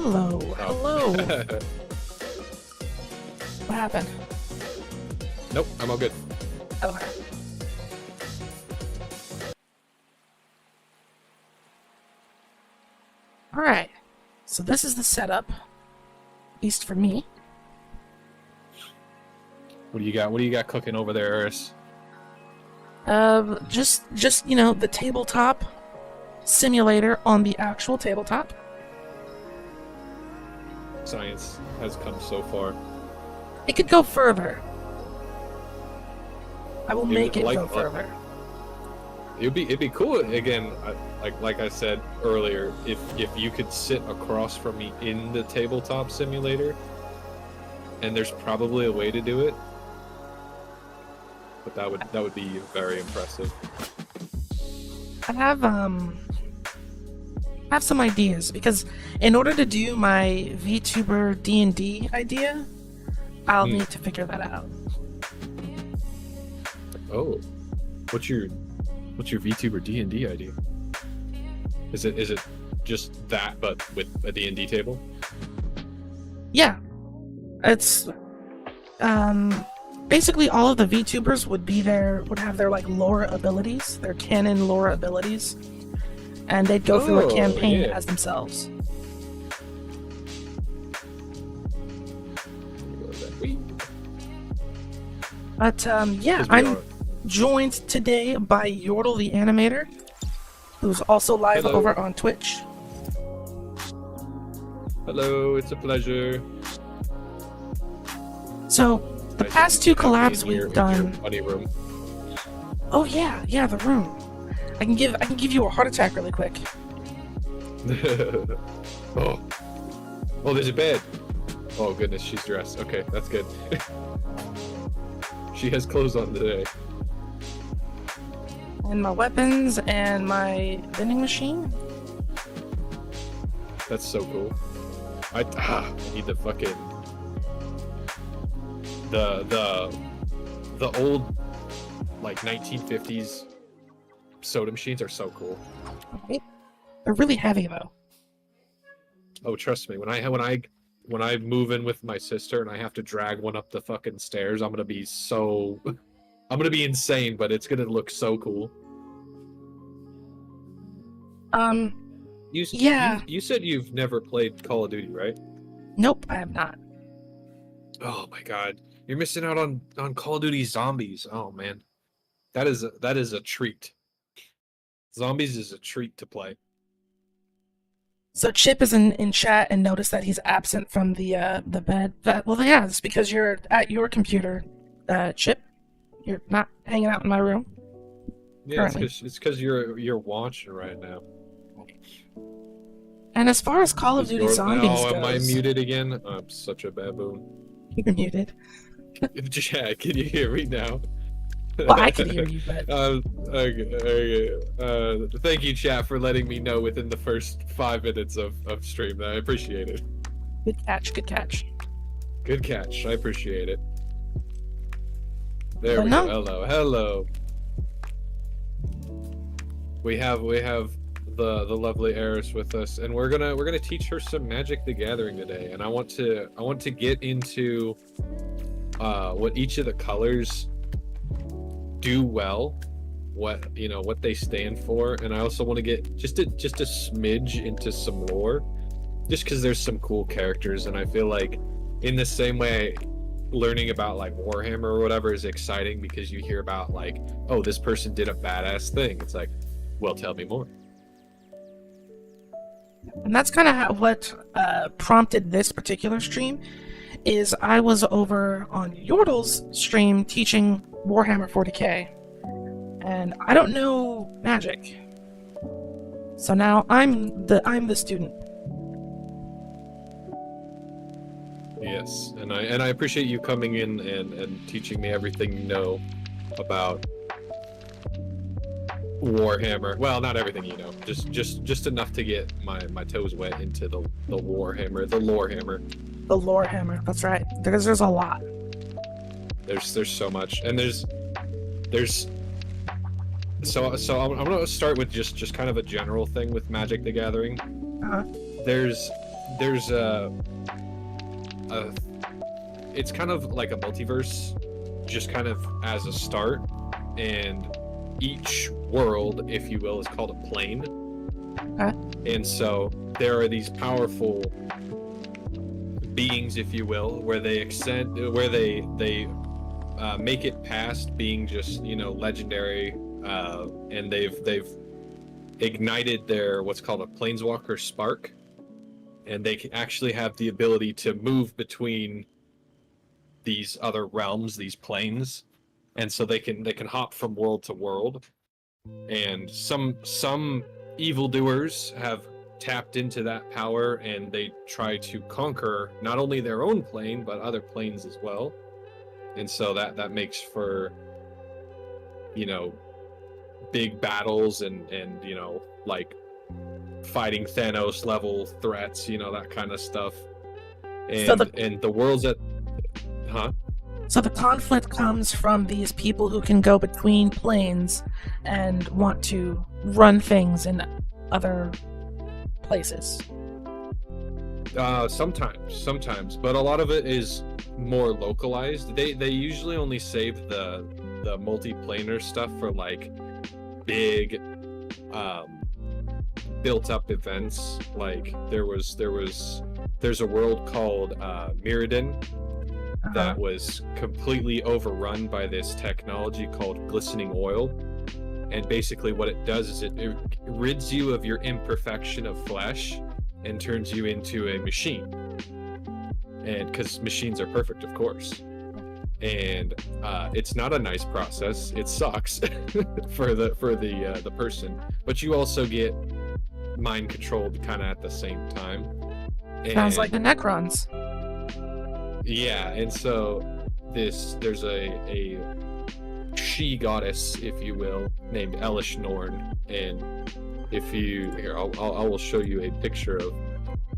Hello, hello. What happened? Nope, I'm all good. Okay. Alright, so this is the setup, at least for me. What do you got? What do you got cooking over there, Eris? Just you know, the tabletop simulator on the actual tabletop. Science has come so far. It could go further. I will make it go further. It'd be cool again. Like I said earlier, if you could sit across from me in the tabletop simulator, and there's probably a way to do it, but that would be very impressive. I have some ideas because in order to do my VTuber D&D idea, I'll need to figure that out. Oh, what's your VTuber D&D idea? Is it just that but with a D&D table? Yeah, it's basically all of the VTubers would have their like lore abilities, their canon lore abilities, and they'd go through a campaign as themselves. But yeah, I'm joined today by Yordle the animator, who's also live over on Twitch. Hello, it's a pleasure. So the past two collabs we've done. Funny room. Oh yeah, the room. I can give you a heart attack really quick. oh, there's a bed. Oh goodness, she's dressed. Okay, that's good. She has clothes on today. And my weapons and my vending machine. That's so cool. I need the fucking the old like 1950s soda machines are so cool. Right? They're really heavy though. Oh, trust me, when I move in with my sister and I have to drag one up the fucking stairs, I'm gonna be insane, but it's gonna look so cool. You said you've never played Call of Duty, right? Nope, I have not. Oh my god, you're missing out on Call of Duty Zombies. Oh man, that is a treat. Zombies is a treat to play. So Chip is in chat and noticed that he's absent from the bed. Well, yeah, it's because you're at your computer, Chip. You're not hanging out in my room. Yeah, it's because you're watching right now. And as far as Call of Duty Zombies goes... am I muted again? I'm such a baboon. You're muted. Yeah, can you hear me now? Well, I can hear you, but... Okay. Thank you, chat, for letting me know within the first 5 minutes of stream. I appreciate it. Good catch, good catch. Good catch. I appreciate it. There we go. Hello. We have the lovely Eris with us, and we're gonna teach her some Magic the Gathering today. And I want to get into what each of the colors do well, what they stand for, and I also want to get just a smidge into some lore, just because there's some cool characters, and I feel like in the same way learning about like Warhammer or whatever is exciting because you hear about like, oh, this person did a badass thing. It's like, well, tell me more. And that's kind of what prompted this particular stream. Is I was over on Yordle's stream teaching Warhammer 40k, and I don't know Magic, so now I'm the student. Yes, and I appreciate you coming in and teaching me everything you know about Warhammer. Well, not everything you know, just enough to get my toes wet into the Warhammer, the Lorehammer. The Lorehammer, that's right. There's a lot. There's so much, and there's so I'm gonna start with just kind of a general thing with Magic the Gathering. Uh-huh. There's there's a it's kind of like a multiverse, just kind of as a start, and each world, if you will, is called a plane. Okay. And so there are these powerful beings, if you will, where they make it past being just, you know, legendary, and they've ignited their what's called a planeswalker spark, and they can actually have the ability to move between these other realms, these planes, and so they can hop from world to world. And some evildoers have tapped into that power, and they try to conquer not only their own plane but other planes as well. And so that makes for, you know, big battles and you know, like fighting Thanos level threats, you know, that kind of stuff. And So the worlds that So the conflict comes from these people who can go between planes and want to run things in other places. Sometimes, but a lot of it is more localized. They usually only save the multiplanar stuff for like big built up events. Like there's a world called Mirrodin that was completely overrun by this technology called glistening oil. And basically what it does is it rids you of your imperfection of flesh and turns you into a machine. And because machines are perfect, of course. And it's not a nice process. It sucks for the person, but you also get mind controlled kind of at the same time. Sounds like the Necrons. Yeah, and so there's a she goddess, if you will, named Elish Norn, and if you here, I will show you a picture of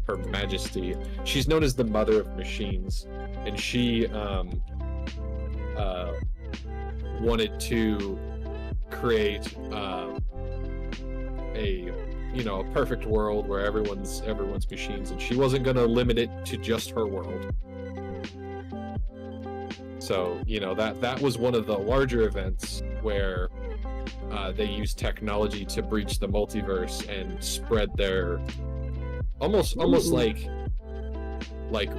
Her Majesty. She's known as the Mother of Machines, and she wanted to create a perfect world where everyone's machines, and she wasn't going to limit it to just her world. So, you know, that was one of the larger events where they used technology to breach the multiverse and spread their almost like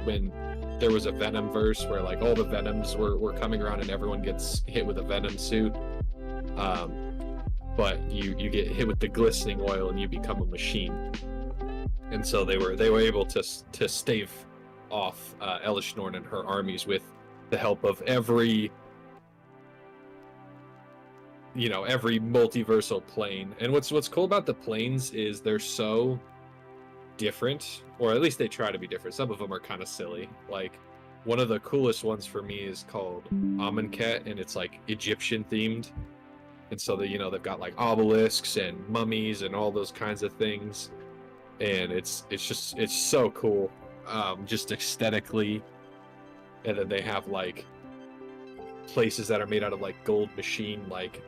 when there was a Venom verse where like all the Venoms were coming around and everyone gets hit with a Venom suit. But you get hit with the glistening oil and you become a machine. And so they were able to stave off Elish Norn and her armies with the help of every multiversal plane. And what's cool about the planes is they're so different, or at least they try to be different. Some of them are kind of silly. Like one of the coolest ones for me is called Amonkhet, and it's like Egyptian themed. And so they've got like obelisks and mummies and all those kinds of things. And it's so cool, just aesthetically. And then they have like places that are made out of like gold machine, like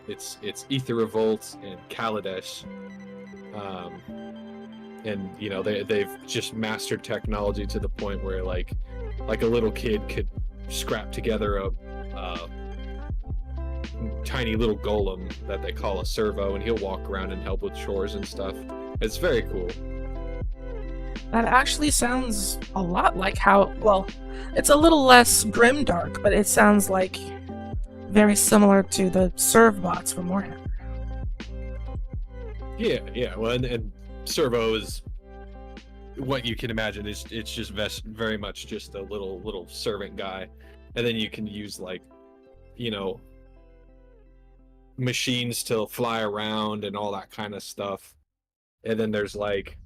it's Ether Revolt and Kaladesh, and they've just mastered technology to the point where like a little kid could scrap together a tiny little golem that they call a servo, and he'll walk around and help with chores and stuff. It's very cool. That actually sounds a lot like it's a little less grimdark, but it sounds like very similar to the serve bots from Warhammer. Yeah. Well, and servo is what you can imagine. It's just very much just a little servant guy, and then you can use like, machines to fly around and all that kind of stuff. And then there's like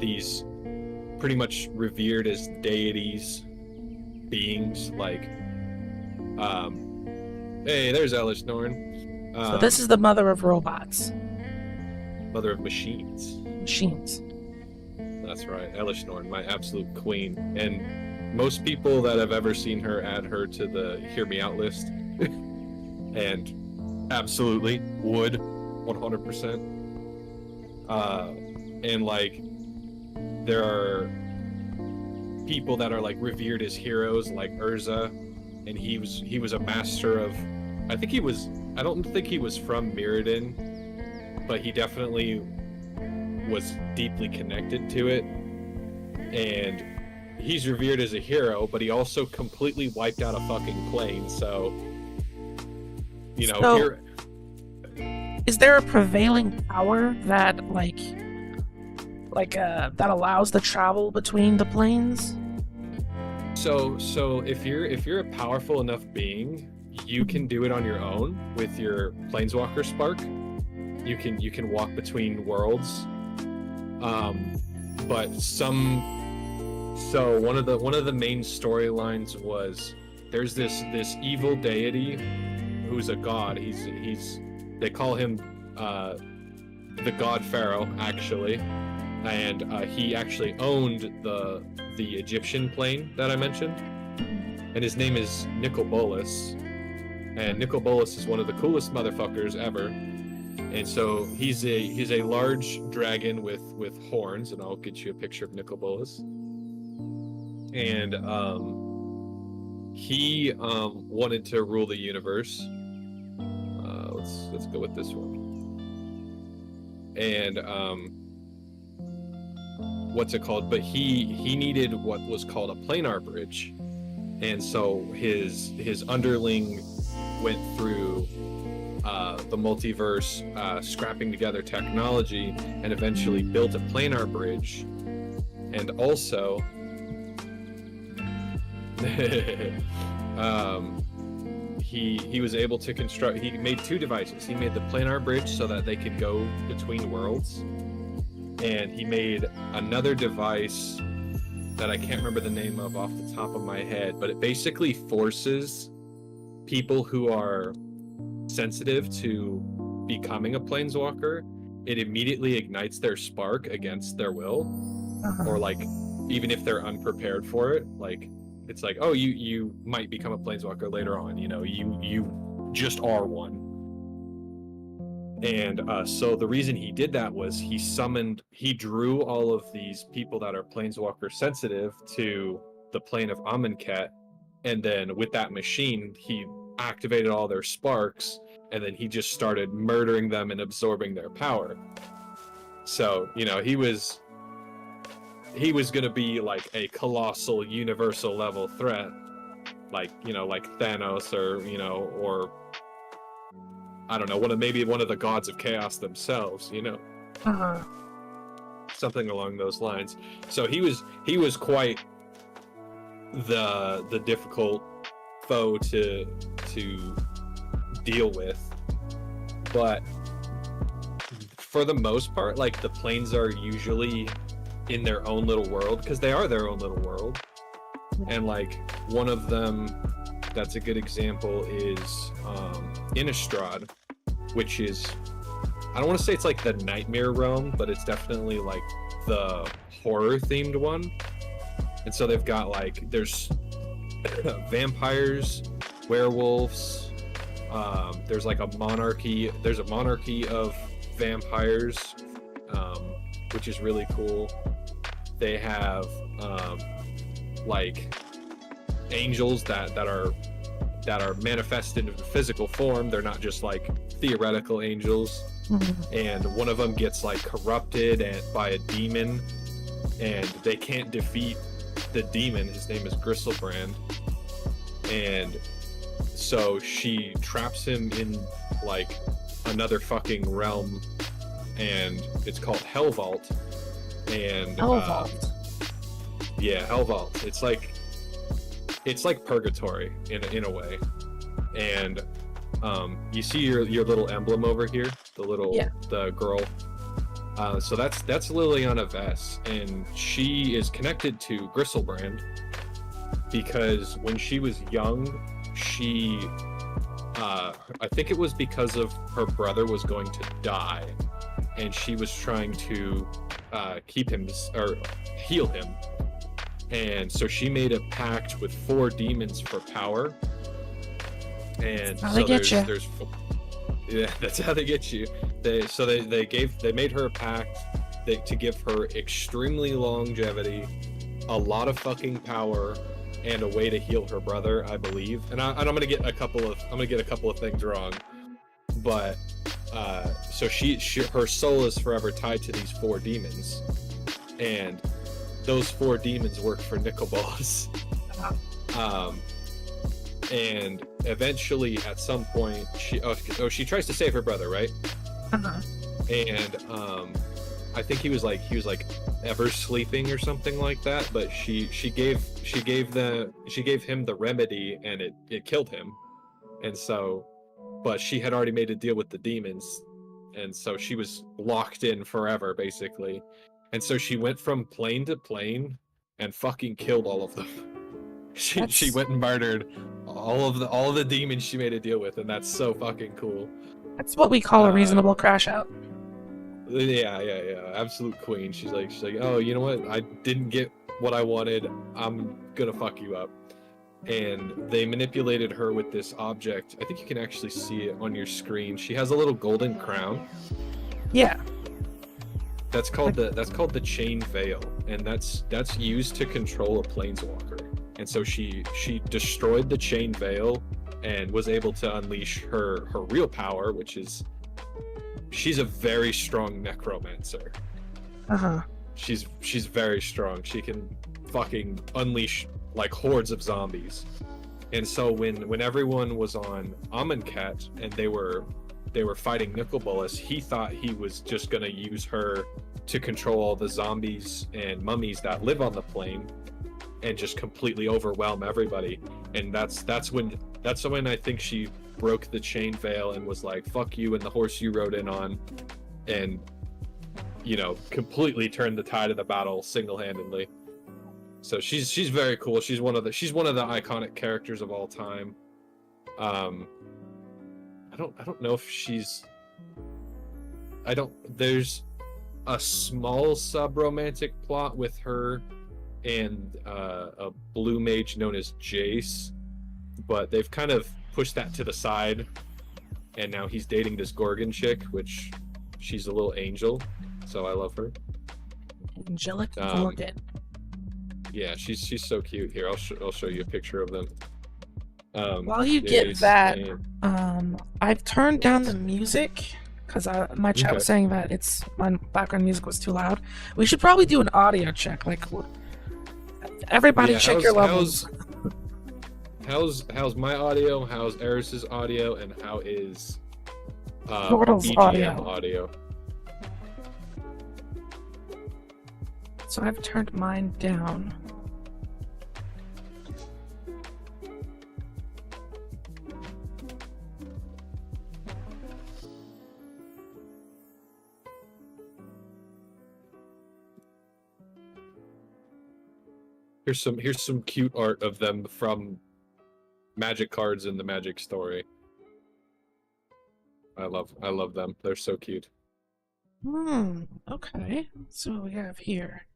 these pretty much revered as deities beings, like hey, there's Elish Norn. So this is the mother of robots. Mother of machines. That's right, Elish Norn, my absolute queen. And most people that have ever seen her add her to the Hear Me Out list. And absolutely would, 100%. And like there are people that are like revered as heroes, like Urza, and he was a master of, I don't think he was from Mirrodin, but he definitely was deeply connected to it, and he's revered as a hero, but he also completely wiped out a fucking plane. So So, is there a prevailing power that that allows the travel between the planes? So if you're a powerful enough being, you can do it on your own with your planeswalker spark. You can walk between worlds. But one of the main storylines was there's this evil deity who's a god. They call him the god pharaoh, actually, and he actually owned the Egyptian plane that I mentioned, and his name is Nicol Bolas, and Nicol Bolas is one of the coolest motherfuckers ever. And so he's a large dragon with horns, and I'll get you a picture of Nicol Bolas. And he wanted to rule the universe. Let's go with this one. And what's it called? But he needed what was called a planar bridge, and so his underling went through the multiverse, scrapping together technology, and eventually built a planar bridge. And also he was able to construct, he made two devices. He made the planar bridge so that they could go between worlds, and he made another device that I can't remember the name of off the top of my head, but it basically forces people who are sensitive to becoming a planeswalker, it immediately ignites their spark against their will. Or like, even if they're unprepared for it, like it's like, oh, you might become a planeswalker later on, you just are one. And so the reason he did that was he drew all of these people that are planeswalker sensitive to the plane of Amonkhet, and then with that machine he activated all their sparks, and then he just started murdering them and absorbing their power. So he was gonna be like a colossal universal level threat, like Thanos, or I don't know, maybe one of the gods of chaos themselves, something along those lines. So he was quite the difficult foe to deal with, but for the most part, like, the planes are usually in their own little world, because they are their own little world. And like one of them that's a good example is Innistrad, which is, I don't want to say it's like the nightmare realm, but it's definitely like the horror themed one. And so they've got like, there's vampires, werewolves, there's like a monarchy of vampires, which is really cool. They have like angels that are manifested in physical form. They're not just like theoretical angels. And one of them gets like corrupted by a demon, and they can't defeat the demon. His name is Griselbrand, and so she traps him in like another fucking realm, and it's called Hell Vault. And Hell Vault. Yeah, Hell Vault. It's like purgatory in a way. And you see your little emblem over here, the girl. So that's Liliana Vess, and she is connected to Griselbrand because when she was young, she I think it was because of her brother was going to die, and she was trying to keep him or heal him. And so she made a pact with 4 demons for power. And so there's Yeah, that's how they get you. They made her a pact to give her extremely longevity, a lot of fucking power, and a way to heal her brother, I believe. And I'm gonna get a couple of things wrong, but so her soul is forever tied to these 4 demons, and those 4 demons work for Nicol Bolas. And eventually, at some point, she tries to save her brother, right? And I think he was like ever sleeping or something like that. But she gave him the remedy, and it killed him. And so, but she had already made a deal with the demons, and so she was locked in forever, basically. And so she went from plane to plane and fucking killed all of them. She went and murdered all of the demons she made a deal with, and that's so fucking cool. That's what we call a reasonable crash out. Yeah, absolute queen. She's like, oh, you know what? I didn't get what I wanted. I'm gonna fuck you up. And they manipulated her with this object. I think you can actually see it on your screen. She has a little golden crown. Yeah. That's called the chain veil, and that's used to control a planeswalker. And so she destroyed the chain veil and was able to unleash her real power, which is she's a very strong necromancer. She's very strong. She can fucking unleash like hordes of zombies. And so when everyone was on Amonkhet and they were fighting Nicol Bolas, he thought he was just gonna use her to control all the zombies and mummies that live on the plane and just completely overwhelm everybody. And that's when I think she broke the chain veil and was like, fuck you and the horse you rode in on, and completely turned the tide of the battle single-handedly. So she's very cool. She's one of the iconic characters of all time. I don't know if there's a small sub-romantic plot with her and a blue mage known as Jace, but they've kind of pushed that to the side, and now he's dating this Gorgon chick, which she's a little angel, so I love her. Angelic Gorgon. Yeah, she's so cute. Here, I'll show you a picture of them. While you get that, I've turned down the music because my chat was saying that my background music was too loud. We should probably do an audio check. Like, everybody, check your levels. How's my audio? How's Eris's audio? And how is Yordle's EGM audio? So I've turned mine down. Here's some cute art of them from Magic cards in the Magic story. I love them. They're so cute. Okay. So what we have here.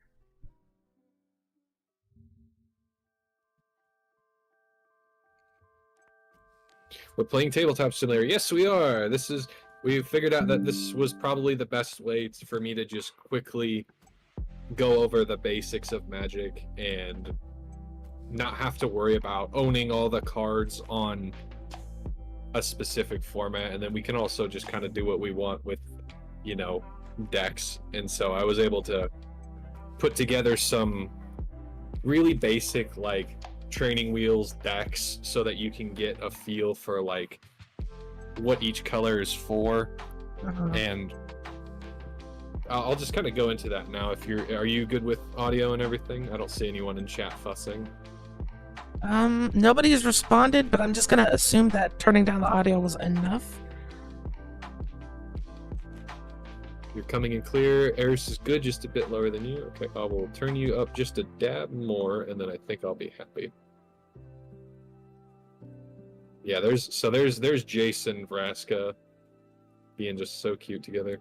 We're playing Tabletop Simulator. Yes, we are. We figured out that this was probably the best way for me to just quickly go over the basics of Magic and not have to worry about owning all the cards on a specific format, and then we can also just kind of do what we want with decks. And so I was able to put together some really basic like training wheels decks so that you can get a feel for like what each color is for. And I'll just kind of go into that now. Are you good with audio and everything? I don't see anyone in chat fussing. Nobody has responded, but I'm just gonna assume that turning down the audio was enough. You're coming in clear. Eris is good, just a bit lower than you. Okay, I will turn you up just a dab more, and then I think I'll be happy. Yeah, there's Jason and Vraska being just so cute together.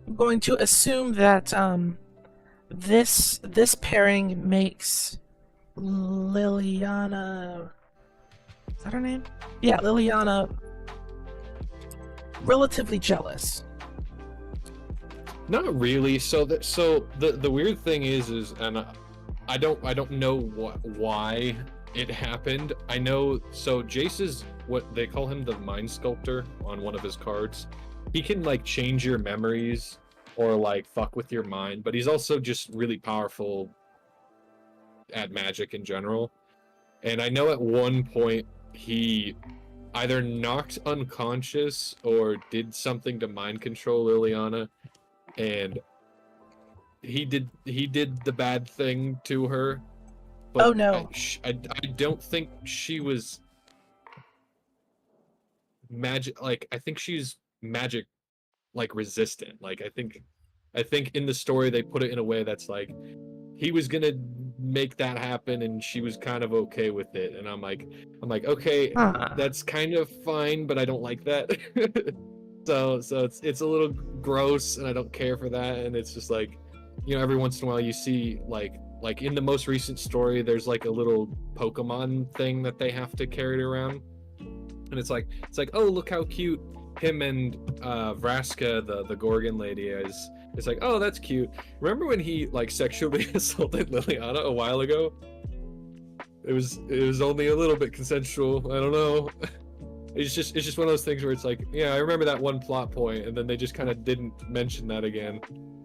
I'm going to assume that this pairing makes Liliana that her name? Yeah, Liliana. Relatively jealous. Not really. So the weird thing is and I don't know why it happened. I know, so Jace is what they call him, the mind sculptor on one of his cards. He can like change your memories or like fuck with your mind, but he's also just really powerful at magic in general. And I know at one point he either knocked unconscious or did something to mind control Liliana, and he did the bad thing to her. But oh no. I don't think she was magic. Like, I think she's magic, like, resistant. Like, I think in the story they put it in a way that's like he was gonna make that happen and she was kind of okay with it. And I'm like, okay, that's kind of fine, but I don't like that. so it's a little gross, and I don't care for that. And it's just like, you know, every once in a while you see like in the most recent story, there's like a little Pokemon thing that they have to carry around, and it's like, oh, look how cute him and Vraska, the Gorgon lady, is. It's like, oh, that's cute. Remember when he like sexually assaulted Liliana a while ago? It was only a little bit consensual. I don't know. It's just one of those things where it's like, yeah, I remember that one plot point, and then they just kind of didn't mention that again.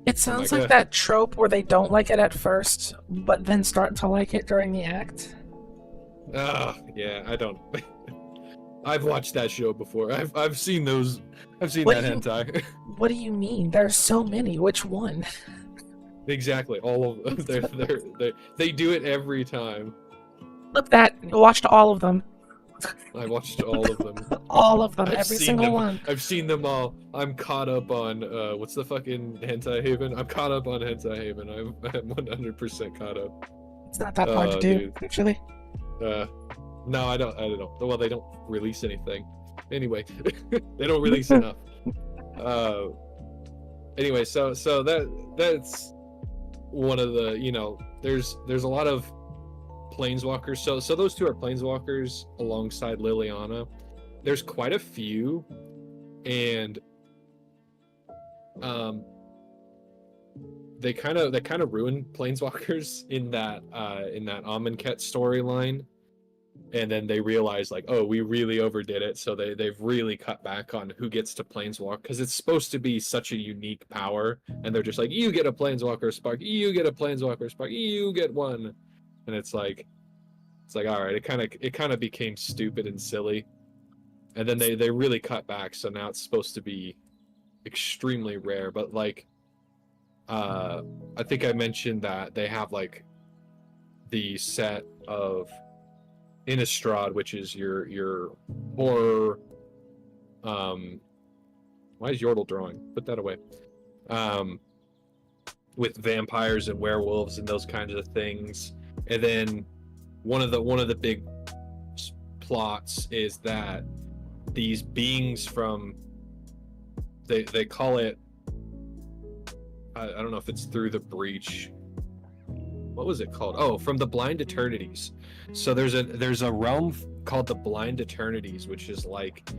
It sounds like that trope where they don't like it at first, but then start to like it during the act. Yeah, I don't. I've watched that show before. I've seen those. I've seen that hentai. What do you mean? There's so many. Which one? Exactly. All of them. They do it every time. Flip that. Watched all of them. I watched all of them. All of them. Every single one. I've seen them all. I'm caught up on what's the fucking Hentai Haven? I'm caught up on Hentai Haven. I'm 100% caught up. It's not that hard to do, dude. actually. No, I don't. Well, they don't release anything. Anyway, they don't release enough. Anyway, so that's one of the, you know, there's a lot of planeswalkers. So those two are planeswalkers alongside Liliana. There's quite a few, and they kind of ruined planeswalkers in that Amonkhet storyline. And then they realize, like, oh, we really overdid it. So they've really cut back on who gets to planeswalk, because it's supposed to be such a unique power. And they're just like, you get a planeswalker spark, you get a planeswalker spark, you get one. And it's like, all right, it kind of became stupid and silly. And then they really cut back. So now it's supposed to be extremely rare. But like, I think I mentioned that they have like the set of Innistrad, which is your horror. Why is Yordle drawing? Put that away. With vampires and werewolves and those kinds of things. And then one of the big plots is that these beings from they call it, I don't know if it's through the breach. What was it called? Oh, from the Blind Eternities. So there's a realm called the Blind Eternities, which is like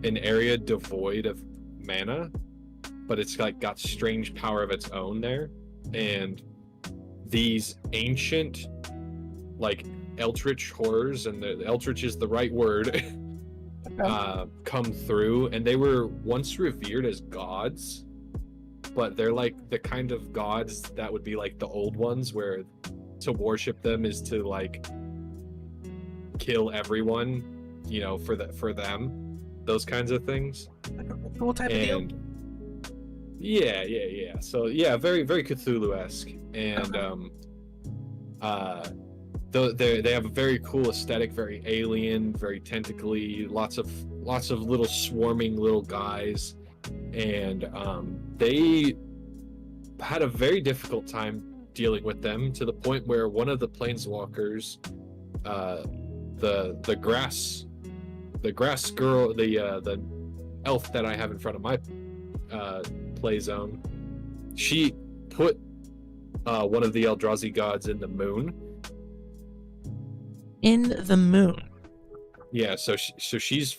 an area devoid of mana, but it's like got strange power of its own there. And these ancient, like, eldritch horrors, and the eldritch is the right word, come through, and they were once revered as gods, but they're like the kind of gods that would be like the old ones, where to worship them is to like kill everyone, you know, for them, those kinds of things. What type of deal? Yeah. So yeah, very, very Cthulhu-esque. And they have a very cool aesthetic, very alien, very tentacly, lots of little swarming little guys. And they had a very difficult time dealing with them, to the point where one of the planeswalkers, the grass girl, the elf that I have in front of my play zone, she put one of the Eldrazi gods in the moon. In the moon. Yeah, so she's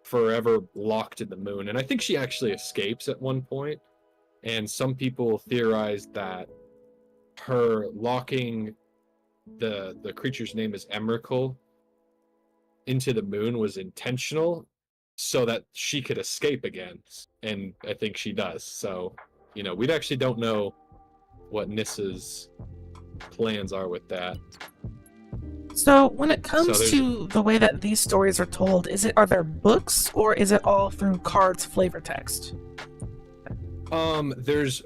forever locked in the moon, and I think she actually escapes at one point. And some people theorize that her locking the creature's name is Emrakul into the moon was intentional, so that she could escape again. And I think she does. So, we actually don't know what Nissa's plans are with that. So when it comes to the way that these stories are told, are there books or is it all through cards flavor text? There's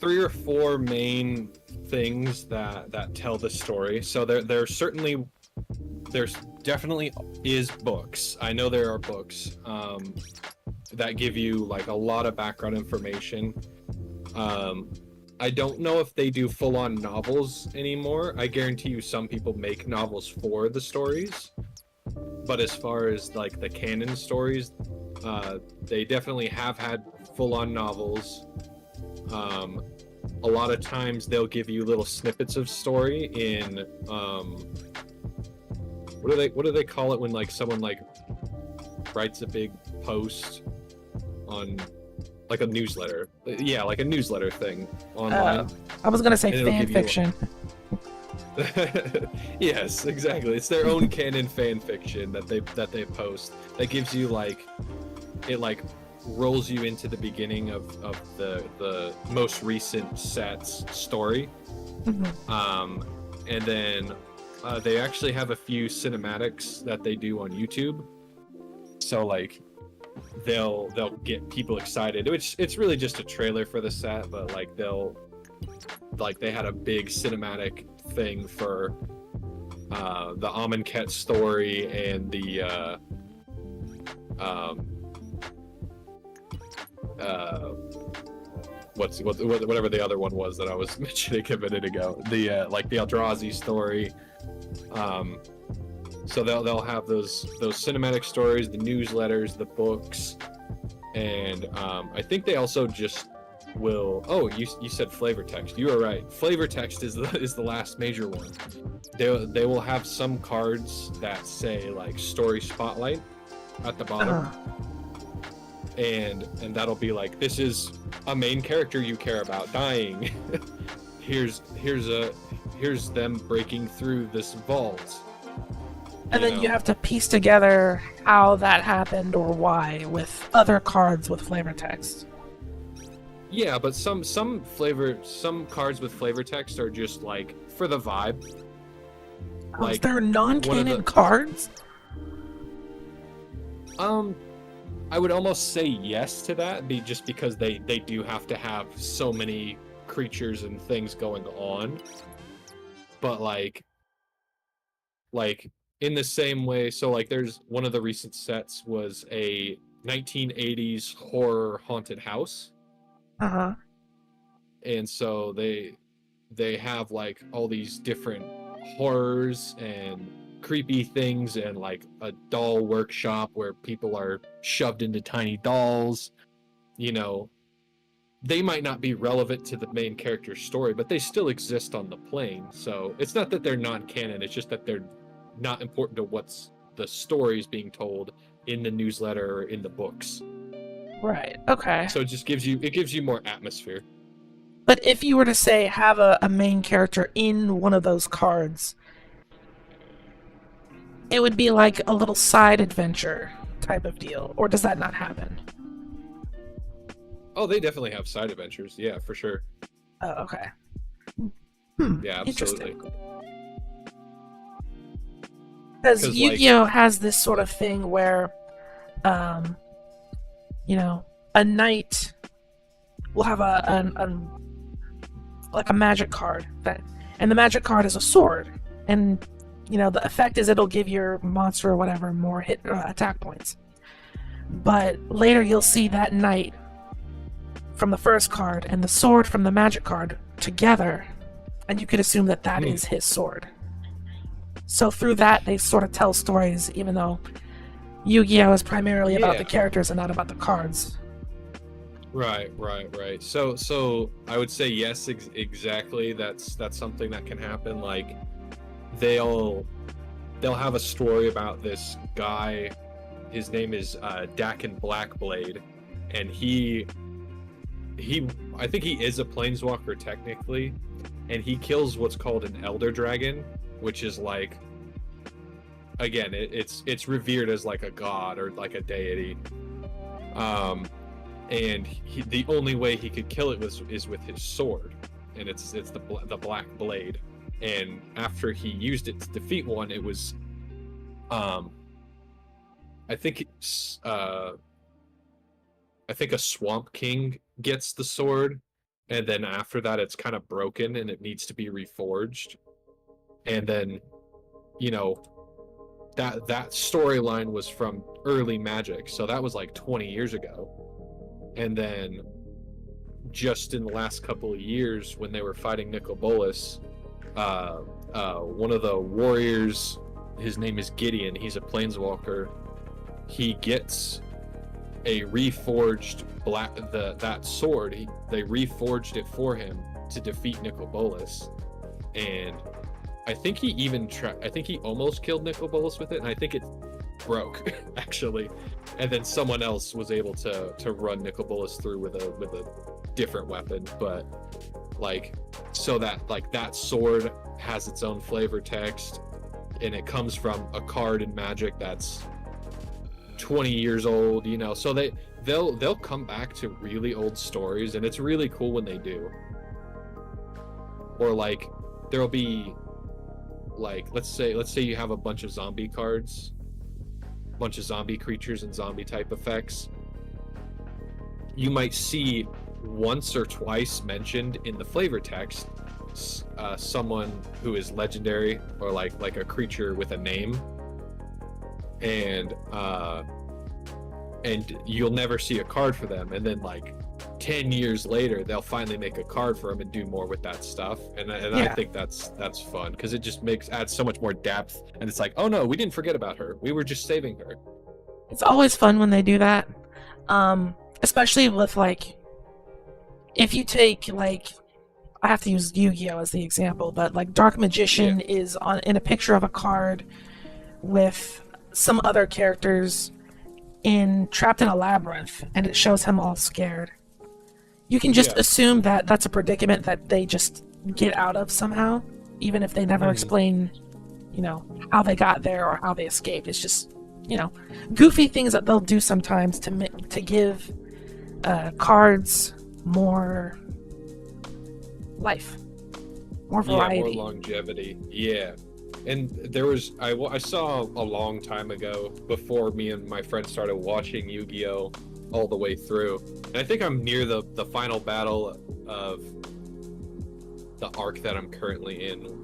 3 or 4 main things that tell the story. So there's definitely is books. I know there are books that give you like a lot of background information. I don't know if they do full-on novels anymore. I guarantee you some people make novels for the stories. But as far as like the canon stories, they definitely have had full-on novels. A lot of times they'll give you little snippets of story in what do they call it when like someone like writes a big post on like a newsletter? Yeah, like a newsletter thing online. I was gonna say fan fiction. Yes, exactly. It's their own canon fan fiction that they post. That gives you it rolls you into the beginning of the most recent set's story. Mm-hmm. And then they actually have a few cinematics that they do on YouTube. So like they'll get people excited, which it's really just a trailer for the set, but like they had a big cinematic thing for the Amonkhet story and the whatever the other one was that I was mentioning a minute ago, the Eldrazi story. So they'll have those cinematic stories, the newsletters, the books, and I think they also just will. Oh, you said flavor text. You are right. Flavor text is the last major one. They will have some cards that say like story spotlight at the bottom. And that'll be like, this is a main character you care about dying. here's them breaking through this vault. And then you have to piece together how that happened or why with other cards with flavor text. Yeah, but some cards with flavor text are just like for the vibe. Like, there are non-canon cards? I would almost say yes to that, just because they do have to have so many creatures and things going on. But like in the same way, so like there's one of the recent sets was a 1980s horror haunted house. Uh-huh. And so they have like all these different horrors and creepy things, and like a doll workshop where people are shoved into tiny dolls. They might not be relevant to the main character's story, but they still exist on the plane. So it's not that they're non-canon, it's just that they're not important to what's the stories being told in the newsletter or in the books. Right. Okay. So it just gives you more atmosphere. But if you were to say have a main character in one of those cards, it would be like a little side adventure type of deal, or does that not happen? Oh, they definitely have side adventures. Yeah, for sure. Oh, okay. Yeah, absolutely. Because Yu-Gi-Oh has this sort of thing where, a knight will have a magic card and the magic card is a sword, and the effect is it'll give your monster or whatever more attack points. But later you'll see that knight from the first card and the sword from the magic card together, and you could assume that is his sword. So through that, they sort of tell stories, even though Yu-Gi-Oh is primarily about the characters and not about the cards. Right. So I would say yes, exactly. That's something that can happen. Like they'll they'll have a story about this guy. His name is Dakin Blackblade, and he I think he is a planeswalker technically, and he kills what's called an elder dragon, which is like, again, it's revered as like a god or like a deity. And the only way he could kill it is with his sword, and it's the black blade. And after he used it to defeat one, it was I think a Swamp King gets the sword, and then after that it's kind of broken and it needs to be reforged. And then, you know, that storyline was from early Magic, so that was like 20 years ago. And then just in the last couple of years, when they were fighting Nicol Bolas, one of the warriors, his name is Gideon, he's a planeswalker, he gets a reforged that sword. They reforged it for him to defeat Nicol Bolas, and I think he even I think he almost killed Nicol Bolas with it, and I think it broke actually, and then someone else was able to run Nicol Bolas through with a different weapon. But like, so that sword has its own flavor text, and it comes from a card in Magic that's 20 years old, you know, so they'll come back to really old stories, and it's really cool when they do. Or like, there'll be like, let's say you have a bunch of zombie cards, bunch of zombie creatures and zombie type effects. You might see once or twice mentioned in the flavor text someone who is legendary, or like a creature with a name, and you'll never see a card for them, and then like 10 years later they'll finally make a card for them and do more with that stuff. And I think that's fun, because it just adds so much more depth, and it's like, oh no, we didn't forget about her, we were just saving her. It's always fun when they do that, especially with like, if you take, like, I have to use Yu-Gi-Oh as the example, but like Dark Magician is in a picture of a card with some other characters trapped in a labyrinth, and it shows him all scared. You can just assume that that's a predicament that they just get out of somehow, even if they never explain, you know, how they got there or how they escaped. It's just, you know, goofy things that they'll do sometimes to give cards more life, more variety, more longevity. Yeah. And there was, I saw a long time ago, before me and my friend started watching Yu-Gi-Oh all the way through, and I think I'm near the final battle of the arc that I'm currently in,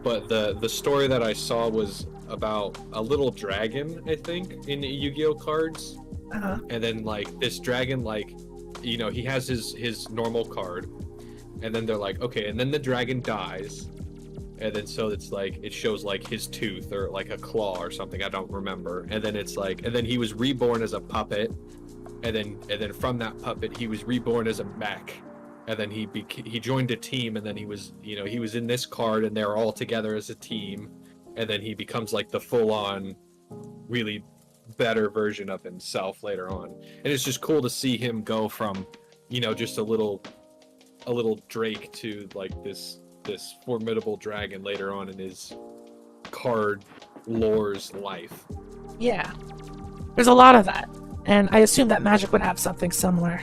but the story that I saw was about a little dragon, I think, in Yu-Gi-Oh cards. And then like this dragon, like, you know, he has his normal card, and then they're like, okay, and then the dragon dies, and then so it's like, it shows like his tooth or like a claw or something, I don't remember, and then it's like, and then he was reborn as a puppet, and then from that puppet he was reborn as a mech, and then he joined a team, and then he was, you know, he was in this card, and they're all together as a team, and then he becomes like the full-on really better version of himself later on. And it's just cool to see him go from, you know, just a little drake to like this formidable dragon later on in his card lore's life. Yeah, there's a lot of that, and I assume that Magic would have something similar.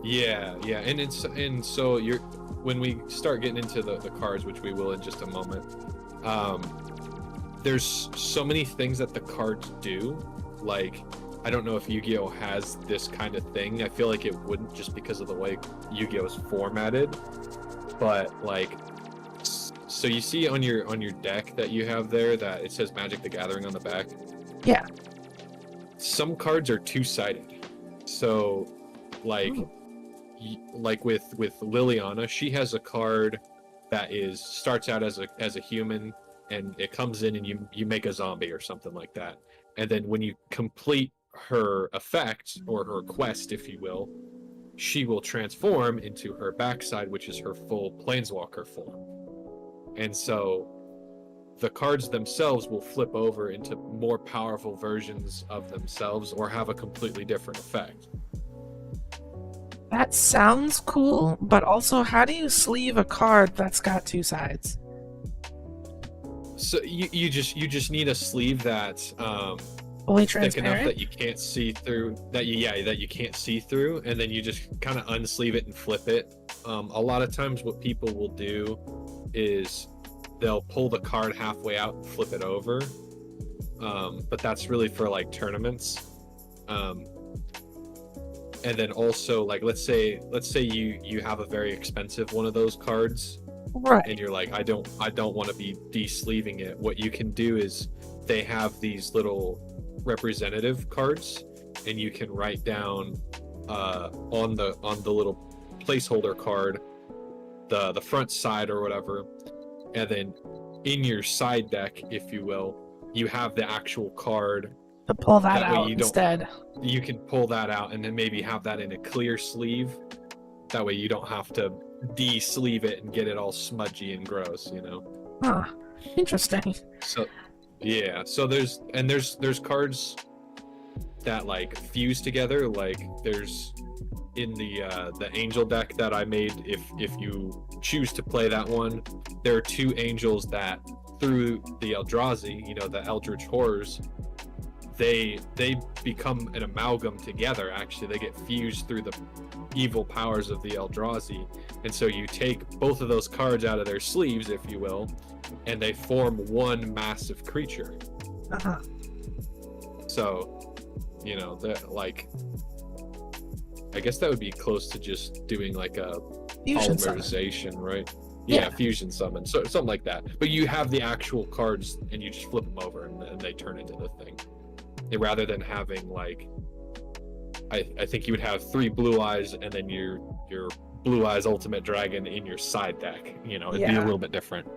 Yeah, and so you're, when we start getting into the cards, which we will in just a moment, there's so many things that the cards do. Like, I don't know if Yu-Gi-Oh has this kind of thing. I feel like it wouldn't, just because of the way Yu-Gi-Oh is formatted. But like, so you see on your deck that you have there that it says Magic the Gathering on the back. Yeah. Some cards are two-sided. So like, like with Liliana, she has a card that starts out as a human, and it comes in and you make a zombie or something like that. And then when you complete her effect, or her quest, if you will, she will transform into her backside, which is her full planeswalker form. And so the cards themselves will flip over into more powerful versions of themselves or have a completely different effect. That sounds cool, but also, how do you sleeve a card that's got two sides? So you just need a sleeve that's Fully thick enough transparent? that you can't see through, that you can't see through, and then you just kind of unsleeve it and flip it. A lot of times what people will do is they'll pull the card halfway out and flip it over, but that's really for like tournaments. And then also, like, let's say you have a very expensive one of those cards, Right. and you're like, I don't want to be de-sleeving it. What you can do is they have these little representative cards, and you can write down on the little placeholder card the front side or whatever, and then in your side deck, if you will, you have the actual card. To pull that That way out you don't- instead. You can pull that out and then maybe have that in a clear sleeve. That way you don't have to de-sleeve it and get it all smudgy and gross, you know. Huh. Interesting. So yeah, so there's cards that like fuse together. Like there's in the angel deck that I made, if you choose to play that one, there are two angels that through the Eldrazi, you know, the Eldritch Horrors, they become an amalgam together. Actually, they get fused through the evil powers of the Eldrazi, and so you take both of those cards out of their sleeves, if you will, and they form one massive creature. Uh-huh. So, you know, that, like, I guess that would be close to just doing like a Fusion summon. polymerization, right? Yeah. Yeah, fusion summon, so something like that. But you have the actual cards, and you just flip them over, and they turn into the thing. Rather than having like, I think you would have 3 blue eyes, and then your blue eyes ultimate dragon in your side deck. You know, it'd be a Yeah. little bit different.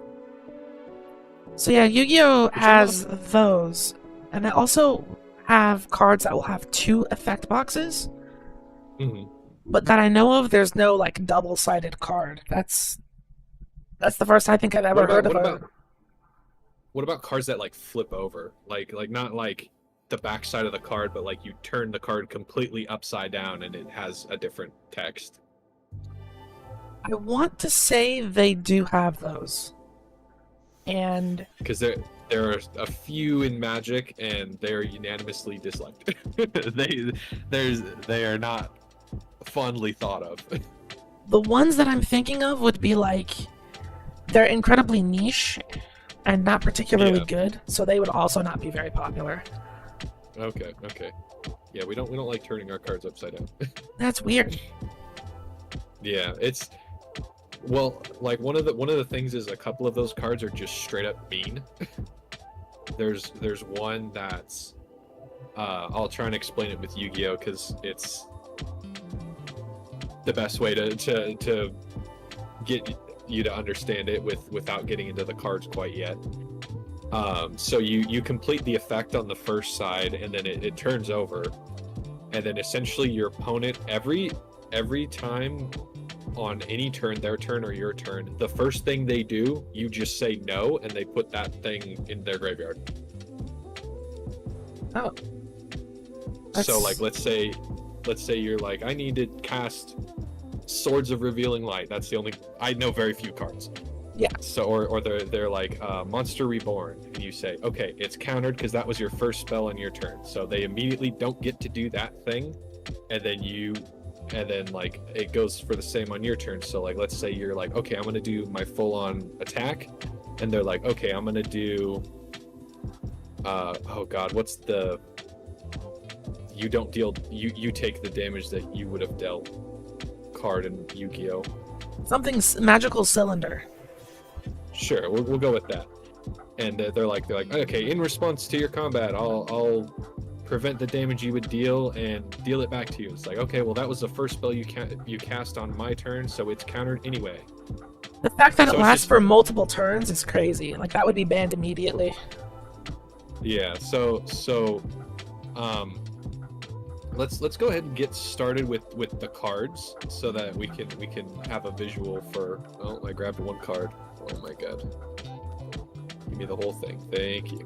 So yeah, Yu-Gi-Oh has those, and they also have cards that will have 2 effect boxes. Hmm. But that I know of, there's no like double-sided card. That's the first I think I've ever heard of. What about cards that like flip over, like not like the back side of the card, but like you turn the card completely upside down and it has a different text? I want to say they do have those, and Because there are a few in Magic, and they're unanimously disliked. they are not fondly thought of. the ones that I'm thinking of would be like, they're incredibly niche and not particularly Yeah. good, so they would also not be very popular. Okay. Yeah, we don't like turning our cards upside down. That's weird. Yeah, it's, well, like one of the things is a couple of those cards are just straight up mean. There's one that's I'll try and explain it with Yu-Gi-Oh, because it's the best way to get you to understand it without getting into the cards quite yet. So you complete the effect on the first side, and then it turns over, and then essentially your opponent every time on any turn, their turn or your turn, the first thing they do, you just say no, and they put that thing in their graveyard. Oh. So like let's say you're like, I need to cast Swords of Revealing Light. That's the only, I know very few cards. Yeah. So or they're like Monster Reborn, and you say, okay, it's countered because that was your first spell on your turn. So they immediately don't get to do that thing, and then like it goes for the same on your turn. So like let's say you're like, okay, I'm gonna do my full-on attack, and they're like, okay, I'm gonna do oh god, what's the, you don't deal, you take the damage that you would have dealt card in Yu-Gi-Oh. Something's magical cylinder. Sure, we'll go with that. And they're like, okay, in response to your combat, I'll prevent the damage you would deal and deal it back to you. It's like, okay, well that was the first spell you cast on my turn, so it's countered anyway. The fact that So it it's lasts just- for multiple turns is crazy. Like, that would be banned immediately. Yeah, so let's go ahead and get started with the cards so that we can have a visual for, oh, I grabbed one card. Oh my god. Give me the whole thing. Thank you.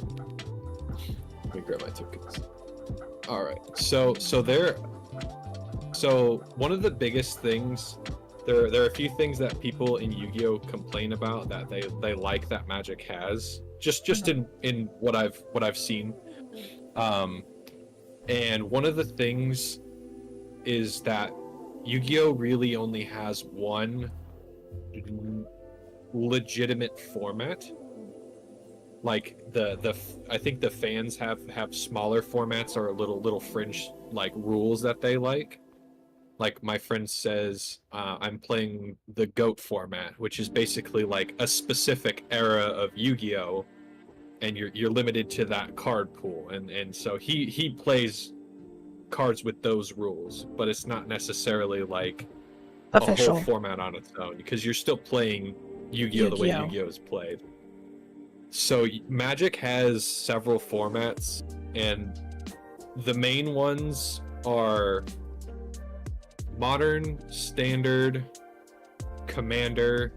Let me grab my tokens. All right. So one of the biggest things, there are a few things that people in Yu-Gi-Oh complain about that they like that Magic has. Just in what I've seen. And one of the things is that Yu-Gi-Oh really only has one legitimate format. Like I think the fans have smaller formats or little fringe like rules that they like. Like my friend says, I'm playing the GOAT format, which is basically like a specific era of Yu-Gi-Oh, and you're limited to that card pool, and so he plays cards with those rules, but it's not necessarily like Official. a whole format on its own, because you're still playing Yu-Gi-Oh the way Yu-Gi-Oh is played. So Magic has several formats, and the main ones are Modern, Standard, Commander,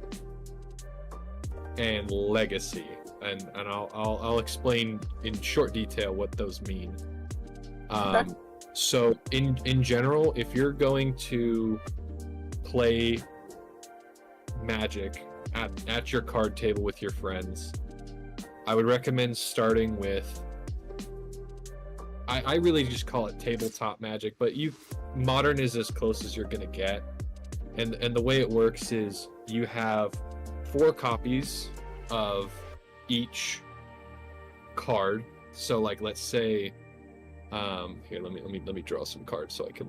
and Legacy. And I'll explain in short detail what those mean. Okay. So in general, if you're going to play Magic at your card table with your friends, I would recommend starting with, I really just call it tabletop Magic, but Modern is as close as you're gonna get. And the way it works is you have 4 copies of each card. So like, let's say, here, let me draw some cards so I can.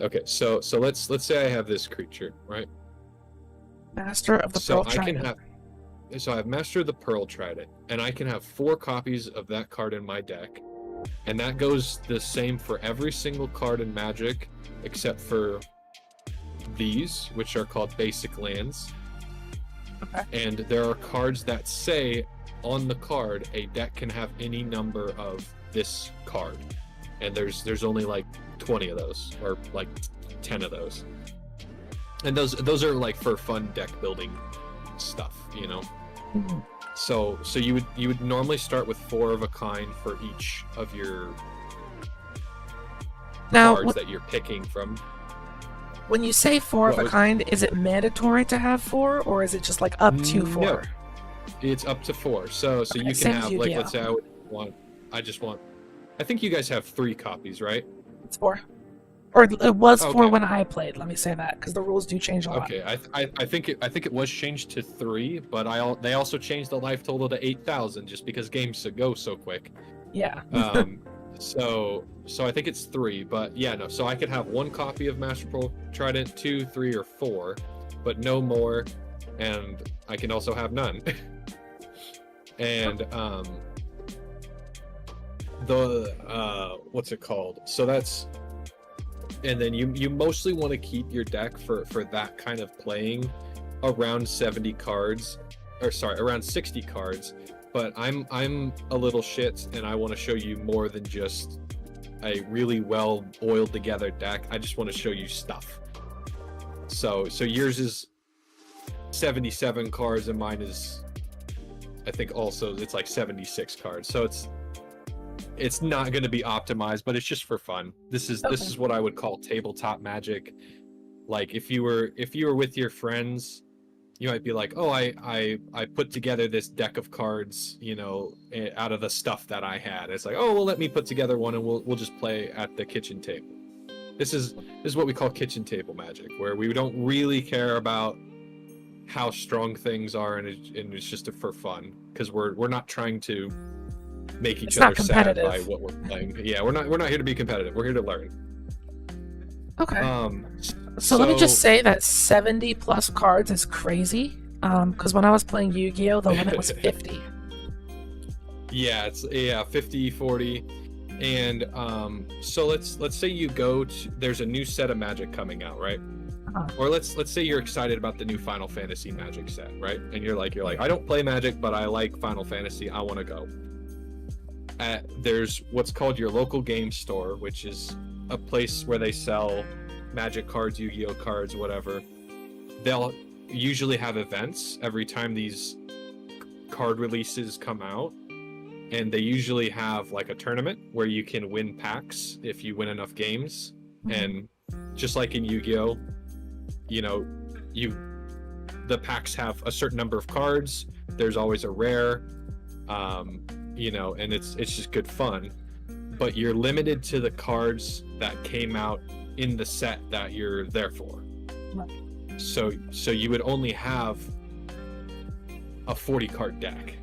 Okay, so let's say I have this creature, right? Master of the Pearl Trident. So I have Master of the Pearl Trident, and I can have 4 copies of that card in my deck, and that goes the same for every single card in Magic, except for these, which are called basic lands. Okay. And there are cards that say on the card a deck can have any number of this card, and there's only like 20 of those, or like 10 of those, and those are like for fun deck building stuff, you know. Mm-hmm. So you would normally start with 4 of a kind for each of your cards that you're picking from. When you say 4 of a kind, is it mandatory to have 4, or is it just like up to 4? No, it's up to 4. So okay, you can have, like, let's say I think you guys have 3 copies, right? It's 4. Or it was 4 when I played. Let me say that, because the rules do change a lot. Okay, I think it was changed to 3, but they also changed the life total to 8,000 just because games go so quick. Yeah. So I think it's 3, but yeah, no. So I could have 1 copy of Master Pearl Trident, 2, 3, or 4, but no more, and I can also have none. And what's it called? So that's. And then you mostly want to keep your deck for that kind of playing around 70 cards, or sorry, around 60 cards. But I'm a little shit, and I want to show you more than just a really well oiled together deck. I just want to show you stuff. So yours is 77 cards, and mine is, I think also it's like 76 cards. So it's not going to be optimized, but it's just for fun. This is what I would call tabletop Magic. Like if you were with your friends, you might be like, oh, I put together this deck of cards, you know, out of the stuff that I had. It's like, oh, well, let me put together one, and we'll just play at the kitchen table. This is what we call kitchen table Magic, where we don't really care about how strong things are, and it's just for fun, because we're not trying to make each other sad by what we're playing. Yeah, we're not here to be competitive. We're here to learn. Okay. So let me just say that 70 plus cards is crazy. Because when I was playing Yu-Gi-Oh, the limit was 50. Yeah, it's 50, 40, and so let's say you go to, there's a new set of Magic coming out, right? Or let's say you're excited about the new Final Fantasy Magic set, right? And you're like, I don't play Magic, but I like Final Fantasy. I want to go. There's what's called your local game store, which is a place where they sell Magic cards, Yu-Gi-Oh cards, whatever. They'll usually have events every time these card releases come out, and they usually have like a tournament where you can win packs if you win enough games. And just like in Yu-Gi-Oh, you know, the packs have a certain number of cards. There's always a rare, you know, and it's just good fun. But you're limited to the cards that came out in the set that you're there for. Right. So you would only have a 40 card deck.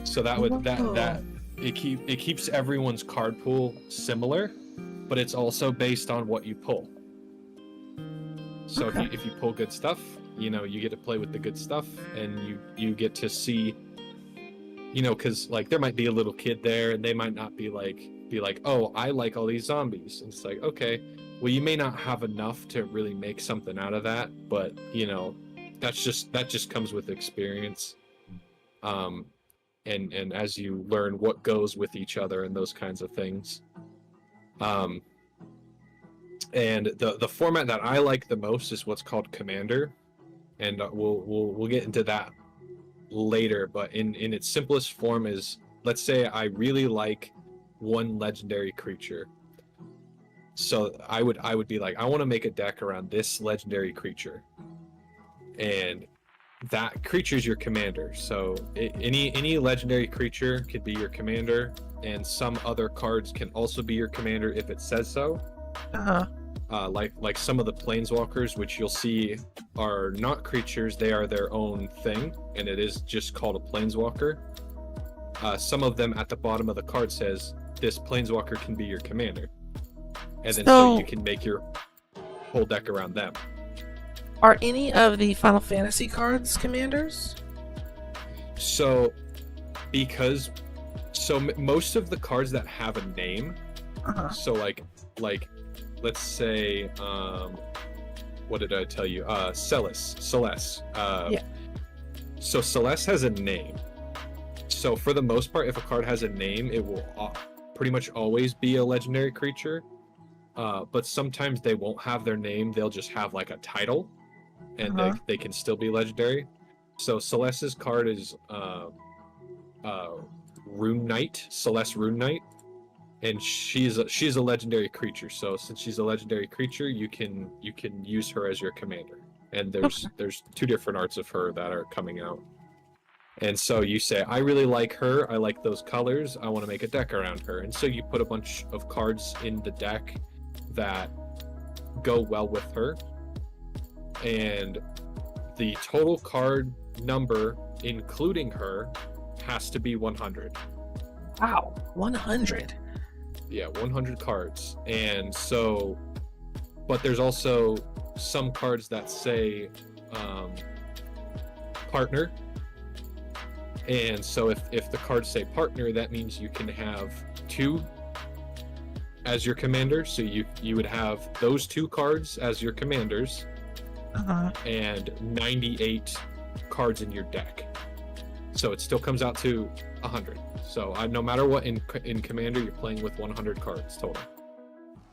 So that would that it keeps everyone's card pool similar, but it's also based on what you pull. So if you pull good stuff, you know, you get to play with the good stuff, and you get to see, you know, because like there might be a little kid there, and they might not be like, oh, I like all these zombies. And it's like, okay, well, you may not have enough to really make something out of that, but you know, that just comes with experience. And as you learn what goes with each other and those kinds of things. And the format that I like the most is what's called Commander, and we'll get into that later. But in its simplest form is, let's say I really like one legendary creature. So I would be like, I want to make a deck around this legendary creature, and that creature is your commander. So any legendary creature could be your commander, and some other cards can also be your commander if it says so. Like some of the planeswalkers, which you'll see are not creatures, they are their own thing, and it is just called a planeswalker. Some of them at the bottom of the card says this planeswalker can be your commander, and then so you can make your whole deck around them. Are any of the Final Fantasy cards commanders? So most of the cards that have a name, so like let's say, what did I tell you? Celeste. Yeah. So Celeste has a name. So for the most part, if a card has a name, it will pretty much always be a legendary creature. But sometimes they won't have their name. They'll just have like a title, and they can still be legendary. So Celeste's card is Rune Knight, Celeste Rune Knight. And she's a legendary creature. So since she's a legendary creature, you can use her as your commander. And there's two different arts of her that are coming out. And so you say, I really like her. I like those colors. I want to make a deck around her. And so you put a bunch of cards in the deck that go well with her. And the total card number, including her, has to be 100. Wow, 100. Yeah, 100 cards. And so, but there's also some cards that say partner. And so if the cards say partner, that means you can have 2 as your commander. So you would have those 2 cards as your commanders, and 98 cards in your deck. So it still comes out to 100. So no matter what, in Commander, you're playing with 100 cards total.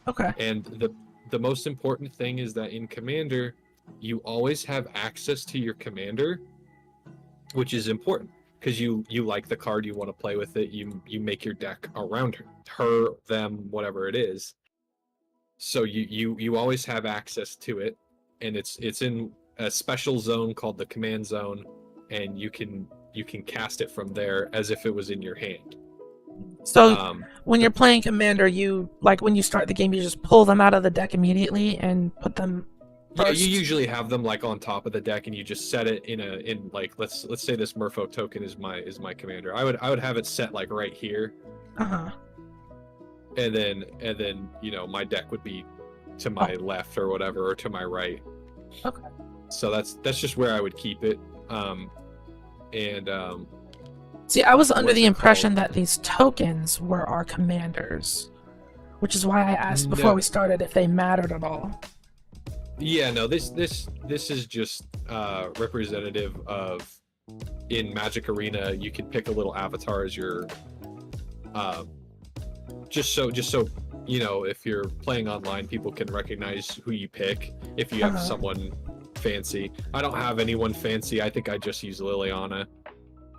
Okay. And the most important thing is that in Commander, you always have access to your commander, which is important because you like the card, you want to play with it, you make your deck around her, them, whatever it is. So you always have access to it, and it's in a special zone called the command zone, and you can cast it from there as if it was in your hand. So when you're playing Commander, you when you start the game, you just pull them out of the deck immediately and put them first? Yeah, you usually have them like on top of the deck, and you just set it in like let's say this Merfolk token is my commander. I would have it set like right here. And then you know, my deck would be to my left or whatever, or to my right. Okay. So that's just where I would keep it. See, I was under the impression that these tokens were our commanders, which is why I asked before we started if they mattered at all. Yeah, no, this is just representative of, in Magic Arena, you can pick a little avatar as your just so you know, if you're playing online, people can recognize who you pick if you have someone fancy. I don't have anyone fancy. I think I just use Liliana.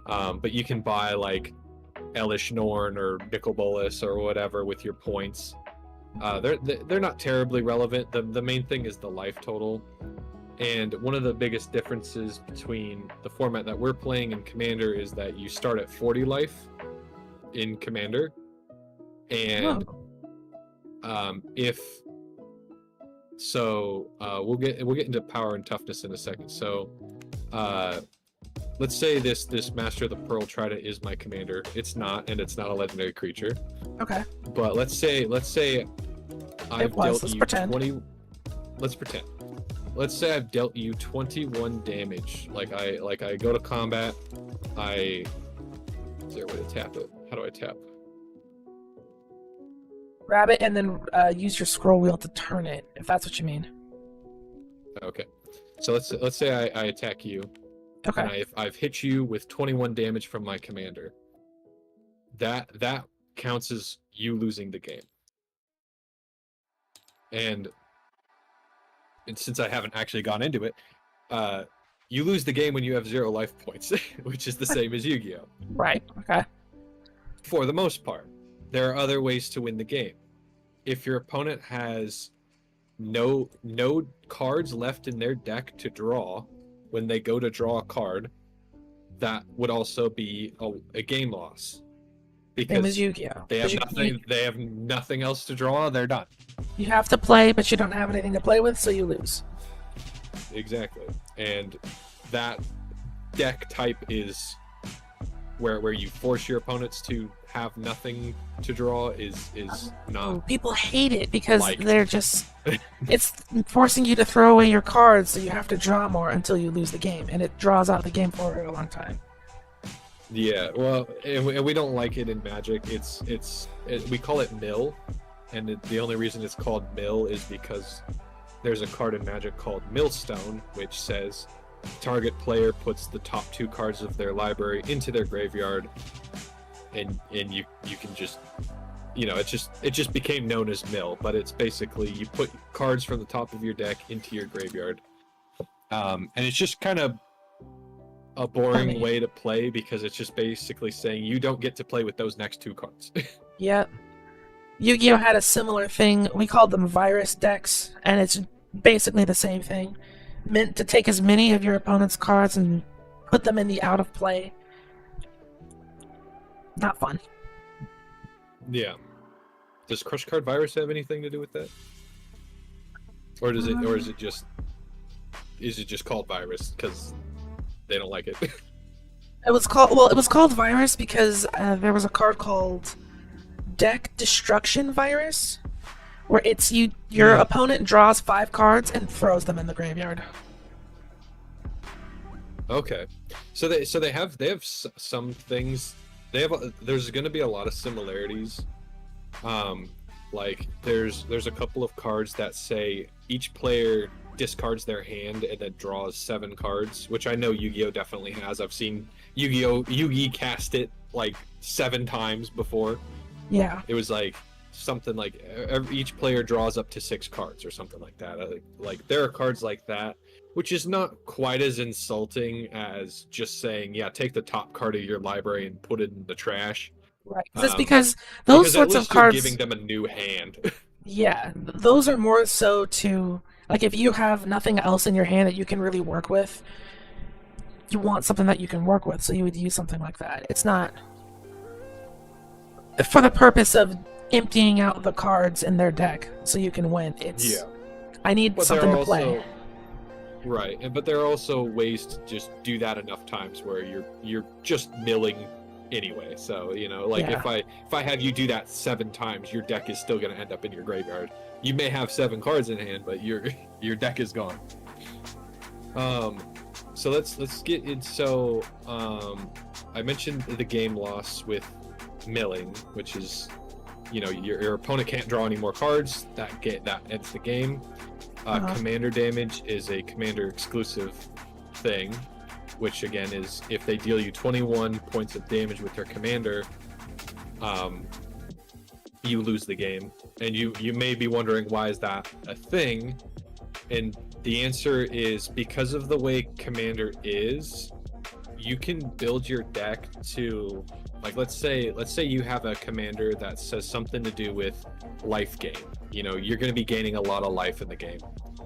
But you can buy like Elish Norn or Nicol Bolas or whatever with your points. They're not terribly relevant. The main thing is the life total. And one of the biggest differences between the format that we're playing in Commander is that you start at 40 life in Commander. And we'll get into power and toughness in a second. So let's say this Master of the Pearl Trident is my commander. It's not, and it's not a legendary creature. Okay. But let's say I've dealt you 20. Let's pretend. Let's say I've dealt you 21 damage. Like I go to combat. Is there a way to tap it? How do I tap? Grab it and then use your scroll wheel to turn it, if that's what you mean. Okay. So let's say I attack you. Okay. And I've hit you with 21 damage from my commander. That counts as you losing the game. And since I haven't actually gone into it, you lose the game when you have 0 life points, which is the same as Yu-Gi-Oh! Right. Okay. For the most part. There are other ways to win the game. If your opponent has no cards left in their deck to draw, when they go to draw a card, that would also be a game loss. Because same as Yu-Gi-Oh! They have nothing else to draw, they're done. You have to play, but you don't have anything to play with, so you lose. Exactly. And that deck type is where you force your opponents to have nothing to draw is not. People hate it because they're just it's forcing you to throw away your cards, so you have to draw more until you lose the game, and it draws out the game for a long time. Yeah, well, and we don't like it in Magic. We call it mill, and the only reason it's called mill is because there's a card in Magic called Millstone, which says target player puts the top 2 cards of their library into their graveyard, and you can just, it just became known as mill, but it's basically you put cards from the top of your deck into your graveyard, and it's just kind of a boring way to play because it's just basically saying you don't get to play with those next 2 cards. Yep. Yu-Gi-Oh! Had a similar thing. We called them virus decks, and it's basically the same thing. Meant to take as many of your opponent's cards and put them in the out of play. Not fun. Yeah. Does Crush Card Virus have anything to do with that? Or is it just called Virus because they don't like it? It was called Virus because there was a card called Deck Destruction Virus, where it's your opponent draws 5 cards and throws them in the graveyard. Okay, so they have some things. There's going to be a lot of similarities. Like there's a couple of cards that say each player discards their hand and then draws 7 cards, which I know Yu-Gi-Oh! Definitely has. I've seen Yu-Gi cast it like 7 times before. Yeah. It was like something like each player draws up to 6 cards or something like that. Like there are cards like that, which is not quite as insulting as just saying, yeah, take the top card of your library and put it in the trash. Right. That's because those sorts of cards, you're giving them a new hand. Yeah, those are more so to, like, if you have nothing else in your hand that you can really work with, you want something that you can work with, so you would use something like that. It's not for the purpose of emptying out the cards in their deck so you can win. It's I need something to play. Right, but there are also ways to just do that enough times where you're just milling anyway. So if I have you do that 7 times, your deck is still going to end up in your graveyard. You may have 7 cards in hand, but your deck is gone. So let's get in. So I mentioned the game loss with milling, which is your opponent can't draw any more cards. That ends the game. Commander damage is a commander exclusive thing, which again is if they deal you 21 points of damage with their commander, you lose the game. And you may be wondering, why is that a thing? And the answer is because of the way commander is, you can build your deck to, like, let's say you have a commander that says something to do with life gain. You know, you're going to be gaining a lot of life in the game.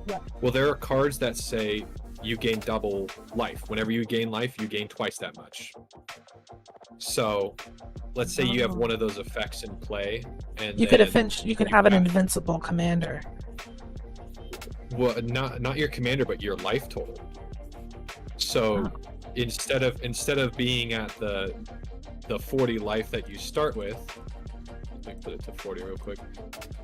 Yeah. Well, there are cards that say you gain double life. Whenever you gain life, you gain twice that much. So let's say you have one of those effects in play, and you could have an invincible commander. Well, not your commander, but your life total. So instead of being at the 40 life that you start with, let me put it to 40 real quick.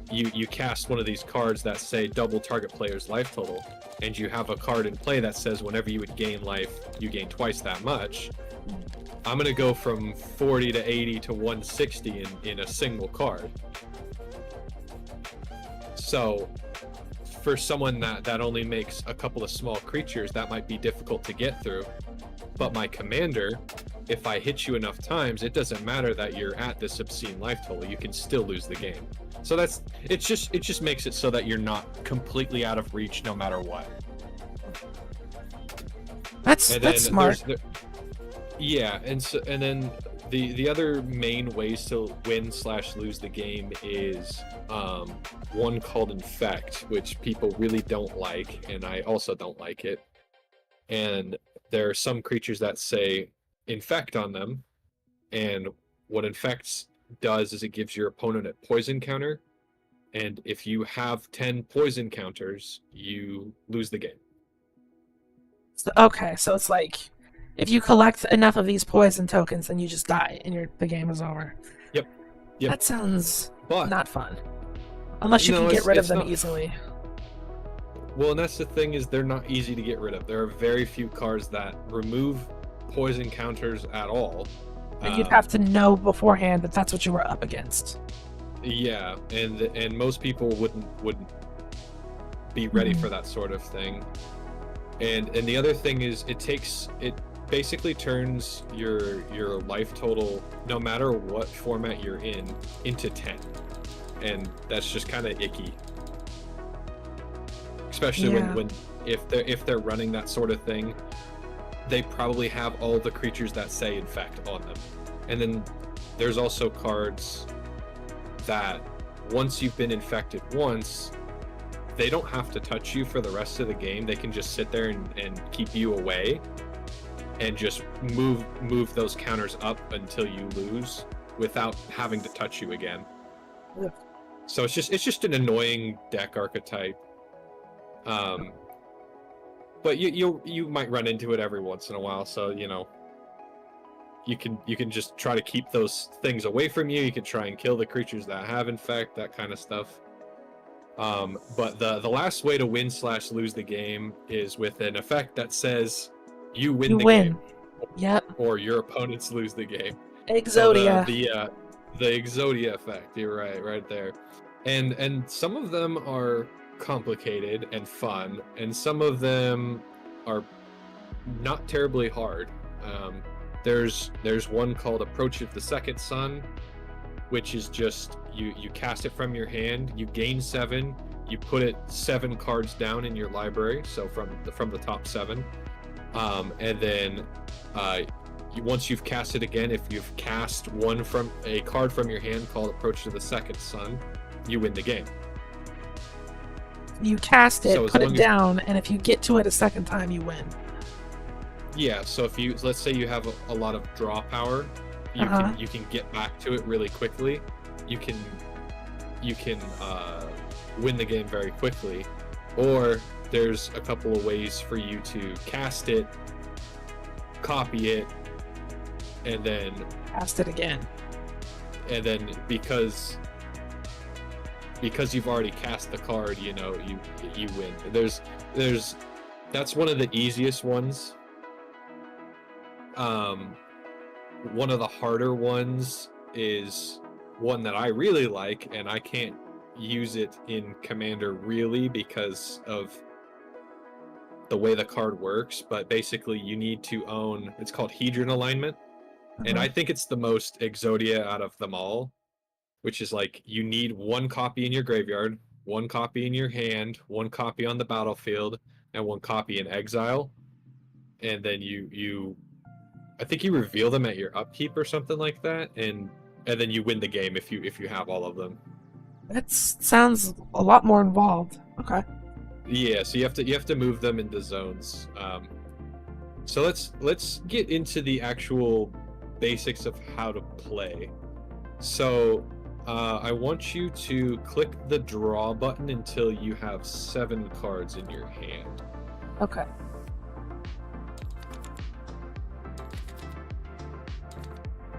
You cast one of these cards that say double target player's life total, and you have a card in play that says whenever you would gain life, you gain twice that much. I'm gonna go from 40 to 80 to 160 in a single card. So for someone that only makes a couple of small creatures, that might be difficult to get through. But my commander, if I hit you enough times, it doesn't matter that you're at this obscene life total, you can still lose the game. So it just makes it so that you're not completely out of reach no matter what. That's smart. Yeah, and then the other main ways to win/lose the game is one called Infect, which people really don't like, and I also don't like it. And there are some creatures that say Infect on them, and what Infects does is it gives your opponent a poison counter, and if you have 10 poison counters, you lose the game. Okay, so it's like if you collect enough of these poison tokens, then you just die, and the game is over. Yep. That sounds not fun. Unless you can get rid of them easily. Well, and that's the thing, is they're not easy to get rid of. There are very few cards that remove poison counters at all. And you'd have to know beforehand that that's what you were up against. Yeah, and most people wouldn't be ready for that sort of thing. And the other thing is it basically turns your life total, no matter what format you're in, into 10. And that's just kind of icky. Especially when if they're running that sort of thing, they probably have all the creatures that say Infect on them. And then there's also cards that once you've been infected once, they don't have to touch you for the rest of the game. They can just sit there and keep you away and just move those counters up until you lose without having to touch you again. Yeah. So it's just an annoying deck archetype. But you might run into it every once in a while, so you know you can just try to keep those things away from you. You can try and kill the creatures that have Infect, that kind of stuff. But the last way to win/lose the game is with an effect that says you win the game. Yep. Or your opponents lose the game. Exodia. So the Exodia effect. You're right there. And some of them are complicated and fun, and some of them are not terribly hard. There's one called Approach of the Second Sun, which is just you cast it from your hand, you gain 7, you put it 7 cards down in your library, so from the top 7, and then once you've cast it again, if you've cast a card from your hand called Approach to the Second Sun, you win the game. You cast it, put it down, and if you get to it a second time, you win. Yeah, so let's say you have a lot of draw power, you can get back to it really quickly. You can win the game very quickly, or there's a couple of ways for you to cast it, copy it, and then cast it again. And then because you've already cast the card, you win. That's one of the easiest ones. One of the harder ones is one that I really like, and I can't use it in Commander really because of the way the card works, but basically you need to own, it's called Hedron Alignment, and I think it's the most Exodia out of them all, which is like you need 1 copy in your graveyard, 1 copy in your hand, 1 copy on the battlefield, and 1 copy in exile, and then you I think you reveal them at your upkeep or something like that, and then you win the game if you have all of them. That sounds a lot more involved. Okay. Yeah, so you have to move them into zones. So let's get into the actual basics of how to play. So I want you to click the draw button until you have 7 cards in your hand. Okay.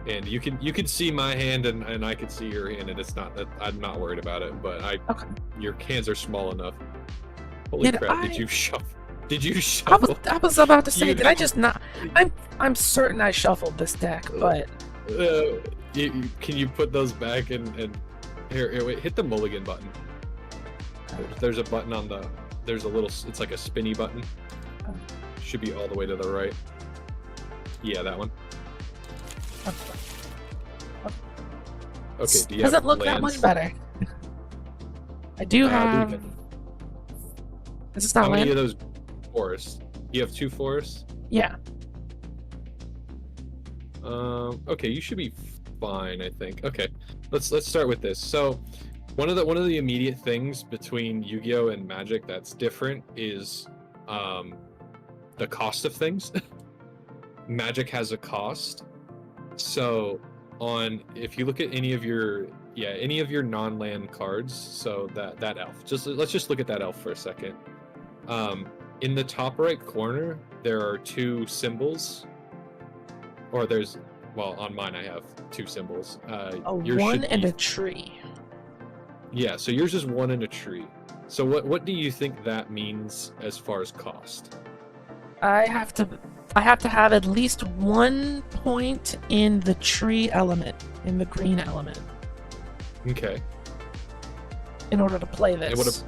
And you can see my hand and I can see your hand, and it's not that I'm not worried about it, but Okay. your hands are small enough. Holy crap! Did you shuffle? Did you I shuffle? was about to say, You- did I just not? I'm certain I shuffled this deck, but Can you put those back and here wait, hit the mulligan button. There's a button on the there's a little it's like a spinny button. Should be all the way to the right. Yeah, that one. Okay, do you doesn't have look that lands? much better. I do have. Is this not How many land? of those forests? You have 2 forests? Yeah. Okay, you should be fine, I think. Okay, let's start with this. So, one of the immediate things between Yu-Gi-Oh and Magic that's different is the cost of things. Magic has a cost. So, if you look at any of your non-land cards, so that elf. Let's just look at that elf for a second. In the top right corner, there are 2 symbols. Or on mine I have 2 symbols. Yours one should and be- a tree. Yeah, so yours is 1 and a tree. So what do you think that means as far as cost? I have to have at least 1 point in the tree element, in the green element, Okay. in order to play And this.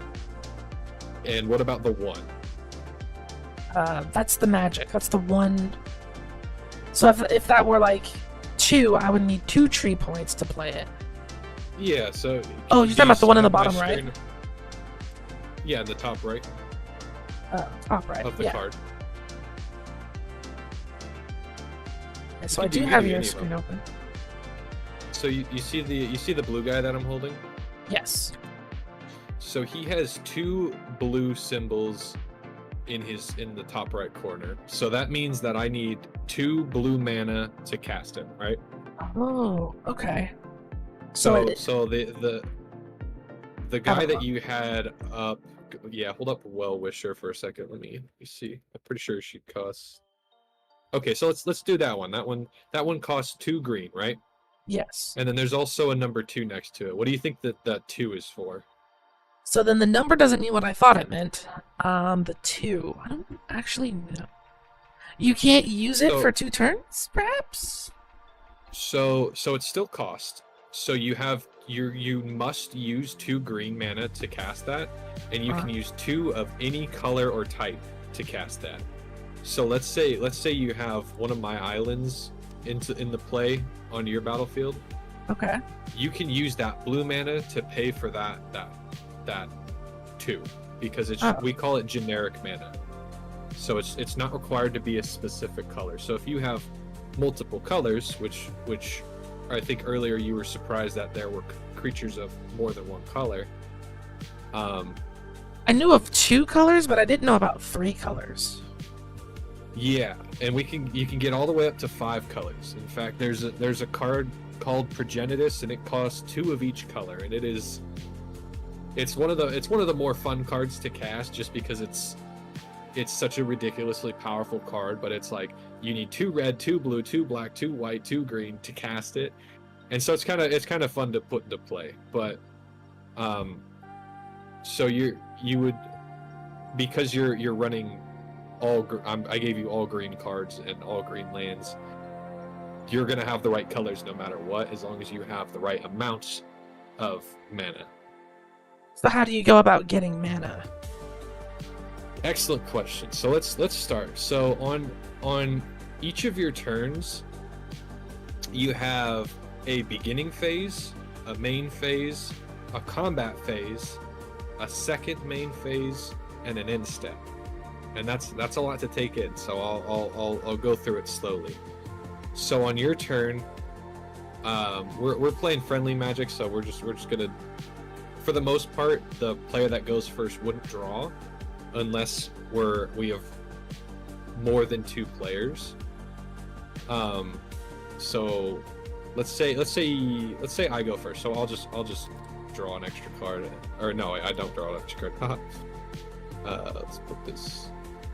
what about the 1? That's the magic. That's the 1. So if that were like 2, I would need 2 tree points to play it. Yeah, so Oh, you're talking about the one in the bottom my right? string- Yeah, in the top right Top right. of the Yeah. card. Okay, so You I can do do have any your of them. screen open. So you see the blue guy that I'm holding? Yes. So he has 2 blue symbols in the top right corner. So that means that I need 2 blue mana to cast him, right? Oh, okay. So So the guy that you had up, yeah, hold up Well-Wisher for a second. Let me see. I'm pretty sure she costs. Okay, so let's do that one. That one costs 2 green, right? yes. And then there's also a number 2 next to it. What do you think that 2 is for? So then the number doesn't mean what I thought it meant. The 2. I don't actually know. You can't use it So- for 2 turns, perhaps? So it's still cost. So you must use 2 green mana to cast that, and you can use 2 of any color or type to cast that. So let's say you have one of my islands in the play on your battlefield. Okay. You can use that blue mana to pay for that 2, because we call it generic mana. So it's not required to be a specific color. So if you have multiple colors, which I think earlier you were surprised that there were creatures of more than 1 color. I knew of 2 colors, but I didn't know about 3 colors. Yeah, and you can get all the way up to 5 colors. In fact, there's a card called Progenitus, and it costs 2 of each color, and it's one of the more fun cards to cast, just because it's such a ridiculously powerful card. But it's like you need 2 red, 2 blue, 2 black, 2 white, 2 green to cast it, and so it's kind of fun to put into play. But so you would, because you're running I gave you all green cards and all green lands. You're gonna have the right colors no matter what, as long as you have the right amounts of mana. So how do you go about getting mana? Excellent question. So let's start. So on each of your turns, you have a beginning phase, a main phase, a combat phase, a second main phase, and an end step. And that's a lot to take in. So I'll go through it slowly. So on your turn, we're playing friendly Magic, so we're just gonna, for the most part, the player that goes first wouldn't draw, unless we have more than 2 players. So let's say I go first. So I'll just draw an extra card, or no, I don't draw an extra card. Let's put this.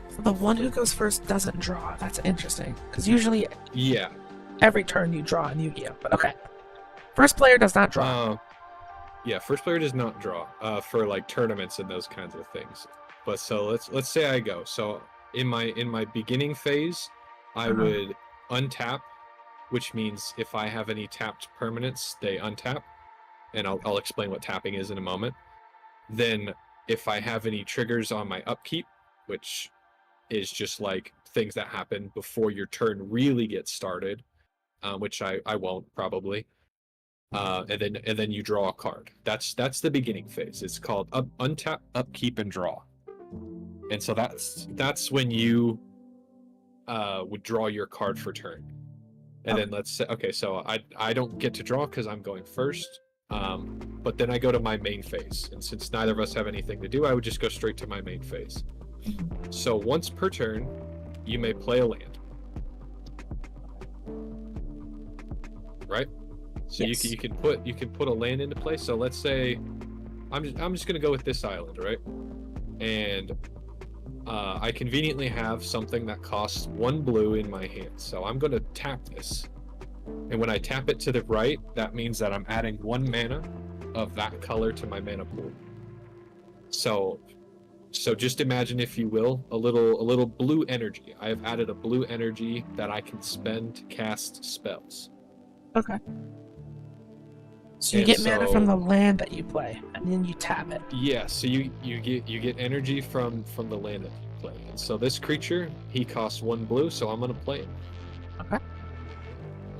So the one who goes first doesn't draw. That's interesting, because usually Yeah. every turn you draw in Yu-Gi-Oh. But okay, first player does not draw. Yeah, first player does not draw for like tournaments and those kinds of things. But so let's say I go. So in my beginning phase, I would untap, which means if I have any tapped permanents, they untap, and I'll explain what tapping is in a moment. Then if I have any triggers on my upkeep, which is just like things that happen before your turn really gets started, which I won't probably. And then you draw a card. That's the beginning phase. It's called untap, upkeep, and draw. And so that's when you would draw your card for turn. And then let's say, okay, so I don't get to draw because I'm going first. But then I go to my main phase, and since neither of us have anything to do, I would just go straight to my main phase. So once per turn, you may play a land. Right? So yes. you can put a land into play. So let's say I'm just gonna go with this island, right? And I conveniently have something that costs 1 blue in my hand. So I'm gonna tap this. And when I tap it to the right, that means that I'm adding 1 mana of that color to my mana pool. So just imagine, if you will, a little blue energy. I have added a blue energy that I can spend to cast spells. Okay. So you get mana from the land that you play, and then you tap it. Yeah, so you get energy from the land that you play. And so this creature, he costs 1 blue, so I'm gonna play him. Okay.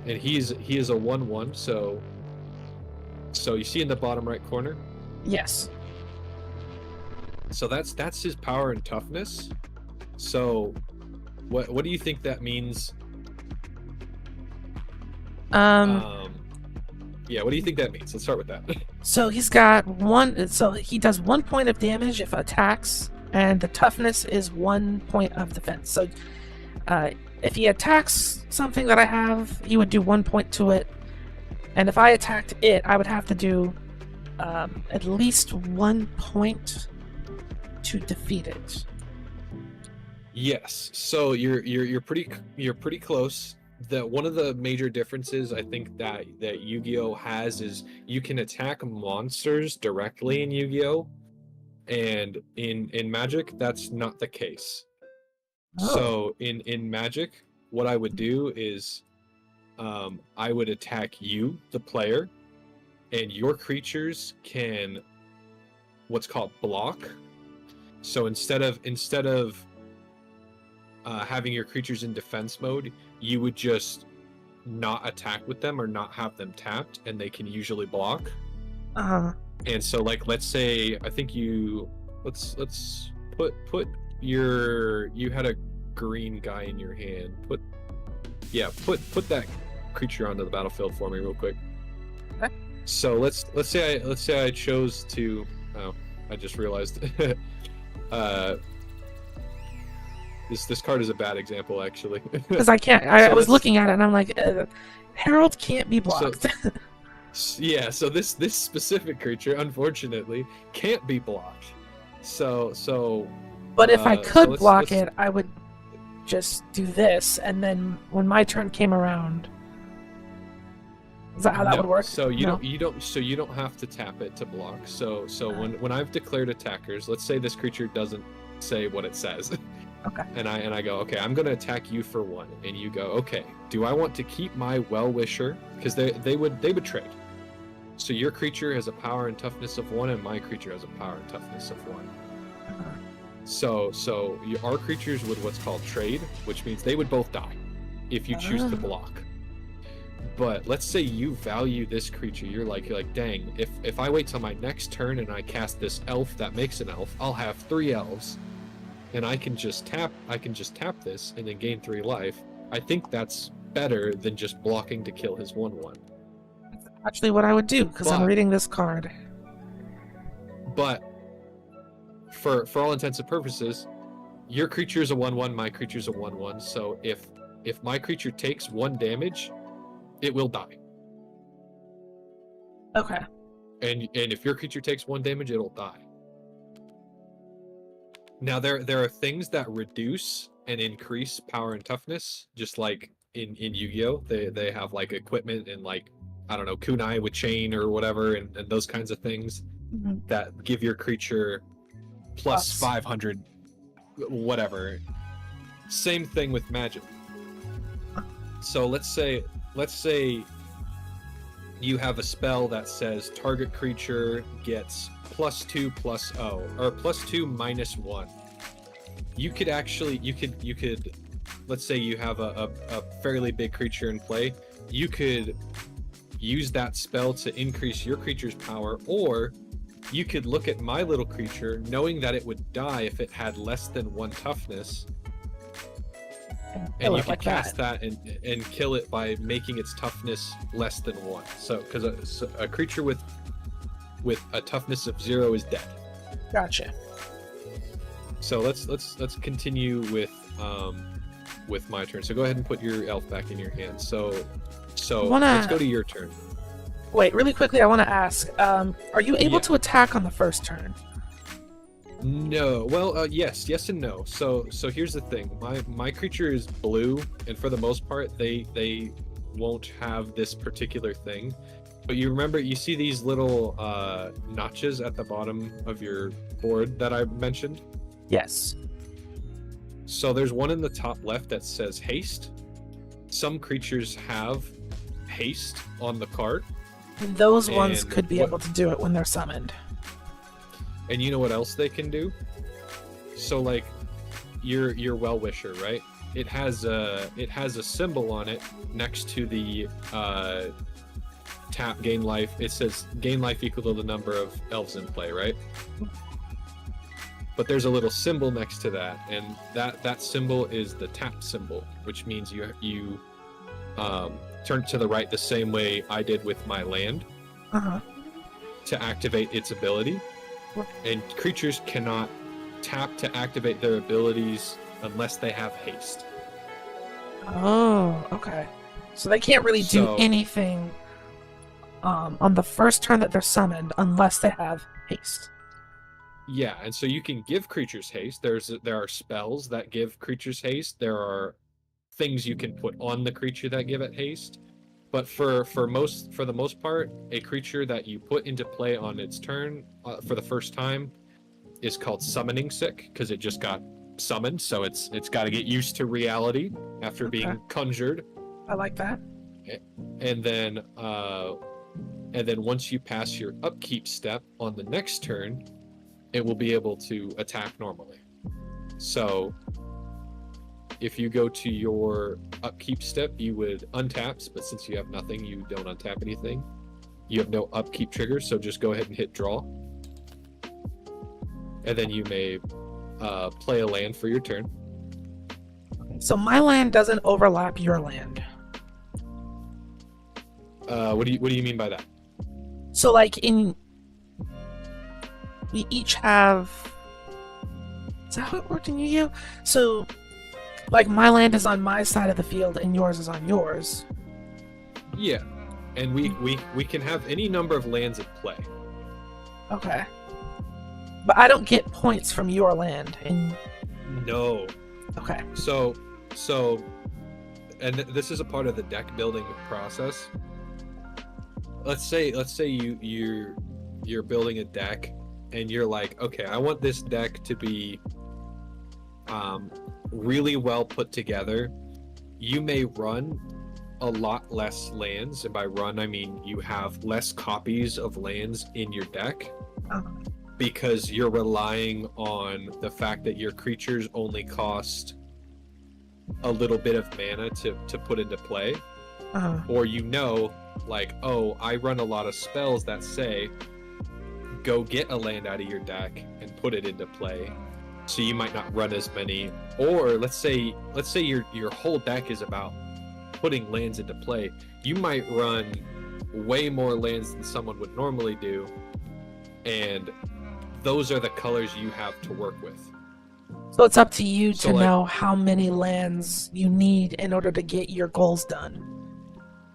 And he is a 1/1, so you see in the bottom right corner? Yes. So that's his power and toughness. So what do you think that means? Yeah, what do you think that means? Let's start with that. So he's got 1, so he does 1 point of damage if attacks, and the toughness is 1 point of defense. So if he attacks something that I have, he would do 1 point to it. And if I attacked it, I would have to do at least 1 point to defeat it. Yes. So you're pretty close. One of the major differences I think that Yu-Gi-Oh has is you can attack monsters directly in Yu-Gi-Oh, and in Magic that's not the case. Oh. So in Magic, what I would do is I would attack you, the player, and your creatures can what's called block. So instead of having your creatures in defense mode, you would just not attack with them or not have them tapped, and they can usually block. And so, like, let's say I think let's put you had a green guy in your hand. Put that creature onto the battlefield for me real quick. Okay. So let's say I chose to. Oh, I just realized. This card is a bad example, actually. Because I can't. I was looking at it and I'm like, Herald can't be blocked. Yeah. So this specific creature, unfortunately, can't be blocked. So. But if I could block it, I would just do this, and then when my turn came around, is that how that would work? So you don't have to tap it to block. So when I've declared attackers, let's say this creature doesn't say what it says. Okay. And I go, okay, I'm gonna attack you for 1, and you go, okay, do I want to keep my well-wisher? Because they would trade. So your creature has a power and toughness of 1, and my creature has a power and toughness of 1. So our creatures would what's called trade, which means they would both die if you choose to block. But let's say you value this creature. You're like, dang, if I wait till my next turn and I cast this elf that makes an elf, I'll have 3 elves. And I can just tap this and then gain 3 life. I think that's better than just blocking to kill his 1/1. Actually, what I would do, because I'm But- reading this card. But for all intents and purposes, your creature is a 1/1, my creature is a 1/1. So if my creature takes 1 damage, it will die. Okay. And if your creature takes 1 damage, it'll die. Now there are things that reduce and increase power and toughness, just like in Yu-Gi-Oh! They have like equipment and like, I don't know, kunai with chain or whatever, and those kinds of things that give your creature plus 500 whatever. Same thing with magic. So let's say you have a spell that says target creature gets +2/+0 or +2 -1. You could let's say you have a fairly big creature in play. You could use that spell to increase your creature's power, or you could look at my little creature knowing that it would die if it had less than 1 toughness, and you could cast that and kill it by making its toughness less than 1. So because a creature with a toughness of 0 is dead. Gotcha. So let's continue with my turn. So go ahead and put your elf back in your hand. So let's go to your turn. Wait, really quickly, I want to ask, are you able to attack on the first turn? No. Well, yes and no. So here's the thing. My creature is blue, and for the most part, they won't have this particular thing. But you remember, you see these little notches at the bottom of your board that I mentioned? Yes. So there's one in the top left that says haste. Some creatures have haste on the card. Those ones could be able to do it when they're summoned. And you know what else they can do? So like your well-wisher, right? It has a symbol on it next to the tap gain life. It says gain life equal to the number of elves in play, right? But there's a little symbol next to that, and that symbol is the tap symbol, which means you turn to the right the same way I did with my land to activate its ability. And creatures cannot tap to activate their abilities unless they have haste. Oh, okay. So they can't really do anything on the first turn that they're summoned unless they have haste. Yeah, and so you can give creatures haste. There are spells that give creatures haste. There are things you can put on the creature that give it haste. But for the most part, a creature that you put into play on its turn for the first time is called summoning sick, because it just got summoned, so it's got to get used to reality after being conjured. I like that. And then once you pass your upkeep step on the next turn, it will be able to attack normally. So if you go to your upkeep step, you would untap, but since you have nothing, you don't untap anything. You have no upkeep trigger, so just go ahead and hit draw. And then you may play a land for your turn. So my land doesn't overlap your land. What do you mean by that? So like we each have, is that how it worked in Yu-Gi-Oh? So like my land is on my side of the field and yours is on yours. Yeah, and we can have any number of lands at play. Okay. But I don't get points from your land. No. Okay. So, and this is a part of the deck building process. Let's say you're building a deck, and you're like, okay, I want this deck to be really well put together. You may run a lot less lands, and by run I mean you have less copies of lands in your deck. Because you're relying on the fact that your creatures only cost a little bit of mana to put into play. Or like, oh, I run a lot of spells that say go get a land out of your deck and put it into play, so you might not run as many. Or let's say your whole deck is about putting lands into play, you might run way more lands than someone would normally do, and those are the colors you have to work with. So it's up to you So, to like- know how many lands you need in order to get your goals done.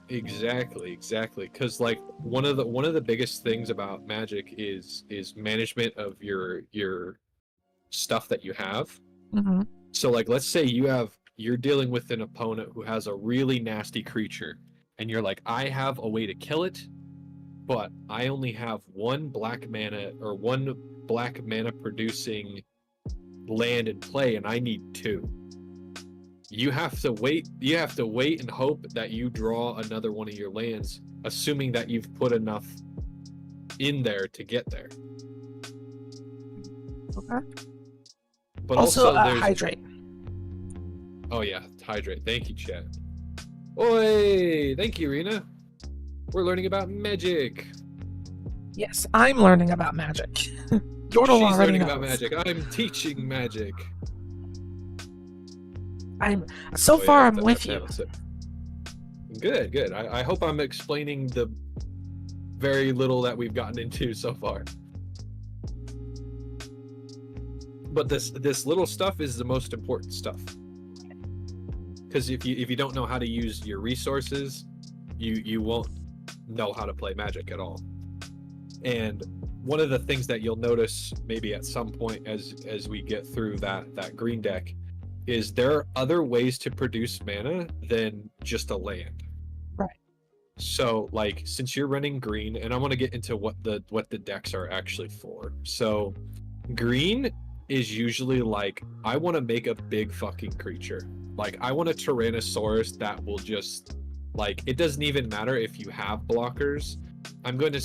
Exactly. Because like one of the biggest things about Magic is management of your stuff that you have. Mm-hmm. So like, let's say you're dealing with an opponent who has a really nasty creature, and you're like, I have a way to kill it, but I only have one black mana producing land in play, and I need 2. You have to wait and hope that you draw another one of your lands, assuming that you've put enough in there to get there. Okay. But Also, there's hydrate. Oh yeah, hydrate. Thank you, chat. Oi, thank you, Rena. We're learning about magic. Yes, I'm learning about magic. Yordle She's already learning knows. about magic. I'm teaching magic. I'm Oh, yeah, I'm with you. that's it. Good. I hope I'm explaining the very little that we've gotten into so far. But this little stuff is the most important stuff. Because if you don't know how to use your resources, you won't know how to play Magic at all. And one of the things that you'll notice maybe at some point as we get through that green deck is there are other ways to produce mana than just a land. Right. So like, since you're running green, and I want to get into what the decks are actually for. So green is usually like, I want to make a big fucking creature. Like, I want a Tyrannosaurus that will just, like, it doesn't even matter if you have blockers. I'm going to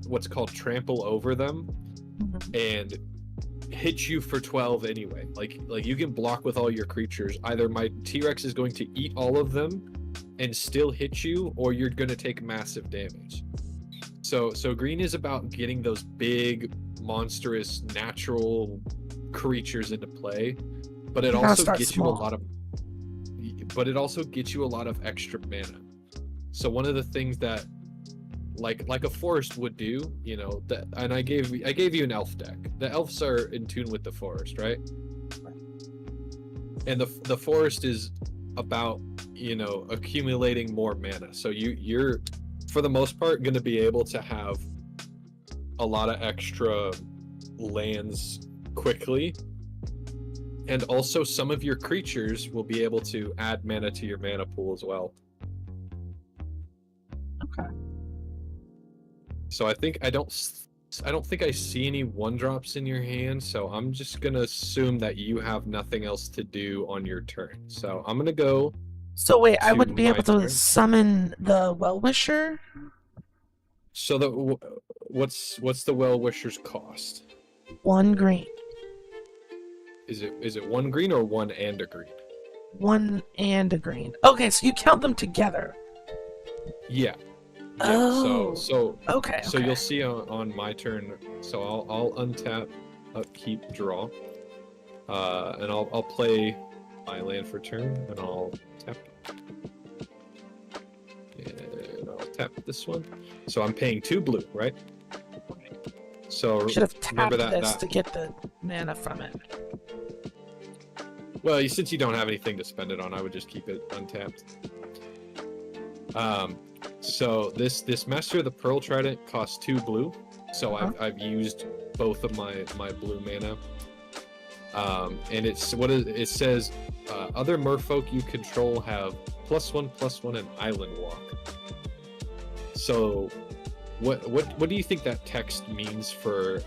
what's called trample over them and hit you for 12 anyway. Like you can block with all your creatures. Either my T-Rex is going to eat all of them and still hit you, or you're going to take massive damage. So green is about getting those big, monstrous, natural creatures into play, but it also gets you a lot of extra mana. So one of the things that like a forest would do, you know, that, and I gave you an elf deck. The elves are in tune with the forest, right? And the forest is about, you know, accumulating more mana. So you're for the most part going to be able to have a lot of extra lands quickly, and also some of your creatures will be able to add mana to your mana pool as well. Okay. So I don't think I see any 1-drops in your hand, so I'm just gonna assume that you have nothing else to do on your turn. So I'm gonna go. So wait, I would be my able to turn. summon the Well-Wisher? So what's the Well-Wisher's cost? 1 green. Is it 1 green or 1 and a green? 1 and a green. Okay, so you count them together. Yeah. Oh. So Okay. So you'll see on my turn. So I'll untap, upkeep, draw, and I'll play my land for turn, and I'll tap, and I'll tap this one. So I'm paying 2 blue, right? So Should have tapped remember this to get the mana from it. Well, since you don't have anything to spend it on, I would just keep it untapped. So this Master of the Pearl Trident costs 2 blue, so I've used both of my blue mana. And it says other merfolk you control have +1/+1 and Island Walk. So what do you think that text means for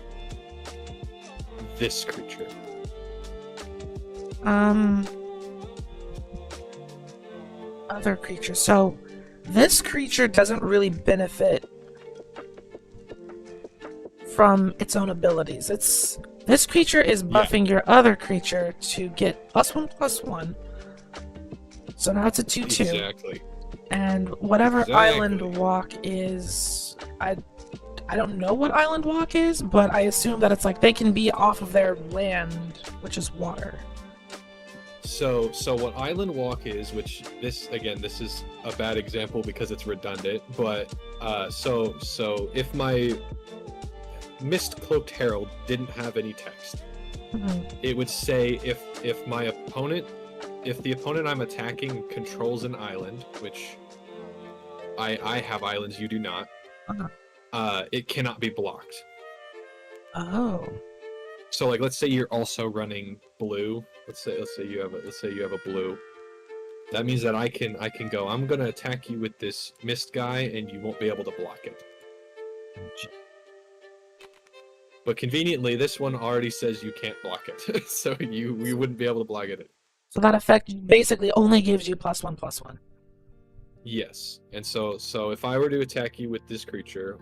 this creature? Other creatures. So this creature doesn't really benefit from its own abilities. This creature is buffing your other creature to get +1/+1. So now it's a 2/2. Exactly. And whatever Exactly. Island Walk is, I don't know what Island Walk is, but I assume that it's like they can be off of their land, which is water. So what Island Walk is, which this is a bad example because it's redundant, but so if my Mist Cloaked Herald didn't have any text, it would say if the opponent I'm attacking controls an island, which I have islands, you do not, it cannot be blocked. Oh. So like, let's say you're also running blue. Let's say you have a blue. That means that I can go, I'm gonna attack you with this mist guy, and you won't be able to block it. But conveniently, this one already says you can't block it, so we wouldn't be able to block it. So that effect basically only gives you +1/+1. Yes, and so if I were to attack you with this creature,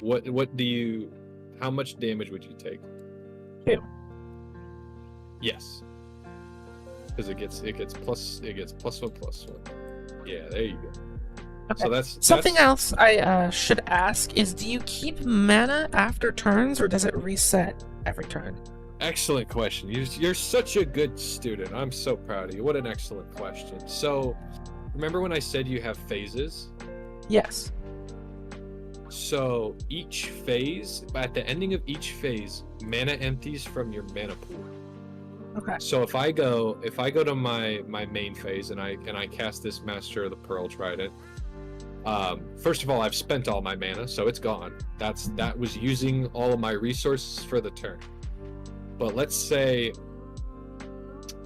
how much damage would you take? 2. Yes, because it gets +1/+1. Yeah, there you go. Okay. So that's something else I should ask is, do you keep mana after turns, or does it reset every turn? Excellent question. You're such a good student. I'm so proud of you. What an excellent question. So, remember when I said you have phases? Yes. So each phase, at the ending of each phase, mana empties from your mana pool. Okay. So if I go to my main phase and I cast this Master of the Pearl Trident, first of all, I've spent all my mana, so it's gone. That was using all of my resources for the turn. But let's say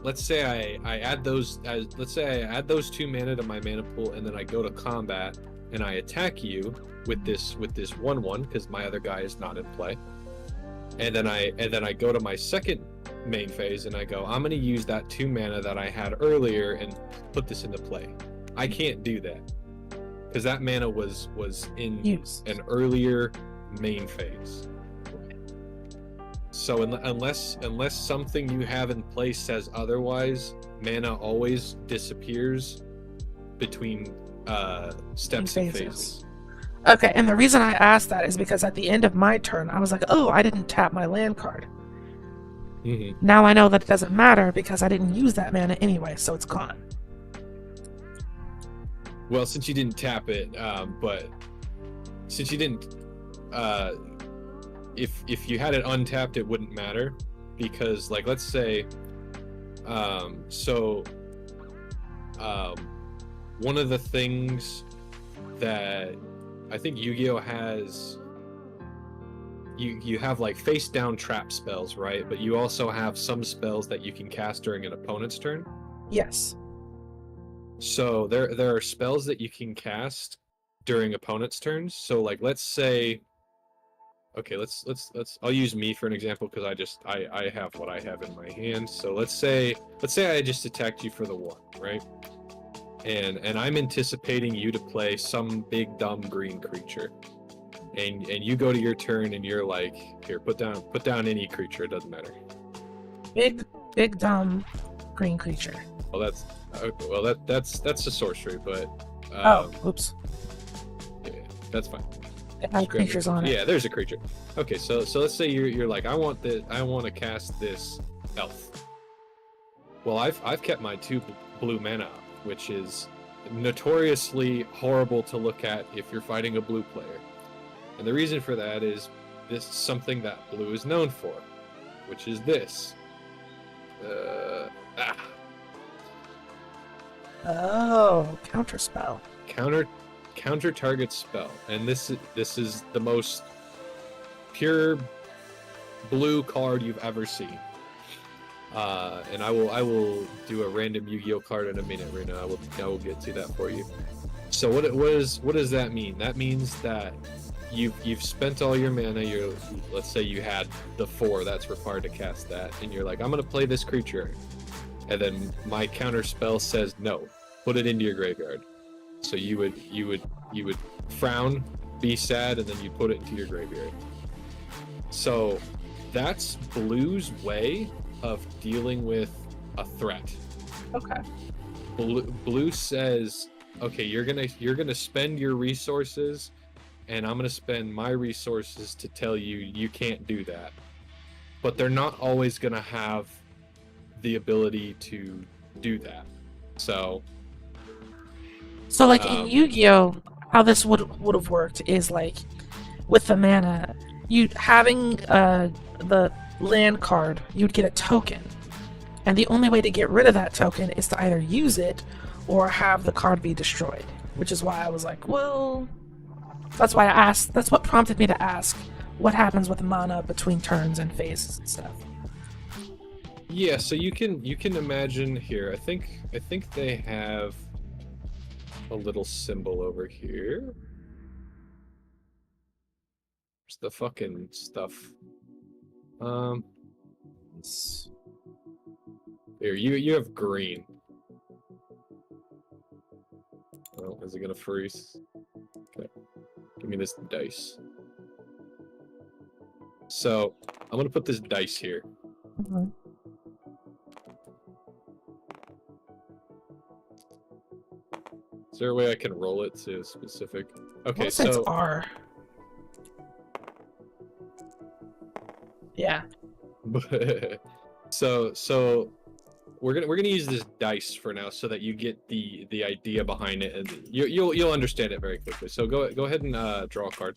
I add those 2 mana to my mana pool, and then I go to combat and I attack you with this 1/1 because my other guy is not in play. And then I go to my second main phase and I go, I'm gonna use that 2 mana that I had earlier and put this into play. I can't do that because that mana was in an earlier main phase. So unless something you have in place says otherwise, mana always disappears between steps and phases. Okay, and the reason I asked that is because at the end of my turn, I was like, oh, I didn't tap my land card. Mm-hmm. Now I know that it doesn't matter because I didn't use that mana anyway, so it's gone. Well, since you didn't tap it, but since you didn't, if you had it untapped, it wouldn't matter because, like, let's say, one of the things that I think Yu-Gi-Oh has, you have like face down trap spells, right? But you also have some spells that you can cast during an opponent's turn. Yes. So there are spells that you can cast during opponent's turns. So like, let's say, okay, let's I'll use me for an example because I have what I have in my hand. So let's say I just attacked you for the 1, right? And I'm anticipating you to play some big dumb green creature, and you go to your turn and you're like, here, put down any creature, it doesn't matter. Big dumb green creature. Well, that's a sorcery, but oops. Yeah, that's fine. It had creatures on it. Yeah, there's a creature. Okay, so let's say you're like, I want to cast this elf. Well, I've kept my 2 blue mana up, which is notoriously horrible to look at if you're fighting a blue player. And the reason for that is this is something that blue is known for, which is this. Oh, counter spell. Counter target spell. And this is the most pure blue card you've ever seen. And I will do a random Yu-Gi-Oh card in a minute, Rena. I will get to that for you. So what does that mean? That means that you've spent all your mana. Let's say you had the 4 that's required to cast that, and you're like, I'm gonna play this creature, and then my counter spell says no, put it into your graveyard. So you would frown, be sad, and then you put it into your graveyard. So that's blue's way of dealing with a threat. Okay. Blue says, okay, you're gonna spend your resources, and I'm gonna spend my resources to tell you can't do that. But they're not always gonna have the ability to do that. So like in Yu-Gi-Oh, how this would have worked is like with the mana, you having the land card, you'd get a token, and the only way to get rid of that token is to either use it or have the card be destroyed. Which is why I was like, well, that's why I asked. That's what prompted me to ask what happens with mana between turns and phases and stuff. yeah, so you can imagine here. I think they have a little symbol over here. Where's the fucking stuff? Here, you have green. Oh, is it gonna freeze? Okay. Give me this dice. So, I'm gonna put this dice here. Mm-hmm. Is there a way I can roll it to specific? Okay, So it's so R. Yeah. so we're gonna use this dice for now so that you get the idea behind it, and you'll understand it very quickly. So go ahead and draw a card.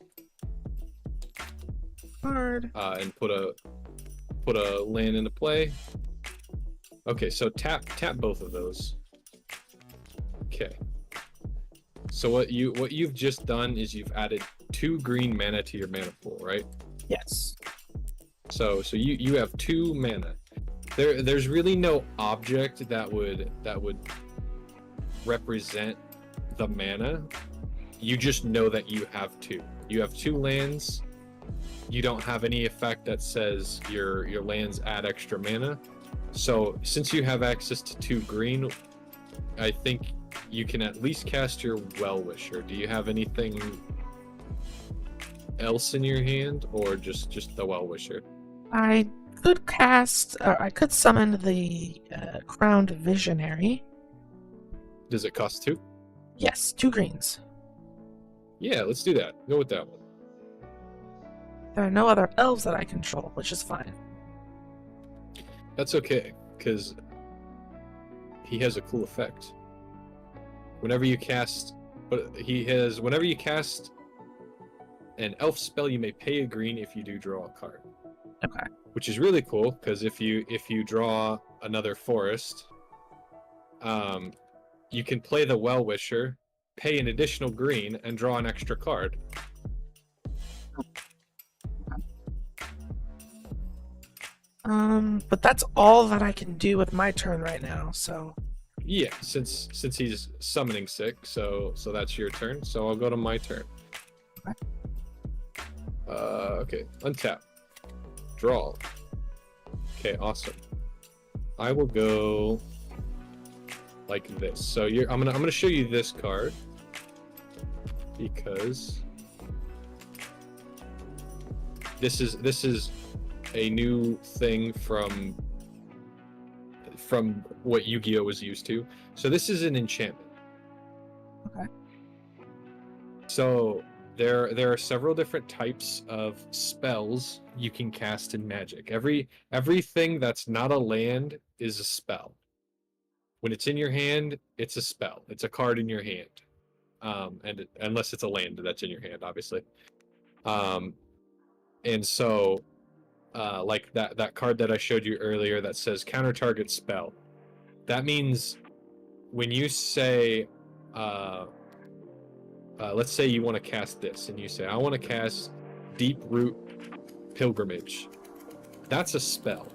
And put a land into play. Okay, so tap both of those. Okay. So what you've just done is you've added 2 green mana to your mana pool, right? Yes. So you have 2 mana. There's really no object that would represent the mana. You just know that you have 2. You have 2 lands. You don't have any effect that says your lands add extra mana. So since you have access to 2 green, I think you can at least cast your Well-Wisher. Do you have anything else in your hand, or just the Well-Wisher? I could cast, I could summon the Crowned Visionary. Does it cost 2? Yes, 2 greens. Yeah, let's do that. Go with that one. There are no other elves that I control, which is fine. That's okay, because he has a cool effect. Whenever you cast an elf spell, you may pay a green if you do draw a card. Okay. Which is really cool, because if you draw another forest, you can play the Well-Wisher, pay an additional green, and draw an extra card. But that's all that I can do with my turn right now, so... Yeah, since he's summoning sick, so that's your turn. So I'll go to my turn. Okay, untap. Draw. Okay, awesome. I will go like this. So I'm gonna show you this card because this is a new thing from what Yu-Gi-Oh was used to. So this is an enchantment. Okay. So there are several different types of spells you can cast in Magic. Everything that's not a land is a spell. When it's in your hand, it's a spell. It's a card in your hand. And unless it's a land that's in your hand, obviously. And so like that card that I showed you earlier that says counter target spell. That means when you say, let's say you want to cast this, and you say, I want to cast Deep Root Pilgrimage. That's a spell.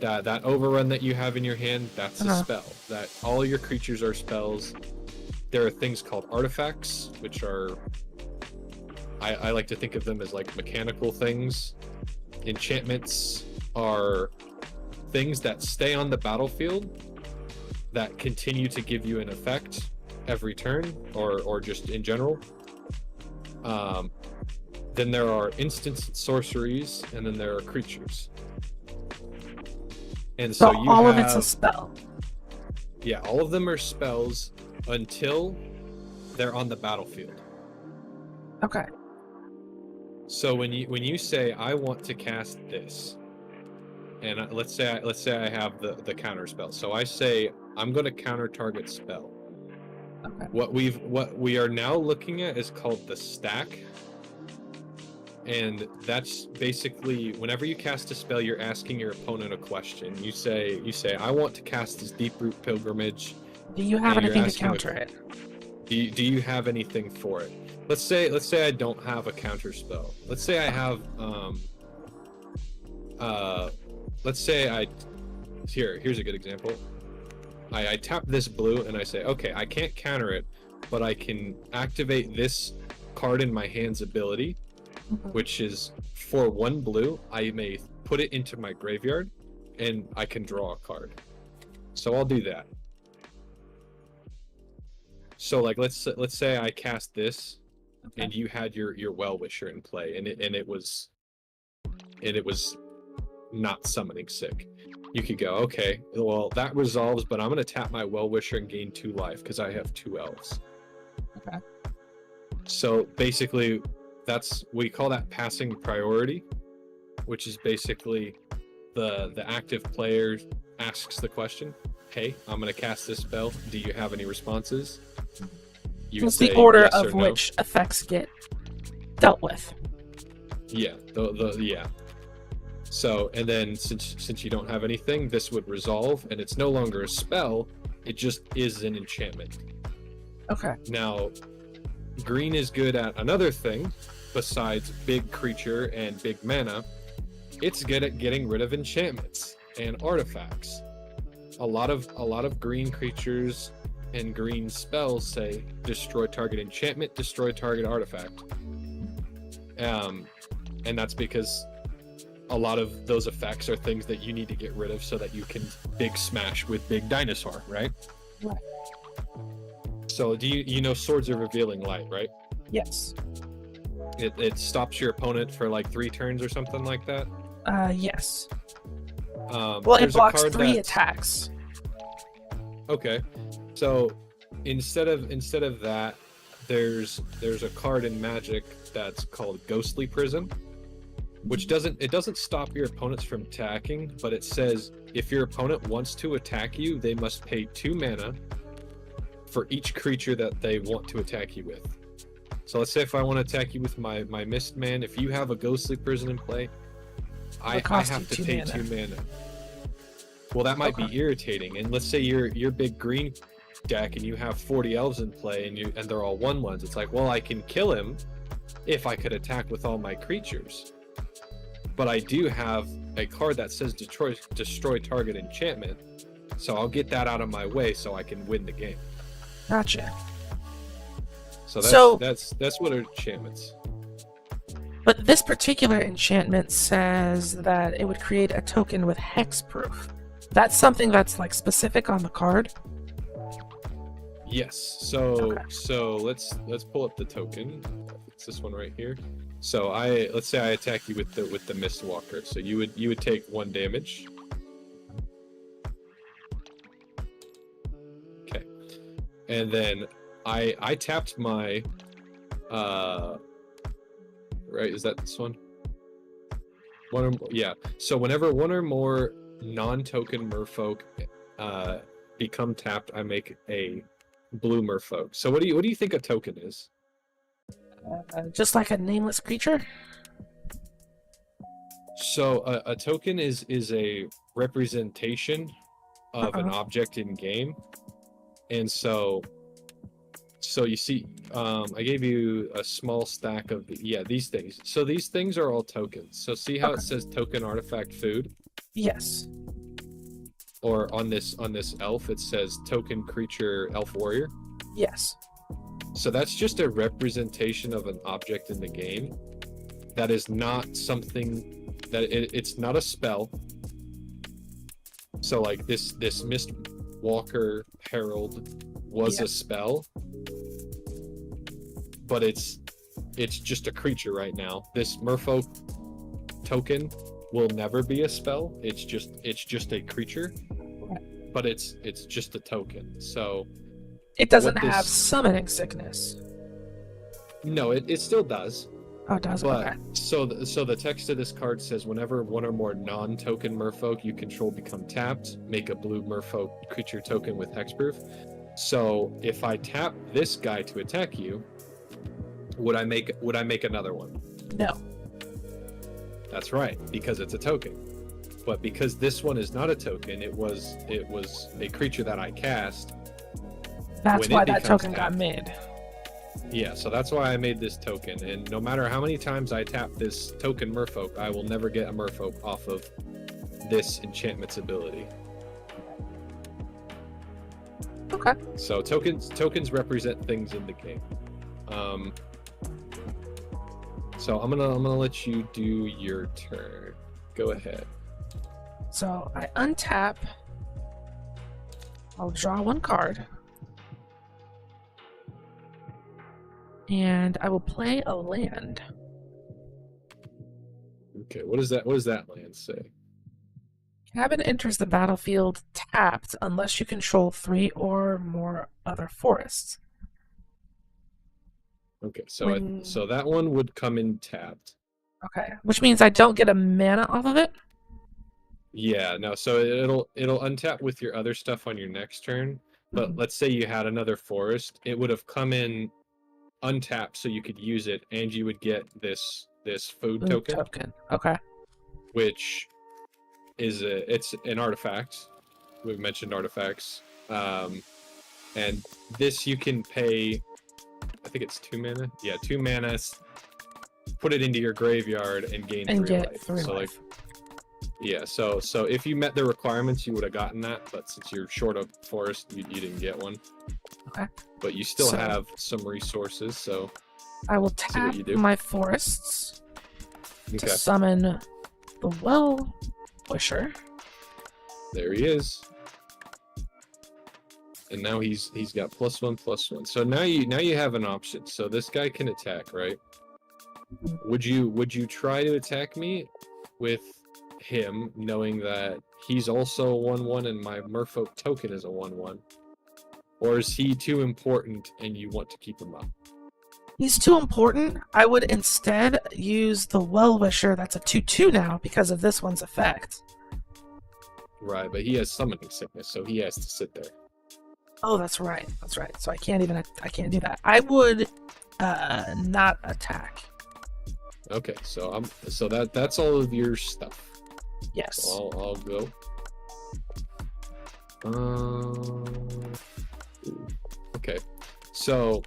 That overrun that you have in your hand, that's a spell. That all your creatures are spells. There are things called artifacts, which are, I like to think of them as like mechanical things. Enchantments are things that stay on the battlefield that continue to give you an effect every turn, or just in general. Then there are instants and sorceries, and then there are creatures. And so you all have, of it's a spell. Yeah, all of them are spells until they're on the battlefield. Okay. So when you say I want to cast this, and let's say I have the counter spell. So I say I'm going to counter target spell. Okay. What we are now looking at is called the stack. And that's basically whenever you cast a spell, you're asking your opponent a question. You say, I want to cast this Deep Root Pilgrimage. Do you have and you're anything to asking counter it? Do you have anything for it? Let's say I don't have a counter spell. Let's say I have let's say here's a good example. I tap this blue and I say, okay, I can't counter it, but I can activate this card in my hand's ability, which is for 1 blue, I may put it into my graveyard and I can draw a card. So I'll do that. So like let's say I cast this, okay, and you had your Well-Wisher in play, and it was not summoning sick. You could go, okay, well that resolves, but I'm gonna tap my Well-Wisher and gain 2 life because I have 2 elves. Okay. So basically, we call that passing priority, which is basically the active player asks the question, hey, I'm going to cast this spell. Do you have any responses? You it's say the order yes of or no. which effects get dealt with. Yeah, yeah. So, and then since you don't have anything, this would resolve, and it's no longer a spell. It just is an enchantment. Okay. Now, green is good at another thing besides big creature and big mana. It's good at getting rid of enchantments and artifacts. A lot of green creatures and green spells say destroy target enchantment, destroy target artifact. And that's because a lot of those effects are things that you need to get rid of so that you can big smash with big dinosaur, right? Right. So do you know Swords of Revealing Light, right? Yes. It stops your opponent for like 3 turns or something like that? Yes. Well, it blocks 3 attacks. Okay. So instead of that, there's a card in Magic that's called Ghostly Prison, which doesn't stop your opponents from attacking, but it says if your opponent wants to attack you, they must pay 2 mana for each creature that they want to attack you with. So let's say if I want to attack you with my Mist Man, if you have a Ghostly Prison in play, I have to pay 2 mana. Well, that might be irritating. And let's say you're big green deck and you have 40 elves in play and they're all 1/1s. It's like, well, I can kill him if I could attack with all my creatures. But I do have a card that says destroy target enchantment, so I'll get that out of my way so I can win the game. Gotcha. So that's what are enchantments. But this particular enchantment says that it would create a token with hexproof. That's something that's like specific on the card. Yes. So let's pull up the token. It's this one right here. So let's say I attack you with the Mistwalker. So you would take 1 damage. Okay. And then I tapped my right, is that this one? Yeah. So whenever 1 or more non-token merfolk become tapped, I make a blue merfolk. So what do you think a token is? Just like a nameless creature? So a token is a representation of an object in game. And so you see, I gave you a small stack of these things. So these things are all tokens. So see how it says token artifact food? Yes. Or on this elf, it says token creature elf warrior? Yes. So that's just a representation of an object in the game. That is not something that it's not a spell. So like this Mistwalker Herald was a spell, but it's just a creature right now. This merfolk token will never be a spell. It's just a creature, but it's just a token. So it doesn't have summoning sickness. No, it still does. Oh, it does. But Okay. so the text of this card says whenever one or more non-token merfolk you control become tapped, make a blue merfolk creature token with hexproof. So if I tap this guy to attack you, would I make another one? No. That's right, because it's a token. But because this one is not a token, it was a creature that I cast. That's when why it that becomes token tapped. got made. Yeah, so that's why I made this token. And no matter how many times I tap this token merfolk, I will never get a merfolk off of this enchantment's ability. Okay. So tokens represent things in the game. So I'm gonna let you do your turn. Go ahead. So I untap. I'll draw one card. And I will play a land. Okay, what does that land say? Cabin enters the battlefield tapped unless you control 3 or more other forests. Okay, so When- so that one would come in tapped. Okay, which means I don't get a mana off of it? Yeah, no, so it'll untap with your other stuff on your next turn. But let's say you had another forest, it would have come in untapped so you could use it, and you would get this food token, Okay. which is it's an artifact. We've mentioned artifacts. And this you can pay, I think it's 2 mana. Yeah, 2 mana. Put it into your graveyard and gain 3 get life. 3 So life. yeah, so if you met the requirements, you would have gotten that, but since you're short of forest, you didn't get one. Okay. But you still So- have some resources, so I will what tap you do. my forests to okay, summon the Well Wisher. there he is. And now he's got +1/+1. So now you have an option. So this guy can attack, right? Would you try to attack me with him, knowing that he's also a 1/1 and my merfolk token is a 1/1? Or is he too important and you want to keep him up? He's too important. I would instead use the Well Wisher that's a 2/2 now because of this one's effect. Right, but he has summoning sickness, so he has to sit there. Oh, that's right. That's right. So I can't do that. I would not attack. Okay, so that's all of your stuff. Yes. So I'll go. Okay, so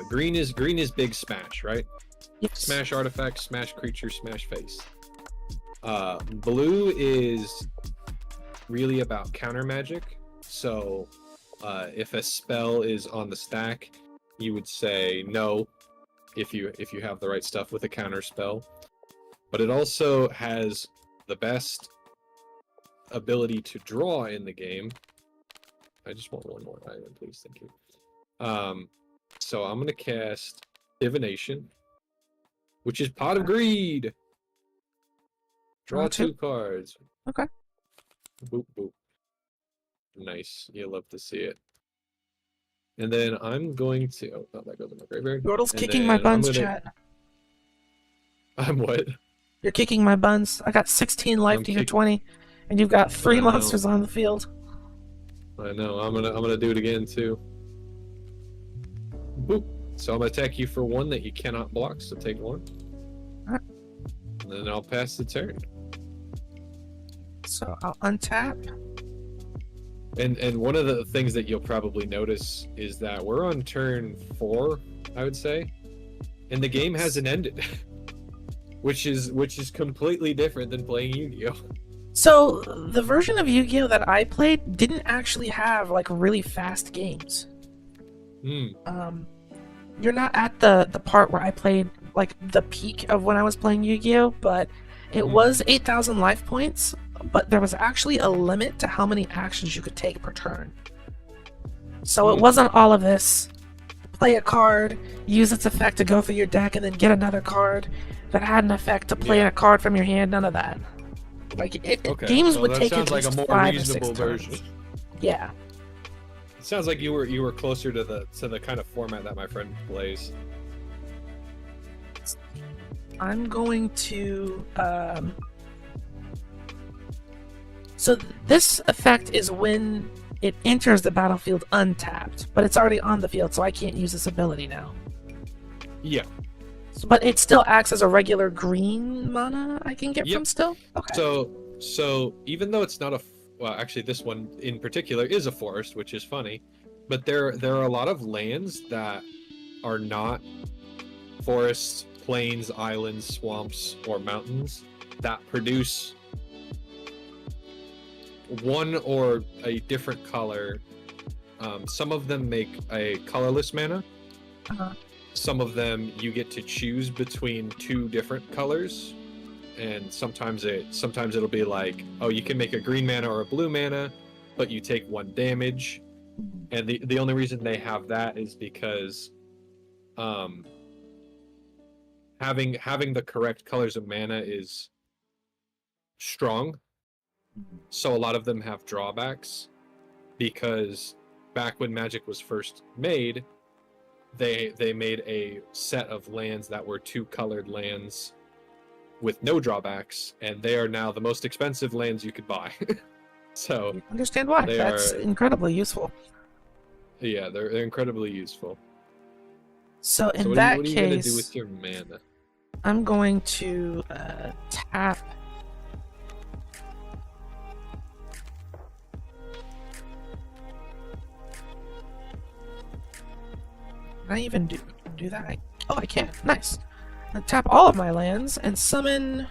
green is big smash, right? Yes. Smash artifact, smash creature, smash face. Blue is really about counter magic. So if a spell is on the stack, you would say no if you have the right stuff with a counter spell. But it also has the best ability to draw in the game. I just want one more item, please. Thank you. So I'm gonna cast Divination, which is Pot of Greed. Draw 2 cards. Okay. Boop boop. Nice. You'll love to see it. And then I'm going to. Oh, that goes in my graveyard. Yordle's And kicking my then I'm buns, gonna- chat. I'm what? You're kicking my buns. I got 16 life I'm to your kick- 20, and you've got 3 I know. monsters on the field. I know. I'm gonna do it again too. Boop. So I'm gonna attack you for 1 that you cannot block. So take 1. Alright. And then I'll pass the turn. So I'll untap. And one of the things that you'll probably notice is that we're on turn 4, I would say, and the game hasn't ended, which is completely different than playing Yu-Gi-Oh. So the version of Yu-Gi-Oh that I played didn't actually have like really fast games. You're not at the part where I played like the peak of when I was playing Yu-Gi-Oh, but it was 8,000 life points, but there was actually a limit to how many actions you could take per turn. So it wasn't all of this play a card, use its effect to go through your deck, and then get another card that had an effect to play a card from your hand. None of that. Like games so would that take sounds at like a least more 5 or 6 reasonable version. turns. Yeah. It sounds like you were closer to the kind of format that my friend plays. I'm going to so this effect is when it enters the battlefield untapped, but it's already on the field, so I can't use this ability now. Yeah. So, but it still acts as a regular green mana I can get from still? Okay. So even though it's not a well, actually this one in particular is a forest, which is funny, but there are a lot of lands that are not forests, plains, islands, swamps, or mountains that produce one or a different color. Some of them make a colorless mana. Some of them you get to choose between two different colors, and sometimes it'll be like, oh, you can make a green mana or a blue mana, but you take 1 damage. And the only reason they have that is because having the correct colors of mana is strong. So a lot of them have drawbacks, because back when Magic was first made, they made a set of lands that were 2-colored lands with no drawbacks, and they are now the most expensive lands you could buy. So you understand why. That's incredibly useful. Yeah, they're incredibly useful. So in what that are you case, gonna do with your mana? I'm going to tap. Can I even do that? Oh, I can. Nice. I tap all of my lands and summon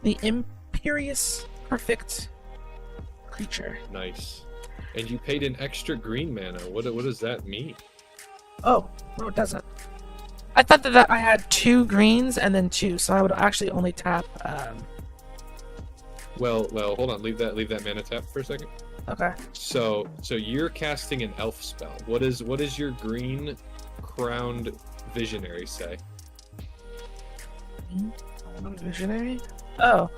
the Imperious Perfect creature. Nice. And you paid an extra green mana. What does that mean? Oh, no, it doesn't. I thought that I had 2 greens and then 2, so I would actually only tap. Well, hold on. Leave that mana tap for a second. Okay. So you're casting an elf spell. What is your green crowned visionary say? Visionary? Oh.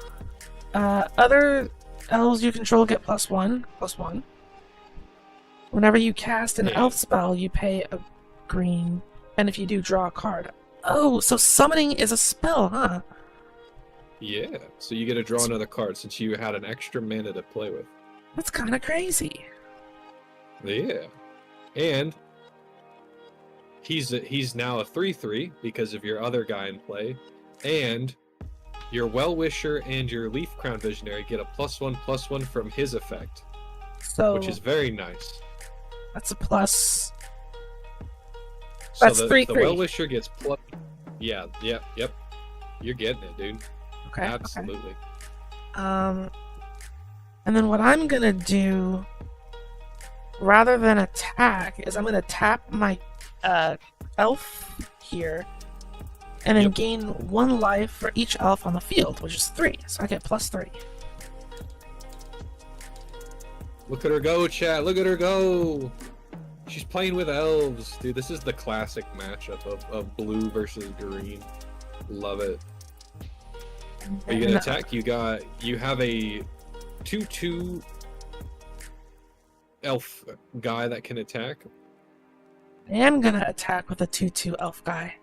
Other elves you control get +1/+1. Whenever you cast an elf spell, you pay a green, and if you do, draw a card. Oh, so summoning is a spell, huh? Yeah, so you get to draw another card since you had an extra mana to play with. That's kind of crazy. Yeah. And he's now a 3/3 because of your other guy in play, and your Well-Wisher and your Leaf Crown Visionary get a +1/+1 from his effect, So which is very nice. That's a plus. So That's the 3/3. Well-Wisher gets plus. Yeah, yep. You're getting it, dude. Okay. Absolutely. Okay. And then what I'm gonna do, rather than attack, is I'm gonna tap my elf here, and then gain 1 life for each elf on the field, which is 3. So I get +3. Look at her go, chat. Look at her go. She's playing with elves. Dude, this is the classic matchup of blue versus green. Love it. Are you gonna attack? You have a 2/2 elf guy that can attack. I am gonna attack with a 2/2 elf guy.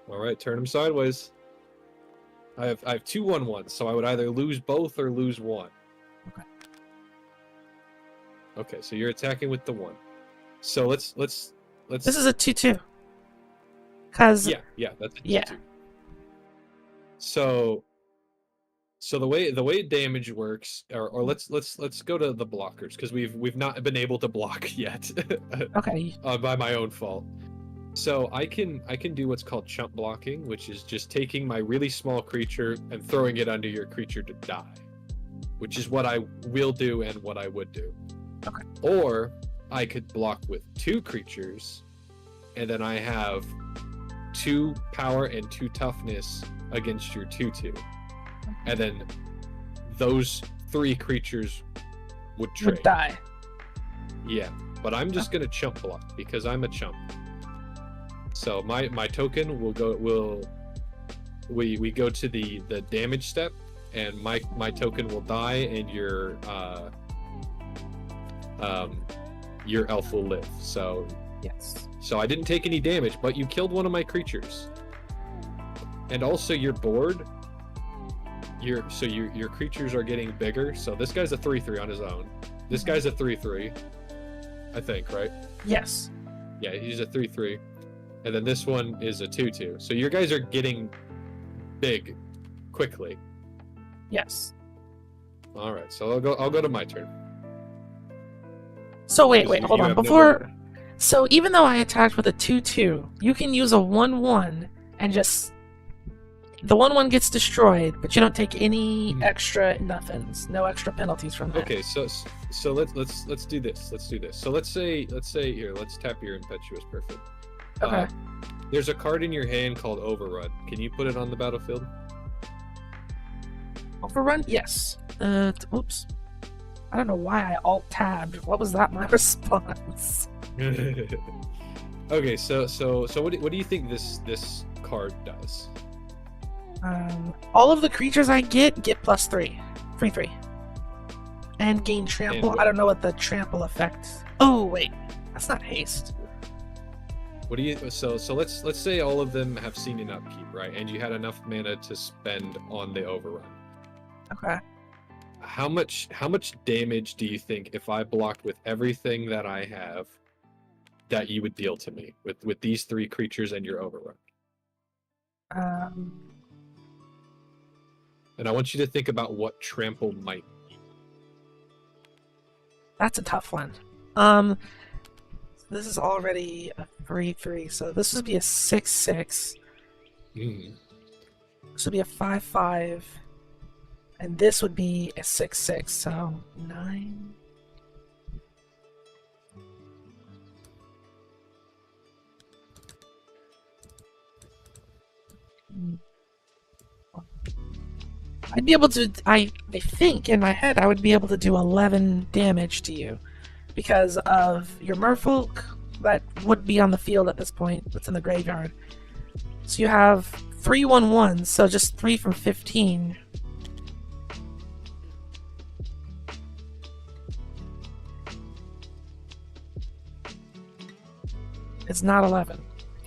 Alright, turn him sideways. I have 2 1/1s, so I would either lose both or lose one. Okay. Okay, so you're attacking with the 1. So let's This is a 2/2. Cause yeah, that's a 2/2. Yeah. So the way damage works, or let's go to the blockers, because we've not been able to block yet. Okay. By my own fault. So I can do what's called chump blocking, which is just taking my really small creature and throwing it under your creature to die, which is what I will do and what I would do. Okay. Or I could block with 2 creatures, and then I have 2 power and 2 toughness against your 2/2, and then those 3 creatures would trade. Would die. Yeah, but I'm just gonna chump block because I'm a chump. So my token we go to the damage step, and my token will die, and your elf will live. So yes. So I didn't take any damage, but you killed one of my creatures. And also your board, your creatures are getting bigger. So this guy's a 3/3 on his own. This guy's a 3/3, I think, right? Yes. Yeah, he's a 3/3. And then this one is a 2/2. So your guys are getting big quickly. Yes. All right, so I'll go to my turn. So wait, You hold on. have no Before, movement. so even though I attacked with a 2/2, you can use a 1/1 and just the 1/1 gets destroyed, but you don't take any extra nothings, no extra penalties from that. Okay, so let's do this. Let's do this. So let's say here, let's tap your Impetuous Perfect. Okay. There's a card in your hand called Overrun. Can you put it on the battlefield? Overrun? Yes. Oops. I don't know why I alt-tabbed. What was that? My response. Okay, so what do you think this card does? All of the creatures I get +3, 3/3, and gain trample. I don't know what the trample effect. Oh wait, that's not haste. What do you? So let's say all of them have seen an upkeep, right? And you had enough mana to spend on the Overrun. Okay. How much damage do you think if I blocked with everything that I have that you would deal to me with these 3 creatures and your Overrun? And I want you to think about what trample might be. That's a tough one. This is already a 3/3, so this would be a 6/6. This would be a 5/5, and this would be a 6/6. So 9. I'd be able to. I think in my head I would be able to do 11 damage to you because of your merfolk that would be on the field at this point. That's in the graveyard. So you have 3/1/1, so just 3 from 15. It's not 11.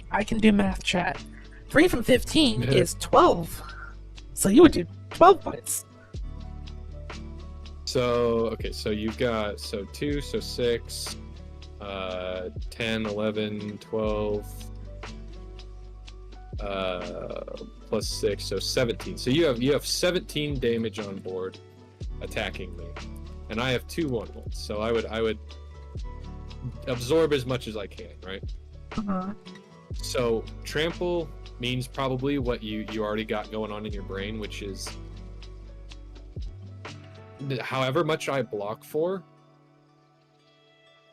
I can do math, chat. 3 from 15 is 12. So you would do 12 points. So, okay, so you've got 2, so 6, 10, 11, 12, plus 6, so 17. So you have 17 damage on board attacking me. And I have 2 1/1s, so I would absorb as much as I can, right? Uh-huh. So trample means probably what you already got going on in your brain, which is however much I block for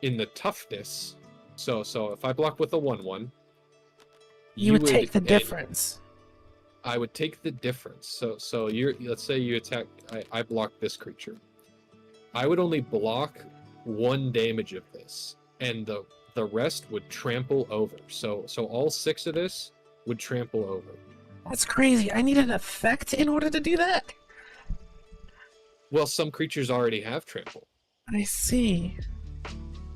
in the toughness. So if I block with a 1/1, you would take the difference. I would take the difference. So let's say you attack. I block this creature. I would only block 1 damage of this, and the rest would trample over. So all 6 of this would trample over. That's crazy. I need an effect in order to do that? Well, some creatures already have trample. I see.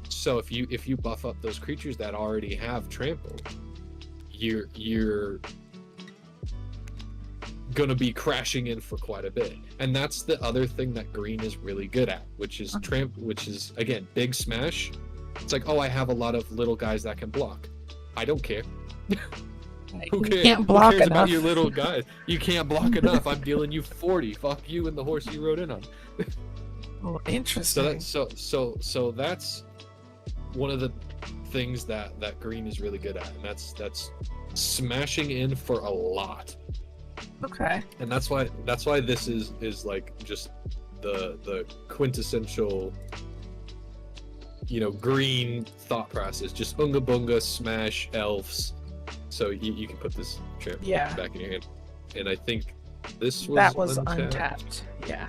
So if you buff up those creatures that already have trample, you're gonna be crashing in for quite a bit. And that's the other thing that green is really good at, which is which is again big smash. It's like, oh, I have a lot of little guys that can block. I don't care. Who cares? You can't block Who cares enough. about your little guys? You can't block enough. I'm dealing you 40. Fuck you and the horse you rode in on. Oh, interesting. So that's one of the things that green is really good at, and that's smashing in for a lot. Okay. And that's why this is like just the quintessential, green thought process. Just unga bunga, smash elves. So you can put this tramp back in your hand. And I think this was untapped. Yeah.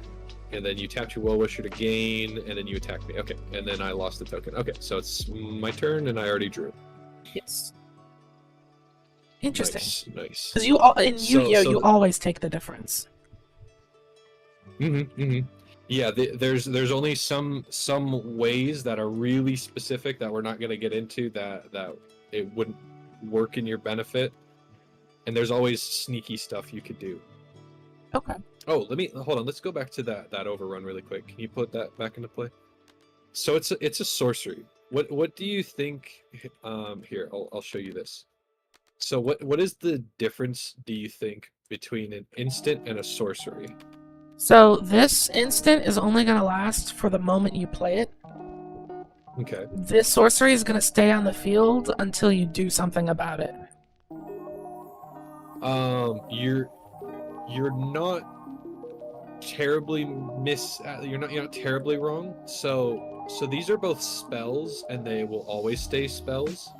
And then you tapped your Well-Wisher to gain, and then you attacked me. Okay, and then I lost the token. Okay, so it's my turn, and I already drew. Yes. Interesting. Nice. Because you in Yu-Gi-Oh, you always take the difference. Yeah, there's only some ways that are really specific that we're not going to get into that it wouldn't work in your benefit. And there's always sneaky stuff you could do. Okay. Oh, hold on. Let's go back to that overrun really quick. Can you put that back into play? So it's a sorcery. What do you think? Here, I'll show you this. So what is the difference, do you think, between an instant and a sorcery? So this instant is only going to last for the moment you play it. Okay. This sorcery is going to stay on the field until you do something about it. You're not terribly you're not terribly wrong. So these are both spells, and they will always stay spells.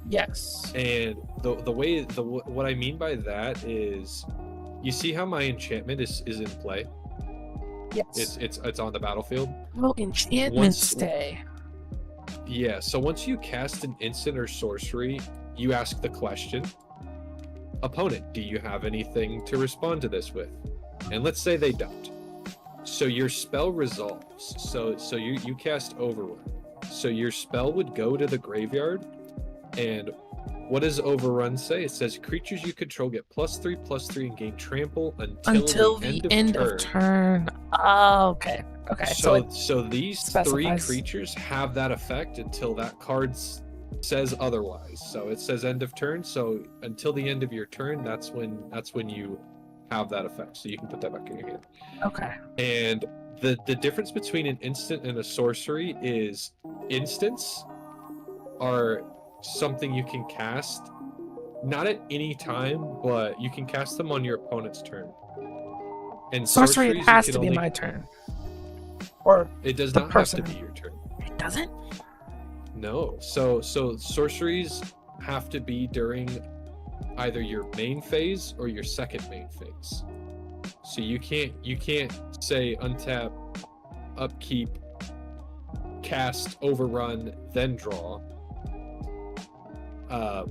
Yes. And what I mean by that is, you see how my enchantment is in play? Yes. It's on the battlefield. Well, enchantments stay. Yeah, so once you cast an instant or sorcery, you ask the question, opponent, do you have anything to respond to this with? And let's say they don't. So your spell resolves. So you cast Overrun. So your spell would go to the graveyard. And what does Overrun say? It says creatures you control get +3/+3 and gain trample until the end of turn. Oh, okay. Okay. So these specifies. 3 creatures have that effect until that card says otherwise. So it says end of turn. So until the end of your turn, that's when you have that effect. So you can put that back in your hand. Okay. And the difference between an instant and a sorcery is instants are something you can cast not at any time, but you can cast them on your opponent's turn. And sorcery, it has to be my turn. Or it does not have to be your turn. It doesn't? No. So sorceries have to be during either your main phase or your second main phase. So you can't say untap, upkeep, cast, overrun, then draw.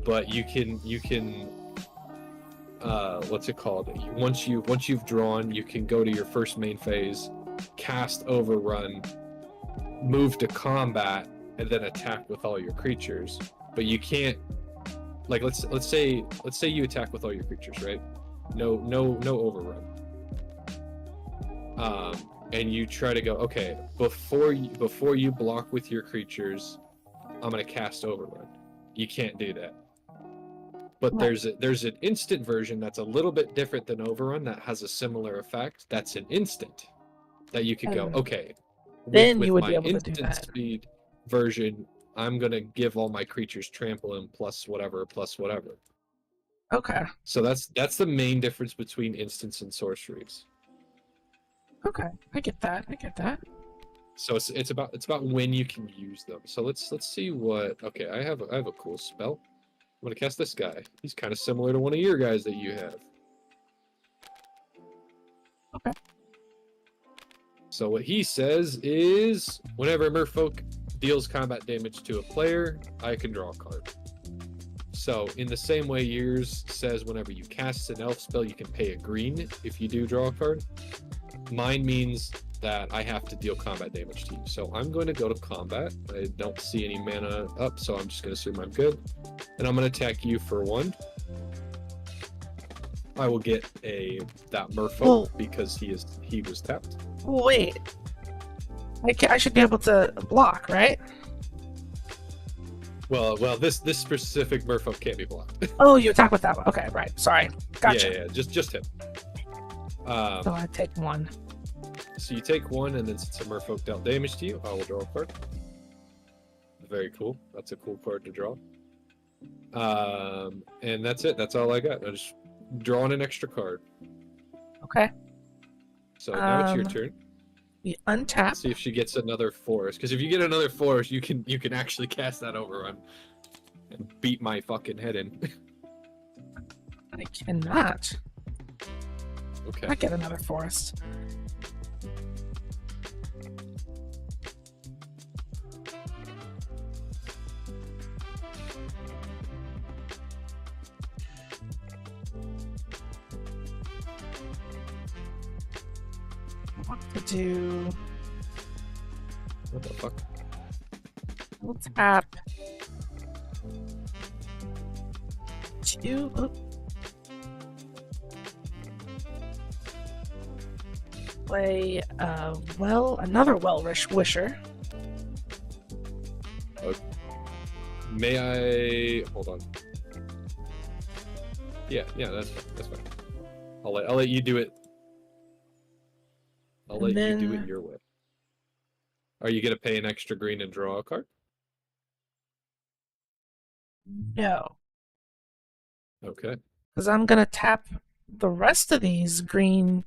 But you can what's it called? Once you've drawn, you can go to your first main phase, cast overrun, move to combat, and then attack with all your creatures. But you can't, like, let's say you attack with all your creatures, right? No overrun. And you try to go, okay, before you block with your creatures, I'm gonna cast overrun. You can't do that. But there's an instant version that's a little bit different than overrun that has a similar effect. That's an instant that you could go, okay. Then you would be able to do that. Speed version, I'm gonna give all my creatures trample and plus whatever. Okay. So that's the main difference between instants and sorceries. Okay, I get that. So it's about when you can use them. So let's see what. Okay, I have a cool spell. I'm gonna cast this guy. He's kind of similar to one of your guys that you have. Okay. So what he says is, whenever Merfolk deals combat damage to a player, I can draw a card. So in the same way yours says whenever you cast an elf spell, you can pay a green if you do draw a card. Mine means that I have to deal combat damage to you. So I'm going to go to combat. I don't see any mana up, so I'm just going to assume I'm good. And I'm going to attack you for 1. I will get that Merfolk because he was tapped. Wait. I should be able to block, right? Well, this specific Merfolk can't be blocked. Oh, you attack with that one. Okay, right. Sorry. Gotcha. Yeah, just him. So I take 1. So you take 1, and then since a Merfolk dealt damage to you, I will draw a card. Very cool. That's a cool card to draw. And that's it. That's all I got. I'm just drawing an extra card. Okay. So now it's your turn. You untap. See if she gets another forest. Because if you get another forest, you can actually cast that overrun and beat my fucking head in. I cannot. Okay. I get another forest. I want to do. What the fuck? We'll tap. you play another Well-Wisher. May I hold on? Yeah, that's fine. I'll let you do it. I'll let you do it your way. Are you gonna pay an extra green and draw a card? No, Okay. because I'm gonna tap the rest of these green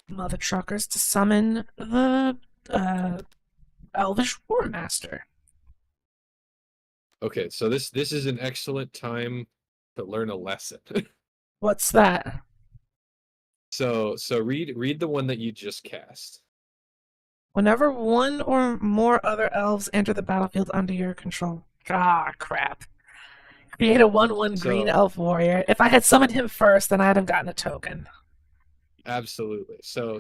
mother truckers to summon the Elvish War Master. Okay, so this is an excellent time to learn a lesson. What's that? So read the one that you just cast. Whenever one or more other elves enter the battlefield under your control. Ah, crap. Create a 1/1 green So elf warrior. If I had summoned him first, then I'd have gotten a token. absolutely. So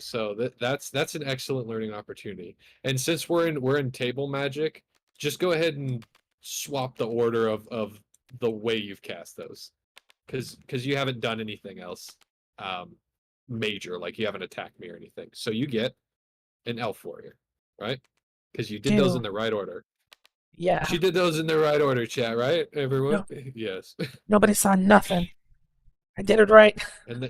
that's an excellent learning opportunity. And since we're in table magic, just go ahead and swap the order of the way you've cast those. Because you haven't done anything else major, like you haven't attacked me or anything. So you get an elf warrior, right? Because you did those in the right order. Yeah. She did those in the right order, chat, right? Everyone? No. Yes. Nobody saw nothing. I did it right. And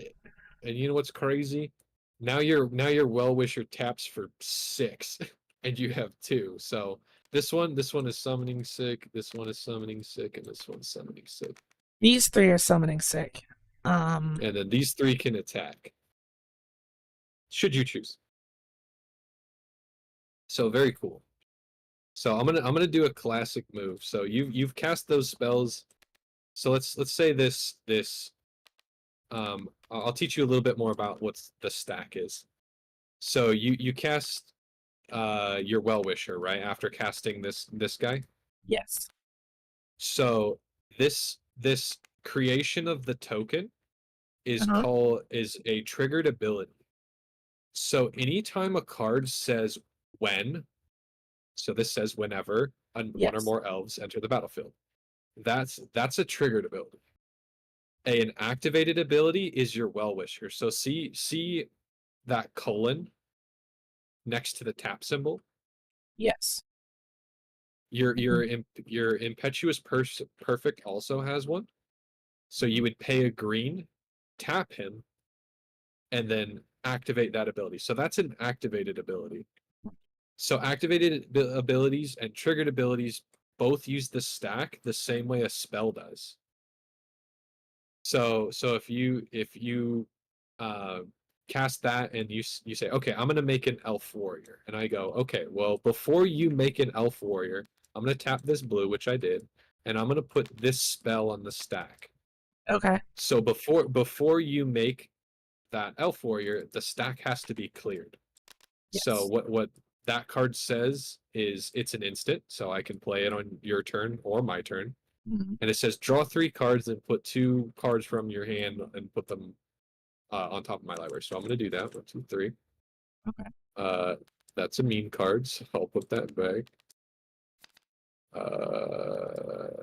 you know what's crazy? Now your Well-Wisher taps for 6, and you have 2. So this one is summoning sick, this one is summoning sick, and this one's summoning sick. These 3 are summoning sick. And then these 3 can attack. Should you choose. So very cool. So I'm gonna do a classic move. So you've cast those spells. So let's say this I'll teach you a little bit more about what the stack is. So you cast your Well-Wisher, right? After casting this guy. Yes. So this creation of the token is a triggered ability. So anytime a card says when, so this says whenever one or more elves enter the battlefield. That's a triggered ability. An activated ability is your Well-Wisher. So see that colon next to the tap symbol? Yes. Your impetuous perfect also has one. So you would pay a green, tap him, and then activate that ability. So that's an activated ability. So activated abilities and triggered abilities both use the stack the same way a spell does. So if you cast that and you say, okay, I'm gonna make an elf warrior, and I go, okay, well, before you make an elf warrior, I'm gonna tap this blue, which I did, and I'm gonna put this spell on the stack. Okay. So before you make that elf warrior, the stack has to be cleared. Yes. So what that card says is it's an instant, so I can play it on your turn or my turn. And it says draw 3 cards and put 2 cards from your hand and put them on top of my library. So I'm going to do that. 1, 2, 3. Okay. That's a mean card, so I'll put that back.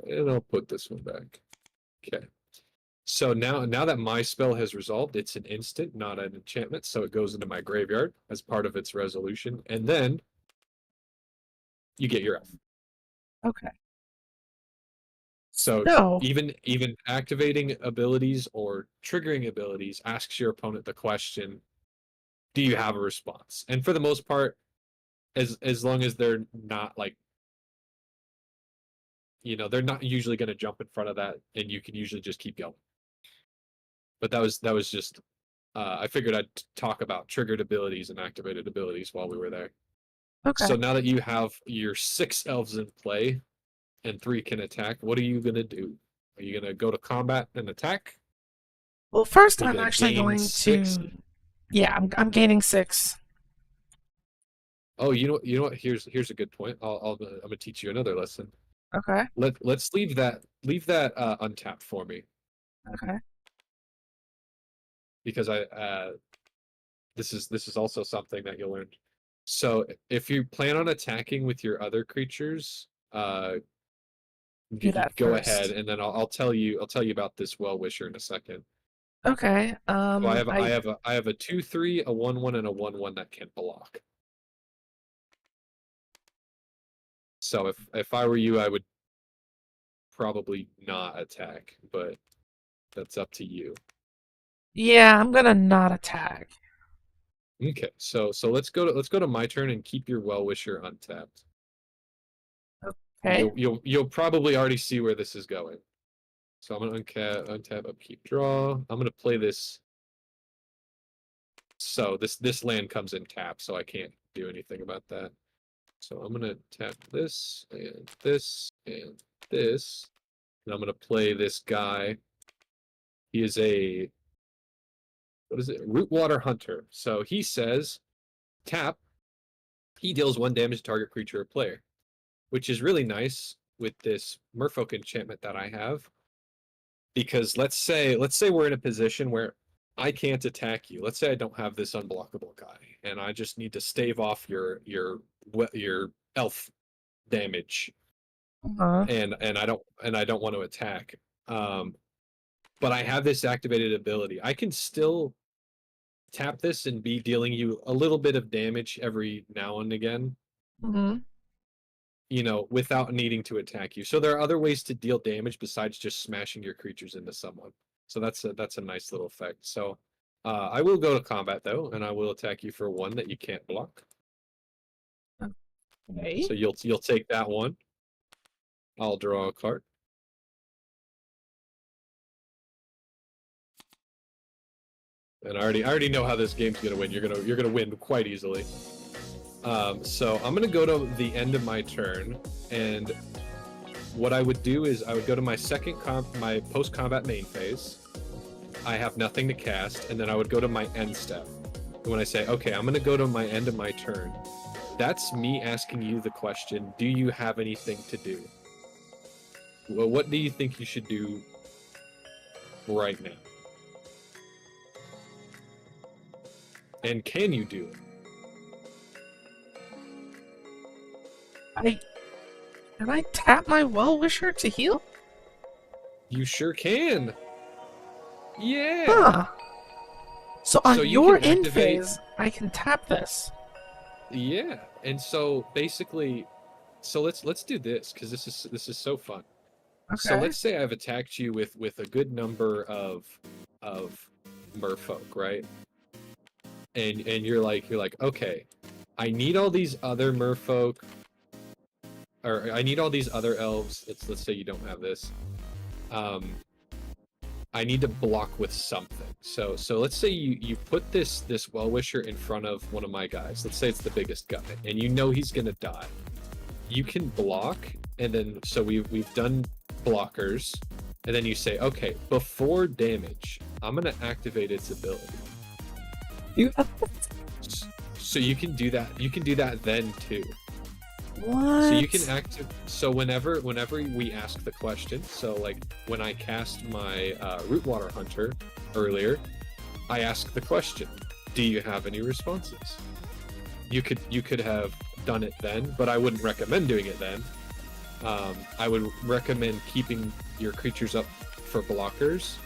And I'll put this one back. Okay. So now that my spell has resolved, it's an instant, not an enchantment. So it goes into my graveyard as part of its resolution. And then you get your elf. Okay. So even activating abilities or triggering abilities asks your opponent the question, do you have a response? And for the most part, as long as they're not like, they're not usually going to jump in front of that, and you can usually just keep going. But that was just I figured I'd talk about triggered abilities and activated abilities while we were there. Okay. So now that you have your 6 elves in play and 3 can attack, what are you going to do? Are you going to go to combat and attack? Well, first I'm actually going 6? to. Yeah, I'm gaining 6. Oh, you know what? Here's a good point. I'm gonna teach you another lesson. Okay. Let's leave that untapped for me. Okay. Because this is also something that you'll learn. So if you plan on attacking with your other creatures, do that Go first. ahead, and then I'll tell you about this well-wisher in a second. Okay. So I have a 2/3, a 1/1, and a 1/1 that can block. So if I were you, I would probably not attack, but that's up to you. Yeah, I'm gonna not attack. Okay, so let's go to my turn and keep your well-wisher untapped. Okay. You'll probably already see where this is going. So I'm gonna untap, upkeep, draw. I'm gonna play this. So this land comes in tap, so I can't do anything about that. So I'm gonna tap this and this and this, and I'm gonna play this guy. He is a, what is it? Rootwater Hunter. So he says, tap. He deals 1 damage to target creature or player, which is really nice with this Merfolk enchantment that I have. Because let's say we're in a position where I can't attack you. Let's say I don't have this unblockable guy, and I just need to stave off your elf damage, Uh-huh. and I don't want to attack. But I have this activated ability. I can still tap this and be dealing you a little bit of damage every now and again. Mm-hmm. You know, without needing to attack you. So there are other ways to deal damage besides just smashing your creatures into someone. So that's a nice little effect. So I will go to combat though, and I will attack you for 1 that you can't block. Okay. So you'll take that 1. I'll draw a card. And I already know how this game's gonna win. You're gonna win quite easily. So I'm gonna go to the end of my turn, and what I would do is I would go to my my post-combat main phase. I have nothing to cast, and then I would go to my end step. And when I say, okay, I'm gonna go to my end of my turn, that's me asking you the question, do you have anything to do? Well, what do you think you should do right now? And can you do it? Can I tap my well-wisher to heal? You sure can. Yeah. Huh. So on So you your can end activate- phase, I can tap this. Yeah. And so basically, so let's do this because this is so fun. Okay. So let's say I've attacked you with a good number of merfolk, right? And you're like, okay, I need all these other merfolk, or I need all these other elves. Let's say you don't have this. I need to block with something. So let's say you put this well-wisher in front of one of my guys. Let's say it's the biggest guy, and you know he's gonna die. You can block, and then so we've done blockers, and then you say, okay, before damage, I'm gonna activate its ability. So you can do that. You can do that then too. What? So you can so whenever we ask the question, so like when I cast my Rootwater Hunter earlier, I asked the question, do you have any responses? You could have done it then, but I wouldn't recommend doing it then. I would recommend keeping your creatures up for blockers,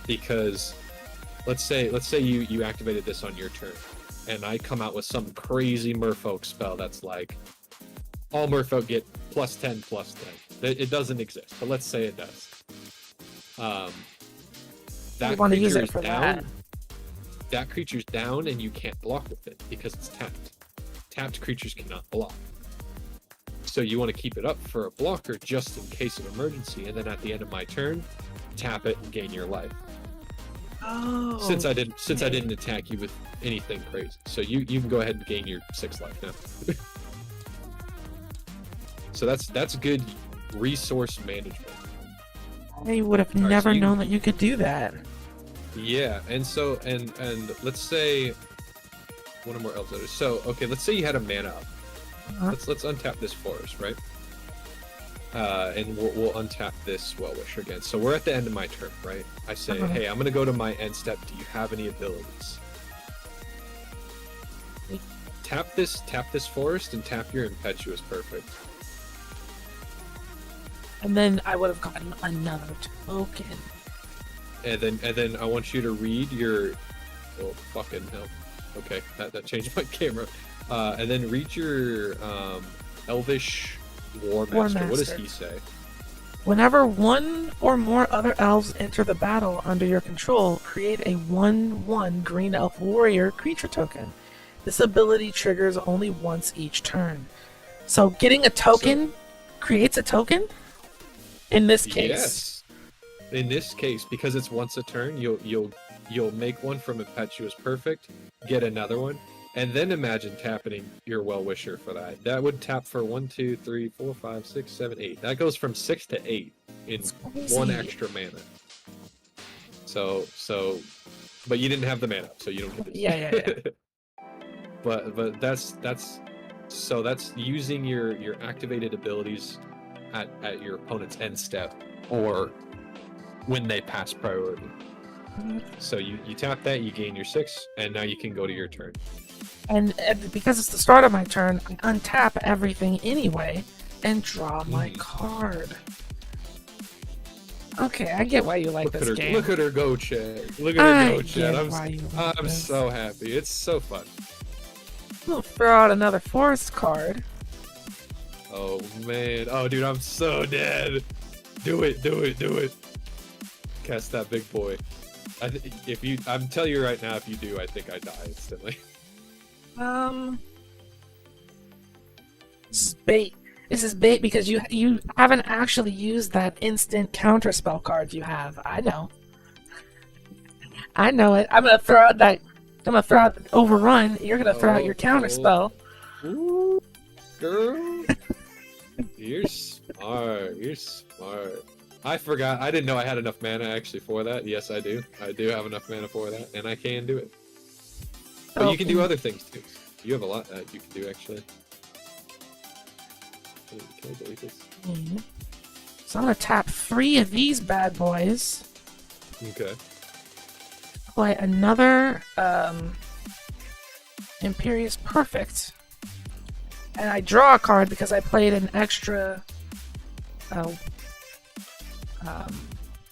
because let's say you activated this on your turn, and I come out with some crazy merfolk spell that's like, all merfolk get +10/+10. It doesn't exist, but let's say it does. That want to use creature it is for down. That creature's down, and you can't block with it because it's tapped. Tapped creatures cannot block. So you want to keep it up for a blocker just in case of emergency, and then at the end of my turn, tap it and gain your life. Oh. Since I didn't attack you with anything crazy, so you can go ahead and gain your 6 life now. So that's good resource management. I would have Alright, never so known that you could do that. Yeah, and so and let's say one or more elves out. So okay, let's say you had a mana up. Uh-huh. Let's untap this forest, right? And we'll untap this well-wisher again. So we're at the end of my turn, right? I say, Uh-huh. hey, I'm gonna go to my end step. Do you have any abilities? Tap this forest and tap your impetuous. Perfect. And then I would have gotten another token. And then I want you to read your. Oh fucking hell! Okay, that changed my camera. And then read your Elvish War Master. What does he say? Whenever one or more other elves enter the battle under your control, create a 1/1 green elf warrior creature token. This ability triggers only once each turn. So getting a token creates a token? In this case. Yes. In this case, because it's once a turn, you'll make one from Impetuous Perfect, get another one, and then imagine tapping your Well-Wisher for that. That would tap for 1, 2, 3, 4, 5, 6, 7, 8. That goes from 6 to 8 in 1 extra mana. So, but you didn't have the mana, so you don't get this. Yeah. But that's using your activated abilities at your opponent's end step, or when they pass priority. So you tap that, you gain your 6, and now you can go to your turn. And because it's the start of my turn, I untap everything anyway and draw my card. Okay, I get why you like this game. Look at her go, Chad. Look at her go, Chad. I'm so happy. It's so fun. We'll throw out another forest card. Oh man. Oh dude, I'm so dead. Do it. Cast that big boy. I'm telling you right now, if you do, I think I die instantly. This is bait. This is bait because you haven't actually used that instant counterspell card you have. I know it. I'm gonna throw out the overrun. You're gonna throw out your counterspell. Ooh, girl. You're smart. I forgot. I didn't know I had enough mana actually for that. Yes, I do. I do have enough mana for that, and I can do it. But you can do other things too. You have a lot that you can do actually. Can I delete this? So I'm gonna tap 3 of these bad boys. Okay. Play another Imperious Perfect. And I draw a card because I played an extra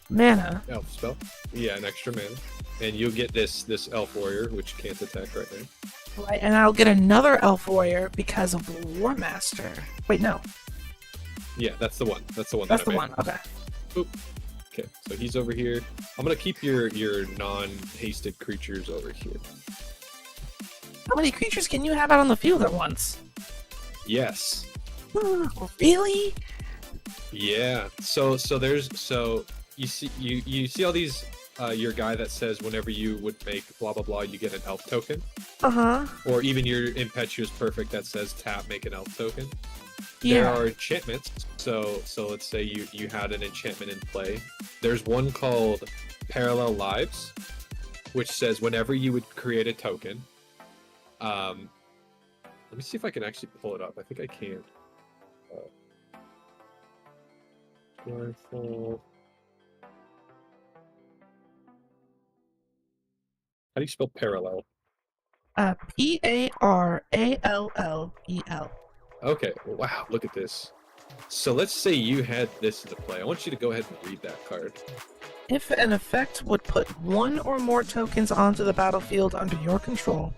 mana. Elf spell. Yeah, an extra mana. And you'll get this Elf Warrior, which can't attack right now. Right, and I'll get another Elf Warrior because of the War Master. Wait, no. Yeah, that's the one. That's the one. That's the one. Okay. Oop. Okay, so he's over here. I'm gonna keep your non-hasted creatures over here. How many creatures can you have out on the field at once? Yes. Really? Yeah. So you see all these your guy that says whenever you would make blah blah blah you get an elf token. Or even your Impetuous Perfect that says tap make an elf token. Yeah. There are enchantments. So let's say you had an enchantment in play. There's one called Parallel Lives, which says whenever you would create a token. Let me see if I can actually pull it up. I think I can. Joyful. How do you spell parallel? Parallel. Okay, wow, look at this. So let's say you had this into play. I want you to go ahead and read that card. If an effect would put 1 or more tokens onto the battlefield under your control,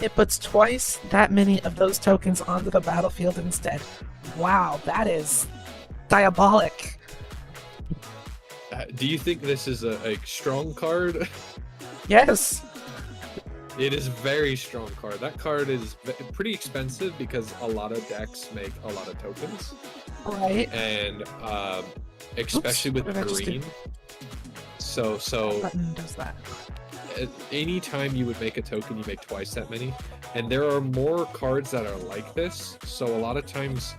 it puts twice that many of those tokens onto the battlefield instead. Wow, that is diabolic. Do you think this is a strong card? Yes. It is a very strong card. That card is pretty expensive because a lot of decks make a lot of tokens. Right. And especially with green. So button does that. Anytime you would make a token, you make twice that many. And there are more cards that are like this. So a lot of times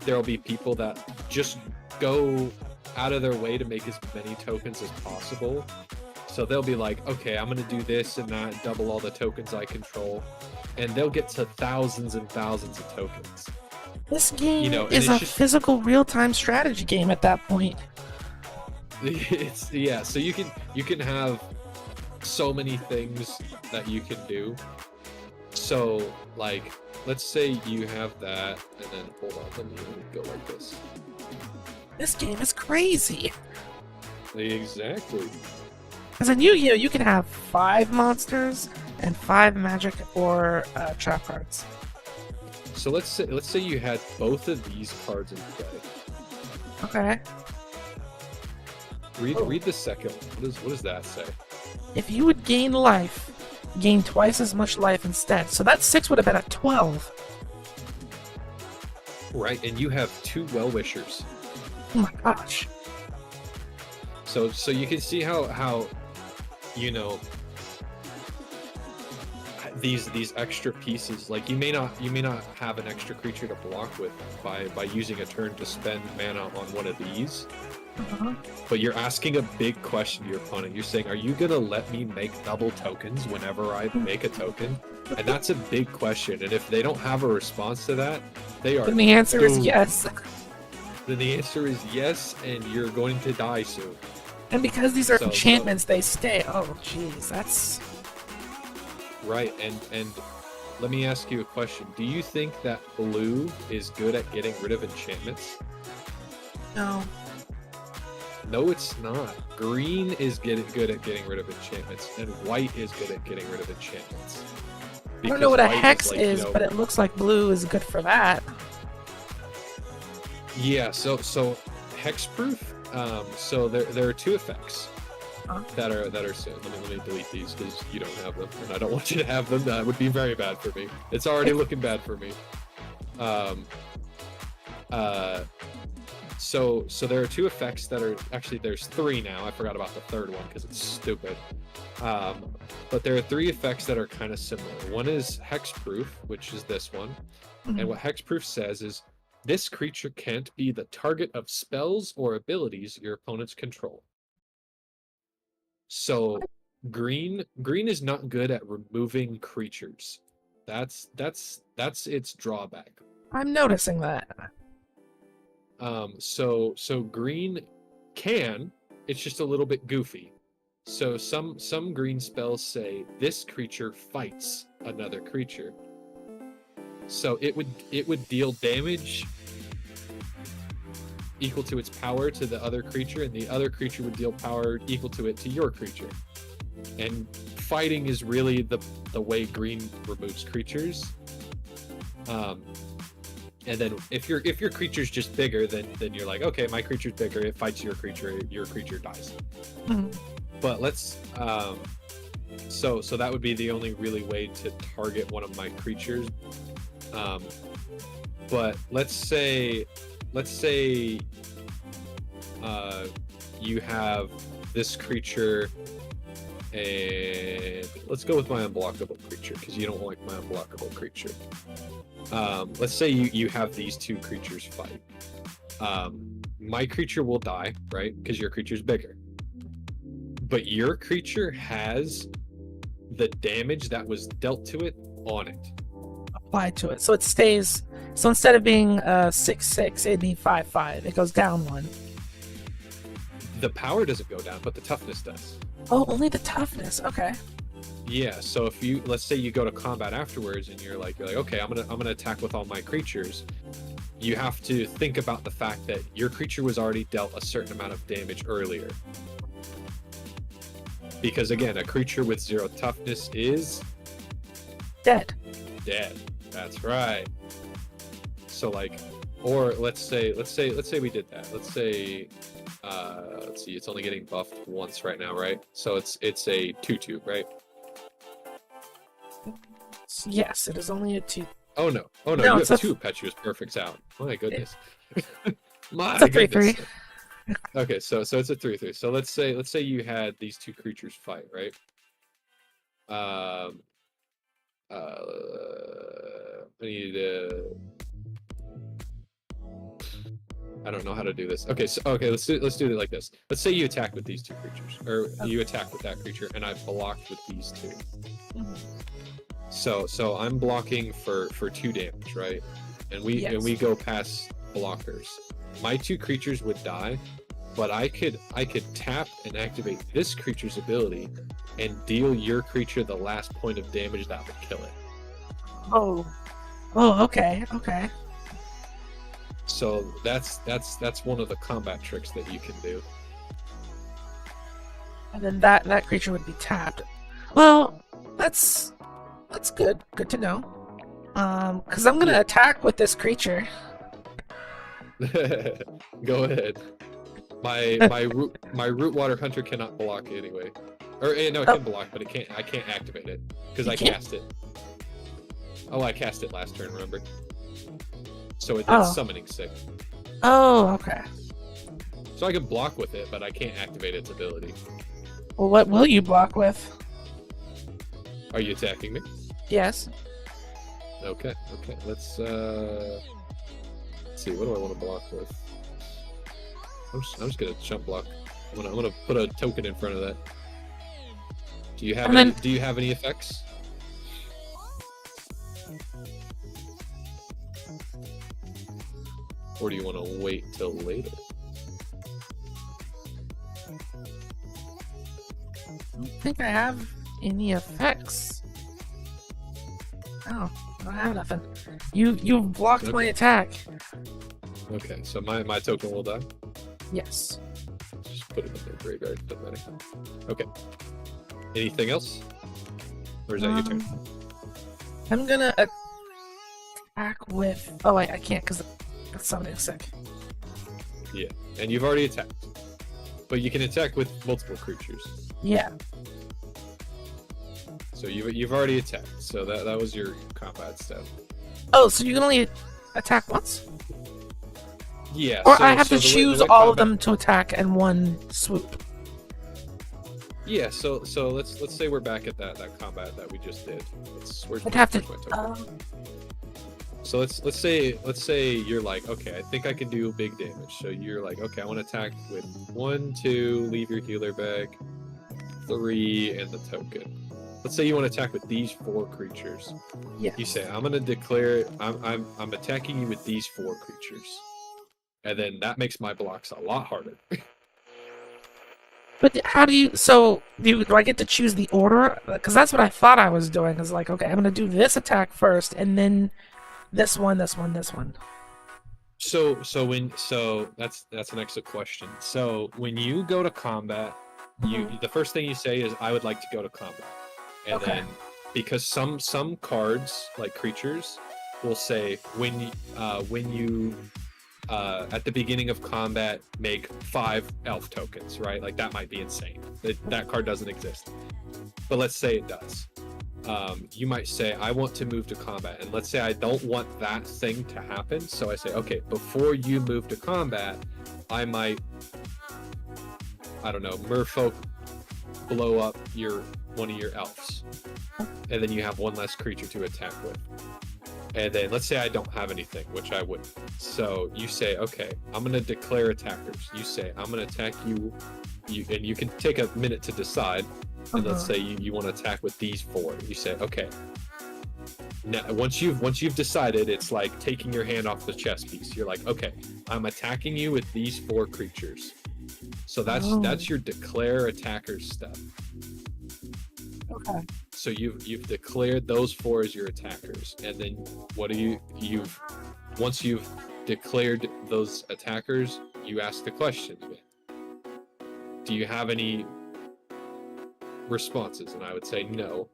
there'll be people that just go out of their way to make as many tokens as possible. So they'll be like, okay, I'm going to do this and that, double all the tokens I control. And they'll get to thousands and thousands of tokens. This game is a physical real-time strategy game at that point. Yeah, so you can have so many things that you can do. So like, let's say you have that, and then hold on, let me go like this. This game is crazy. Exactly. Because in Yu-Gi-Oh, you can have 5 monsters and 5 magic or trap cards. So let's say you had both of these cards in play. Okay. Read the second. What does that say? If you would gain life, gain twice as much life instead. So that 6 would have been a 12. Right, and you have 2 well-wishers. Oh my gosh. So you can see how you know these extra pieces, like you may not have an extra creature to block with by using a turn to spend mana on one of these. But you're asking a big question to your opponent. You're saying, are you gonna let me make double tokens whenever I make a token? And that's a big question. And if they don't have a response to that, they are Then the answer is doomed. yes. Then the answer is yes, and you're going to die soon. And because these are So- enchantments, they stay. Oh, jeez, that's... Right, and let me ask you a question. Do you think that blue is good at getting rid of enchantments? No. No, it's not. Green is good at getting rid of enchantments, and white is good at getting rid of enchantments. I don't know what a Because white hex like, is, but it looks like blue is good for that. Yeah, so hexproof. So there are 2 effects that are so let me delete these because you don't have them, and I don't want you to have them. That would be very bad for me. It's already looking bad for me. So there are 2 effects that are actually, there's 3 now. I forgot about the third one because it's stupid. But there are 3 effects that are kind of similar. One is hexproof, which is this one. And what hexproof says is this creature can't be the target of spells or abilities your opponents control. So green is not good at removing creatures. That's its drawback. I'm noticing that. So green can, it's just a little bit goofy. So some green spells say this creature fights another creature. So it would deal damage equal to its power to the other creature, and the other creature would deal power equal to it to your creature. And fighting is really the way green removes creatures. And then if your creature's just bigger, then you're like, okay, my creature's bigger, it fights your creature dies. But let's so that would be the only really way to target one of my creatures. But let's say you have this creature, and let's go with my unblockable creature because you don't like my unblockable creature. Let's say you have these 2 creatures fight. My creature will die, right? Because your creature's bigger. But your creature has the damage that was dealt to it on it. Applied to it. So it stays... So instead of being 6/6, it'd be 5/5. It goes down 1. The power doesn't go down, but the toughness does. Oh, only the toughness. Okay. Yeah, so if you, let's say you go to combat afterwards and you're like, okay, I'm gonna attack with all my creatures. You have to think about the fact that your creature was already dealt a certain amount of damage earlier. Because again, a creature with 0 toughness is Dead. That's right. So like, or let's say we did that. Let's see, it's only getting buffed once right now, right? So it's a 2/2, right? Yes, it is only a 2. Oh no, No, you it's have a 2 Petuous Perfects out. My goodness. My It's a 3/3. goodness. Okay, so it's a 3/3. So let's say you had these 2 creatures fight, right? I need to. I don't know how to do this. Okay, so let's do it like this. Let's say you attack with these 2 creatures, or you attack with that creature, and I blocked with these 2. So I'm blocking for 2 damage, right? And we go past blockers. My 2 creatures would die, but I could tap and activate this creature's ability and deal your creature the last point of damage that would kill it. Oh, okay. So that's one of the combat tricks that you can do. And then that creature would be tapped. Well, that's good. Good to know. Because I'm gonna attack with this creature. Go ahead. My root water hunter cannot block anyway. Or no, it can block, but I can't activate it because I cast it. Oh, I cast it last turn, remember? So it's summoning sick. Oh, okay. So I can block with it, but I can't activate its ability. Well, what will you block with? Are you attacking me? Yes. Okay. Let's see. What do I want to block with? I'm just gonna chump block. I'm gonna put a token in front of that. Do you have any effects? Or do you want to wait till later? I don't think I have any effects. Oh, I don't have nothing. You've blocked my attack. Okay, so my token will die? Yes. Just put it in the graveyard, doesn't matter. Okay. Anything else? Or is that your turn? I'm gonna attack with... Oh, I can't because that's summoning sick. Yeah, and you've already attacked. But you can attack with multiple creatures. Yeah. So you've already attacked. So that was your combat step. Oh, so you can only attack once? Yeah. Or I have to choose all of them to attack in one swoop. Yeah. So let's say we're back at that combat that we just did. I'd have to. So let's say you're like, okay, I think I can do big damage. So you're like, okay, I want to attack with 1, 2, leave your healer back, 3, and the token. Let's say you want to attack with these 4 creatures. Yeah. You say, I'm gonna declare I'm attacking you with these 4 creatures. And then that makes my blocks a lot harder. But how do you... So, do I get to choose the order? Because that's what I thought I was doing. Is like, okay, I'm going to do this attack first, and then this one, this one, this one. So that's an excellent question. So when you go to combat, the first thing you say is, I would like to go to combat. And then, because some cards, like creatures, will say, when you at the beginning of combat, make 5 elf tokens, right? Like, that might be insane. That card doesn't exist. But let's say it does. You might say, I want to move to combat. And let's say I don't want that thing to happen. So I say, okay, before you move to combat, I might, I don't know, merfolk blow up one of your elves. And then you have one less creature to attack with. And then let's say I don't have anything, which I wouldn't. So you say, okay, I'm going to declare attackers. You say, I'm going to attack you, and you can take a minute to decide. And let's say you want to attack with these 4. You say, okay. Now, once you've decided, it's like taking your hand off the chess piece. You're like, okay, I'm attacking you with these 4 creatures. So that's your declare attackers step. Okay. So you've declared those 4 as your attackers, and then what do once you've declared those attackers, you ask the question again. Do you have any responses? And I would say no.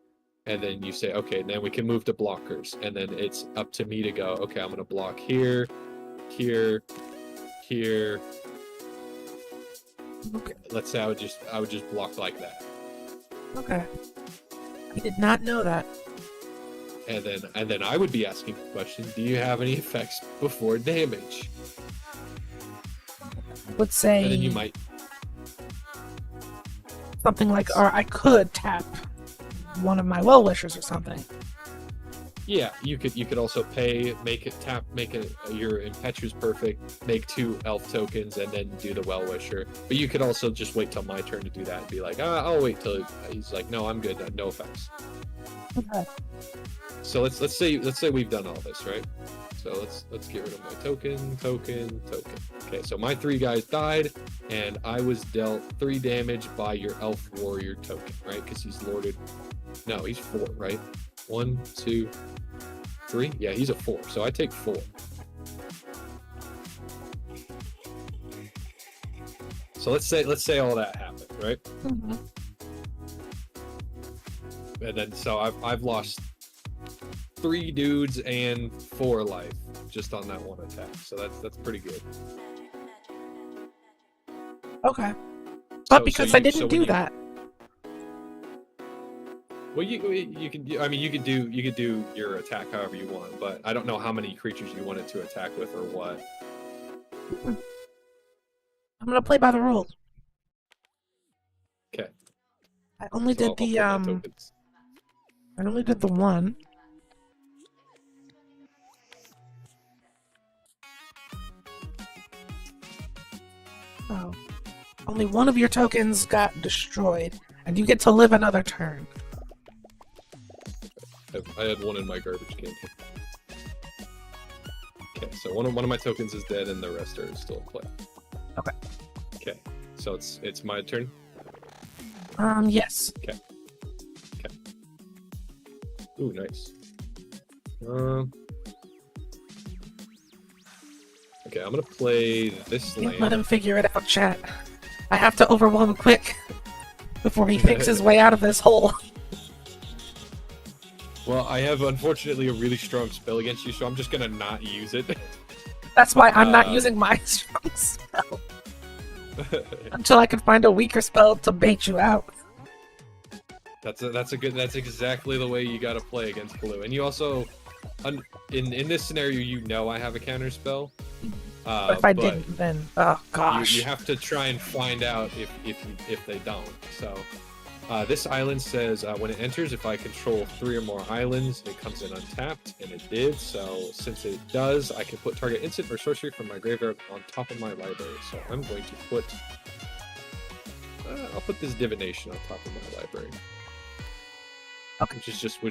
And then you say, okay, then we can move to blockers, and then it's up to me to go, okay, I'm going to block here, here, here. Okay. Let's say I would just block like that. Okay. I did not know that. And then I would be asking the question, do you have any effects before damage? Would say, and then you might something like, or I could tap one of my well-wishers or something. Yeah, you could also make it your Impetuous Perfect, make 2 elf tokens, and then do the Well-Wisher. But you could also just wait till my turn to do that and be like, I'll wait till he's like, no, I'm good, no effects. Okay. So let's say we've done all this, right? So let's get rid of my token. Okay, so my 3 guys died, and I was dealt 3 damage by your elf warrior token, right? Because he's lorded. No, he's 4, right? 1, 2, 3. Yeah, he's a 4. So I take 4. So let's say all that happened, right? Mm-hmm. And then so I've lost 3 dudes and 4 life just on that one attack. So that's pretty good. Okay. But because I didn't do that. Well, you can. I mean, you could do your attack however you want, but I don't know how many creatures you wanted to attack with or what. I'm gonna play by the rules. Okay. I only did the I only did the one. Oh. Only one of your tokens got destroyed, and you get to live another turn. I had one in my garbage can. Okay, so one of my tokens is dead, and the rest are still in play. Okay. Okay, so it's my turn. Yes. Okay. Okay. Ooh, nice. Okay, I'm gonna play this land. Let him figure it out, chat. I have to overwhelm him quick before he thinks his way out of this hole. Well, I have unfortunately a really strong spell against you, so I'm just gonna not use it. That's why I'm not using my strong spell. Until I can find a weaker spell to bait you out. That's exactly the way you gotta play against blue. And you also, in this scenario, you know I have a counter spell. But if I didn't, then oh gosh. You have to try and find out if they don't. So this island says when it enters, if I control 3 or more islands, it comes in untapped, and it did. So since it does, I can put target instant or sorcery from my graveyard on top of my library. So I'm going to put I'll put this divination on top of my library. Okay. Which is just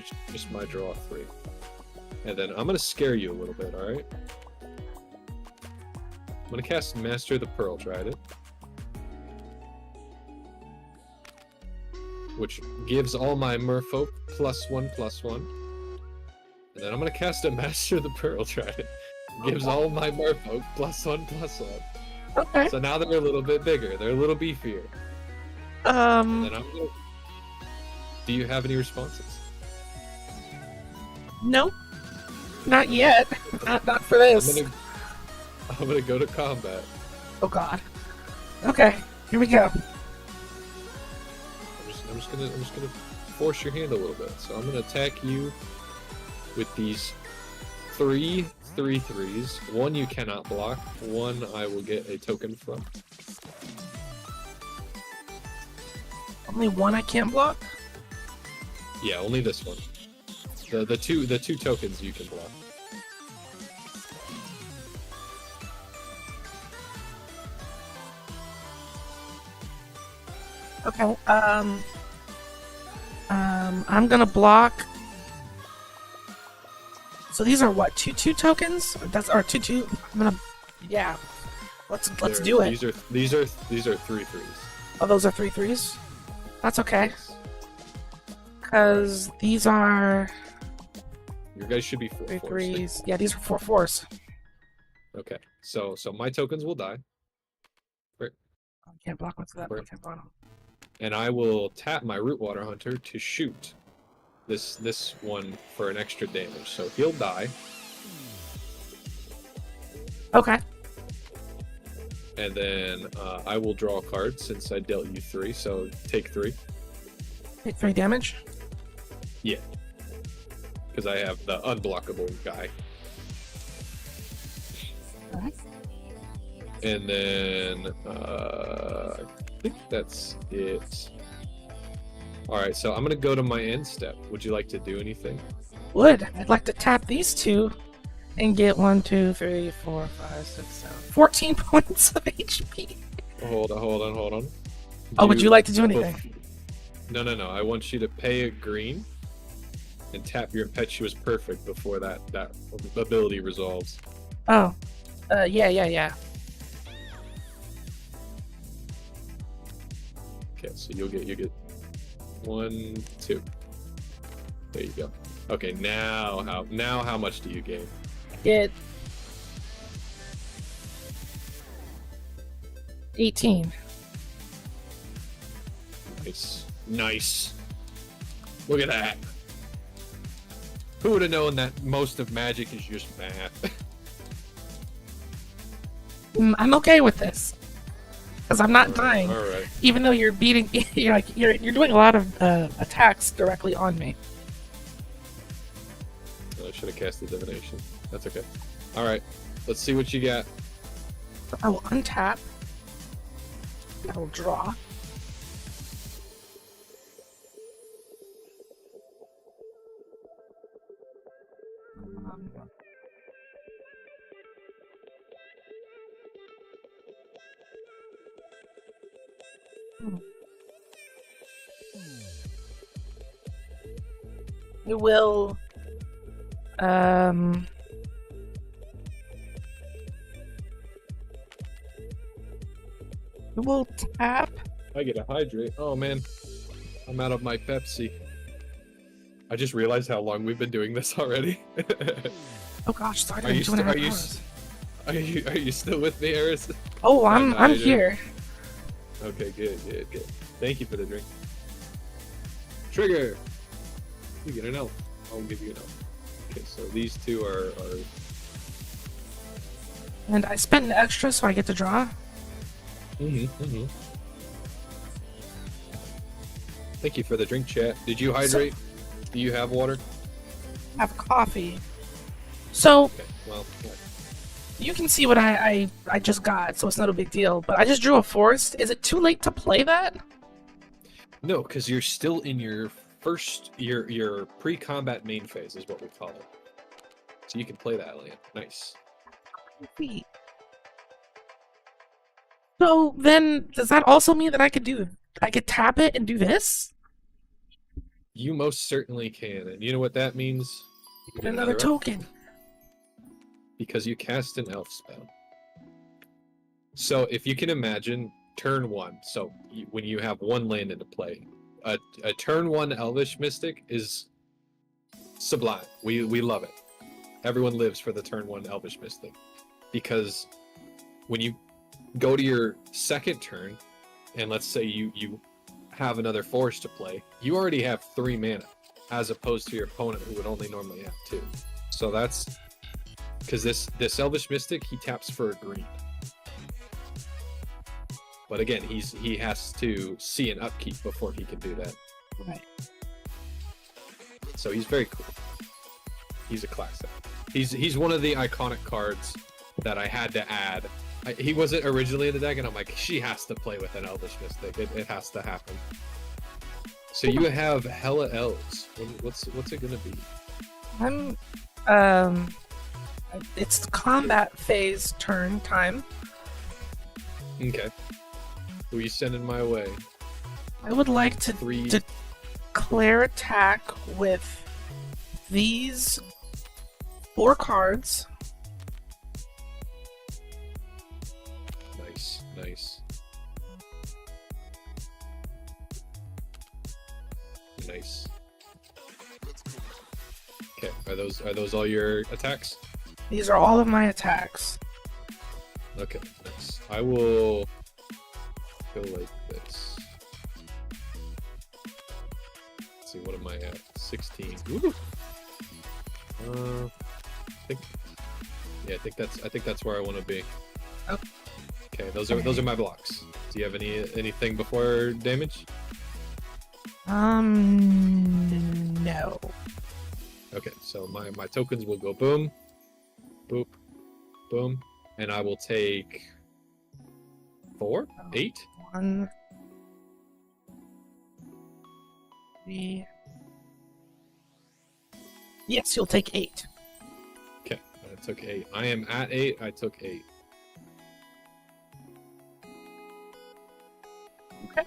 my draw 3. And then I'm gonna scare you a little bit, alright? I'm gonna cast Master the Pearl Trident, which gives all my merfolk +1/+1. And then I'm gonna cast a Master the Pearl Trident. Gives all my merfolk +1/+1. Okay. So now they're a little bit bigger. They're a little beefier. And then I'm gonna... Do you have any responses? No. Not yet. Not for this. I'm gonna go to combat. Oh god. Okay, here we go. I'm just gonna force your hand a little bit. So I'm gonna attack you with these 3 3/3s. 1 you cannot block. 1 I will get a token from. Only 1 I can't block? Yeah, only this one. The two tokens you can block. Okay, I'm gonna block. So these are what, 2/2 tokens? That's our 2/2. I'm gonna, yeah. Let's do it. These are 3/3s. Oh, those are 3/3s. That's okay. Because these are. Your guys should be 4/3s. Yeah, these are 4/4s. Okay, so my tokens will die. I can't block what's that. Can't block them. And I will tap my Rootwater Hunter to shoot this one for an extra damage. So he'll die. Okay. And then I will draw a card since I dealt you 3. So take 3. Take 3 damage? Yeah. Because I have the unblockable guy. Okay. And then I think that's it. Alright, so I'm going to go to my end step. Would you like to do anything? Would. I'd like to tap these 2 and get 1, 2, 3, 4, 5, 6, 7, 14 points of HP. Hold on. Would you like to do anything? No. I want you to pay a green and tap your Impetuous Perfect before that ability resolves. Oh. Yeah. Okay, so you'll get 1, 2. There you go. Okay, now how much do you gain? Get 18. Nice. Nice. Look at that. Who would have known that most of Magic is just math? I'm okay with this. Because I'm not dying. Alright. Even though you're beating... You're doing a lot of attacks directly on me. I should have cast the divination. That's okay. Alright. Let's see what you got. I will untap. I will draw. It will it will tap. I get a hydrate. Oh man. I'm out of my Pepsi. I just realized how long we've been doing this already. Oh gosh, started Are you, in 2.5 are, you, hours. are you still with me, Eris? Oh, I'm here. Okay, good. Thank you for the drink. Trigger! You get an elf. I'll give you an elf. Okay, so these two are... And I spent an extra so I get to draw. Thank you for the drink, chat. Did you hydrate? Do you have water? Have coffee. So, Okay, well... you can see what I just got, so it's not a big deal. But I just drew a forest. Is it too late to play that? No, because you're still in your first... Your pre-combat main phase is what we call it. So you can play that land. Nice. Sweet. So then, does that also mean that I could tap it and do this? You most certainly can, and you know what that means? You Get another elf, token. because you cast an elf spell. So if you can imagine turn one, so when you have one land into play, a turn one Elvish Mystic is sublime. We love it. Everyone lives for the turn one Elvish Mystic, because when you go to your second turn, and let's say you have another forest to play, you already have 3 mana, as opposed to your opponent who would only normally have 2. So that's because this Elvish Mystic, he taps for a green. But again, he has to see an upkeep before he can do that. Right. So he's very cool. He's a classic. He's one of the iconic cards that I had to add. He wasn't originally in the deck, and I'm like, she has to play with an Elvish Mystic. It has to happen. So you have Hella Elves. What's it gonna be? It's combat phase turn time. Okay. Who are you sending my way? I would like to 3. declare attack with these 4 cards. Nice. Nice. Okay, are those all your attacks? These are all of my attacks. Okay, nice. I will go like this. Let's see, what am I at? 16. Woo! I think that's where I want to be. Oh. Okay, those are my blocks. Do you have anything before damage? No. Okay, so my tokens will go boom, boop, boom, and I will take 4, 8. 1, 3. Yes, you'll take 8. Okay, I took 8. I am at 8. I took 8. Okay.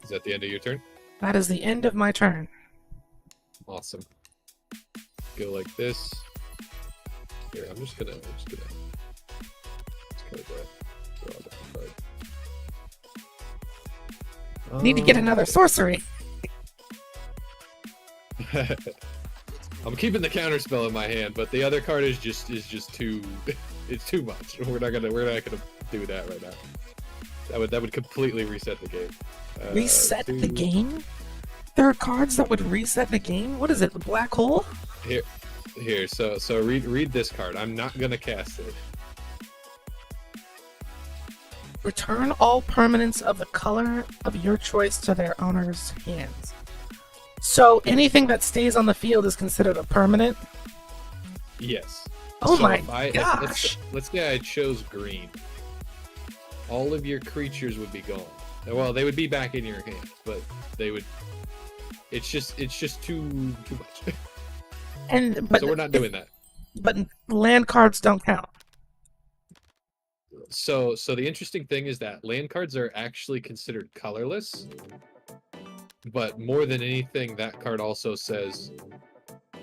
Is that the end of your turn? That is the end of my turn. Awesome. Go like this. Here, I'm just gonna go draw that card. Need to get another sorcery. I'm keeping the counter spell in my hand, but the other card is just too it's too much. We're not gonna do that right now. That would completely reset the game. Reset the game? There are cards that would reset the game? What is it, the black hole? Here. So read this card. I'm not gonna cast it. Return all permanents of the color of your choice to their owner's hands. So anything that stays on the field is considered a permanent? Yes. Oh so my if gosh! Let's say I chose green. All of your creatures would be gone. Well, they would be back in your hand, but they would. It's just too much. But so we're not doing that. But land cards don't count. So the interesting thing is that land cards are actually considered colorless, but more than anything, that card also says,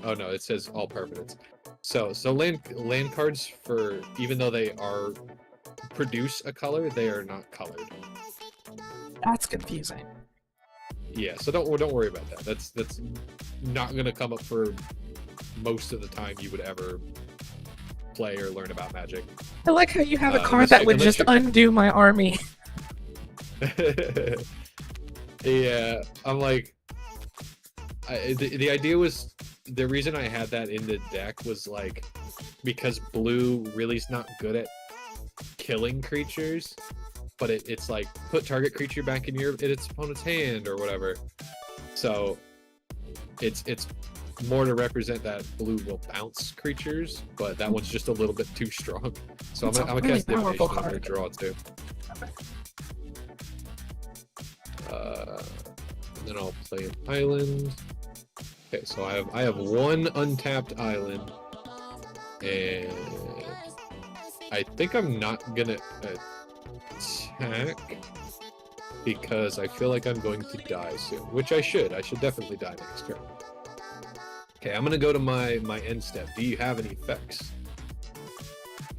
oh no, it says all permanents. So land cards, for even though they are produce a color, they are not colored. That's confusing. Yeah, so don't worry about that. That's not gonna come up for most of the time you would ever play or learn about Magic. I like how you have a card that would just undo my army. Yeah, I'm like, the idea was, the reason I had that in the deck was like, because blue really is not good at killing creatures, but it's like, put target creature back in its opponent's hand or whatever. So it's more to represent that blue will bounce creatures, but that one's just a little bit too strong. So I'm gonna cast Divination on their draw too. And then I'll play an island. Okay, so I have one untapped island, and I think I'm not gonna attack because I feel like I'm going to die soon, which I should. I should definitely die next turn. Okay, I'm gonna go to my end step. Do you have any effects?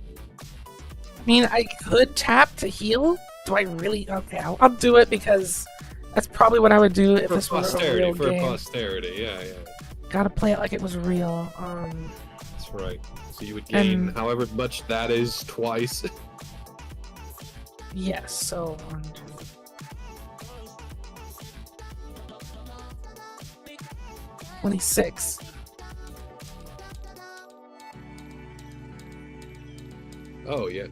I mean, I could tap to heal. Do I really? Okay, I'll do it because that's probably what I would do if this was a real game. For posterity, yeah. Gotta play it like it was real. That's right. So you would gain however much that is twice. Yes. So 26. Oh yeah.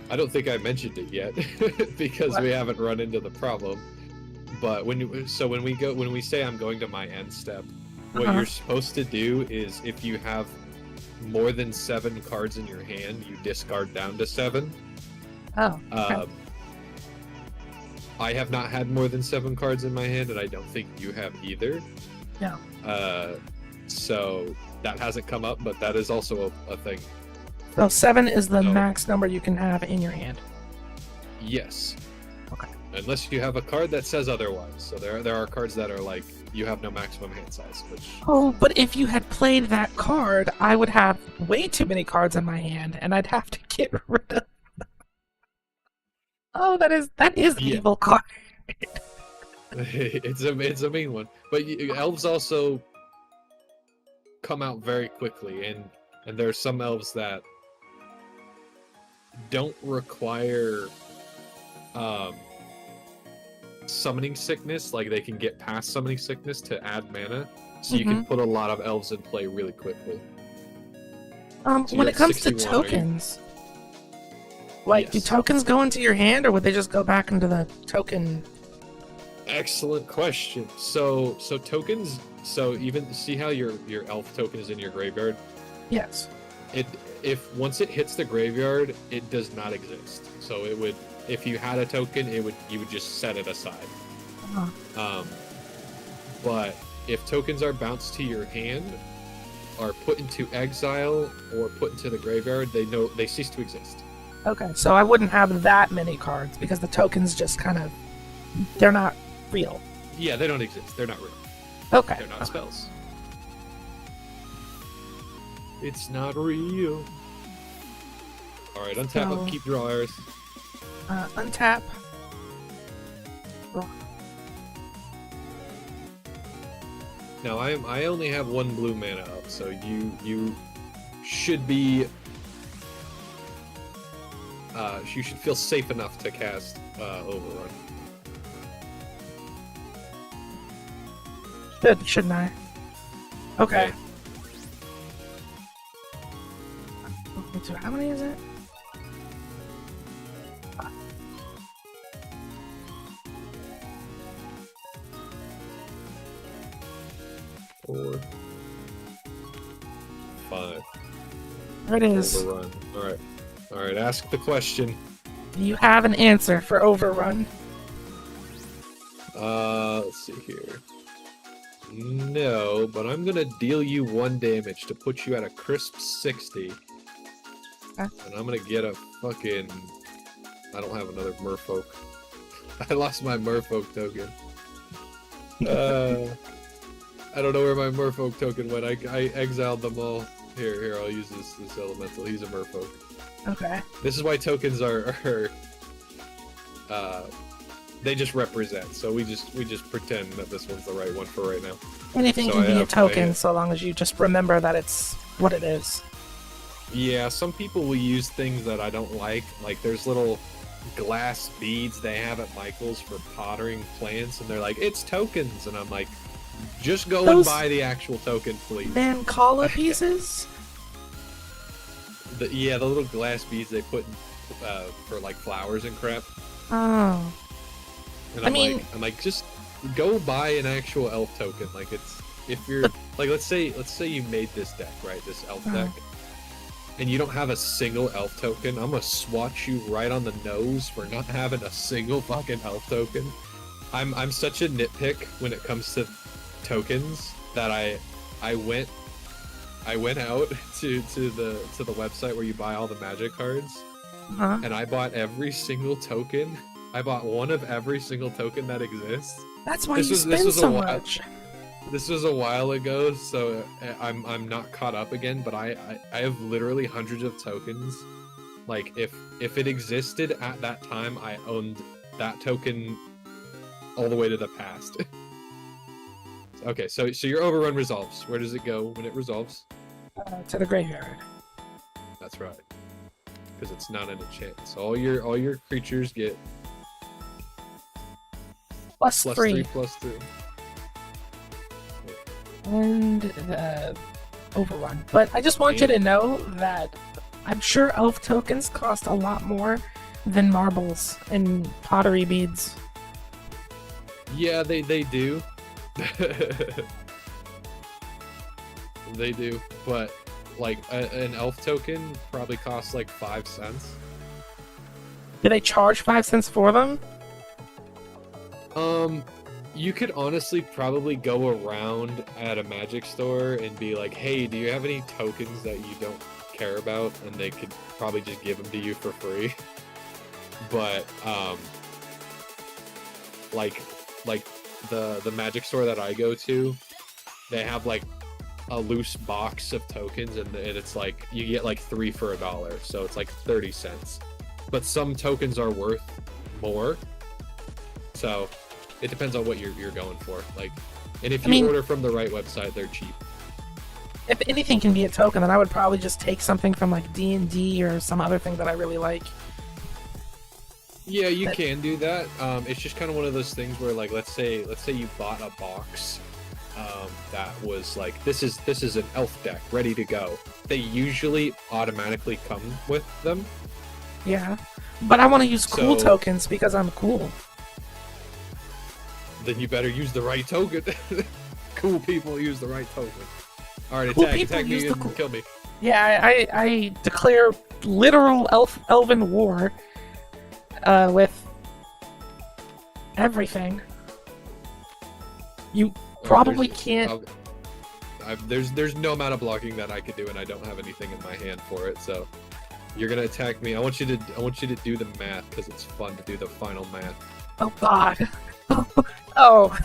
I don't think I mentioned it yet because we haven't run into the problem. But when we say I'm going to my end step, what you're supposed to do is, if you have more than 7 cards in your hand, you discard down to 7. Oh. Okay. I have not had more than 7 cards in my hand, and I don't think you have either. No. So that hasn't come up, but that is also a thing. So 7 is the max number you can have in your hand. Yes. Okay. Unless you have a card that says otherwise. So there are cards that are like, you have no maximum hand size, which... Oh, but if you had played that card, I would have way too many cards in my hand, and I'd have to get rid of them. Oh, that is an evil card. it's a mean one. But elves also come out very quickly, and there are some elves that don't require summoning sickness. Like, they can get past summoning sickness to add mana, so you can put a lot of elves in play really quickly. So when it comes to tokens, do tokens go into your hand, or would they just go back into the token? Excellent question. So tokens. So even see how your elf token is in your graveyard? Yes. If once it hits the graveyard, it does not exist. So it would, if you had a token, you would just set it aside. But if tokens are bounced to your hand, are put into exile, or put into the graveyard, they cease to exist. Okay, so I wouldn't have that many cards because the tokens just they're not real. Yeah, they don't exist. They're not real. Okay. They're not spells. It's not real. Alright, untap, keep draw, Eris. Untap. Draw. Now I only have 1 blue mana up, so you should be you should feel safe enough to cast Overrun. Shouldn't I? Okay. How many is it? 4, 5. There it is. Overrun. All right. Ask the question. Do you have an answer for Overrun? Let's see here. No, but I'm gonna deal you 1 damage to put you at a crisp 60. Huh? And I'm gonna get a fucking... I don't have another merfolk. I lost my merfolk token. I don't know where my merfolk token went. I exiled them all. Here, I'll use this elemental. He's a merfolk. Okay. This is why tokens are they just represent. So we just pretend that this one's the right one for right now. Anything can be a token, so long as you just remember that it's what it is. Yeah, some people will use things that I don't like. Like there's little glass beads they have at Michael's for pottering plants, and they're like, it's tokens, and I'm like, just go and buy the actual token, please. Mancala pieces? The little glass beads they put for like flowers and crap. Oh. And I'm like, just go buy an actual elf token. Like if you're like, let's say you made this deck, right? This elf deck. And you don't have a single elf token, I'm gonna swat you right on the nose for not having a single fucking elf token. I'm such a nitpick when it comes to tokens that I went out to the website where you buy all the magic cards, and I bought every single token. I bought one of every single token that exists. That's why you spend so much. This was a while ago, so I'm not caught up again, but I have literally hundreds of tokens. Like if it existed at that time, I owned that token all the way to the past. Okay, so your Overrun resolves. Where does it go when it resolves? To the graveyard. That's right. Because it's not an enchant. So all your creatures get plus 3. +3/+2. And Overrun. But I just want you to know that I'm sure elf tokens cost a lot more than marbles and pottery beads. Yeah, they do. They do, but like an elf token probably costs like 5 cents. Do they charge 5 cents for them? You could honestly probably go around at a magic store and be like, hey, do you have any tokens that you don't care about? And they could probably just give them to you for free. But like the magic store that I go to, they have like a loose box of tokens, and it's like you get like 3 for $1, so it's like 30 cents. But some tokens are worth more, so it depends on what you're going for. Like, and if you order from the right website, they're cheap. If anything can be a token, then I would probably just take something from like D&D or some other thing that I really like. Yeah, you can do that. It's just kind of one of those things where, like, let's say you bought a box that was like, this is an elf deck ready to go. They usually automatically come with them. Yeah, but I want to use cool tokens because I'm cool. Then you better use the right token. Cool people use the right token. All right, cool attack me and kill me. Yeah, I declare literal elven war with everything. You probably can't. There's no amount of blocking that I could do, and I don't have anything in my hand for it. So you're gonna attack me. I want you to do the math because it's fun to do the final math. Oh God. Oh,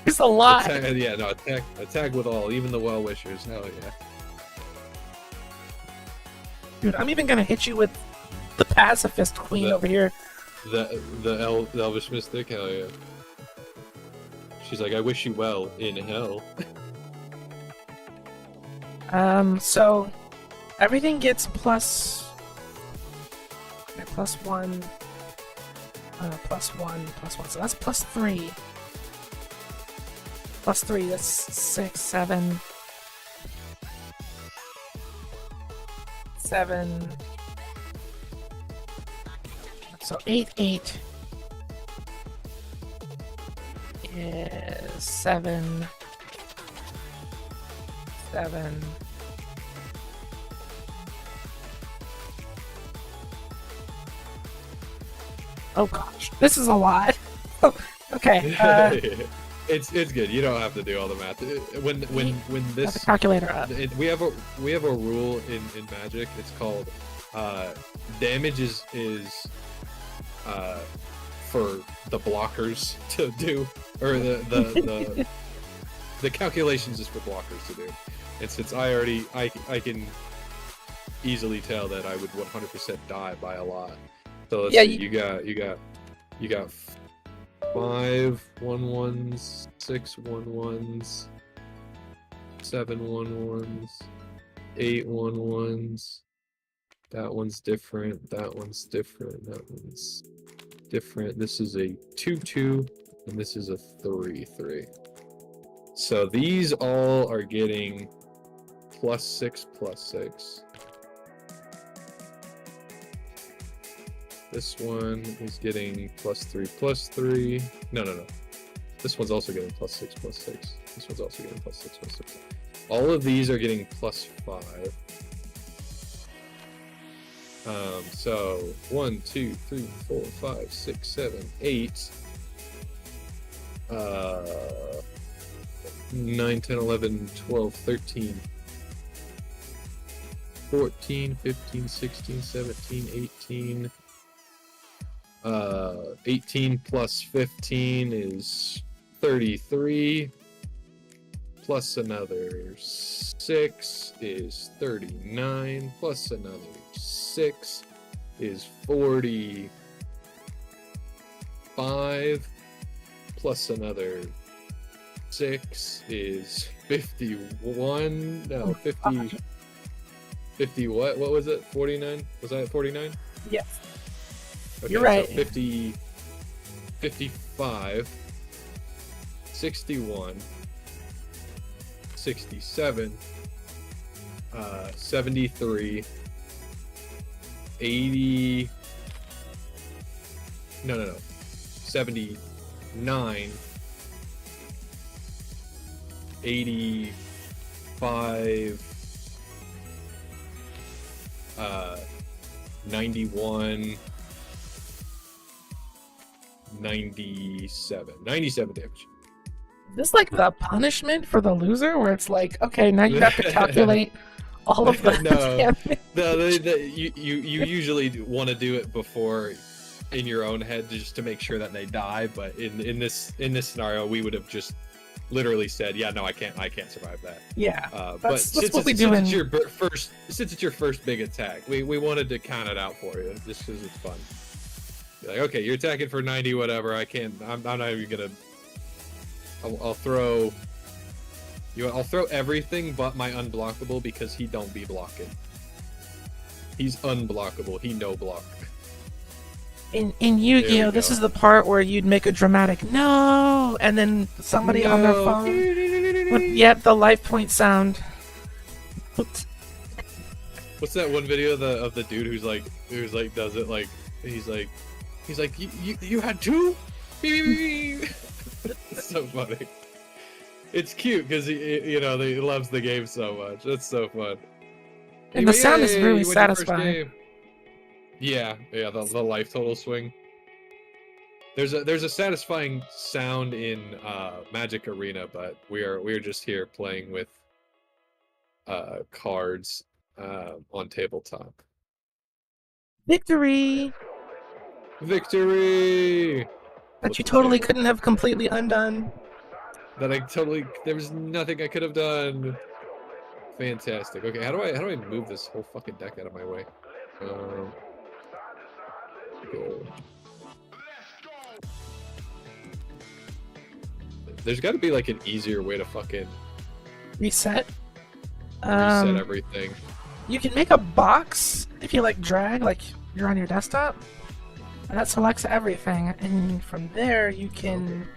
there's a lot. Attack with all, even the well-wishers. Hell yeah. Dude, I'm even gonna hit you with the pacifist queen over here. The Elvish Mystic, hell yeah. She's like, I wish you well in hell. So everything gets plus Okay, +1, +1, +1. So that's +3. +3, that's 6, 7. 7. So 8, 8 is 7, 7. Oh gosh, this is a lot. Okay. It's good. You don't have to do all the math. When this the calculator up. we have a rule in Magic. It's called damage is for the blockers to do, or the calculations is for blockers to do. And since I can easily tell that I would 100% die by a lot. So let's see. You got 5 1-1s, 6 1-1s, 7 1-1s, 8 1-1s. That one's different. That one's different. That one's different. This is a 2-2, and this is a 3-3. So these all are getting +6/+6. This one is getting +3/+3. No. This one's also getting +6/+6. This one's also getting +6/+6. All of these are getting +5. So 1, 2, 3, 4, 5, 6, 7, 8. 9, 10, 11, 12, 13. 14, 15, 16, 17, 18. 18 plus 15 is 33. Plus another 6 is 39. Plus another 6 is 45. Plus another 6 is 51. No, 50. 50 what? What was it? 49? Was that 49? Yes. Okay, you're right. So 50, 55, 61, 67, 73, 80, no, 79, 85, 91, 97 damage. Is this like the punishment for the loser, where it's like, okay, now you have to calculate all of the damage? No, you usually want to do it before in your own head just to make sure that they die. But in this scenario, we would have just literally said, yeah, no, I can't survive that. Yeah. But since it's your first big attack, we wanted to count it out for you just because it's fun. Like, okay, you're attacking for 90, whatever. I'm not even gonna. I'll throw everything but my unblockable because he don't be blocking. He's unblockable. He no block. In Yu-Gi-Oh, this is the part where you'd make a dramatic no, and then somebody on their phone would, the life point sound. What's that one video of the dude who's like does it like he's like you had 2? It's so funny. It's cute because he loves the game so much. That's so fun. And the sound is really satisfying. Yeah, the life total swing. There's a satisfying sound in Magic Arena, but we're just here playing with cards on tabletop. Victory! That you totally couldn't have completely undone. There was nothing I could have done. Fantastic. Okay, how do I move this whole fucking deck out of my way? Go. There's got to be like an easier way to fucking reset everything. You can make a box if you like drag, like you're on your desktop, and that selects everything, and from there you can.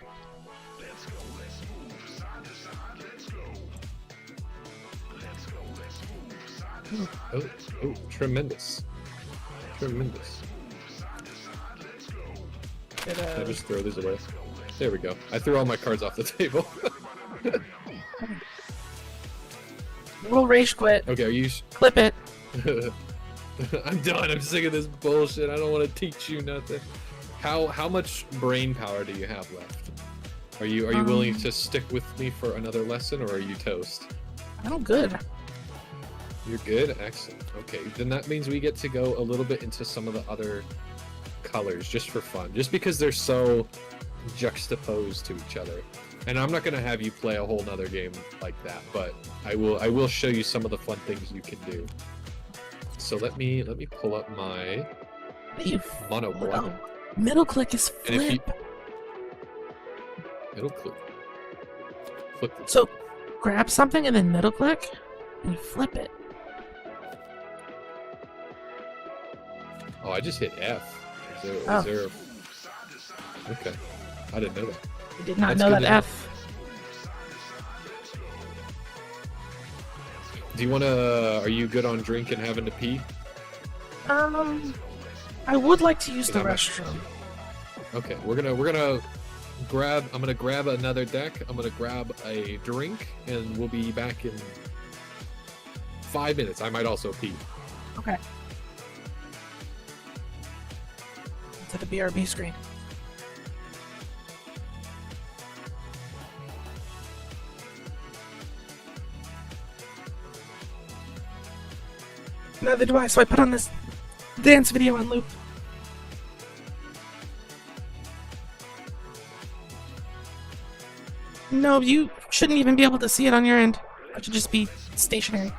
Oh, tremendous. Tremendous. Get Can I just throw these away? There we go. I threw all my cards off the table. We'll rage quit. Okay, are you... Clip it. I'm done. I'm sick of this bullshit. I don't want to teach you nothing. How much brain power do you have left? Are you willing to stick with me for another lesson, or are you toast? I'm good. You're good? Excellent. Okay, then that means we get to go a little bit into some of the other colors just for fun, just because they're so juxtaposed to each other. And I'm not gonna have you play a whole nother game like that, but I will show you some of the fun things you can do. So let me pull up my mono black. Oh, middle click is flip. Middle click. Flip. So grab something and then middle click and flip it. Oh, I just hit F. Is there... Okay. I didn't know that. I did not know that F. Do you wanna... Are you good on drink and having to pee? I would like to use the restroom. Okay, we're gonna grab... I'm gonna grab another deck. I'm gonna grab a drink, and we'll be back in 5 minutes. I might also pee. Okay. To the BRB screen. Neither do I, so I put on this dance video on loop. No, you shouldn't even be able to see it on your end. It should just be stationary.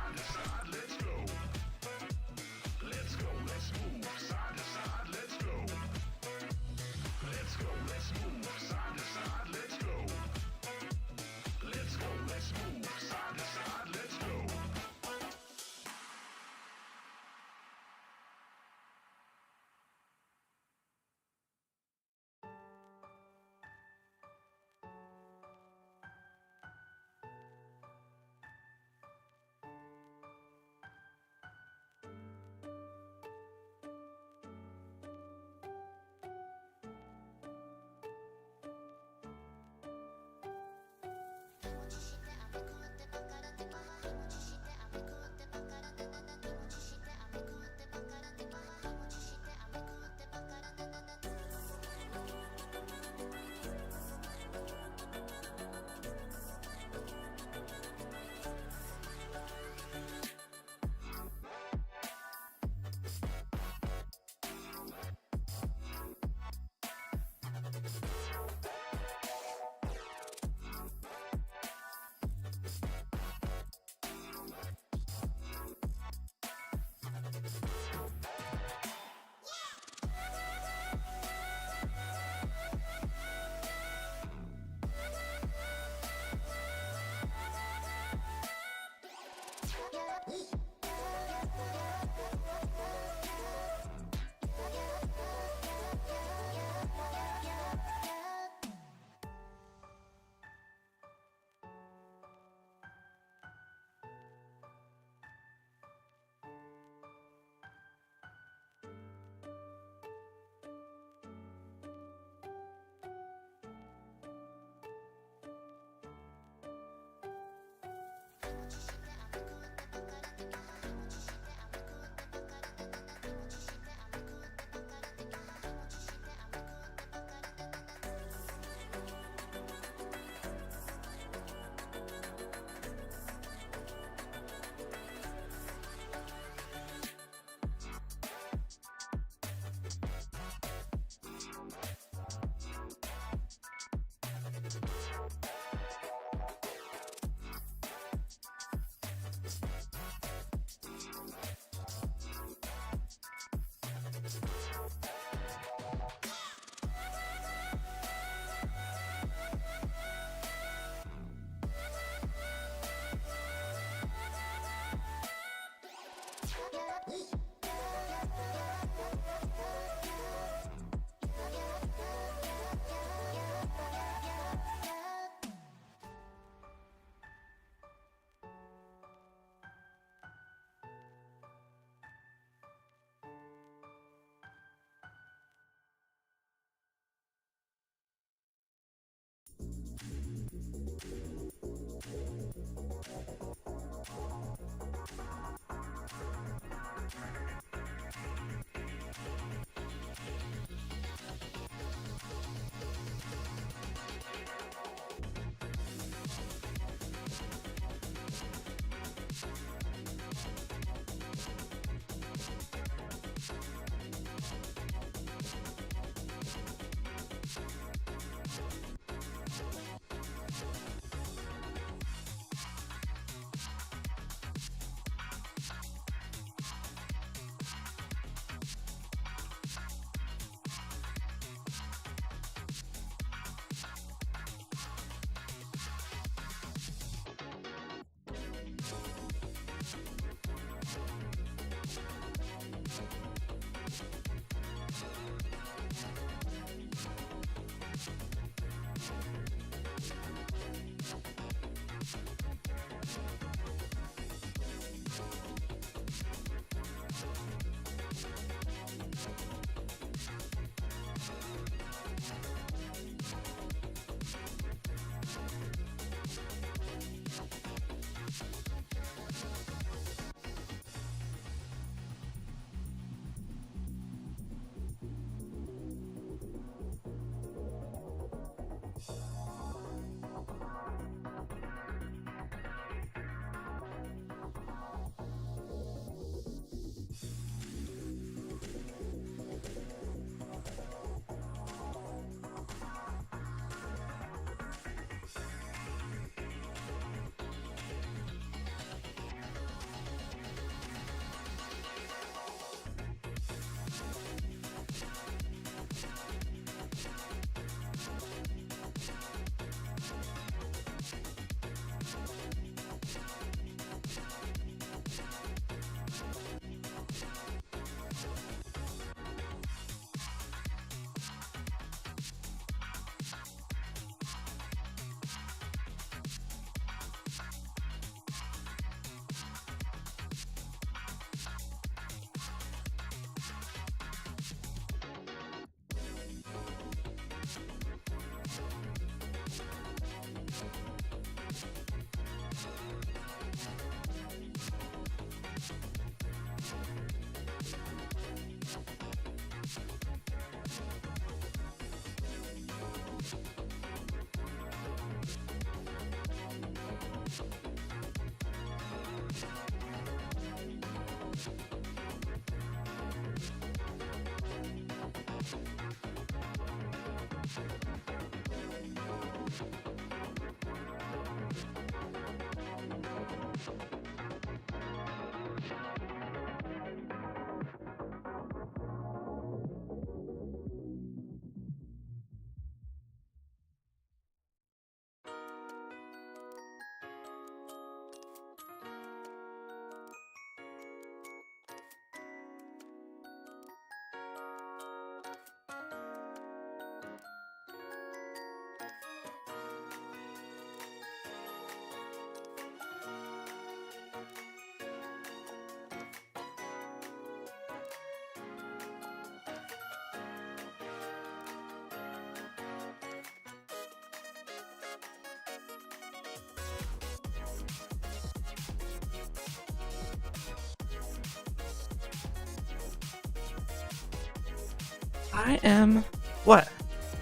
I am... What?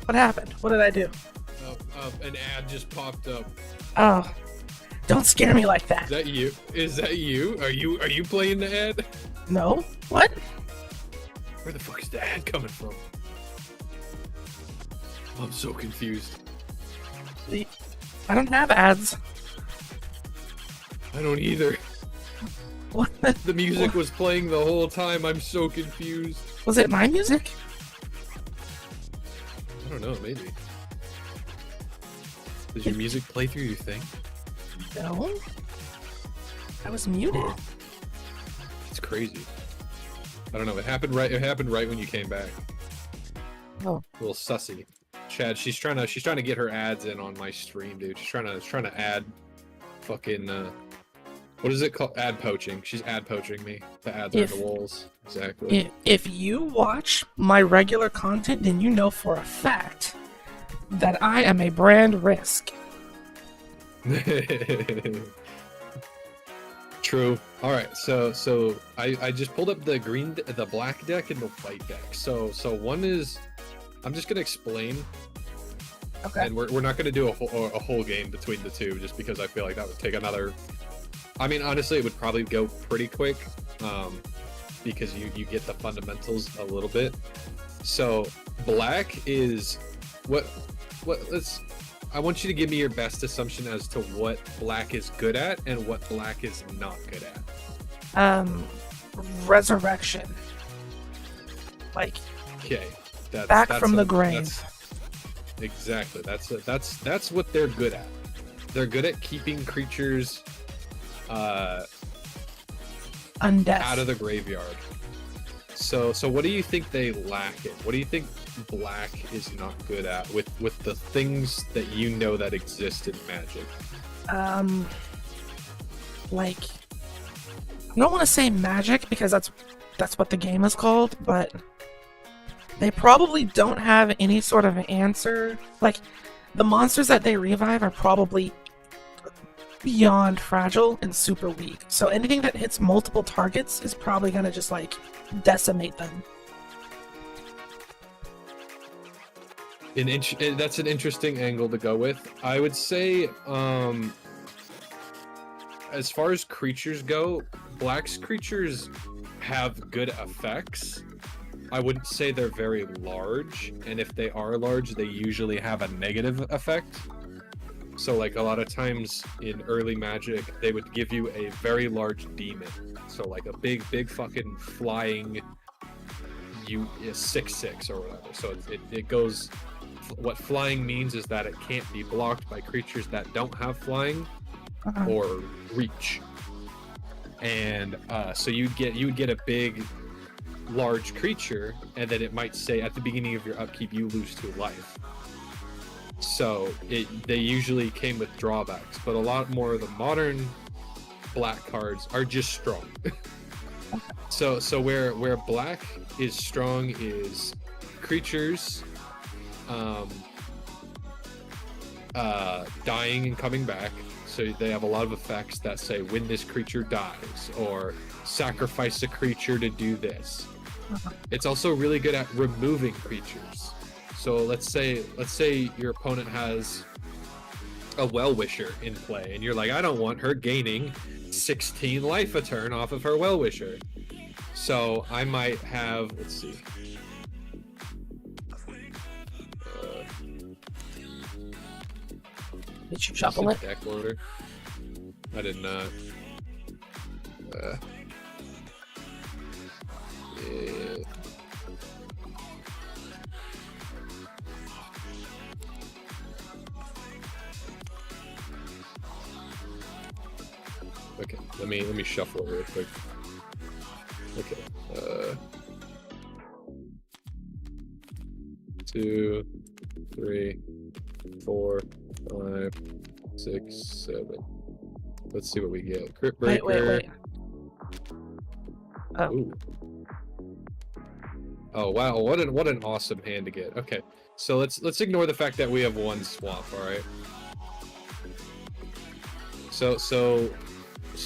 What happened? What did I do? An ad just popped up. Oh. Don't scare me like that. Is that you? Is that you? Are you playing the ad? No? What? Where the fuck is the ad coming from? I'm so confused. I don't have ads. I don't either. What? The music was playing the whole time. I'm so confused. Was it my music? I don't know, maybe. Does your music play through your thing? No. I was muted. It's crazy. I don't know. It happened right when you came back. Oh. A little sussy. Chad, she's trying to get her ads in on my stream, dude. She's trying to add fucking what is it called? Ad poaching. She's ad poaching me. The ads are on the walls. Exactly. If you watch my regular content, then you know for a fact that I am a brand risk. True. All right. So I just pulled up the black deck and the white deck. So one is, I'm just gonna explain. Okay. And we're not gonna do a whole game between the two, just because I feel like that would take another. I mean, honestly, it would probably go pretty quick, because you get the fundamentals a little bit. So black is what let's. I want you to give me your best assumption as to what black is good at and what black is not good at. Resurrection. Like, Okay, that's from the grave. Exactly. That's what they're good at. They're good at keeping creatures Undeath. out of the graveyard. So what do you think they lack in? What do you think black is not good at with the things that you know that exist in Magic? Like, I don't want to say magic because that's what the game is called, but they probably don't have any sort of answer. Like, the monsters that they revive are probably beyond fragile and super weak. So anything that hits multiple targets is probably gonna just like decimate them. That's an interesting angle to go with. I would say, as far as creatures go, black's creatures have good effects. I wouldn't say they're very large, and if they are large, they usually have a negative effect. So like a lot of times in early Magic, they would give you a very large demon. So like a big fucking flying 6/6 or whatever. So it goes. What flying means is that it can't be blocked by creatures that don't have flying or reach. And so you would get a big, large creature, and then it might say at the beginning of your upkeep you lose 2 life. So they usually came with drawbacks, but a lot more of the modern black cards are just strong. So where black is strong is creatures dying and coming back. So they have a lot of effects that say when this creature dies, or sacrifice a creature to do this. It's also really good at removing creatures. So let's say your opponent has a Well-Wisher in play, and you're like, I don't want her gaining 16 life a turn off of her Well-Wisher. So I might have, let's see. Did you shuffle it? Deck order. I did not. Yeah. Okay, let me shuffle it real quick. Okay. 2, 3, 4, 5, 6, 7. Let's see what we get. Crypt Breaker. Wait. Oh. Ooh. Oh wow! What an awesome hand to get. Okay, so let's ignore the fact that we have 1 swamp. All right. So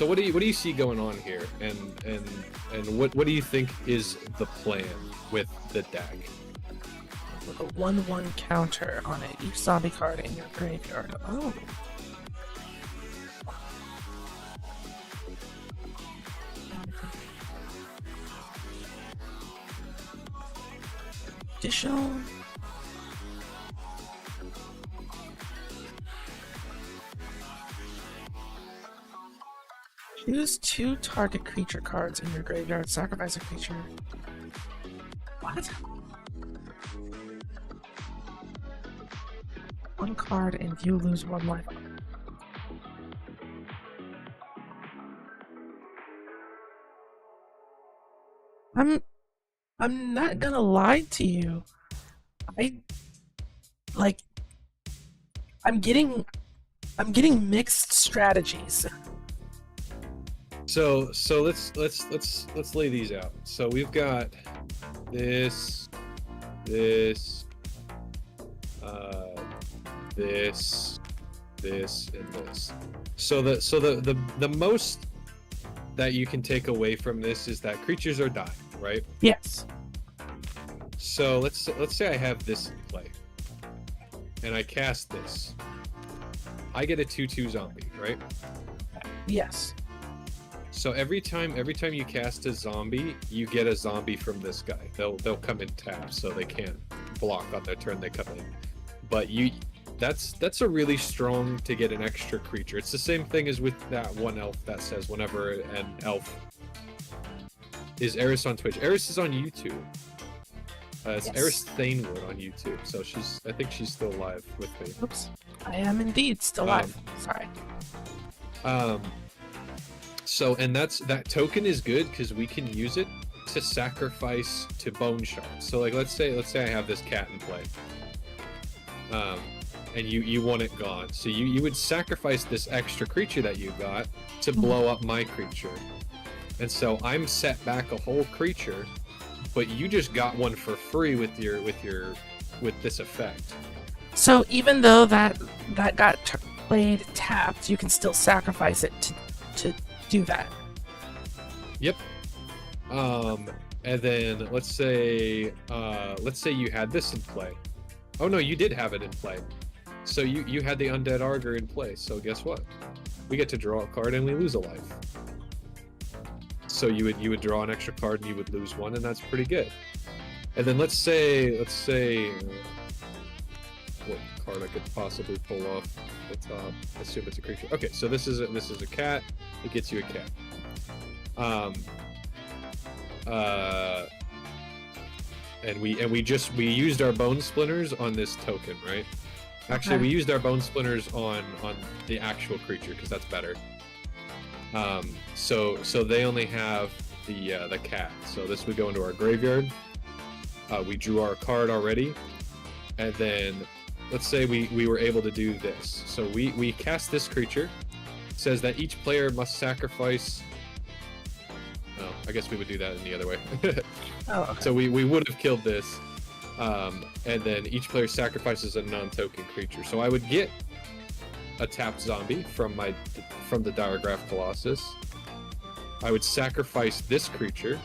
what do you see going on here, and what do you think is the plan with the deck? With a 1/1 counter on it, each zombie card in your graveyard. Oh. Additional. Choose 2 target creature cards in your graveyard. Sacrifice a creature. What? 1 card and you lose 1 life. I'm not gonna lie to you. I'm getting mixed strategies. So let's lay these out. So we've got this, this, and this. So the most that you can take away from this is that creatures are dying, right? Yes. So let's say I have this in play, and I cast this. I get a 2/2 zombie, right? Yes. So every time you cast a zombie, you get a zombie from this guy. They'll come in tabs, so they can't block on their turn they come in. But that's a really strong to get an extra creature. It's the same thing as with that one elf that says whenever an elf is Eris on Twitch. Eris is on YouTube. It's Yes. Eris Thanewood on YouTube. So I think she's still live with me. Oops. I am indeed still alive. Sorry. So that token is good because we can use it to sacrifice to bone shards. So like let's say I have this cat in play. And you want it gone. So you would sacrifice this extra creature that you got to blow up my creature. And so I'm set back a whole creature, but you just got one for free with this effect. So even though that got played tapped, you can still sacrifice it to do that. Yep. And then let's say you had this in play. Oh no, you did have it in play. So you had the Undead Arger in play. So guess what? We get to draw a card and we lose a life. So you would draw an extra card and you would lose one, and that's pretty good. And then let's say what card I could possibly pull off the top. Assume it's a creature. Okay, so this is a cat. It gets you a cat. And we used our bone splinters on this token, right? Actually, we used our bone splinters on the actual creature because that's better. So they only have the cat. So this would go into our graveyard. We drew our card already, and then let's say we were able to do this. So we cast this creature. It says that each player must sacrifice. Oh, I guess we would do that in the other way. Oh, okay. So we would have killed this, and then each player sacrifices a non-token creature. So I would get a tapped zombie from the Diregraph Colossus. I would sacrifice this creature.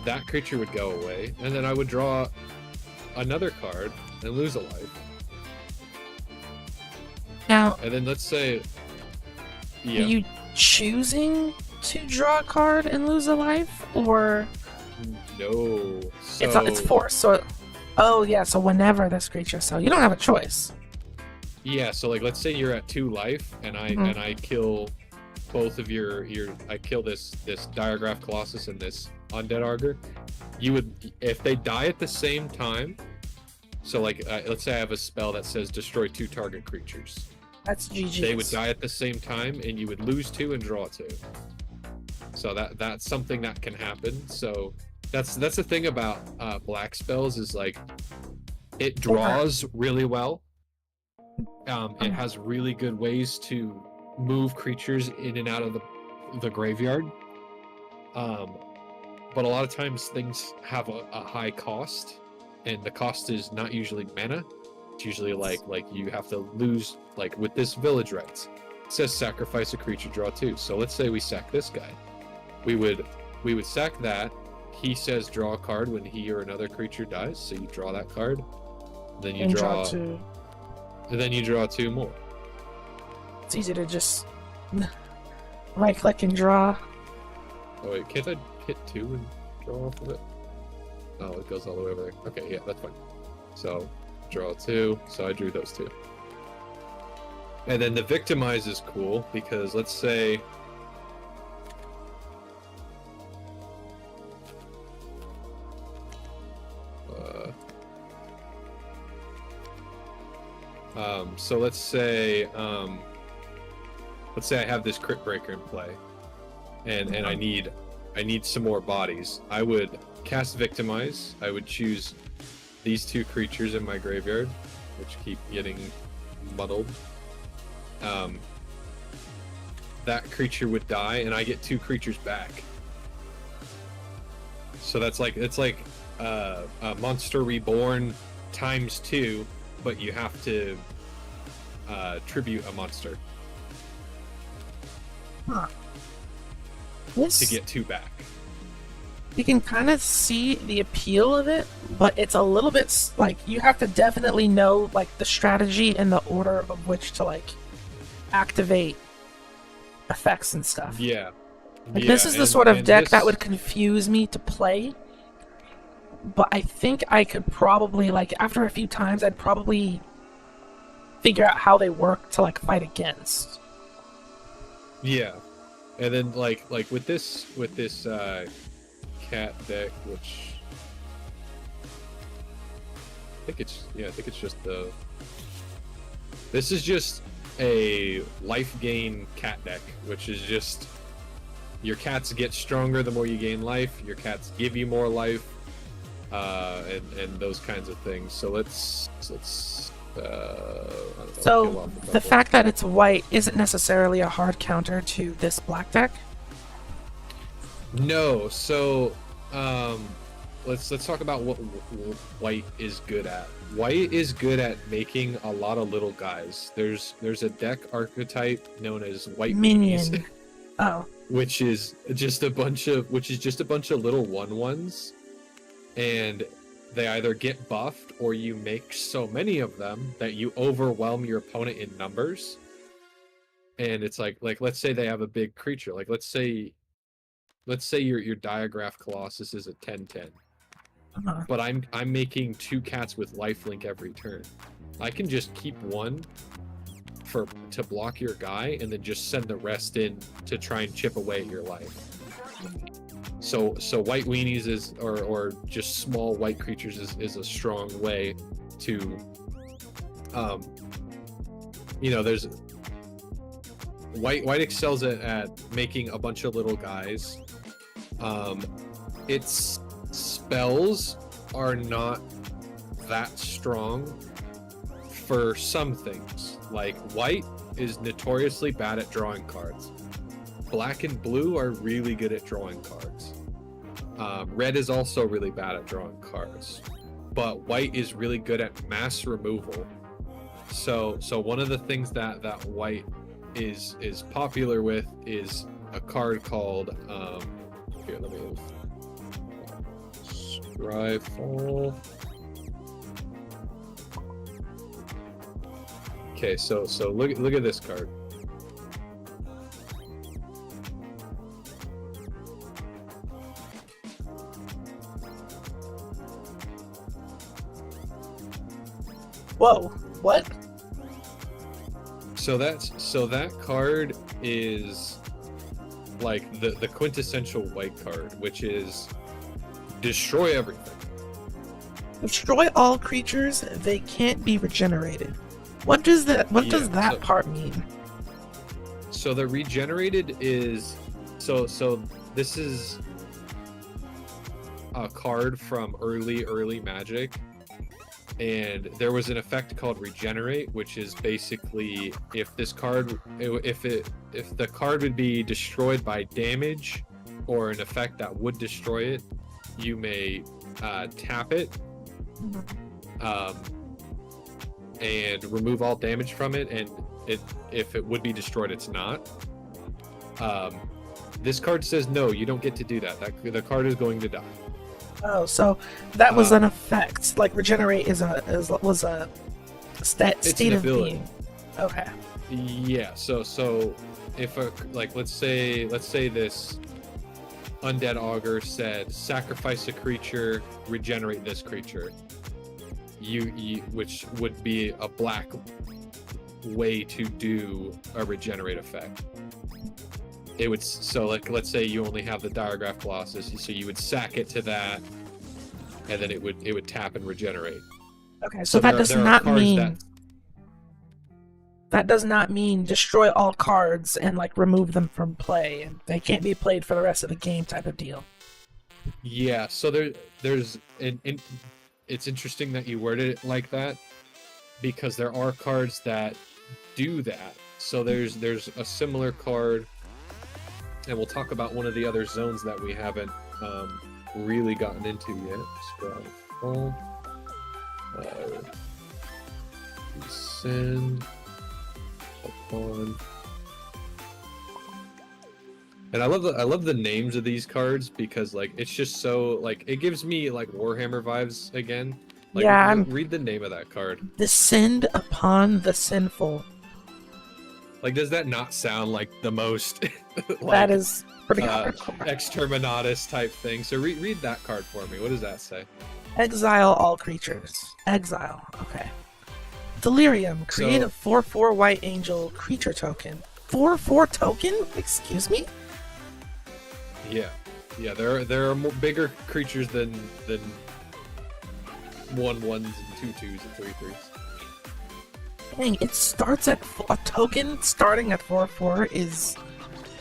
That creature would go away, and then I would draw another card and lose a life. Now, And then let's say, are you choosing to draw a card and lose a life, or no, so it's forced? So, oh yeah, so whenever this creature, so you don't have a choice. yeah, so like let's say you're at 2 life, and I kill both of I kill this Diregraph Colossus and this Undead Arger. You would, if they die at the same time. So like let's say I have a spell that says destroy 2 target creatures. That's GG. They would die at the same time, and you would lose 2 and draw 2. So that's something that can happen. So that's the thing about black spells is like it draws really well. It has really good ways to move creatures in and out of the graveyard. But a lot of times things have a high cost, and the cost is not usually mana. It's usually like you have to lose, like with this Village Rites. It says sacrifice a creature, draw 2. So let's say we sack this guy. We would sack that. He says draw a card when he or another creature dies. So you draw that card. Then you draw 2. And then you draw 2 more. It's easy to just right click and draw. Oh wait, can't I hit 2 and draw off of it? Oh, it goes all the way over there. Okay, yeah, that's fine. So draw 2. So I drew those 2. And then the victimize is cool because let's say so let's say I have this Crypt Breaker in play, and I need some more bodies. I would cast Victimize. I would choose these 2 creatures in my graveyard, which keep getting muddled. That creature would die, and I get 2 creatures back. So it's like a Monster Reborn times 2, but you have to tribute a monster. Huh. This, to get 2 back. you can kind of see the appeal of it, but it's a little bit like you have to definitely know like the strategy and the order of which to like activate effects and stuff. Yeah. Like this is the sort of deck that would confuse me to play, but I think I could probably like after a few times I'd probably figure out how they work to like fight against. Yeah. And then like with this cat deck, which I think it's just the this is just a life gain cat deck, which is just your cats get stronger the more you gain life, your cats give you more life, and those kinds of things. So let's I don't know, So the fact that it's white isn't necessarily a hard counter to this black deck. No, so let's talk about what white is good at. White is good at making a lot of little guys. There's a deck archetype known as white Minion. minis, Oh, which is just a bunch of little 1/1s, and they either get buffed or you make so many of them that you overwhelm your opponent in numbers. And it's like let's say they have a big creature, like let's say your Diagraph Colossus is a 10/10, but I'm making 2 cats with lifelink every turn. I can just keep one to block your guy and then just send the rest in to try and chip away at your life. So white weenies is or just small white creatures is a strong way to there's white excels at making a bunch of little guys. Its spells are not that strong for some things. Like white is notoriously bad at drawing cards. Black and blue are really good at drawing cards. Red is also really bad at drawing cards, but white is really good at mass removal. So one of the things that white is popular with is a card called here, let me Scryfall. Okay, so look at this card. whoa! What? So that card is like the quintessential white card, which is destroy everything. Destroy all creatures. They can't be regenerated. What does that part mean? So the regenerated is so this is a card from early Magic, and there was an effect called regenerate, which is basically if the card would be destroyed by damage or an effect that would destroy it, you may tap it and remove all damage from it, and if it would be destroyed, it's not. This card says no, you don't get to do that. The card is going to die. Oh, so that was an effect. Like regenerate was a state of being. Okay. Yeah. So if let's say this Undead Augur said sacrifice a creature, regenerate this creature. You which would be a black way to do a regenerate effect. It would let's say you only have the Diagraph Colossus, so you would sack it to that, and then it would tap and regenerate. Okay, so that does not mean destroy all cards and like remove them from play, and they can't be played for the rest of the game type of deal. Yeah, so there's it's interesting that you worded it like that, because there are cards that do that. So there's a similar card, and we'll talk about one of the other zones that we haven't really gotten into yet. Scryfall. Descend upon. And I love the names of these cards because like it's just so like it gives me like Warhammer vibes again. Like Yeah, I'm read the name of that card. descend upon the sinful. Like does that not sound like the most like That is pretty hardcore. exterminatus type thing? So read that card for me. What does that say? Exile all creatures. Exile. Okay. Delirium. Create a 4/4 white angel creature token. 4/4 token? Excuse me? Yeah. Yeah, there are bigger creatures than 1/1s and 2/2s and 3/3s. Dang, it starts at a token starting at 4/4 is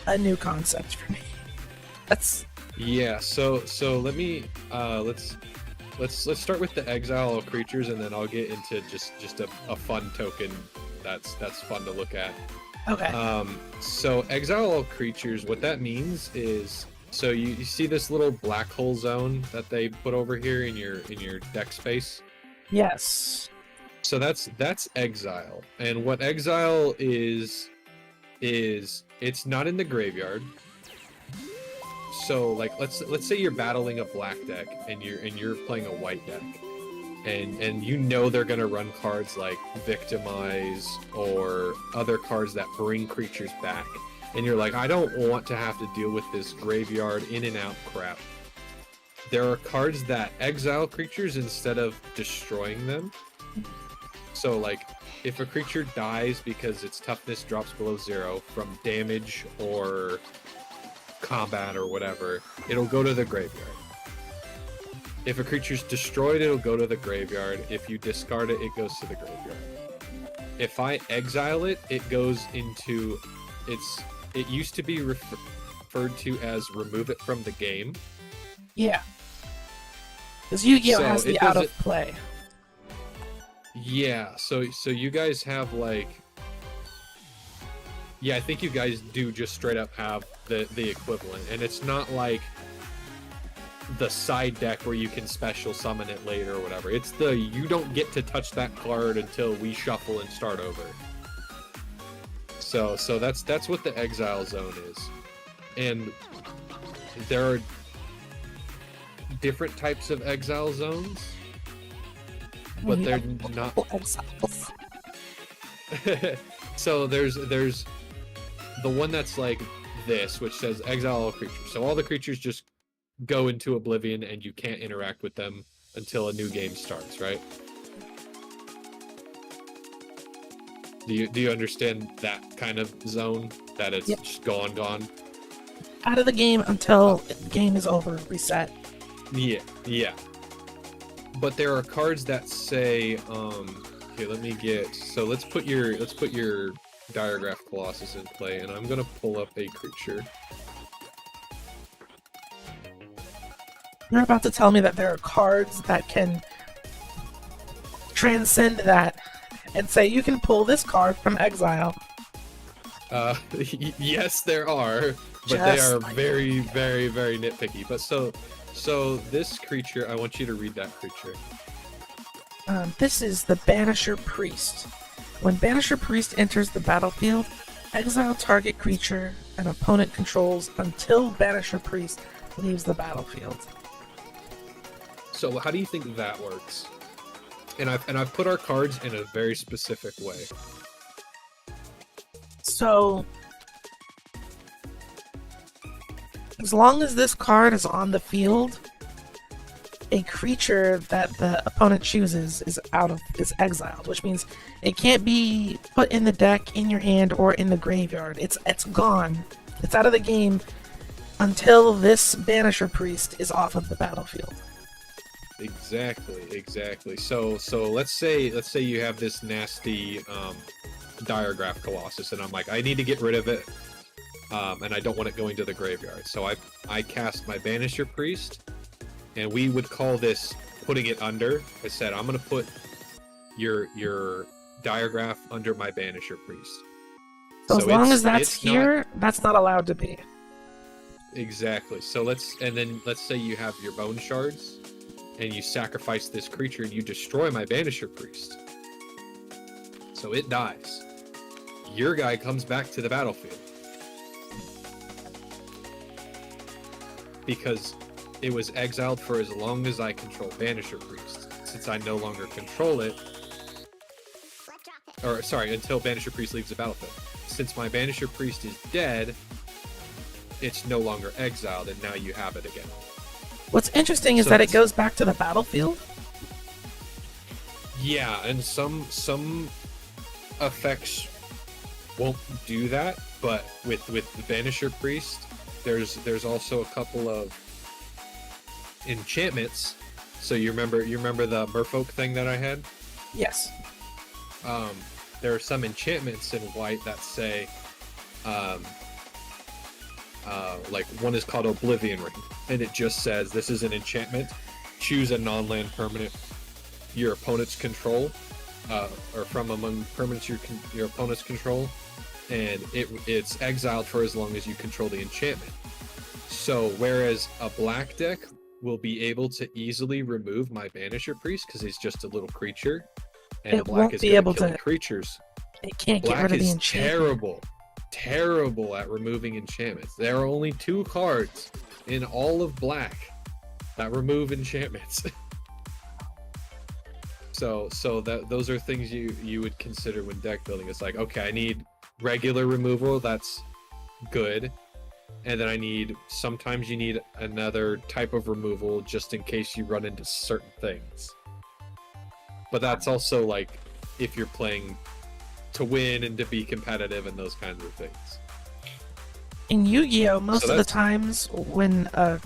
a new concept for me. That's Yeah, so let me let's start with the exile of creatures and then I'll get into just a fun token that's fun to look at. okay. So exile all creatures, what that means is so you see this little black hole zone that they put over here in your deck space? Yes. So that's exile. And what exile is it's not in the graveyard. So like let's say you're battling a black deck and you're playing a white deck. And you know they're gonna run cards like Victimize or other cards that bring creatures back. And you're like, I don't want to have to deal with this graveyard in and out crap. There are cards that exile creatures instead of destroying them. So like if a creature dies because its toughness drops below 0 from damage or combat or whatever, it'll go to the graveyard. If a creature's destroyed, it'll go to the graveyard. If you discard it, it goes to the graveyard. If I exile it, it goes into it used to be referred to as remove it from the game. Yeah. Because Yu-Gi-Oh! So Has the it out of doesn't- play. Yeah, so you guys have like yeah, I think you guys do just straight up have the equivalent, and it's not like the side deck where you can special summon it later or whatever. It's the you don't get to touch that card until we shuffle and start over. So that's what the exile zone is. And there are different types of exile zones, but they're not Exiles. so there's the one that's like this, which says exile all creatures. So all the creatures just go into oblivion and you can't interact with them until a new game starts, right? Do you understand that kind of zone? That it's Yep. just gone? Out of the game until the game is over. Reset. Yeah. But there are cards that say, here, let me get. So let's put your Diregraph Colossus in play, and I'm gonna pull up a creature. You're about to tell me that there are cards that can transcend that and say you can pull this card from exile. Yes, there are, but they Just are like very, very, very nitpicky. But so this creature, I want you to read that creature. This is the Banisher Priest. When Banisher Priest enters the battlefield, exile target creature an opponent controls until Banisher Priest leaves the battlefield. So how do you think that works? And I've put our cards in a very specific way. So, as long as this card is on the field, a creature that the opponent chooses is exiled, which means it can't be put in the deck, in your hand, or in the graveyard. It's gone. It's out of the game until this Banisher Priest is off of the battlefield. Exactly. So let's say you have this nasty Diregraph Colossus, and I'm like, I need to get rid of it, and I don't want it going to the graveyard. So I cast my Banisher Priest, and we would call this putting it under. I said I'm gonna put your Diregraph under my Banisher Priest. So as long as that's it's here, that's not allowed to be. Exactly. So let's say you have your Bone Shards, and you sacrifice this creature, and you destroy my Banisher Priest. So it dies. Your guy comes back to the battlefield. because it was exiled for as long as I control Banisher Priest. Since I no longer control it, or sorry, until Banisher Priest leaves the battlefield. Since my Banisher Priest is dead, it's no longer exiled, and now you have it again. What's interesting is that it goes back to the battlefield. Yeah, and some effects won't do that, but with the Banisher Priest, there's also a couple of enchantments. So you remember the Merfolk thing that I had? Yes. There are some enchantments in white that say, like one is called Oblivion Ring, and it just says this is an enchantment. Choose a non-land permanent your opponent's control, or from among permanents your opponent's control, and it's exiled for as long as you control the enchantment. So whereas a black deck will be able to easily remove my Banisher Priest because he's just a little creature, and black is going to kill creatures. It can't black get rid of the enchantment. Terrible at removing enchantments. There are only 2 cards in all of black that remove enchantments. so those are things you would consider when deck building. It's like, okay, I need regular removal, that's good, and then sometimes you need another type of removal just in case you run into certain things. But that's also like if you're playing to win and to be competitive and those kinds of things. In Yu-Gi-Oh, most of the times when a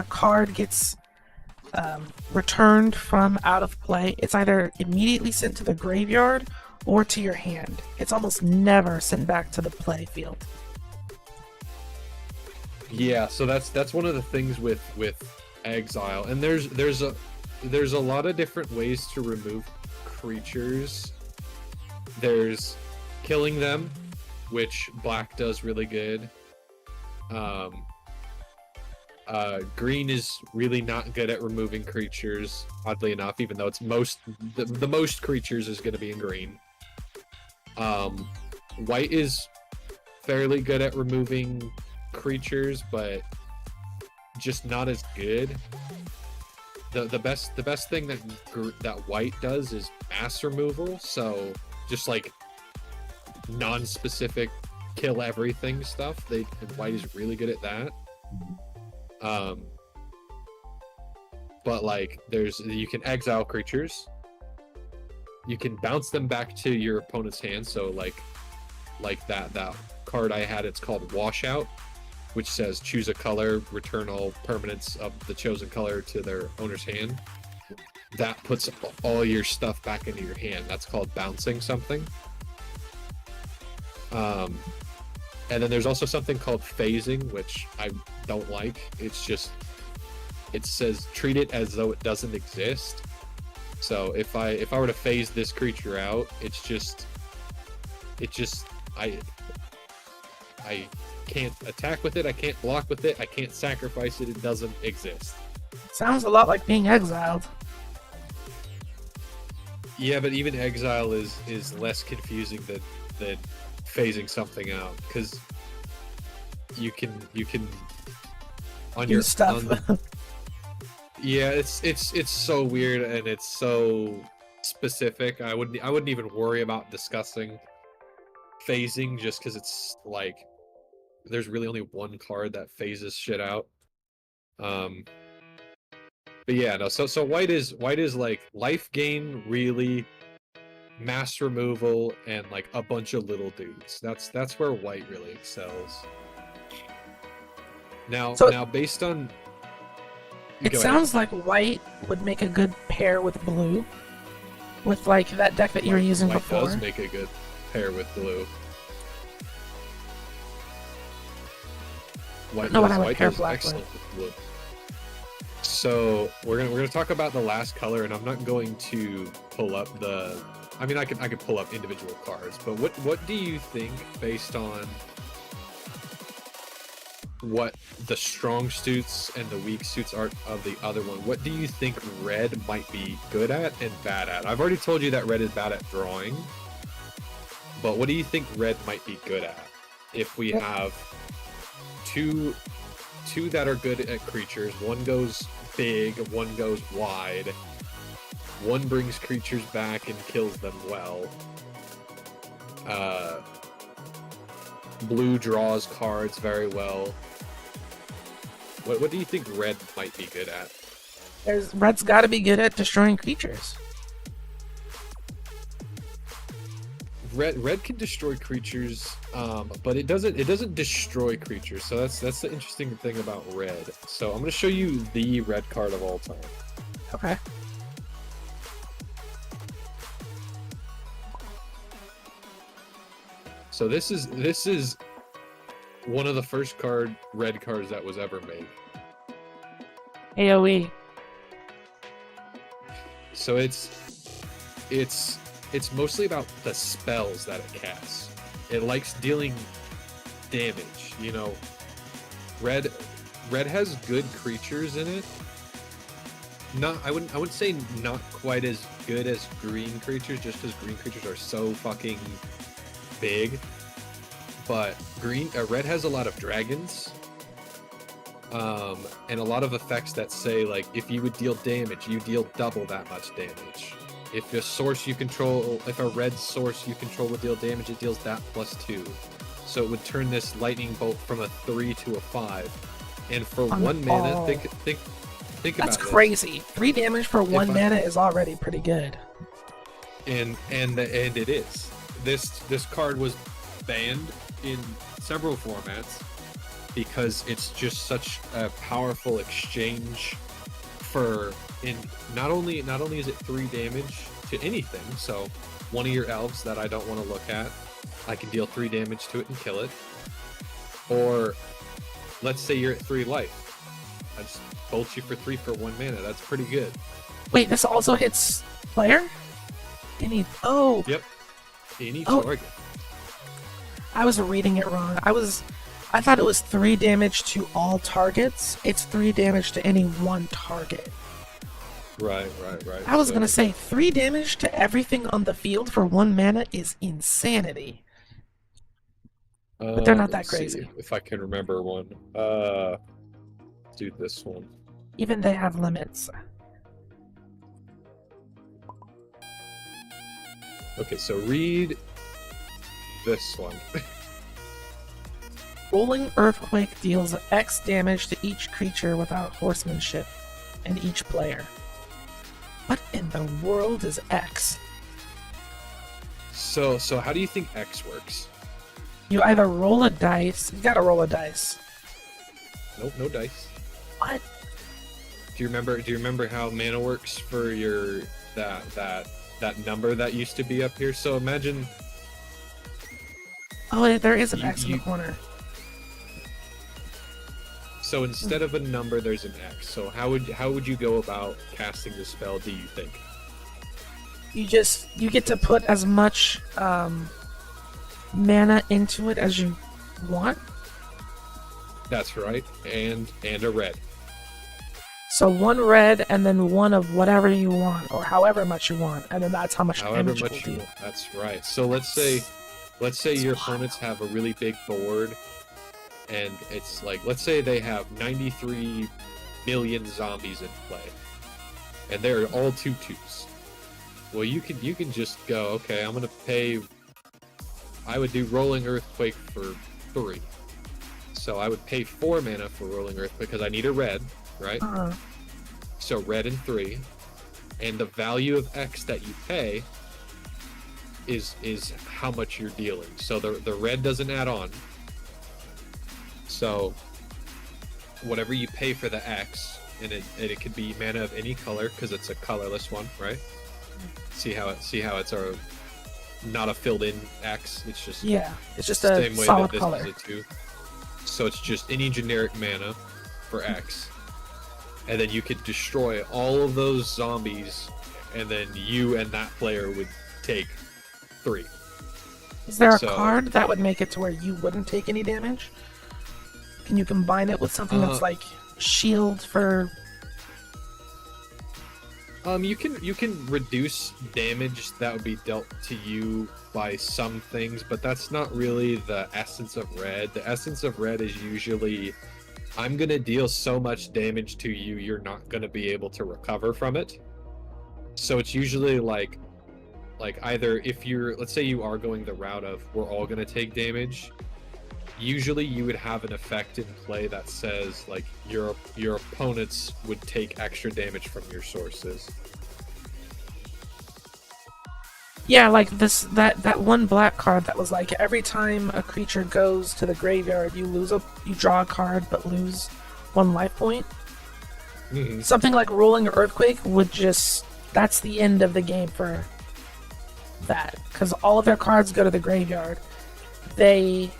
card gets returned from out of play, it's either immediately sent to the graveyard or to your hand. It's almost never sent back to the play field. Yeah, so that's one of the things with exile, and there's a lot of different ways to remove creatures. There's killing them, which black does really good. Green is really not good at removing creatures, oddly enough, even though it's the most creatures is going to be in green. White is fairly good at removing creatures, but just not as good. The best thing that white does is mass removal, so just like non-specific kill everything stuff. And white is really good at that. But like you can exile creatures, you can bounce them back to your opponent's hand. So like that card I had, it's called Washout, which says choose a color, return all permanents of the chosen color to their owner's hand. That puts all your stuff back into your hand. That's called bouncing something. And then there's also something called phasing, which I don't like. It says treat it as though it doesn't exist. So if I were to phase this creature out, I can't attack with it, I can't block with it, I can't sacrifice it, it doesn't exist. Sounds a lot like being exiled. Yeah, but even exile is less confusing than phasing something out, because you can on your stuff. Yeah, it's so weird and it's so specific. I wouldn't even worry about discussing phasing just because it's like there's really only one card that phases shit out. But yeah, no. So white is like life gain, really, mass removal, and like a bunch of little dudes. That's where white really excels. Now based on it sounds like white would make a good pair with blue, with like that deck that you were using before. White does make a good pair with blue. White does excellent with blue. So we're gonna talk about the last color, and I'm not going to pull up the. I mean, I could pull up individual cards, but what do you think based on what the strong suits and the weak suits are of the other one? What do you think red might be good at and bad at? I've already told you that red is bad at drawing, but what do you think red might be good at if we have two two that are good at creatures. One goes big, one goes wide. One brings creatures back and kills them well. Blue draws cards very well. What do you think red might be good at? Red's got to be good at destroying creatures. Red can destroy creatures, but it doesn't destroy creatures. So that's the interesting thing about red. So I'm gonna show you the red card of all time. Okay. So this is one of the first red cards that was ever made. AoE. So it's mostly about the spells that it casts. It likes dealing damage. You know, red has good creatures in it. I wouldn't say not quite as good as green creatures, just because green creatures are so fucking big. But red has a lot of dragons, and a lot of effects that say, like, if you would deal damage, you deal double that much damage. If a red source you control would deal damage, it deals that +2. So it would turn this lightning bolt from a 3 to a 5. And for one mana, think about That's this. crazy. 3 damage for one mana is already pretty good. And it is. This card was banned in several formats because it's just such a powerful exchange in not only is it 3 damage to anything, so one of your elves that I don't want to look at, I can deal 3 damage to it and kill it. Or let's say you're at 3 life, I just bolt you for 3 for 1 mana. That's pretty good. Wait, this also hits player? Yep. Any target. I was reading it wrong. I thought it was 3 damage to all targets. It's 3 damage to any one target. Right. I was gonna say 3 damage to everything on the field for 1 mana is insanity. But they're not that crazy. If I can remember one. Let's do this one. Even they have limits. Okay, so read this one. Rolling Earthquake deals X damage to each creature without horsemanship and each player. What in the world is X? So how do you think X works? You either roll a dice. You gotta roll a dice. Nope, no dice. What? Do you remember how mana works for your that number that used to be up here? So imagine. Oh, there is an X in the corner. So instead of a number, there's an X. So how would you go about casting the spell, do you think? You get to put as much mana into it as you want. That's right, and a red. So 1 red and then 1 of whatever you want, or however much you want, and then that's how much damage you will do. That's right. So let's say your opponents have a really big board, and it's like, let's say they have 93 million zombies in play, and they're all 2/2s. Well, you can just go, okay, I'm gonna pay. I would do Rolling Earthquake for 3, so I would pay 4 mana for Rolling Earthquake because I need a red, right? So red and 3, and the value of X that you pay is how much you're dealing. So the red doesn't add on. So whatever you pay for the X, and it could be mana of any color because it's a colorless one, right? See how it's not a filled in X. It's just a same way solid that this color. is a 2. So it's just any generic mana for X, and then you could destroy all of those zombies, and then you and that player would take 3. Is there a card that would make it to where you wouldn't take any damage? Can you combine it with something that's like shield for? You can reduce damage that would be dealt to you by some things, but that's not really the essence of red. The essence of red is usually I'm gonna deal so much damage to you, you're not gonna be able to recover from it. So it's usually like either if you're, let's say you are going the route of we're all gonna take damage, usually you would have an effect in play that says like your opponents would take extra damage from your sources. Yeah, like that one black card that was like every time a creature goes to the graveyard, you draw a card but lose 1 life point. Mm-hmm. Something like Rolling Earthquake would just, that's the end of the game for that, because all of their cards go to the graveyard. They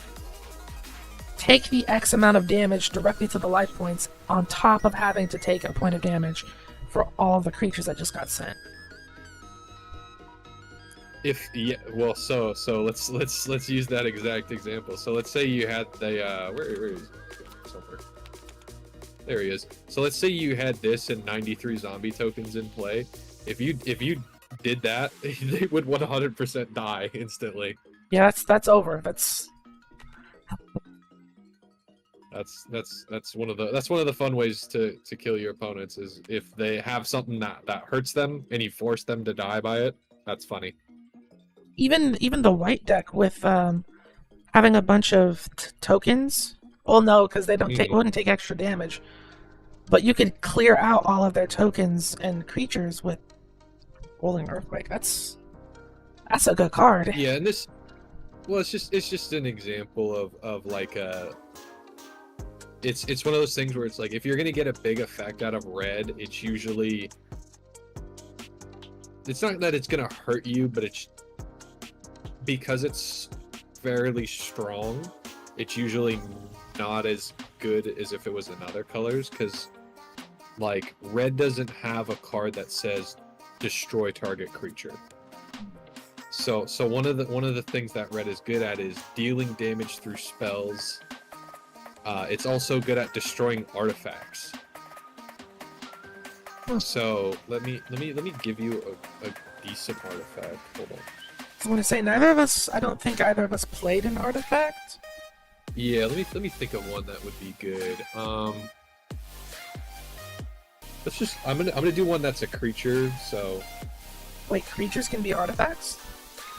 take the X amount of damage directly to the life points on top of having to take a point of damage for all of the creatures that just got sent. So let's use that exact example. So let's say you had the where is he? Somewhere. There he is. So let's say you had this and 93 zombie tokens in play. If you did that, they would 100% die instantly. Yeah, that's over. That's one of the fun ways to kill your opponents, is if they have something that hurts them and you force them to die by it. That's funny. even the white deck with having a bunch of tokens. Well, no, because they wouldn't take extra damage. But you could clear out all of their tokens and creatures with Rolling Earthquake. That's a good card. Yeah, and this, well, it's just an example of like it's one of those things where it's like if you're gonna get a big effect out of red, it's not that it's gonna hurt you, but it's because it's fairly strong. It's usually not as good as if it was in other colors, because like red doesn't have a card that says destroy target creature. So one of the things that red is good at is dealing damage through spells. It's also good at destroying artifacts. So let me give you a decent artifact. Hold on. I want to say I don't think either of us played an artifact. Yeah, let me think of one that would be good. Let's just I'm gonna do one that's a creature. So wait, creatures can be artifacts?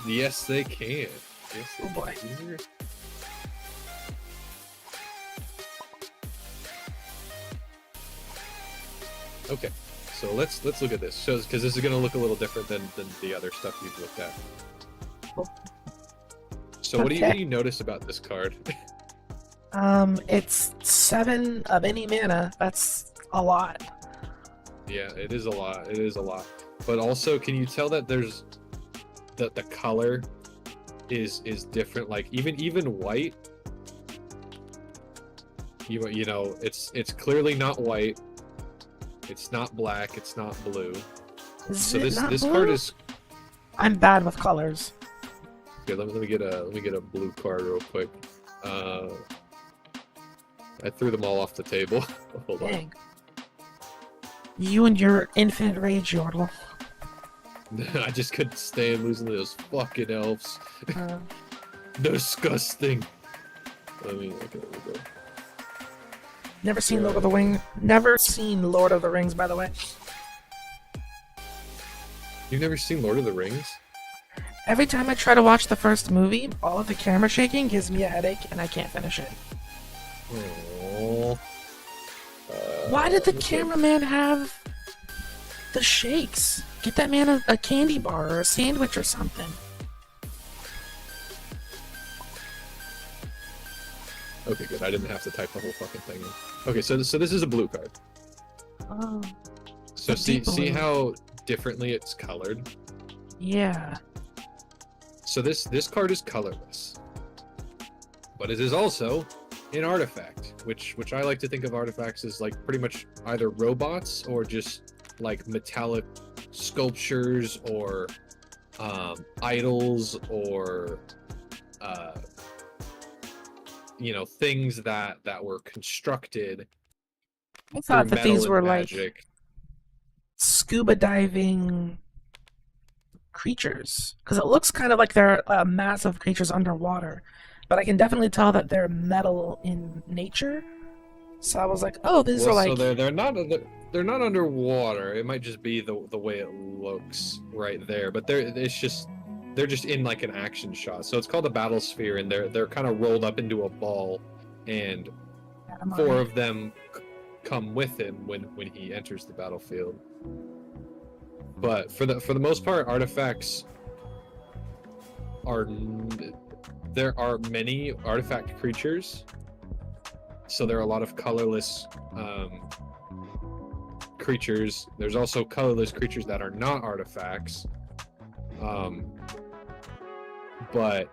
Yes, they can. Yes, oh boy. Can. Okay, so let's look at this. Because this is gonna look a little different than the other stuff you've looked at. So what do you notice about this card? It's 7 of any mana. That's a lot. Yeah, it is a lot. It is a lot. But also, can you tell that there's the color is different? Like even white. You know, it's clearly not white. It's not black. It's not blue. So this blue? card is. I'm bad with colors. Okay, let me get a blue card real quick. I threw them all off the table. Hold on. Dang. You and your infinite rage, Yordle. I just couldn't stand losing to those fucking elves. Disgusting. Let me go. Never seen Lord of the Rings. Never seen Lord of the Rings, by the way. You've never seen Lord of the Rings? Every time I try to watch the first movie, all of the camera shaking gives me a headache, and I can't finish it. Aww. Why did the cameraman have the shakes? Get that man a candy bar or a sandwich or something. Okay, good. I didn't have to type the whole fucking thing in. Okay, so this is a blue card. Oh. So see how differently it's colored? Yeah. So this card is colorless. But it is also an artifact, which I like to think of artifacts as like pretty much either robots or just like metallic sculptures or idols or things that were constructed. I thought that these were magic. Like scuba diving creatures, because it looks kind of like they're massive creatures underwater, but I can definitely tell that they're metal in nature. So I was like, oh, these Well, are like. so they're not underwater. It might just be the way it looks right there, but they're just in like an action shot. So it's called a battle sphere, and they're kind of rolled up into a ball, and four of them come with him when he enters the battlefield. But for the most part, artifacts are there are many artifact creatures, so there are a lot of colorless creatures. There's also colorless creatures that are not artifacts, but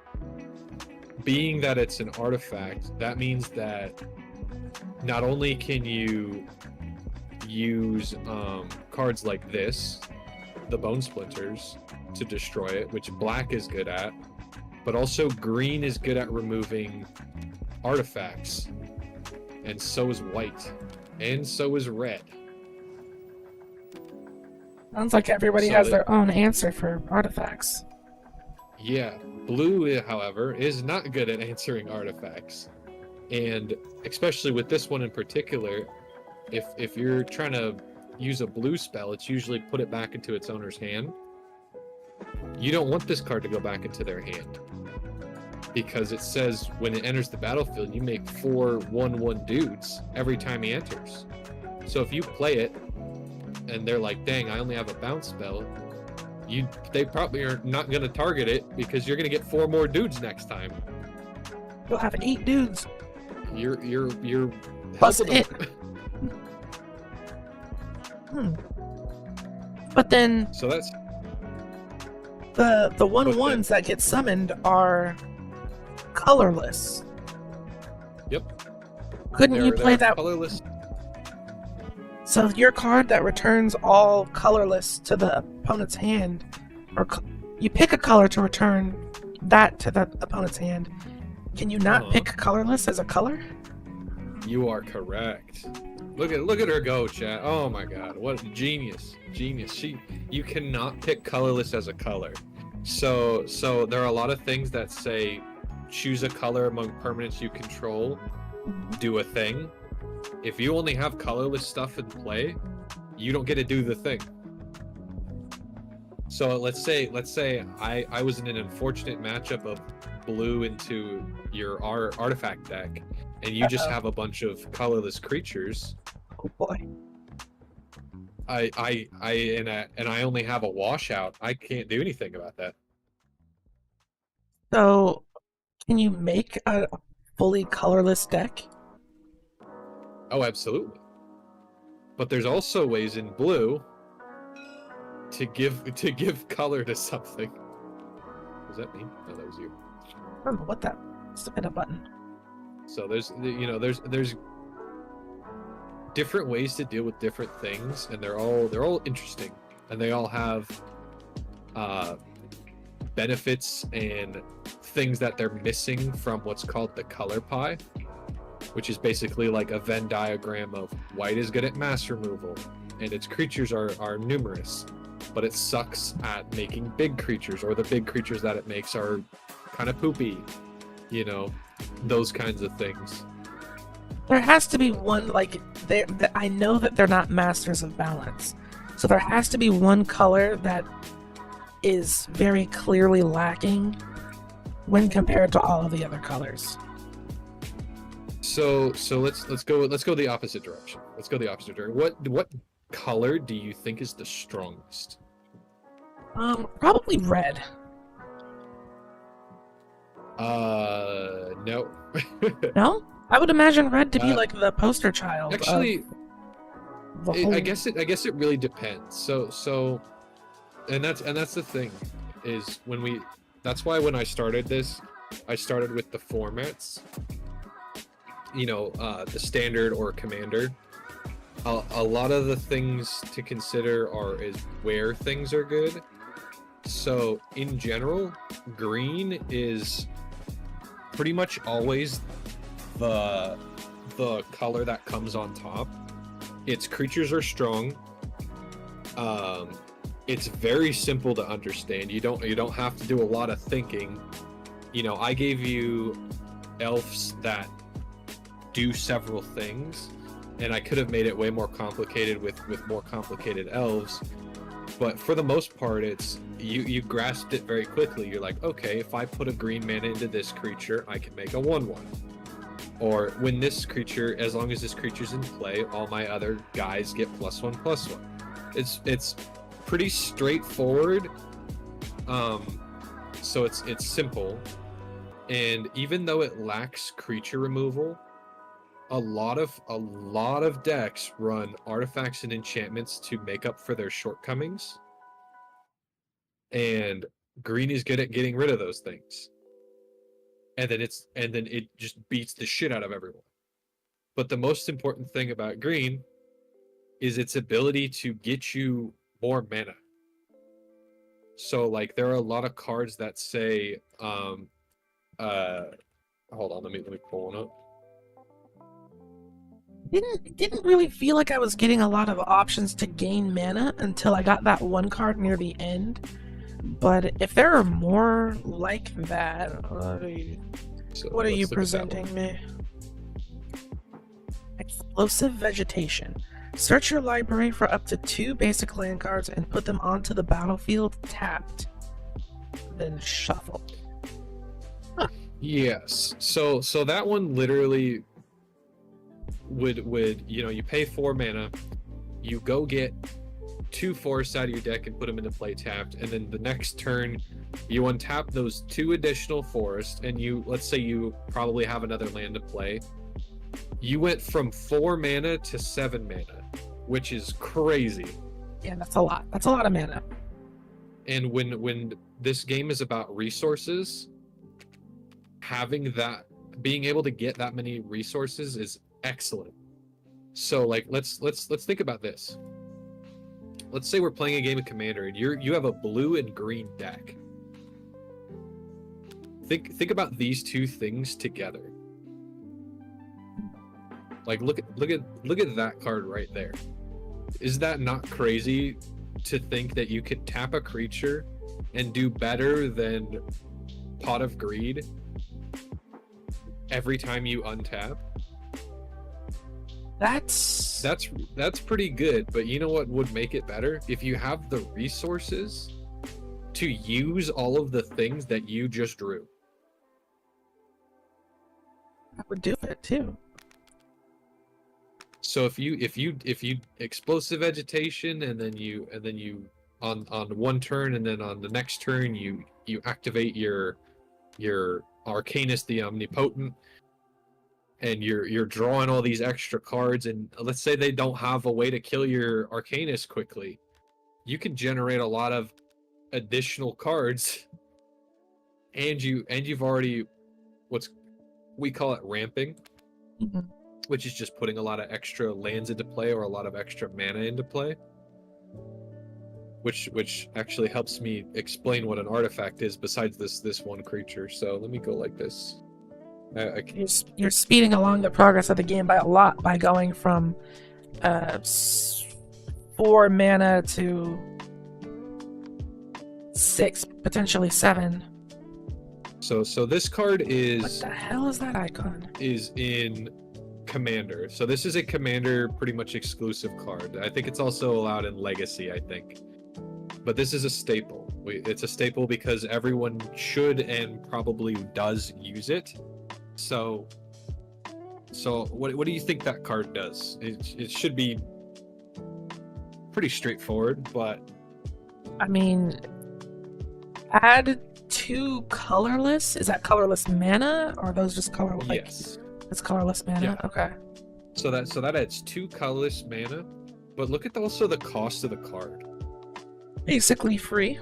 being that it's an artifact, that means that not only can you use cards like this, the Bone Splinters, to destroy it, which black is good at, but also green is good at removing artifacts, and so is white, and so is red. Sounds like everybody has their own answer for artifacts. Yeah, blue, however, is not good at answering artifacts, and especially with this one in particular, if you're trying to use a blue spell, it's usually put it back into its owner's hand. You don't want this card to go back into their hand, because it says when it enters the battlefield, you make 4 1/1 dudes every time he enters. So if you play it and they're like, dang, I only have a bounce spell, they probably are not going to target it, because you're going to get 4 more dudes next time. You'll have 8 dudes. You're plus it. But then so that's the 1/1s that get summoned are colorless. Yep. Couldn't you play that colorless? So your card that returns all colorless to the opponent's hand, or you pick a color to return that to the opponent's hand, can you not pick colorless as a color? You are correct. Look at her go, chat. Oh my god, what genius. You cannot pick colorless as a color. So there are a lot of things that say choose a color among permanents you control, do a thing. If you only have colorless stuff in play, you don't get to do the thing. So let's say I was in an unfortunate matchup of blue into your artifact deck, and you just have a bunch of colorless creatures. Oh boy. And I only have a washout. I can't do anything about that. So, can you make a fully colorless deck? Oh, absolutely. But there's also ways in blue to give color to something. What does that mean? No, that was you. I don't know what that. It's the pin-up button. So there's different ways to deal with different things, and they're all interesting, and they all have benefits and things that they're missing from what's called the color pie, which is basically like a Venn diagram of white is good at mass removal and its creatures are numerous, but it sucks at making big creatures, or the big creatures that it makes are kind of poopy, those kinds of things. There has to be one, like, I know that they're not masters of balance, so there has to be one color that is very clearly lacking when compared to all of the other colors. So let's go the opposite direction. Let's go the opposite direction. What color do you think is the strongest? Probably red. No. No? I would imagine red to be like the poster child. Actually, I guess it really depends. So and that's the thing, is that's why when I started this, I started with the formats. The standard or commander. A lot of the things to consider is where things are good. So in general, green is pretty much always the color that comes on top. Its creatures are strong. It's very simple to understand. You don't have to do a lot of thinking. I gave you elves that do several things, and I could have made it way more complicated with more complicated elves. But for the most part, it's you grasped it very quickly. You're like, okay, if I put a green mana into this creature, I can make a 1/1. Or when this creature, as long as this creature's in play, all my other guys get +1/+1. It's pretty straightforward. So it's simple, and even though it lacks creature removal, a lot of decks run artifacts and enchantments to make up for their shortcomings, and green is good at getting rid of those things, and then it just beats the shit out of everyone. But the most important thing about green is its ability to get you more mana. So like there are a lot of cards that say hold on, let me pull one up. Didn't really feel like I was getting a lot of options to gain mana until I got that one card near the end. But if there are more like that, what are you presenting me? Explosive Vegetation. Search your library for up to 2 basic land cards and put them onto the battlefield tapped. Then shuffle. Huh. Yes. So that one literally would you pay 4 mana, you go get 2 forests out of your deck and put them into play tapped, and then the next turn you untap those 2 additional forests, and let's say you probably have another land to play. You went from 4 mana to 7 mana, which is crazy. Yeah, that's a lot. That's a lot of mana. And when this game is about resources, being able to get that many resources is excellent. So like let's think about this. Let's say we're playing a game of Commander and you have a blue and green deck. Think about these 2 things together. Like look at that card right there. Is that not crazy to think that you could tap a creature and do better than Pot of Greed every time you untap? That's pretty good, but you know what would make it better? If you have the resources to use all of the things that you just drew. That would do it too. So if you Explosive Vegetation and then you on one turn, and then on the next turn you activate your Arcanist the Omnipotent, and you're drawing all these extra cards, and let's say they don't have a way to kill your Arcanist quickly, you can generate a lot of additional cards, and you've already we call it ramping. Mm-hmm. Which is just putting a lot of extra lands into play or a lot of extra mana into play. Which actually helps me explain what an artifact is besides this one creature. So let me go like this. You're speeding along the progress of the game by a lot by going from 4 mana to 6, potentially 7. So this card is... What the hell is that icon? Is in Commander. So this is a Commander pretty much exclusive card. I think it's also allowed in Legacy, I think. But this is a staple. It's a staple because everyone should and probably does use it. So what do you think that card does? It should be pretty straightforward, but I mean, add 2 colorless. Is that colorless mana, or are those just colorless? Yes. It's colorless mana. Yeah. Okay. So that adds 2 colorless mana, but look at also the cost of the card. Basically free,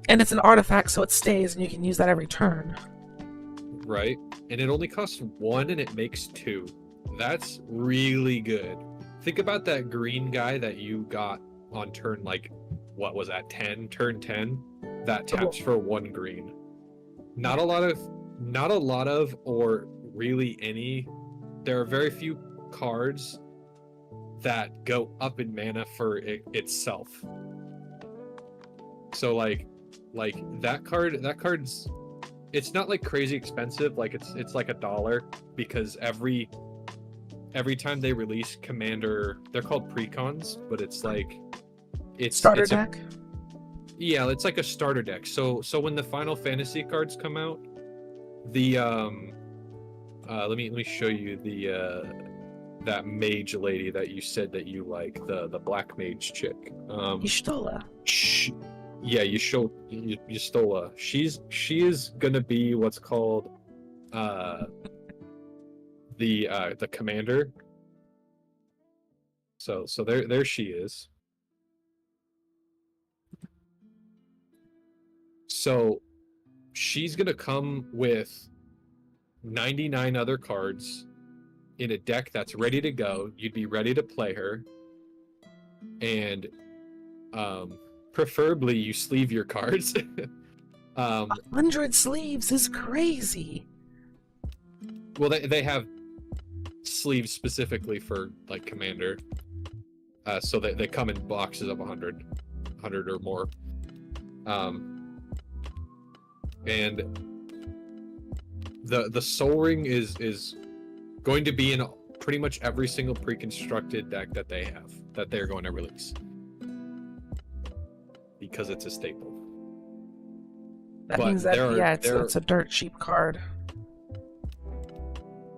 and it's an artifact, so it stays, and you can use that every turn. Right, and it only costs 1, and it makes 2. That's really good. Think about that green guy that you got on turn, like, what was that, 10? Turn 10? That taps for 1 green. Not a lot of, or really any. There are very few cards that go up in mana for itself. So like that card's, it's not like crazy expensive. Like it's like $1, because every every time they release commander, they're called precons, but it's like Starter it's deck. yeah, it's like a starter deck. So when the Final Fantasy cards come out, the let me show you the that mage lady that you said that you like, the black mage chick. Yordle. Yeah, Yustola. She is gonna be what's called the commander. So there she is. So she's gonna come with 99 other cards in a deck that's ready to go. You'd be ready to play her, and preferably you sleeve your cards. 100 sleeves is crazy. Well, they have sleeves specifically for like commander, so they come in boxes of 100 or more, and the Soul Ring is going to be in pretty much every single pre-constructed deck that they're going to release, because it's a staple. That means that it's a dirt cheap card.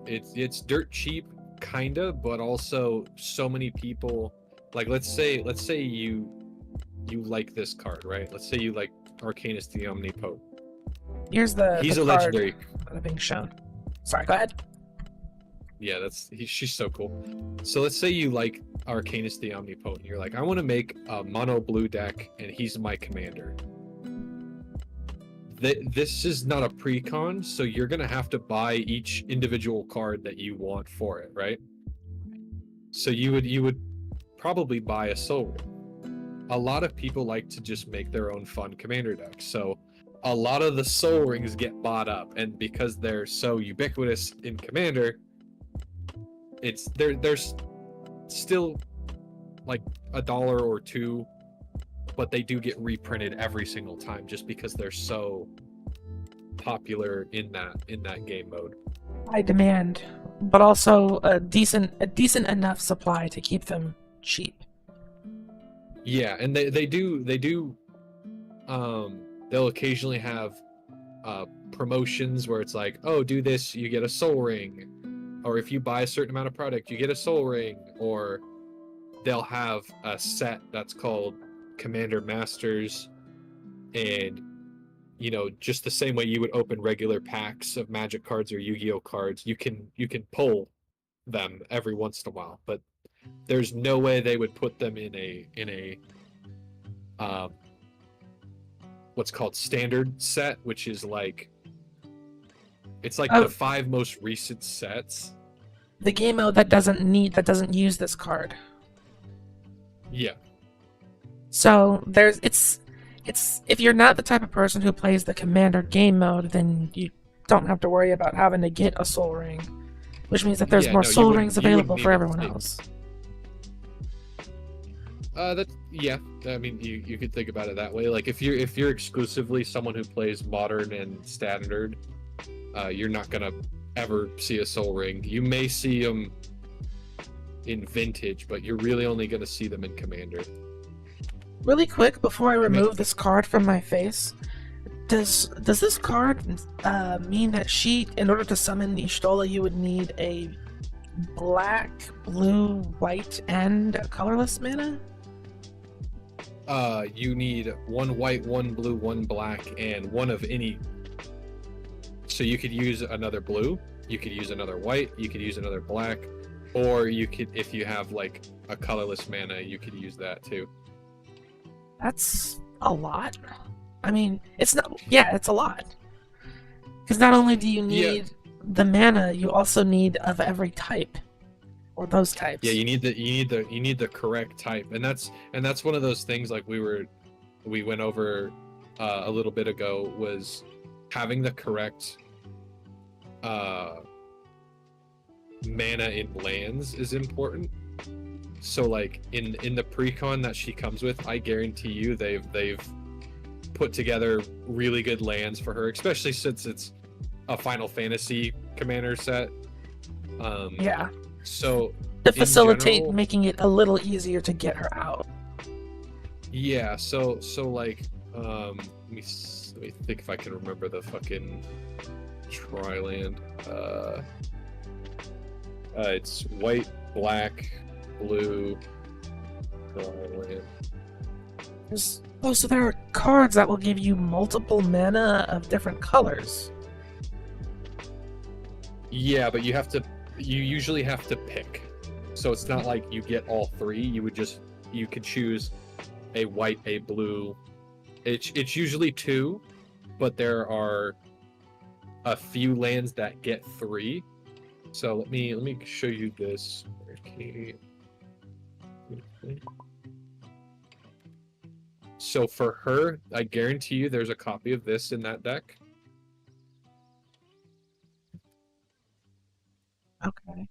It's dirt cheap, kinda, but also so many people, like let's say you like this card, right? Let's say you like Arcanus the Omnipotent. He's a legendary that are being shown. Sorry, go ahead. Yeah, she's so cool. So let's say you like Arcanus the Omnipotent. You're like, I want to make a mono blue deck, and he's my commander. This is not a precon, so you're gonna have to buy each individual card that you want for it, right? So you would probably buy a Soul Ring. A lot of people like to just make their own fun commander deck, so a lot of the Soul Rings get bought up, and because they're so ubiquitous in commander, there's still like $1 or $2, but they do get reprinted every single time just because they're so popular in that game mode. High demand, but also a decent enough supply to keep them cheap. Yeah, and they do they'll occasionally have promotions where it's like, oh, do this, you get a Soul Ring, or if you buy a certain amount of product, you get a Soul Ring, or they'll have a set that's called Commander Masters, and just the same way you would open regular packs of Magic cards or Yu-Gi-Oh cards, you can pull them every once in a while, but there's no way they would put them in a what's called standard set, which is like, it's like the 5 most recent sets. The game mode that doesn't use this card. Yeah. So it's if you're not the type of person who plays the Commander game mode, then you don't have to worry about having to get a Soul Ring, which means that there's more Soul Rings available for everyone else. I mean, you could think about it that way. Like if you're exclusively someone who plays Modern and Standard, you're not gonna ever see a Soul Ring. You may see them in Vintage, but you're really only gonna see them in Commander. Really quick, before I remove this card from my face, does this card mean that in order to summon the Yordle, you would need a black, blue, white, and a colorless mana? You need 1 white, 1 blue, 1 black, and 1 of any. So you could use another blue, you could use another white, you could use another black, or you could, if you have like a colorless mana, you could use that too. That's a lot. I mean, it's not. Yeah, it's a lot. Because not only do you need the mana, you also need of every type, or those types. Yeah, you need the correct type, and that's one of those things like we went over a little bit ago, was having the correct mana in lands is important. So like in the precon that she comes with, I guarantee you they've put together really good lands for her, especially since it's a Final Fantasy commander set. Yeah. So to in facilitate general, making it a little easier to get her out. yeah. So like, let me think if I can remember the fucking Triland. It's white, black, blue, Triland. Oh, so there are cards that will give you multiple mana of different colors. Yeah, but you usually have to pick. So it's not like you get all three. You could choose a white, a blue. It's usually two, but there are a few lands that get three. So let me show you this. So for her, I guarantee you there's a copy of this in that deck. Okay.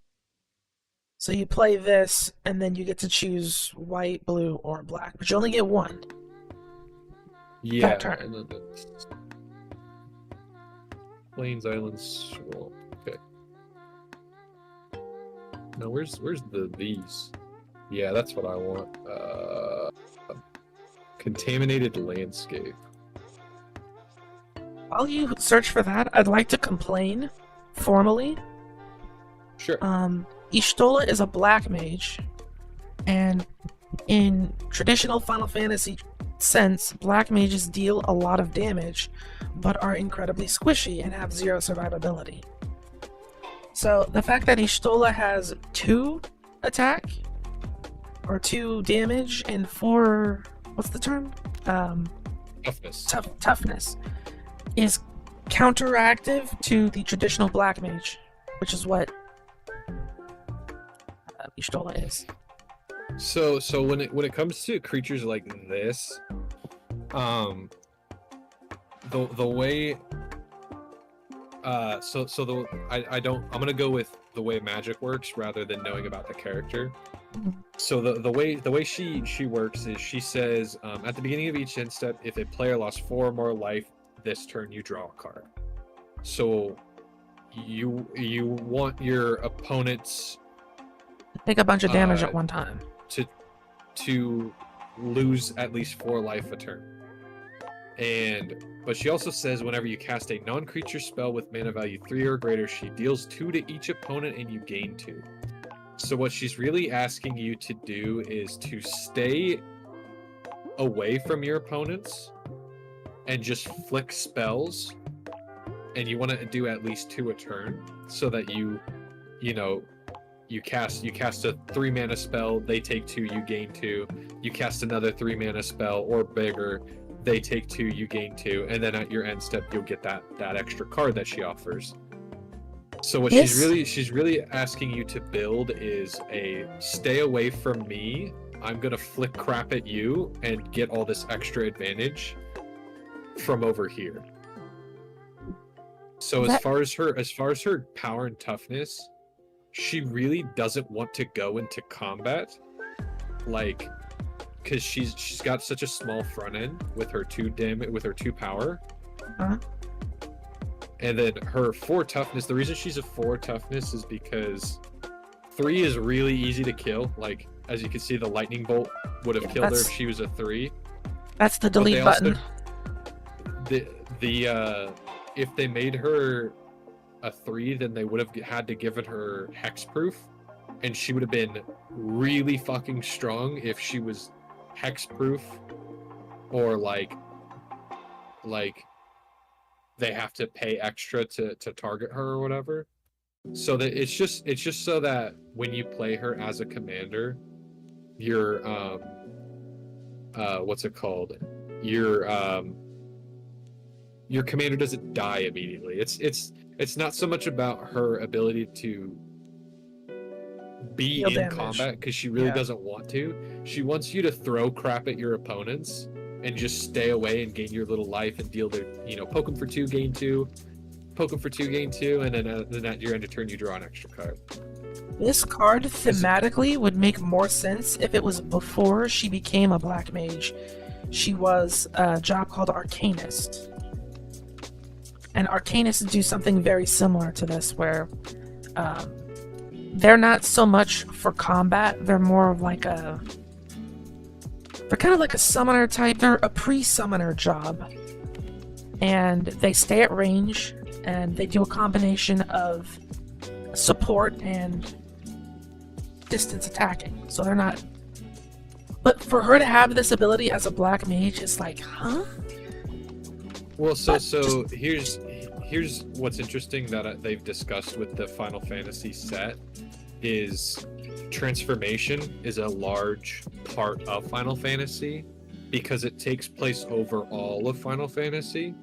So you play this, and then you get to choose white, blue, or black, but you only get one. Yeah. That turn. And then Plains, Islands, Swamp. Okay. Now where's these? Yeah, that's what I want. Contaminated landscape. While you search for that, I'd like to complain formally. Sure. Yordle is a black mage, and in traditional Final Fantasy sense, black mages deal a lot of damage, but are incredibly squishy and have 0 survivability. So the fact that Yordle has 2 attack, or 2 damage, and 4... what's the term? Toughness. Toughness is counteractive to the traditional black mage, which is what Yordle is. So when it comes to creatures like this, the way I'm gonna go with the way magic works rather than knowing about the character. So the way she works is she says at the beginning of each end step, if a player lost 4 or more life this turn, you draw a card. So you want your opponents take a bunch of damage at one time to lose at least 4 life a turn. But she also says whenever you cast a non-creature spell with mana value 3 or greater, she deals 2 to each opponent and you gain 2. So what she's really asking you to do is to stay away from your opponents and just flick spells, and you want to do at least 2 a turn, so that you cast a 3 mana spell, they take 2, you gain 2. You cast another 3 mana spell or bigger, they take 2, you gain 2, and then at your end step you'll get that extra card that she offers. So what she's really asking you to build is a stay away from me. I'm gonna flick crap at you and get all this extra advantage from over here. So as far as her power and toughness, she really doesn't want to go into combat, like, because she's got such a small front end with her 2 damage, with her 2 power. Uh-huh. And then her 4 toughness, the reason she's a 4 toughness is because 3 is really easy to kill. Like, as you can see, the lightning bolt would have killed her if she was a 3. That's the delete button. If they made her a 3, then they would have had to given her hexproof, and she would have been really fucking strong if she was hexproof, or like they have to pay extra to target her or whatever. So that it's just so that when you play her as a commander, your what's it called? Your commander doesn't die immediately. It's not so much about her ability to be in combat, because she really doesn't want to. She wants you to throw crap at your opponents and just stay away and gain your little life and deal their, poke them for 2, gain 2, poke them for 2, gain 2, and then at your end of turn you draw an extra card. This card thematically would make more sense if it was before she became a black mage. She was a job called Arcanist. And Arcanists do something very similar to this, where they're not so much for combat. They're more of like a... They're kind of like a summoner type. They're a pre-summoner job. And they stay at range, and they do a combination of support and distance attacking. So they're not... But for her to have this ability as a black mage is like, huh? Well, so here's what's interesting that they've discussed with the Final Fantasy set is transformation is a large part of Final Fantasy because it takes place over all of Final Fantasy.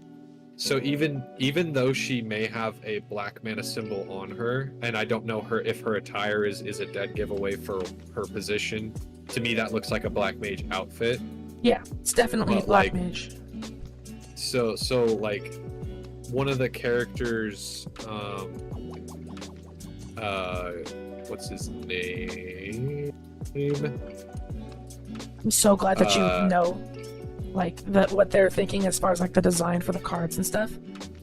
So even though she may have a black mana symbol on her, and I don't know if her attire is a dead giveaway for her position, to me that looks like a black mage outfit. Yeah, it's definitely a black mage. So like one of the characters, what's his name? I'm so glad that you know, like, what they're thinking as far as like the design for the cards and stuff.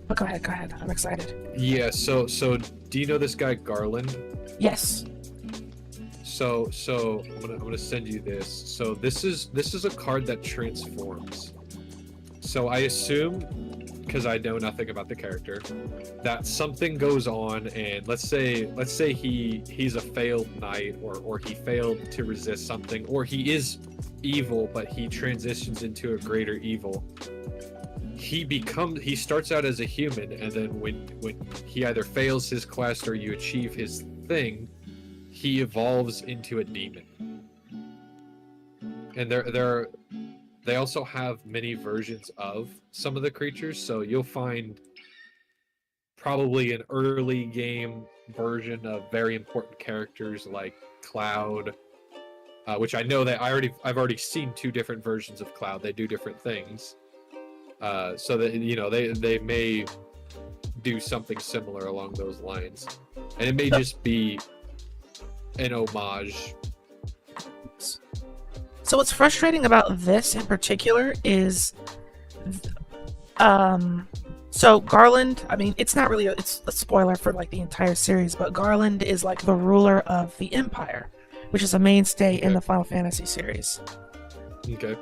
But go ahead. I'm excited. Yeah. So do you know this guy Garland? Yes. So I'm gonna send you this. So this is a card that transforms. So I assume, because I know nothing about the character, that something goes on, and let's say he's a failed knight, or he failed to resist something, or he is evil but he transitions into a greater evil. He starts out as a human, and then when he either fails his quest or you achieve his thing, he evolves into a demon. And they also have many versions of some of the creatures, so you'll find probably an early game version of very important characters like Cloud, which I know that I've already seen 2 different versions of Cloud. They do different things, so that they may do something similar along those lines, and it may just be an homage. So what's frustrating about this in particular is, so Garland, I mean, it's not really it's a spoiler for like the entire series, but Garland is like the ruler of the Empire, which is a mainstay in the Final Fantasy series. Okay.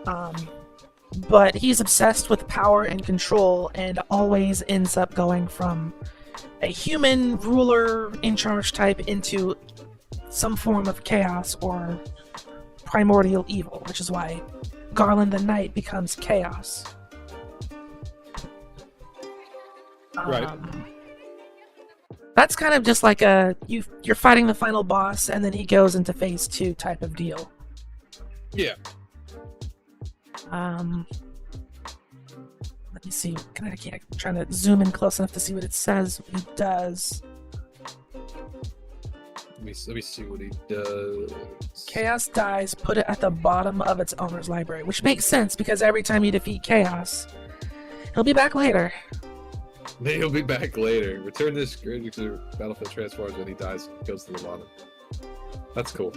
But he's obsessed with power and control, and always ends up going from a human ruler in charge type into some form of chaos or primordial evil, which is why Garland the Knight becomes chaos. Right. That's kind of just like you're fighting the final boss, and then he goes into phase 2 type of deal. Yeah. Let me see. I'm trying to zoom in close enough to see what it says. What he does. Let me see what he does. Chaos dies, put it at the bottom of its owner's library, which makes sense because every time you defeat Chaos, he'll be back later. He'll be back later. Return this creature to battlefield transforms when he dies. Goes to the bottom. That's cool.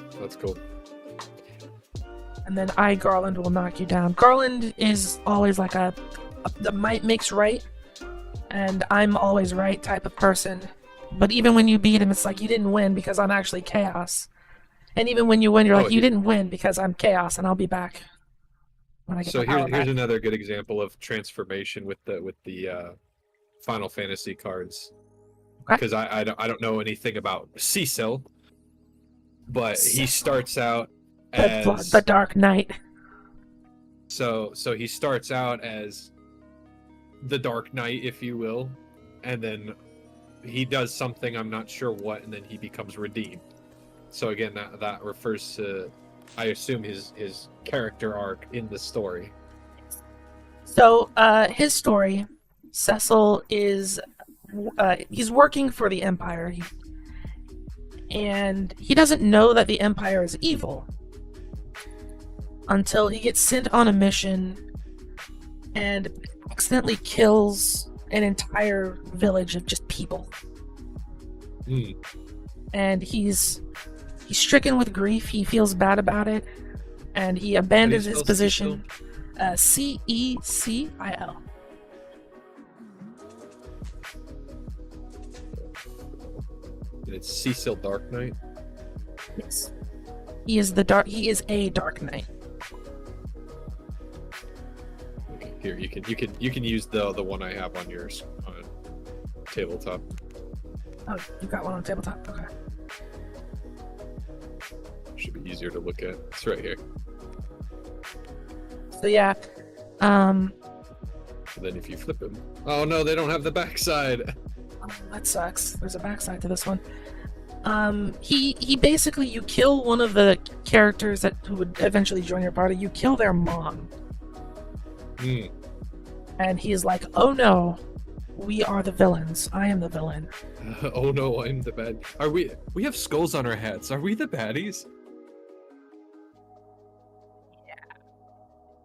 And then Garland will knock you down. Garland is always like the might makes right, and I'm always right type of person. But even when you beat him, it's like you didn't win because I'm actually Chaos. And even when you win, you're like, you didn't win because I'm Chaos, and I'll be back when I get the power back. Here's another good example of transformation with the Final Fantasy cards. Because I don't know anything about Cecil, but he starts out as the Dark Knight. So he starts out as the Dark Knight, if you will, and then he does something, I'm not sure what, and then he becomes redeemed. So again, that refers to, I assume, his character arc in the story. So his story, Cecil is he's working for the Empire, and he doesn't know that the Empire is evil until he gets sent on a mission and accidentally kills an entire village of just people. And he's stricken with grief. He feels bad about it, and he abandons his position. Cecil. It's Cecil Dark Knight. Yes. He is a Dark Knight. Okay, here you can use the one I have on yours on tabletop. Oh, you got one on tabletop? Okay. Should be easier to look at. It's right here. So yeah, And then if you flip him, oh no, they don't have the backside. oh, that sucks. There's a backside to this one. He basically, you kill one of the characters who would eventually join your party. You kill their mom, and he is like, "Oh no, we are the villains. I am the villain." Oh no, I'm the bad. Are we? We have skulls on our hats. Are we the baddies?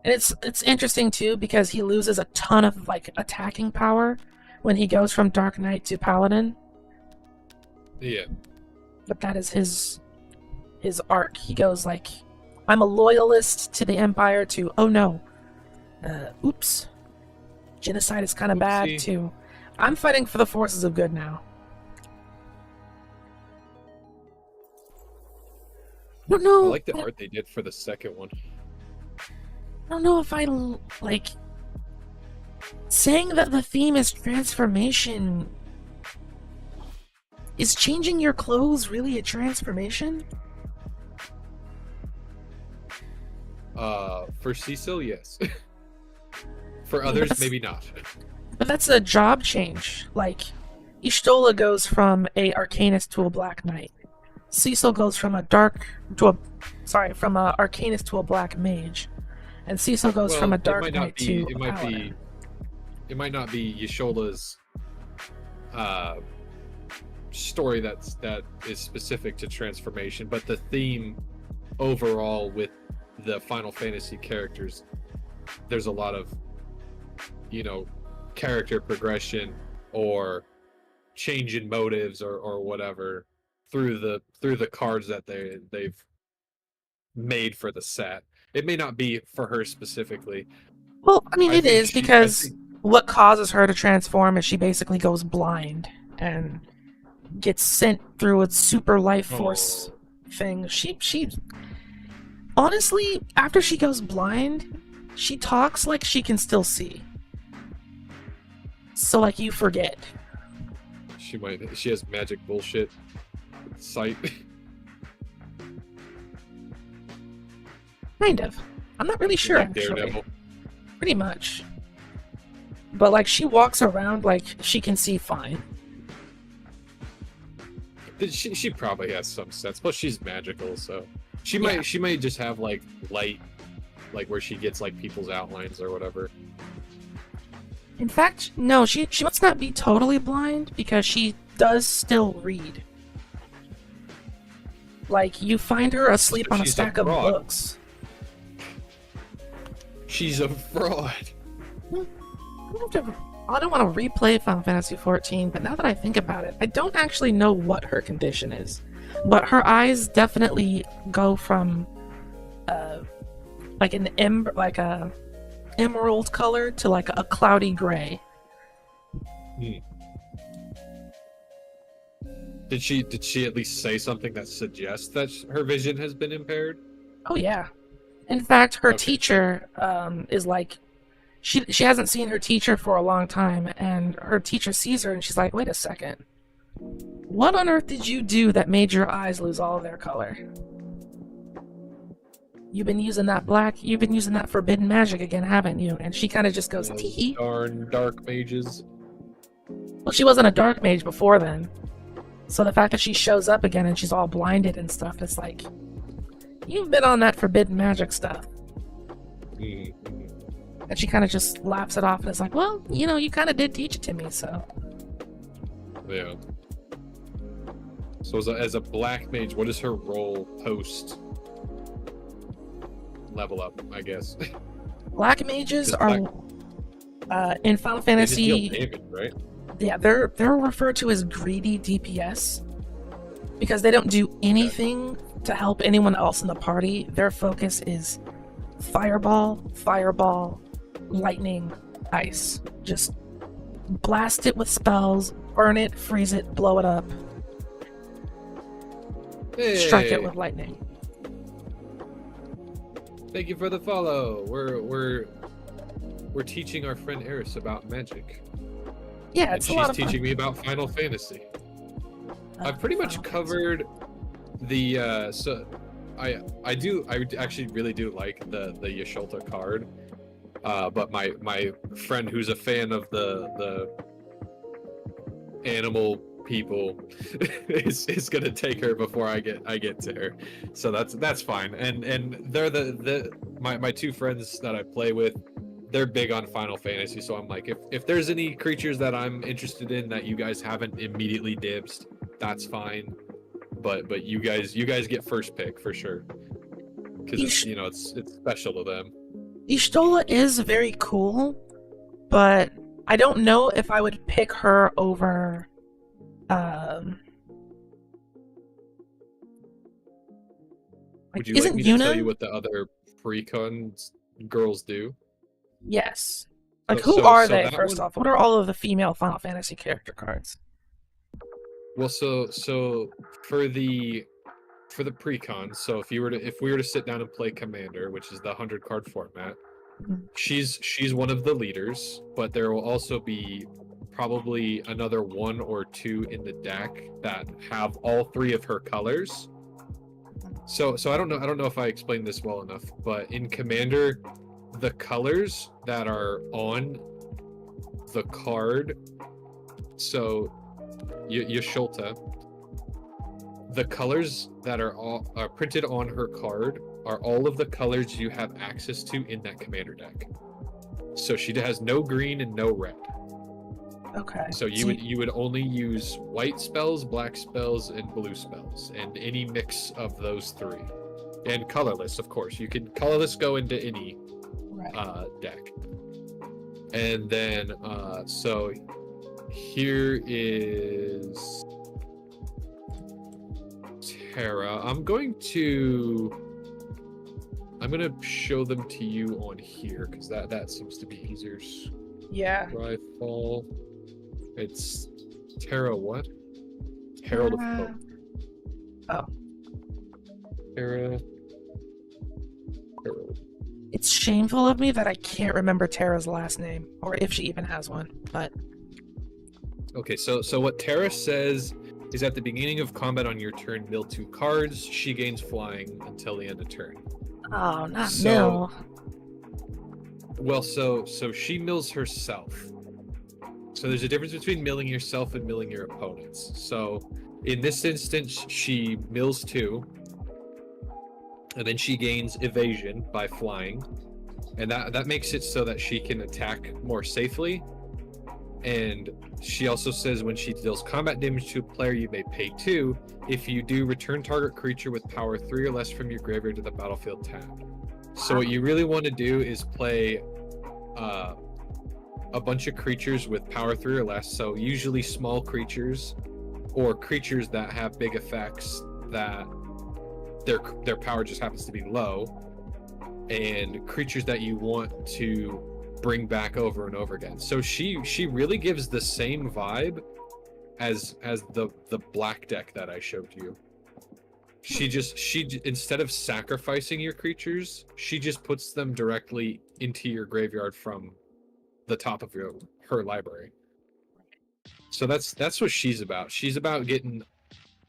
And it's interesting too because he loses a ton of like attacking power when he goes from Dark Knight to Paladin. Yeah. But that is his arc. He goes like, I'm a loyalist to the Empire to, oh no, oops, genocide is kind of bad too. I'm fighting for the forces of good now. I don't know. I like the art they did for the second one. I don't know if I like saying that the theme is transformation. Is changing your clothes really a transformation? For Cecil, yes. For others, maybe not. But that's a job change. Like, Yordle goes from a Arcanist to a Black Knight. Cecil goes from a Arcanist to a Black Mage. And Cecil goes from a Dark Knight to a Paladin. It might not be Yordle's story that is specific to transformation, but the theme overall with the Final Fantasy characters, there's a lot of, character progression or change in motives or whatever through the cards that they've made for the set. It may not be for her specifically. Well, I mean, it is because what causes her to transform is she basically goes blind and gets sent through a super life force thing. She honestly, after she goes blind, she talks like she can still see. So like you forget. She has magic bullshit sight. Kind of. I'm not really sure, Like actually. Daredevil. Pretty much. But like she walks around like she can see fine. She probably has some sense, but she's magical, so she might just have like light, like where she gets like people's outlines or whatever. In fact, no, she must not be totally blind because she does still read. Like you find her asleep on a stack of books. She's a fraud. I don't want to replay Final Fantasy XIV, but now that I think about it, I don't actually know what her condition is. But her eyes definitely go from like a emerald color to like a cloudy gray. Did she at least say something that suggests that her vision has been impaired? Oh yeah. In fact, her teacher is like, she hasn't seen her teacher for a long time, and her teacher sees her and she's like, wait a second. What on earth did you do that made your eyes lose all of their color? You've been using that forbidden magic again, haven't you? And she kind of just goes, tee. Darn dark mages. Well, she wasn't a dark mage before then. So the fact that she shows up again and she's all blinded and stuff, it's like, you've been on that forbidden magic stuff. And she kind of just laughs it off and is like, well, you kind of did teach it to me, so. Yeah. So as a black mage, what is her role post level up, I guess? Black mages are in Final Fantasy. They just deal damage, right? Yeah, they're referred to as greedy DPS because they don't do anything to help anyone else in the party. Their focus is fireball, lightning, ice. Just blast it with spells, burn it, freeze it, blow it up. strike it Hey, with lightning. thank you for the follow. We're teaching our friend Eris about magic, Yeah, and it's a lot she's of fun. teaching me about Final Fantasy. I've pretty much Final Fantasy. covered the so I actually really do like the Yasholta card. But my friend who's a fan of the animal people is gonna take her before I get to her, so that's fine. And they're my two friends that I play with. They're big on Final Fantasy, so I'm like, if there's any creatures that I'm interested in that you guys haven't immediately dibsed, that's fine. But you guys get first pick for sure, because it's special to them. Yordle is very cool, but I don't know if I would pick her over. Would you isn't like me to tell Yuna? you what the other pre-con girls do? Yes. Like, So, who so, are so they, that first one, off? What are all of the female Final Fantasy character cards? well, so for the pre-con, so if we were to sit down and play Commander, which is the 100 card format, Mhm. she's one of the leaders, but there will also be probably another one or two in the deck that have all three of her colors. So I don't know if I explained this well enough, but in Commander, the colors that are on the card, so Yasholta, the colors that are printed on her card are all of the colors you have access to in that Commander deck. So she has no green and no red. Okay. So you would only use white spells, black spells, and blue spells, and any mix of those three, and colorless, of course. You could colorless go into any Right. deck. And then so here is Terra. I'm gonna show them to you on here because that seems to be easier. Yeah. Rifle. It's Terra what? Herald of Hope. Oh. Terra. Herald. It's shameful of me that I can't remember Tara's last name, or if she even has one, but... Okay, so what Terra says is at the beginning of combat on your turn, mill 2 cards. She gains flying until the end of turn. Oh, not Mill. Well, so she mills herself. So there's a difference between milling yourself and milling your opponents. So in this instance, she mills 2, and then she gains evasion by flying, and that makes it so that she can attack more safely. And she also says when she deals combat damage to a player, you may pay 2. If you do, return target creature with power 3 or less from your graveyard to the battlefield tapped. So what you really want to do is play a bunch of creatures with power 3 or less, so usually small creatures or creatures that have big effects that their power just happens to be low, and creatures that you want to bring back over and over again. So she really gives the same vibe as the black deck that I showed you. She instead of sacrificing your creatures, she just puts them directly into your graveyard from the top of her library. So that's what she's about. She's about getting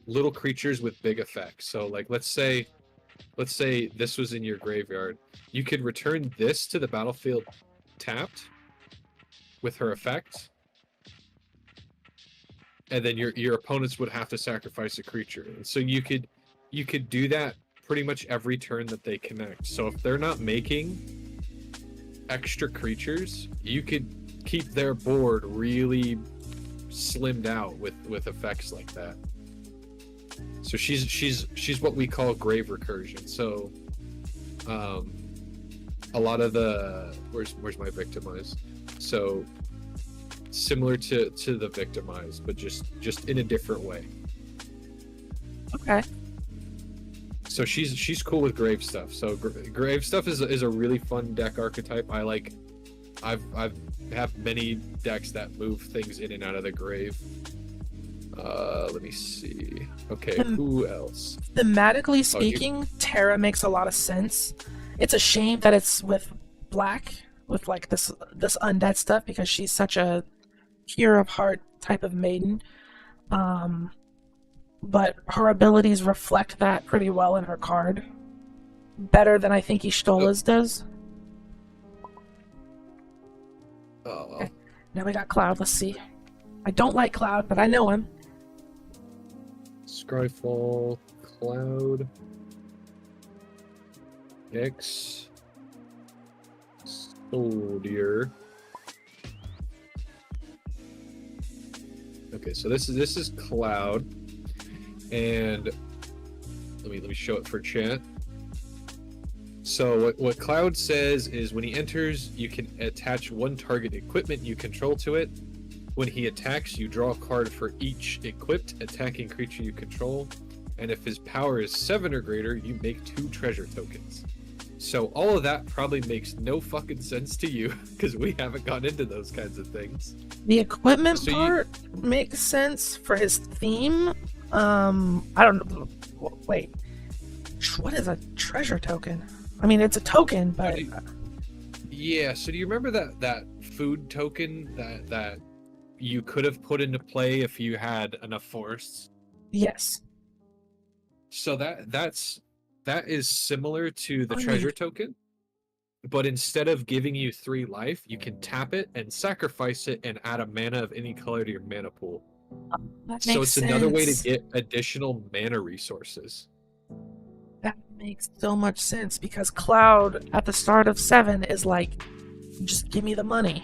little creatures with big effects. So like let's say this was in your graveyard. You could return this to the battlefield tapped with her effect, and then your opponents would have to sacrifice a creature. And so you could do that pretty much every turn that they connect. So if they're not making extra creatures, you could keep their board really slimmed out with effects like that. So she's what we call grave recursion. So a lot of the where's my victimize? So similar to the victimize, but just in a different way. Okay. So she's cool with grave stuff. So grave stuff is a really fun deck archetype. I like. I've have many decks that move things in and out of the grave. Let me see. Okay, Them- who else? Thematically Oh, you, speaking, Terra makes a lot of sense. It's a shame that it's with Black, with like this undead stuff, because she's such a pure of heart type of maiden. Um, but her abilities reflect that pretty well in her card, better than I think oh, Ishtola's does. oh well. Okay, now we got Cloud. Let's see. I don't like Cloud, but I know him. Scryfall, Cloud, X, Soldier. Okay, so this is Cloud, and let me show it for chat. So what Cloud says is when he enters, you can attach one target equipment you control to it. When he attacks, you draw a card for each equipped attacking creature you control, and if his power is 7 or greater, you make 2 treasure tokens. So all of that probably makes no fucking sense to you because we haven't gone into those kinds of things. The equipment So part makes sense for his theme. I don't know. Wait, what is a treasure token? I mean, it's a token, but yeah. So do you remember that food token that you could have put into play if you had enough forests? yes. So that is similar to the I treasure mean, token, but instead of giving you 3 life, you can tap it and sacrifice it and add a mana of any color to your mana pool. that So makes it's another way to sense. get additional mana resources. That makes so much sense because Cloud at the start of 7 is like, just give me the money.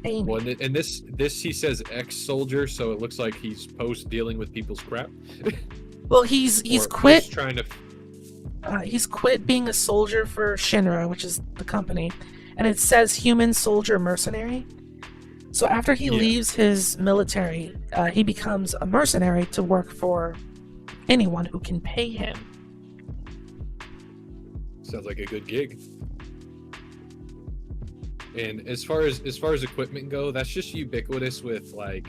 Pay me. Well, and this he says ex-soldier, so it looks like he's post dealing with people's crap. Well, he's Or quit. post trying to. He's quit being a soldier for Shinra, which is the company, and it says human soldier mercenary. So after he Yeah. leaves his military, he becomes a mercenary to work for anyone who can pay him. Sounds like a good gig. And as far as equipment go, that's just ubiquitous with like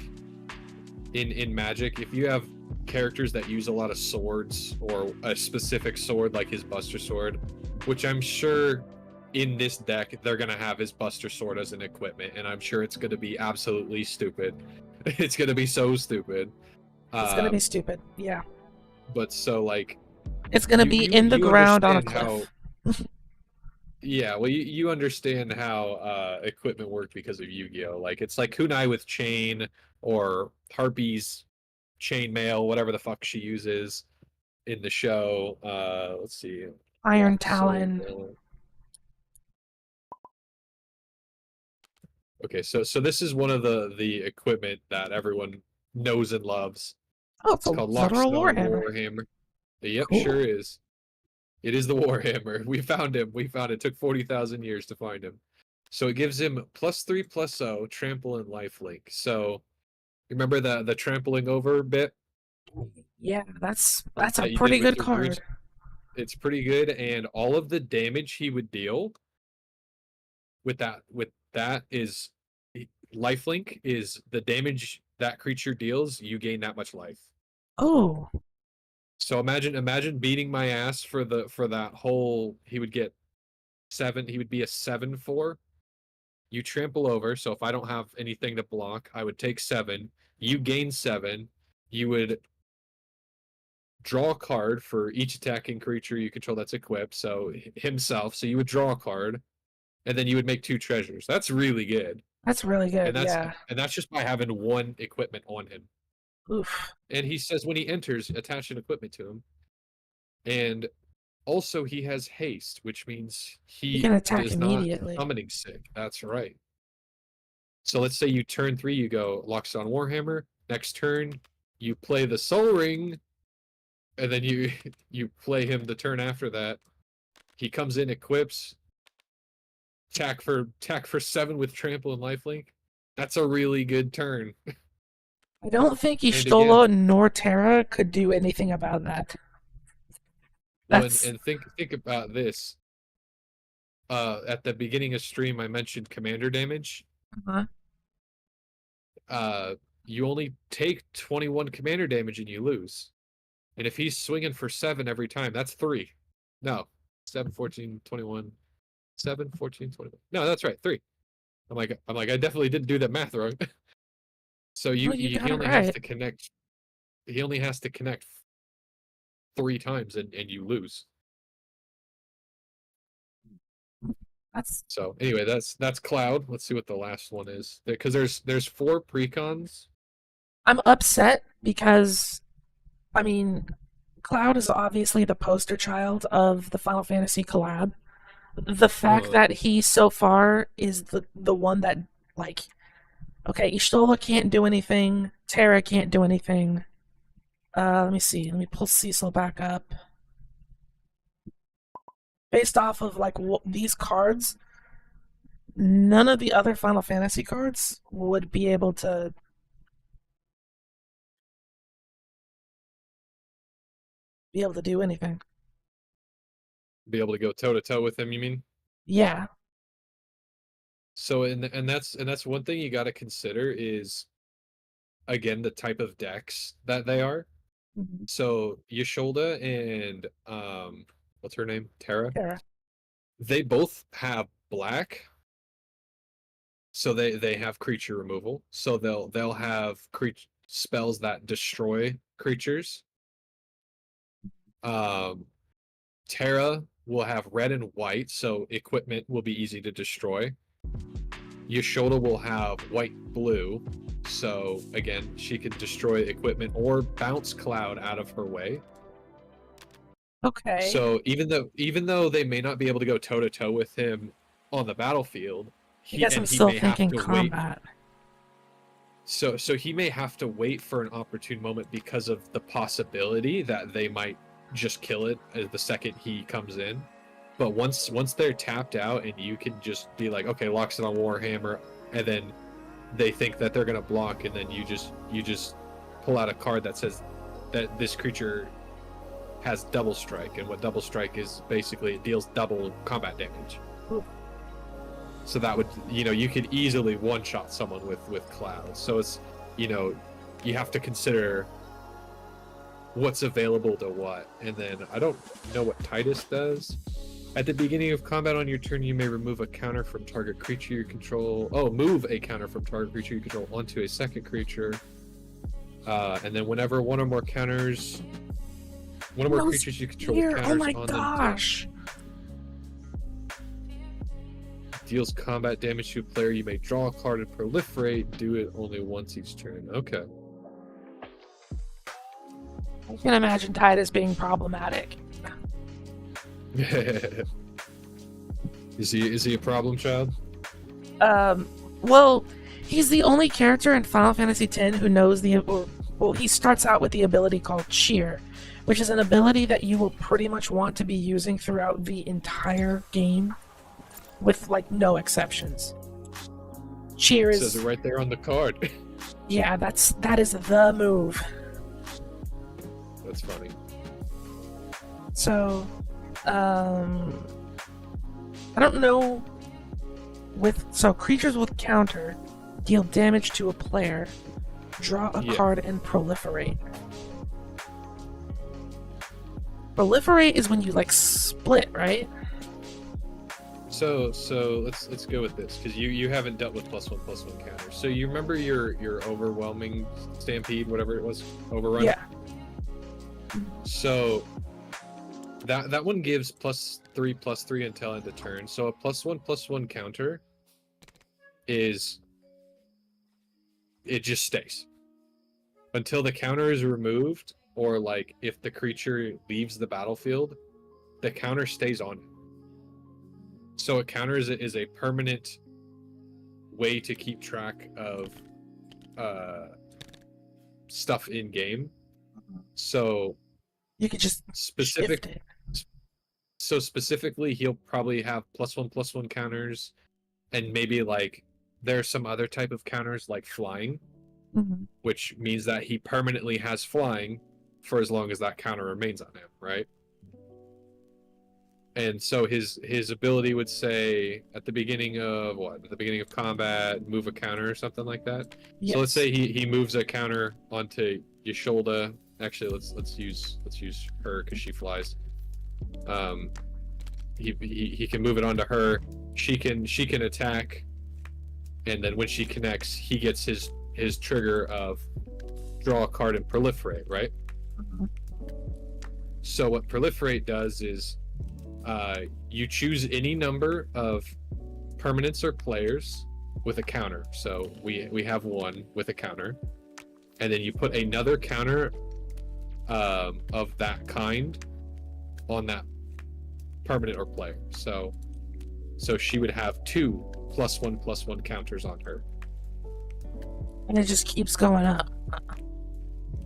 in Magic. If you have characters that use a lot of swords or a specific sword like his Buster Sword, which I'm sure in this deck they're gonna have his Buster Sword as an equipment, and I'm sure it's gonna be absolutely stupid. It's gonna be so stupid. It's gonna be stupid. Yeah. But so like It's gonna be in the you ground on a understand cliff. how yeah, well you understand how equipment worked because of Yu-Gi-Oh! Like it's like Kunai with chain or Harpy's chainmail, whatever the fuck she uses in the show. Let's see. Iron Lock Soul Talon. Mail. Okay, so this is one of the equipment that everyone knows and loves. Oh, it's It's a called literal Lockstone warhammer. Warhammer. Yep, Cool. sure is. It is the Warhammer. We found him. We found it. Took 40,000 years to find him. So it gives him +3/+0, trample, and lifelink. So remember the trampling over bit Yeah, that's a that you did pretty with good your greens? card. It's pretty good, and all of the damage he would deal with that is lifelink is the damage that creature deals, you gain that much life. Oh, So imagine beating my ass for that whole he would get 7, he would be a 7/4. You trample over, so if I don't have anything to block, I would take 7. You gain 7. You would draw a card for each attacking creature you control that's equipped, so himself. So you would draw a card, and then you would make 2 treasures. That's really good. that's really good. And that's Yeah. and that's just by having 1 equipment on him. Oof. And he says when he enters, attach an equipment to him. And also he has haste, which means You he can attack does not immediately. summoning sick. That's right. So let's say you turn 3, you go Lockstone Warhammer. Next turn, you play the Soul Ring, and then you you play him the turn after that. He comes in, equips, tack for 7 with trample and lifelink. That's a really good turn. I don't think And again, Y'shtola nor Terra could do anything about that. well, That's and think about this. At the beginning of stream, I mentioned commander damage. uh, Uh, you only take 21 commander damage and you lose. And if he's swinging for 7 every time, that's 3. No, 7, 14, 21. 7, 14, 21. No, that's right, 3. I'm like, I definitely didn't do that math wrong. So Oh, you got he it only has right. to connect. He only has to connect 3 times, and you lose. That's So anyway, that's Cloud. Let's see what the last one is. Because there's 4 precons. I'm upset because I mean, Cloud is obviously the poster child of the Final Fantasy collab. The fact Uh, that he so far is the one that like okay, Ishtola can't do anything, Terra can't do anything. Let me see. Let me pull Cecil back up. Based off of like these cards, none of the other Final Fantasy cards would be able to do anything. be able to go toe to toe with him. You mean? Yeah. So and that's one thing you got to consider is again the type of decks that they are. Mm-hmm. So Yasholda and what's her name? Terra. Terra. They both have black, so they have creature removal. So they'll have spells that destroy creatures. Um, Terra will have red and white, so equipment will be easy to destroy. Yashoda will have white blue, so again she can destroy equipment or bounce Cloud out of her way. Okay. So even though they may not be able to go toe to toe with him on the battlefield, I guess I'm he still may have thinking to wait. combat. So he may have to wait for an opportune moment because of the possibility that they might just kill it the second he comes in. But once they're tapped out and you can just be like, okay, locks it on Warhammer, and then they think that they're gonna block, and then you just pull out a card that says that this creature has double strike, and what double strike is basically it deals double combat damage. Ooh. So that would, you could easily one-shot someone with Cloud. So it's, you have to consider what's available to what. And then I don't know what Titus does. At the beginning of combat on your turn, you may remove a counter from target creature you control. Oh, move a counter from target creature you control onto a second creature. And then whenever one or more creatures you control counters Oh my on gosh. them deals combat damage to a player, you may draw a card and proliferate. Do it only once each turn. Okay. I can imagine Titus being problematic. Is he a problem child? Well, he's the only character in Final Fantasy X who knows he starts out with the ability called Cheer, which is an ability that you will pretty much want to be using throughout the entire game, with like no exceptions. Cheer is. Says it right there on the card. Yeah, that is the move. That's funny. So, I don't know. So creatures with counter deal damage to a player, draw a card, and proliferate. Proliferate is when you like split, right? So let's go with this because you haven't dealt with +1/+1 counters. So you remember your overwhelming stampede, whatever it was, overrun. Yeah. So that one gives +3/+3 until end of turn. So a +1/+1 counter it just stays until the counter is removed, or like if the creature leaves the battlefield, the counter stays on it. So a counter is a permanent way to keep track of stuff in game. So you could just shift it. So specifically, he'll probably have +1/+1 counters, and maybe like there's some other type of counters like flying, which means that he permanently has flying for as long as that counter remains on him, right? and so his ability would say at the beginning of what? At the beginning of combat, move a counter or something like that. Yes. So let's say he moves a counter onto Yordle. Actually, let's use her because she flies. He can move it onto her. She can attack, and then when she connects, he gets his trigger of draw a card and proliferate, right? Mhm. So what proliferate does is you choose any number of permanents or players with a counter. So we have one with a counter, and then you put another counter of that kind on that permanent or player. So she would have 2 +1/+1 counters on her. And it just keeps going up.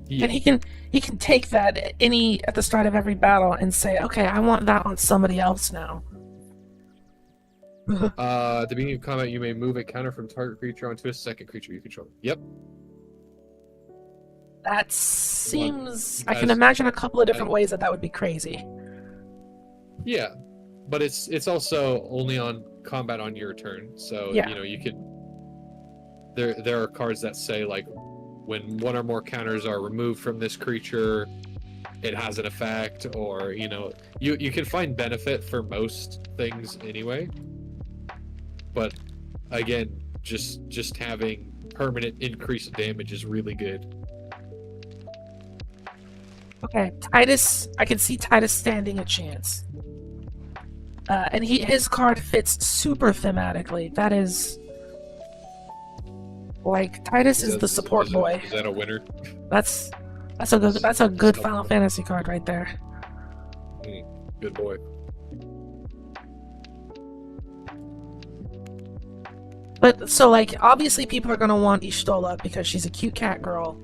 Yeah. And he can take that at the start of every battle and say, okay, I want that on somebody else now. At the beginning of combat, you may move a counter from target creature onto a second creature you control. Yep. That seems... I can imagine a couple of different ways that would be crazy. Yeah, but it's also only on combat on your turn. So Yeah. you could. There are cards that say like, when one or more counters are removed from this creature, it has an effect, or you can find benefit for most things anyway. But again, just having permanent increase in damage is really good. Okay, Titus, I can see Titus standing a chance. And his card fits super thematically. That is... Like, Titus is the support boy. Is that a winner? That's a good Final Fantasy card right there. Good boy. But so like obviously people are gonna want Y'shtola because she's a cute cat girl,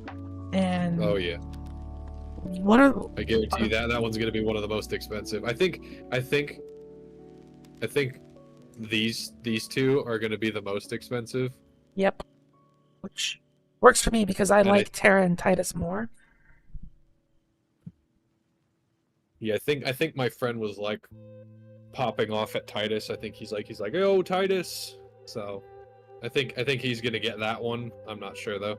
and Oh yeah, what are I guarantee you that one's gonna be one of the most expensive. I think these two are gonna be the most expensive. Yep, which works for me because I like Terra and Titus more. Yeah, I think my friend was like popping off at Titus. I think he's like, oh Titus. So I think he's gonna get that one. I'm not sure though.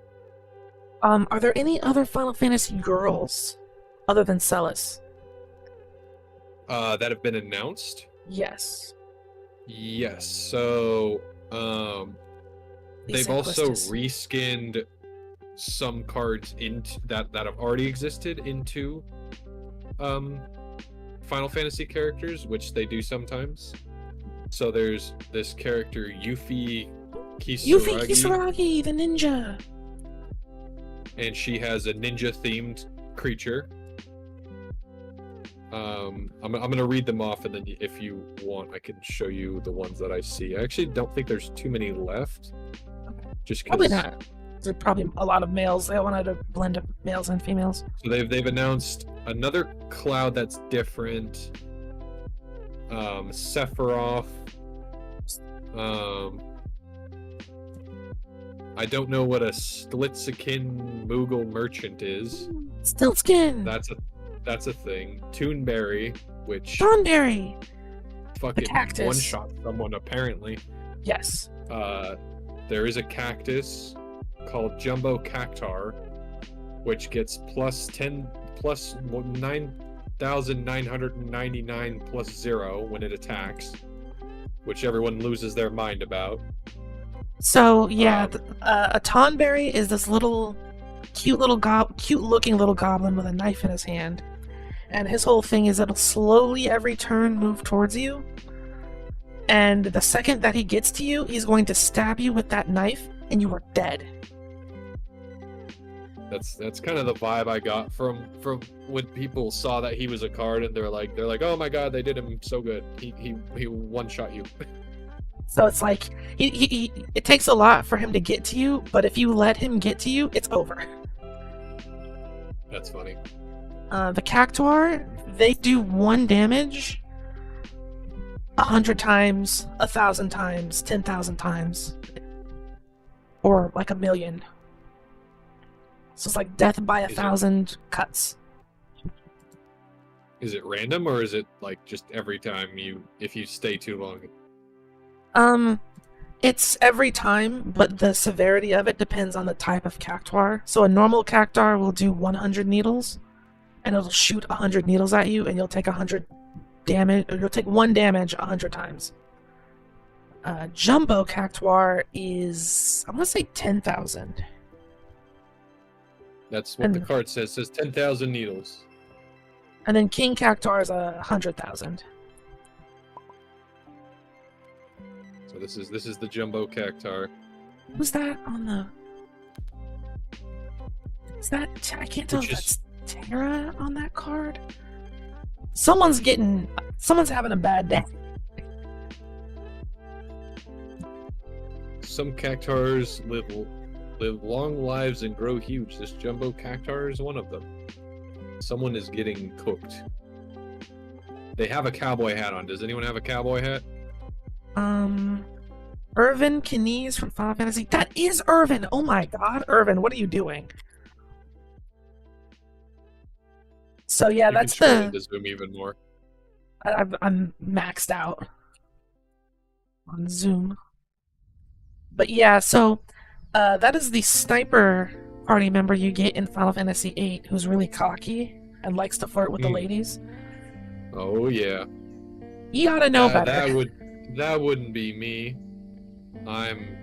Are there any other Final Fantasy girls other than Celis? That have been announced? Yes. Yes. So they've also reskinned some cards into that have already existed into Final Fantasy characters, which they do sometimes. So there's this character Yuffie Kisaragi, the ninja, and she has a ninja-themed creature. I'm gonna read them off, and then if you want, I can show you the ones that I see. I actually don't think there's too many left. Just probably not. There's probably a lot of males. They wanted to blend of males and females. So they've announced another cloud that's different. Sephiroth. I don't know what a Stlitzikin Moogle merchant is. Stiltskin. That's a thing. Toonberry, which Thornberry. fucking cactus. one-shot someone apparently. Yes. There is a cactus called Jumbo Cactar, which gets plus 9,999 plus 0 when it attacks, which everyone loses their mind about. So yeah, a Tonberry is this little, cute-looking little goblin with a knife in his hand, and his whole thing is it'll slowly every turn move towards you, and the second that he gets to you, he's going to stab you with that knife, and you are dead. That's kind of the vibe I got from when people saw that he was a card, and they're like, oh my god, they did him so good. He one-shot you. So it's like it takes a lot for him to get to you, but if you let him get to you, it's over. That's funny. The Cactuar, they do 1 damage 100 times, 1,000 times, 10,000 times, or like 1,000,000. So it's like death by 1,000 cuts. Is it random, or is it like just every time if you stay too long? It's every time, but the severity of it depends on the type of cactuar. So a normal cactuar will do 100 needles, and it'll shoot 100 needles at you, and you'll take 100 damage, or you'll take 1 damage 100 times. Jumbo cactuar is, I'm gonna say 10,000. That's what the card says. It says 10,000 needles. And then king cactuar is 100,000. So this is the jumbo cactuar. Who's that on the? Is that? I can't tell if that's Terra on that card. Someone's having a bad day. Some cactuars live long lives and grow huge. This jumbo cactuar is one of them. Someone is getting cooked. They have a cowboy hat on. Does anyone have a cowboy hat? Irvin Knies from Final Fantasy. That is Irvin! Oh my god, Irvin, what are you doing? So yeah, that's the Zoom even more. I'm maxed out on Zoom. But yeah, so that is the sniper party member you get in Final Fantasy VIII, who's really cocky and likes to flirt with the ladies. Oh yeah. You ought to know better. That wouldn't be me. I'm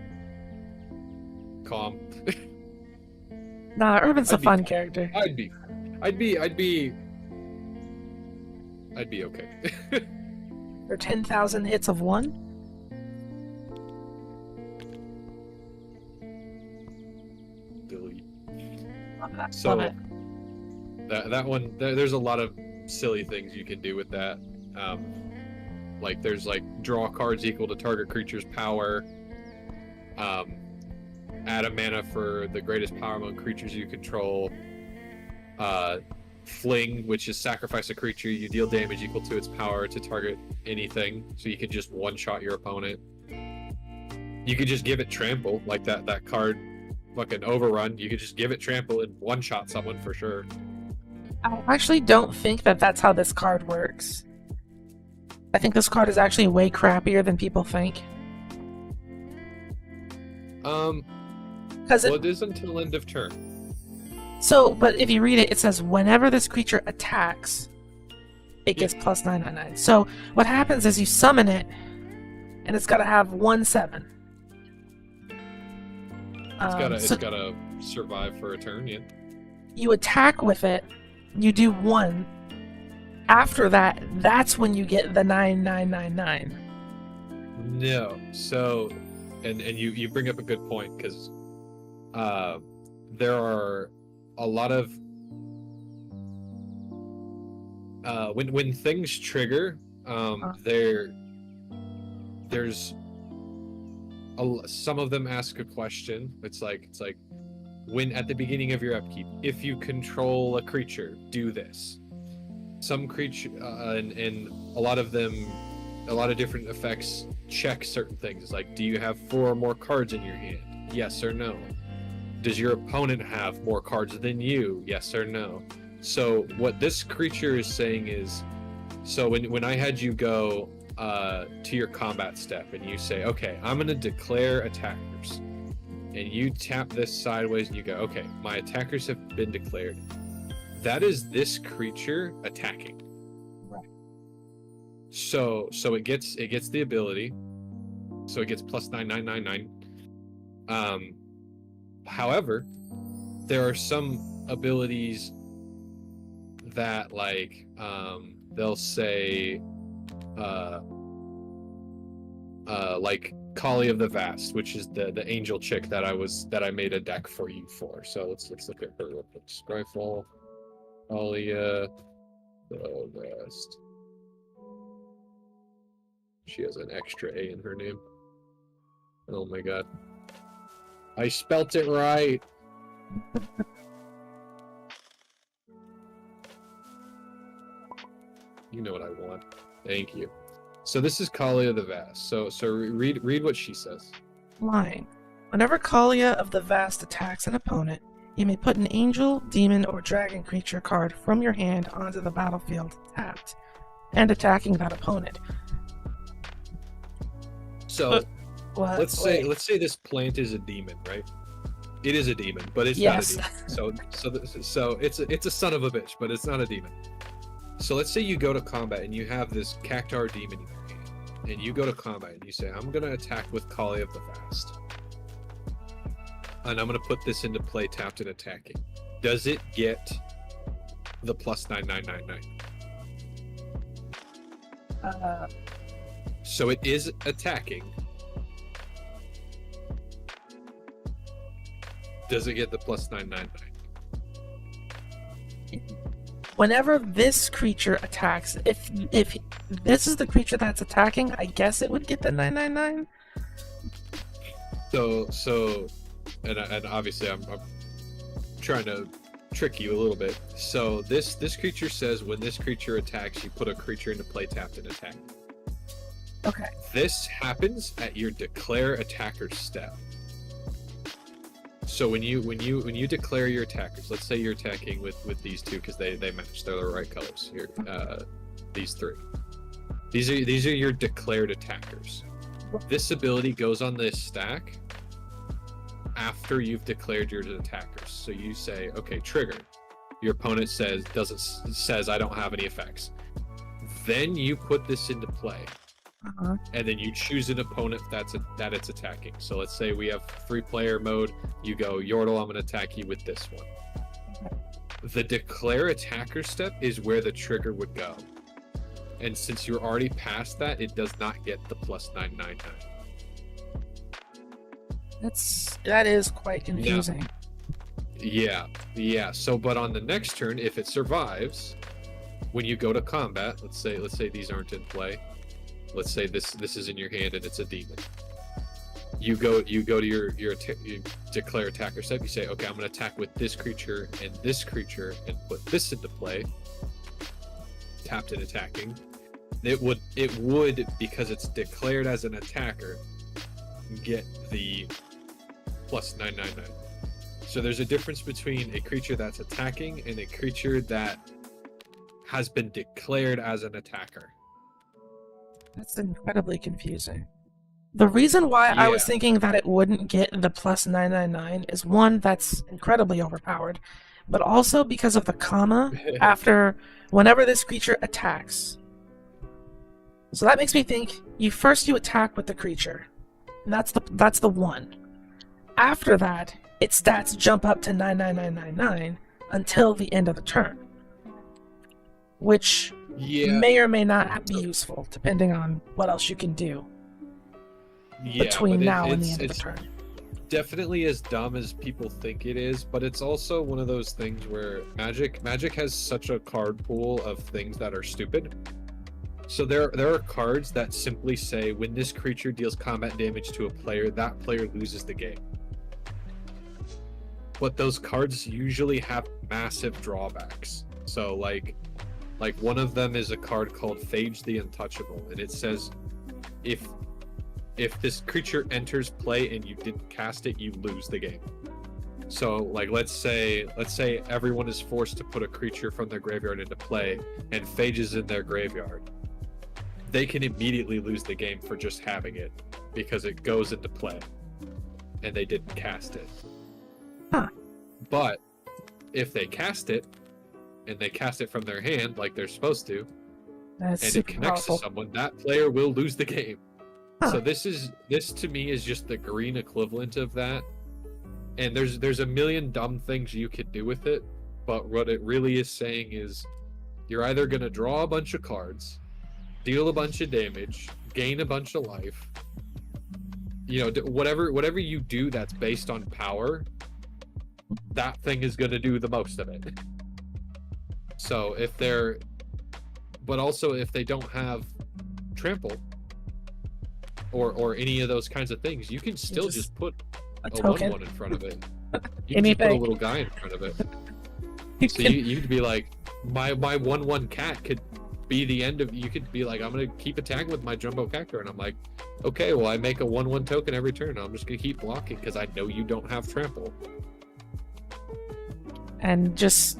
calm. Nah, Irvin's a fun character. I'd be okay. For 10,000 hits of 1? Delete. Love it. That one, there's a lot of silly things you can do with that. Like there's like draw cards equal to target creature's power. Add a mana for the greatest power among creatures you control. Fling, which is sacrifice a creature, you deal damage equal to its power to target anything, so you can just one-shot your opponent. You could just give it trample, like that card, fucking overrun. You could just give it trample and one-shot someone for sure. I actually don't think that that's how this card works. I think this card is actually way crappier than people think. Well, it is until end of turn. So, but if you read it, it says whenever this creature attacks, it gets plus 999. So what happens is you summon it, and it's got to have 1/7. It's gotta survive for a turn, yeah. You attack with it, you do 1. After that, that's when you get the 9999. No, so, and you bring up a good point, because there are a lot of when things trigger, there's some of them ask a question. It's like when at the beginning of your upkeep, if you control a creature, do this. Some creature and a lot of them, a lot of different effects check certain things, like do you have 4 or more cards in your hand? Yes or no. Does your opponent have more cards than you? Yes or no. So what this creature is saying is, so when I had you go to your combat step and you say, okay, I'm going to declare attackers, and you tap this sideways and you go, okay, my attackers have been declared. That is this creature attacking. Right. So it gets the ability. So it gets plus 9999. However, there are some abilities that they'll say like Kali of the Vast, which is the angel chick that I made a deck for you for. So let's look at her real quick. Scryfall, Kali the Vast. She has an extra A in her name. Oh my god. I spelt it right. You know what I want. Thank you. So this is Kalia of the Vast. So read what she says. Line. Whenever Kalia of the Vast attacks an opponent, you may put an angel, demon, or dragon creature card from your hand onto the battlefield. tapped and attacking that opponent. So What? let's say this plant is a demon, right? It is a demon, but it's Yes. not a demon. So it's a son of a bitch, but it's not a demon. So let's say you go to combat and you have this Cactar demon in your hand, and you go to combat and you say, I'm gonna attack with Kali of the Fast. And I'm gonna put this into play tapped and attacking. Does it get the +9999? So it is attacking. Does it get the +999? Whenever this creature attacks, if this is the creature that's attacking, I guess it would get the 999. So and obviously I'm trying to trick you a little bit. So this creature says when this creature attacks, you put a creature into play tapped and attack. Okay. This happens at your declare attacker step. So when you declare your attackers, let's say you're attacking with these two because they match, they're the right colors here. These three. These are your declared attackers. This ability goes on this stack after you've declared your attackers. So you say, okay, trigger. Your opponent says I don't have any effects. Then you put this into play. And then you choose an opponent that it's attacking. So let's say we have 3-player mode. You go, Yordle, I'm going to attack you with this one. The declare attacker step is where the trigger would go. And since you're already past that, it does not get the +999. That is quite confusing. Yeah. So, but on the next turn, if it survives, when you go to combat, let's say these aren't in play. Let's say this is in your hand and it's a demon. You go to your declare attacker step. You say, okay, I'm going to attack with this creature and put this into play. Tapped and attacking. It would because it's declared as an attacker, get the +999. So there's a difference between a creature that's attacking and a creature that has been declared as an attacker. That's incredibly confusing. The reason why I was thinking that it wouldn't get the +999 is one, that's incredibly overpowered, but also because of the comma after whenever this creature attacks. So that makes me think you attack with the creature, and that's the one. After that, its stats jump up to 99999 until the end of the turn, which may or may not be useful depending on what else you can do between now and the end of the turn. Definitely as dumb as people think it is, but it's also one of those things where Magic has such a card pool of things that are stupid. So there are cards that simply say when this creature deals combat damage to a player, that player loses the game. But those cards usually have massive drawbacks. So like one of them is a card called Phage the Untouchable, and it says if this creature enters play and you didn't cast it, you lose the game. So like let's say everyone is forced to put a creature from their graveyard into play and Phage is in their graveyard. They can immediately lose the game for just having it because it goes into play and they didn't cast it. Huh. But if they cast it and they cast it from their hand like they're supposed to, and it connects to someone, that player will lose the game. Huh. So this to me is just the green equivalent of that. And there's a million dumb things you could do with it, but what it really is saying is you're either going to draw a bunch of cards, deal a bunch of damage, gain a bunch of life. You know, whatever you do that's based on power, that thing is going to do the most of it. So if they don't have trample or any of those kinds of things, you can still just put a 1/1 in front of it. You can just put a little guy in front of it. You could be like, my 1/1 cat could be the end of. You could be like, I'm gonna keep attacking with my jumbo cactor, and I'm like, okay, well I make a 1/1 token every turn. I'm just gonna keep blocking because I know you don't have trample. And just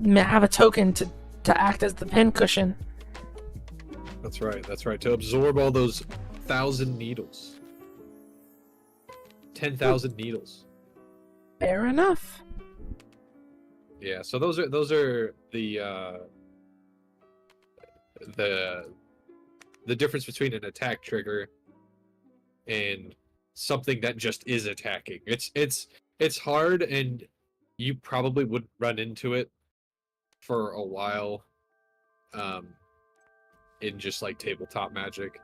have a token to act as the pincushion. That's right. That's right. To absorb all those 1,000 needles. 10,000 needles. Fair enough. Yeah. So those are the difference between an attack trigger and something that just is attacking. It's hard, and you probably would run into it for a while in just like tabletop Magic.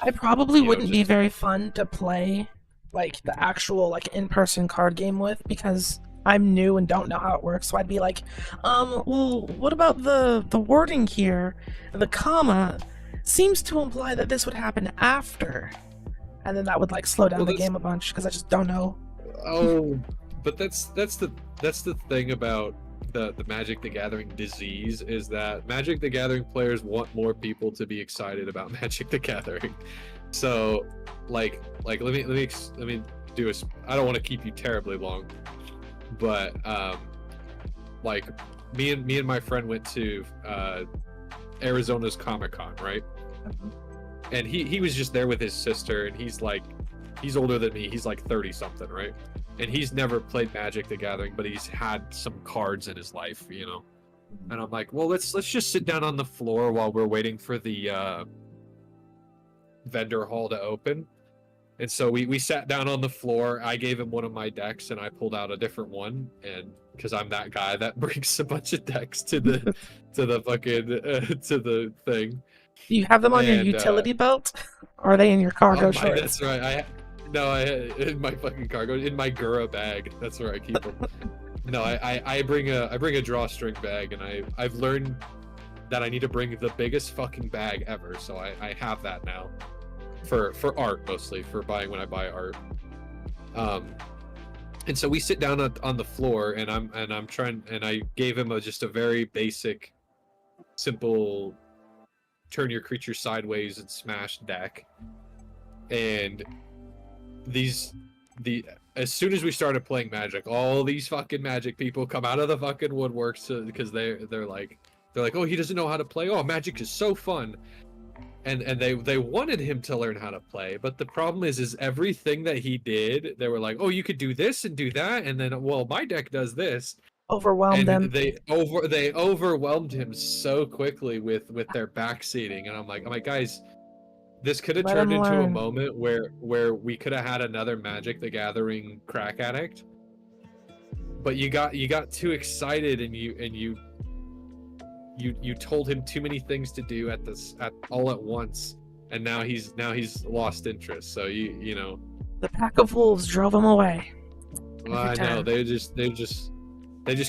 I probably You know, wouldn't be just very fun to play like the actual like in-person card game with because I'm new and don't know how it works. So I'd be like, well, what about the wording here? The comma seems to imply that this would happen after. And then that would like slow down the game a bunch because I just don't know. Oh, but that's the thing about the Magic the Gathering disease is that Magic the Gathering players want more people to be excited about Magic the Gathering. So, like let me do a. I don't want to keep you terribly long, but like me and my friend went to Arizona's Comic-Con, right? And he was just there with his sister, and he's older than me. He's like 30 something, right? And he's never played Magic the Gathering, but he's had some cards in his life, you know. And I'm like, well, let's just sit down on the floor while we're waiting for the vendor hall to open. And so we sat down on the floor. I gave him one of my decks, and I pulled out a different one, and because I'm that guy that brings a bunch of decks to the fucking to the thing. Do you have them on your utility belt? Or are they in your cargo shorts? That's right. I in my fucking cargo, in my Gura bag. That's where I keep them. No, I bring a drawstring bag, and I've learned that I need to bring the biggest fucking bag ever. So I have that now, for art mostly, for buying when I buy art. And so we sit down on the floor, and I'm trying, and I gave him just a very basic, simple, turn your creature sideways and smash deck. And as soon as we started playing Magic, all these fucking Magic people come out of the fucking woodworks because they're like, oh, he doesn't know how to play. Oh, Magic is so fun. And they wanted him to learn how to play, but the problem is everything that he did, they were like, oh, you could do this and do that, and then, well, my deck does this. Overwhelmed them. They overwhelmed him so quickly with their backseating, and I'm like, guys, this could have turned into a moment where we could have had another Magic the Gathering crack addict, but you got too excited, and you told him too many things to do at all at once, and now he's lost interest. So you know, the pack of wolves drove him away. Well, I know they just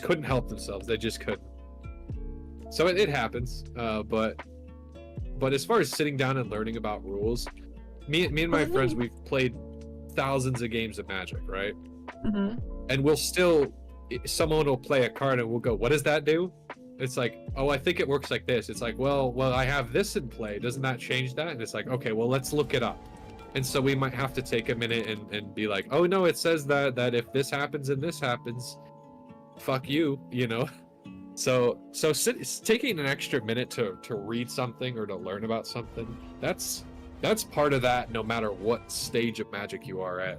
couldn't help themselves. They just couldn't. So it happens. But as far as sitting down and learning about rules, me and my friends, we've played thousands of games of Magic, right? Mm-hmm. And someone will play a card and we'll go, what does that do? It's like, oh, I think it works like this. It's like, well, I have this in play. Doesn't that change that? And it's like, okay, well, let's look it up. And so we might have to take a minute and be like, oh, no, it says that if this happens and this happens, fuck you, you know? So taking an extra minute to read something or to learn about something, that's part of that, no matter what stage of Magic you are at.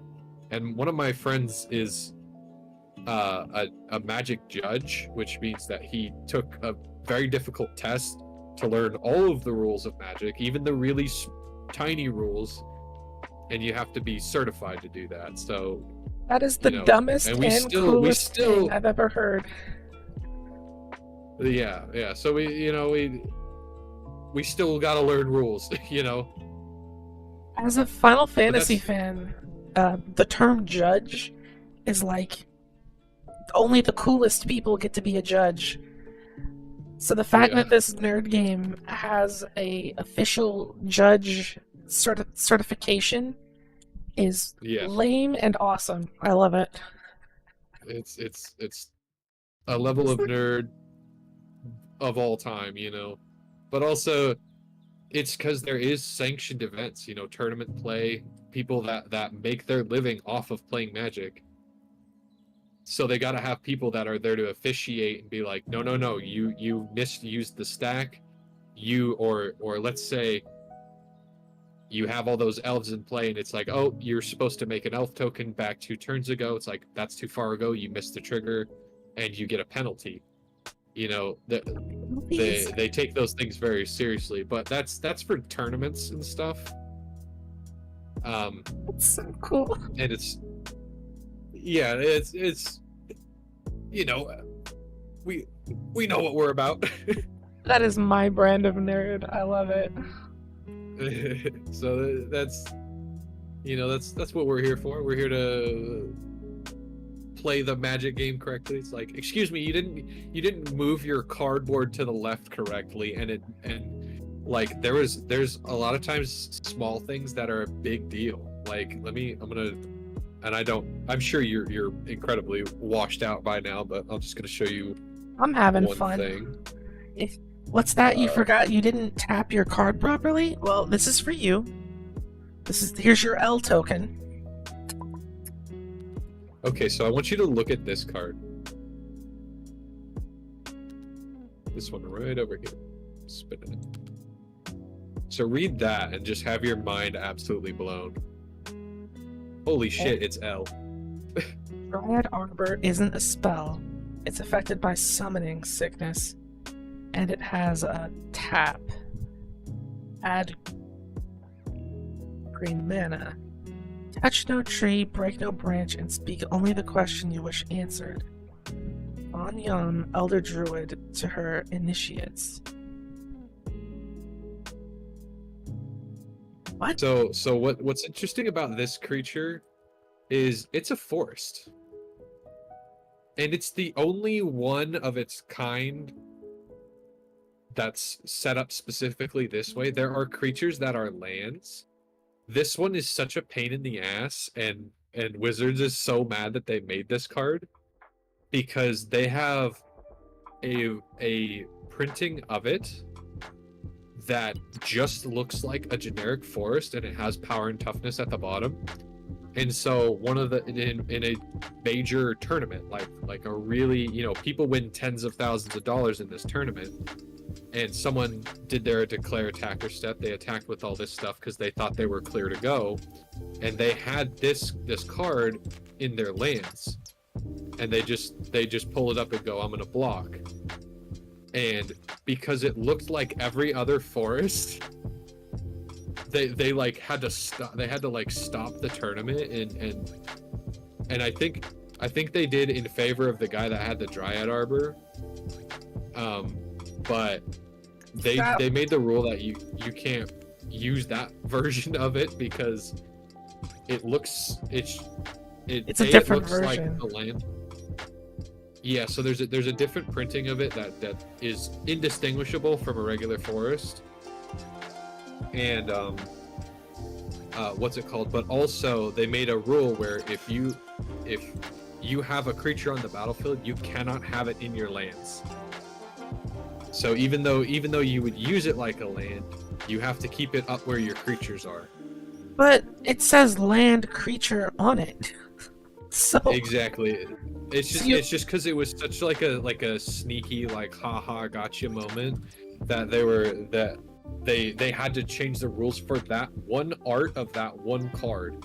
And one of my friends is a Magic judge, which means that he took a very difficult test to learn all of the rules of Magic, even the really tiny rules, and you have to be certified to do that. So that is the dumbest and coolest thing I've ever heard. Yeah. So we still got to learn rules, you know. As a Final Fantasy fan, the term judge is like only the coolest people get to be a judge. So the fact that this nerd game has a official judge certification is lame and awesome. I love it. It's a level of nerd of all time, you know. But also it's because there is sanctioned events, you know, tournament play, people that make their living off of playing Magic. So they got to have people that are there to officiate and be like, no, you misused the stack. Or let's say you have all those elves in play and it's like, oh, you're supposed to make an elf token back 2 turns ago. It's like, that's too far ago. You missed the trigger and you get a penalty. You know, they take those things very seriously, but that's for tournaments and stuff. That's so cool. And it's you know, we know what we're about. That is my brand of nerd. I love it. So that's what we're here for. We're here to play the Magic game correctly. It's like, excuse me, you didn't move your cardboard to the left correctly, and like there's a lot of times small things that are a big deal. Like I'm sure you're incredibly washed out by now, but I'm just gonna show you. I'm having one fun. Thing. What's that? You forgot you didn't tap your card properly? Well, this is for you. Here's your L token. Okay, so I want you to look at this card. This one right over here. Spinning it. So read that and just have your mind absolutely blown. Holy shit, it's L. Dryad Arbor isn't a spell. It's affected by summoning sickness. And it has a tap. Add green mana. Touch no tree, break no branch, and speak only the question you wish answered. Anyan, Elder Druid, to her initiates. What? So what's interesting about this creature is it's a forest. And it's the only one of its kind that's set up specifically this way. There are creatures that are lands. This one is such a pain in the ass, and Wizards is so mad that they made this card because they have a printing of it that just looks like a generic forest, and it has power and toughness at the bottom. And so one of the in a major tournament, like a really, people win tens of thousands of dollars in this tournament, and someone did their declare attacker step. They attacked with all this stuff because they thought they were clear to go, and they had this card in their lands, and they just pull it up and go, I'm gonna block. And because it looked like every other forest, they like had to stop. They had to like stop the tournament, and I think they did in favor of the guy that had the Dryad Arbor. But they made the rule that you can't use that version of it because it looks it's a different version. Like the land. Yeah, so there's a different printing of it that is indistinguishable from a regular forest. And what's it called? But also they made a rule where if you have a creature on the battlefield, you cannot have it in your lands. So even though you would use it like a land, you have to keep it up where your creatures are. But it says land creature on it. So exactly. It's just because it was such like a sneaky like haha gotcha moment that they had to change the rules for that one art of that one card,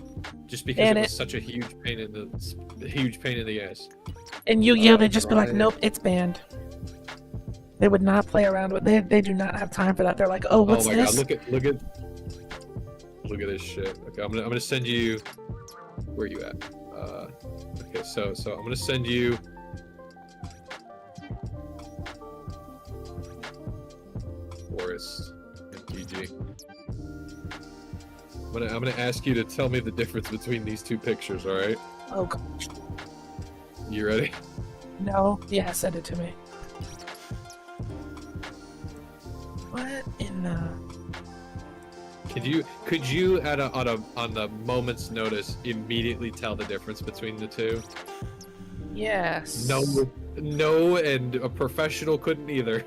just because it was such a huge pain in the ass. And Yu-Gi-Oh, they'd just be like, nope, it's banned. They would not play around with it. They do not have time for that. They're like, oh, what's this? God, look at this shit. Okay, I'm gonna send you. Where are you at? Okay, so I'm gonna send you. Forest MTG. I'm gonna ask you to tell me the difference between these two pictures. All right? Oh gosh. You ready? No. Yeah, send it to me. What in the? Could you on the moment's notice immediately tell the difference between the two? Yes. No, and a professional couldn't either.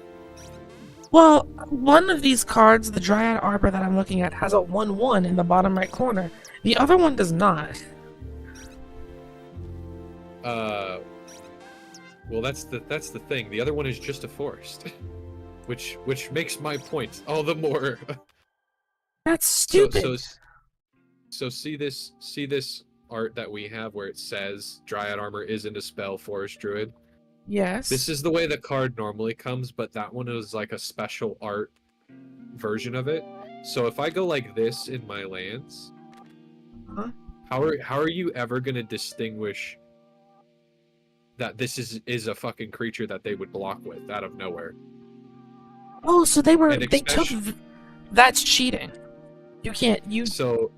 Well, one of these cards, the Dryad Arbor that I'm looking at, has a 1/1 in the bottom right corner. The other one does not. Well, that's the thing. The other one is just a forest, which makes my point all the more. That's So stupid. see this art that we have where it says Dryad armor isn't a spell, Forest Druid. This Yes. is the way the card normally comes, but that one is like a special art version of it. So if I go like this in my lands, Huh? how are you ever gonna distinguish that this is a fucking creature that they would block with out of nowhere? Oh, so they And took especially that's cheating. You can't so,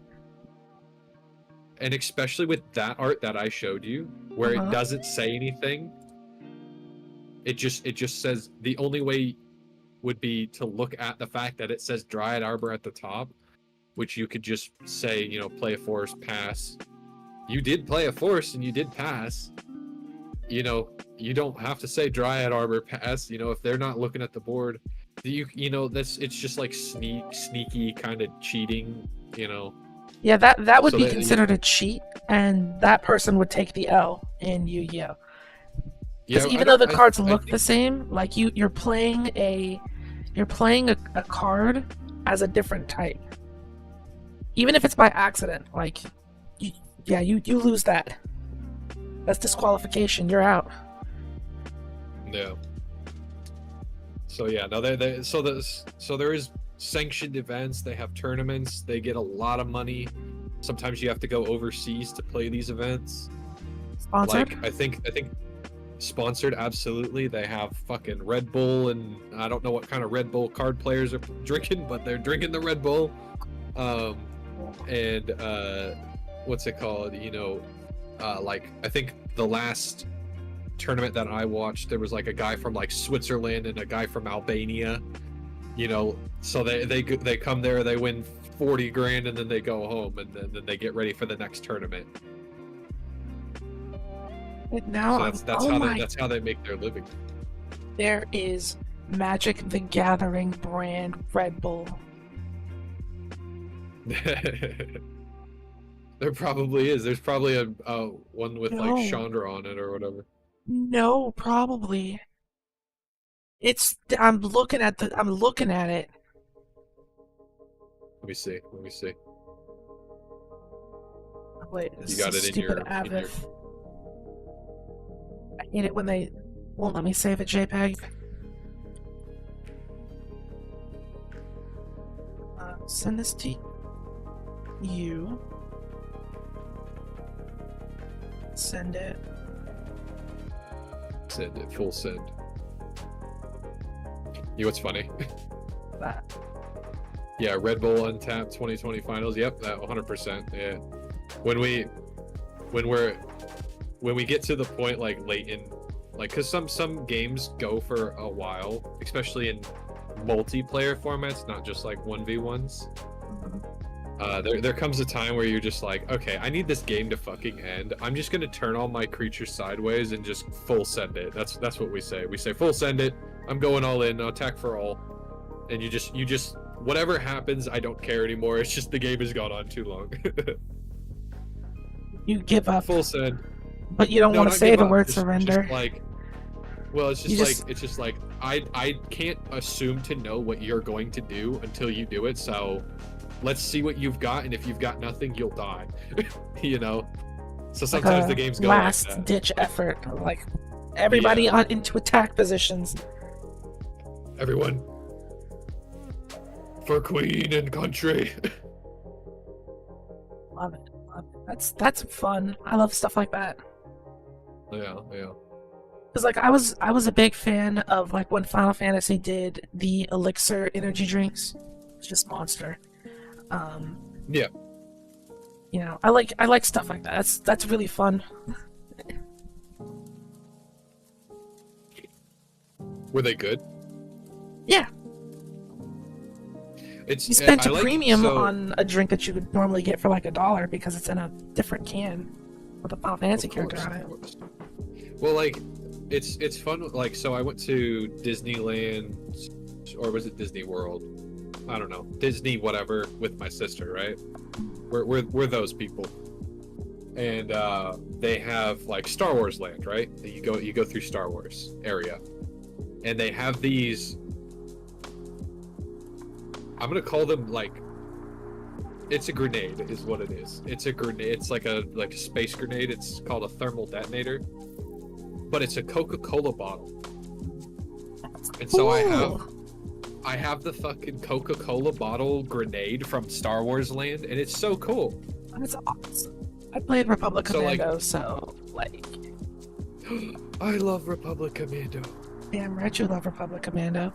and especially with that art that I showed you, where it doesn't say anything, it just says the only way would be to look at the fact that it says Dryad Arbor at the top, which you could just say, you know, play a forest, pass. You did play a forest and you did pass. You know, you don't have to say Dryad Arbor pass. You know, if they're not looking at the board, you know, it's just like sneaky kind of cheating. You know. Yeah, that would So be that, considered a cheat, and that person would take the L in Yu-Gi-Oh. Because even though the cards look the same, like you're playing a card as a different type. Even if it's by accident, like you lose that. That's disqualification. You're out. Yeah. So yeah, no, so there is sanctioned events. They have tournaments. They get a lot of money. Sometimes you have to go overseas to play these events. Sponsored? Like I think sponsored, absolutely. They have fucking Red Bull, and I don't know what kind of Red Bull card players are drinking, but they're drinking the Red Bull. And what's it called? You know, like I think the last tournament that I watched, there was like a guy from like Switzerland and a guy from Albania. You know, so they come there, they win 40 grand, and then they go home, and then they get ready for the next tournament. Now, so that's how they make their living. There is Magic the Gathering brand Red Bull. There probably is. There's probably a one with like Chandra on it or whatever. No, probably. I'm looking at it. Let me see. Wait, You got it in your I hate it when they won't let me save a JPEG. Send this to you. Send it. Send it. Full send. You know what's funny? That. Yeah, Red Bull Untapped 2020 Finals. Yep, that 100%. Yeah. When we get to the point like late in, like, because some games go for a while, especially in multiplayer formats, not just like 1v1s. There comes a time where you're just like, okay, I need this game to fucking end. I'm just gonna turn all my creatures sideways and just full send it. That's what we say. We say full send it. I'm going all in. Attack for all. And you just whatever happens, I don't care anymore. It's just the game has gone on too long. You give up. Full send. But you don't want to say the word surrender. It's just like I can't assume to know what you're going to do until you do it. So let's see what you've got, and if you've got nothing, you'll die. You know. So sometimes the games go last like that. ditch effort, like everybody into attack positions. Everyone for queen and country. Love it. That's fun. I love stuff like that. Yeah. Because like I was a big fan of like when Final Fantasy did the elixir energy drinks. It's just monster. Yeah. You know, I like stuff like that. That's really fun. Were they good? Yeah. You spent a premium on a drink that you would normally get for like $1 because it's in a different can with a Final Fantasy character on it. Well, like, it's fun. Like, so I went to Disneyland, or was it Disney World? I don't know, Disney whatever, with my sister, right? We're those people. and they have like Star Wars land, right? You go through Star Wars area, and they have these. I'm gonna call them like. It's a grenade, is what it is. It's a grenade. It's like a space grenade. It's called a thermal detonator, but it's a Coca-Cola bottle. And so I have the fucking Coca-Cola bottle grenade from Star Wars land, and it's so cool. That's awesome. I played Republic Commando, so like. I love Republic Commando. Damn right, you love Republic Commando.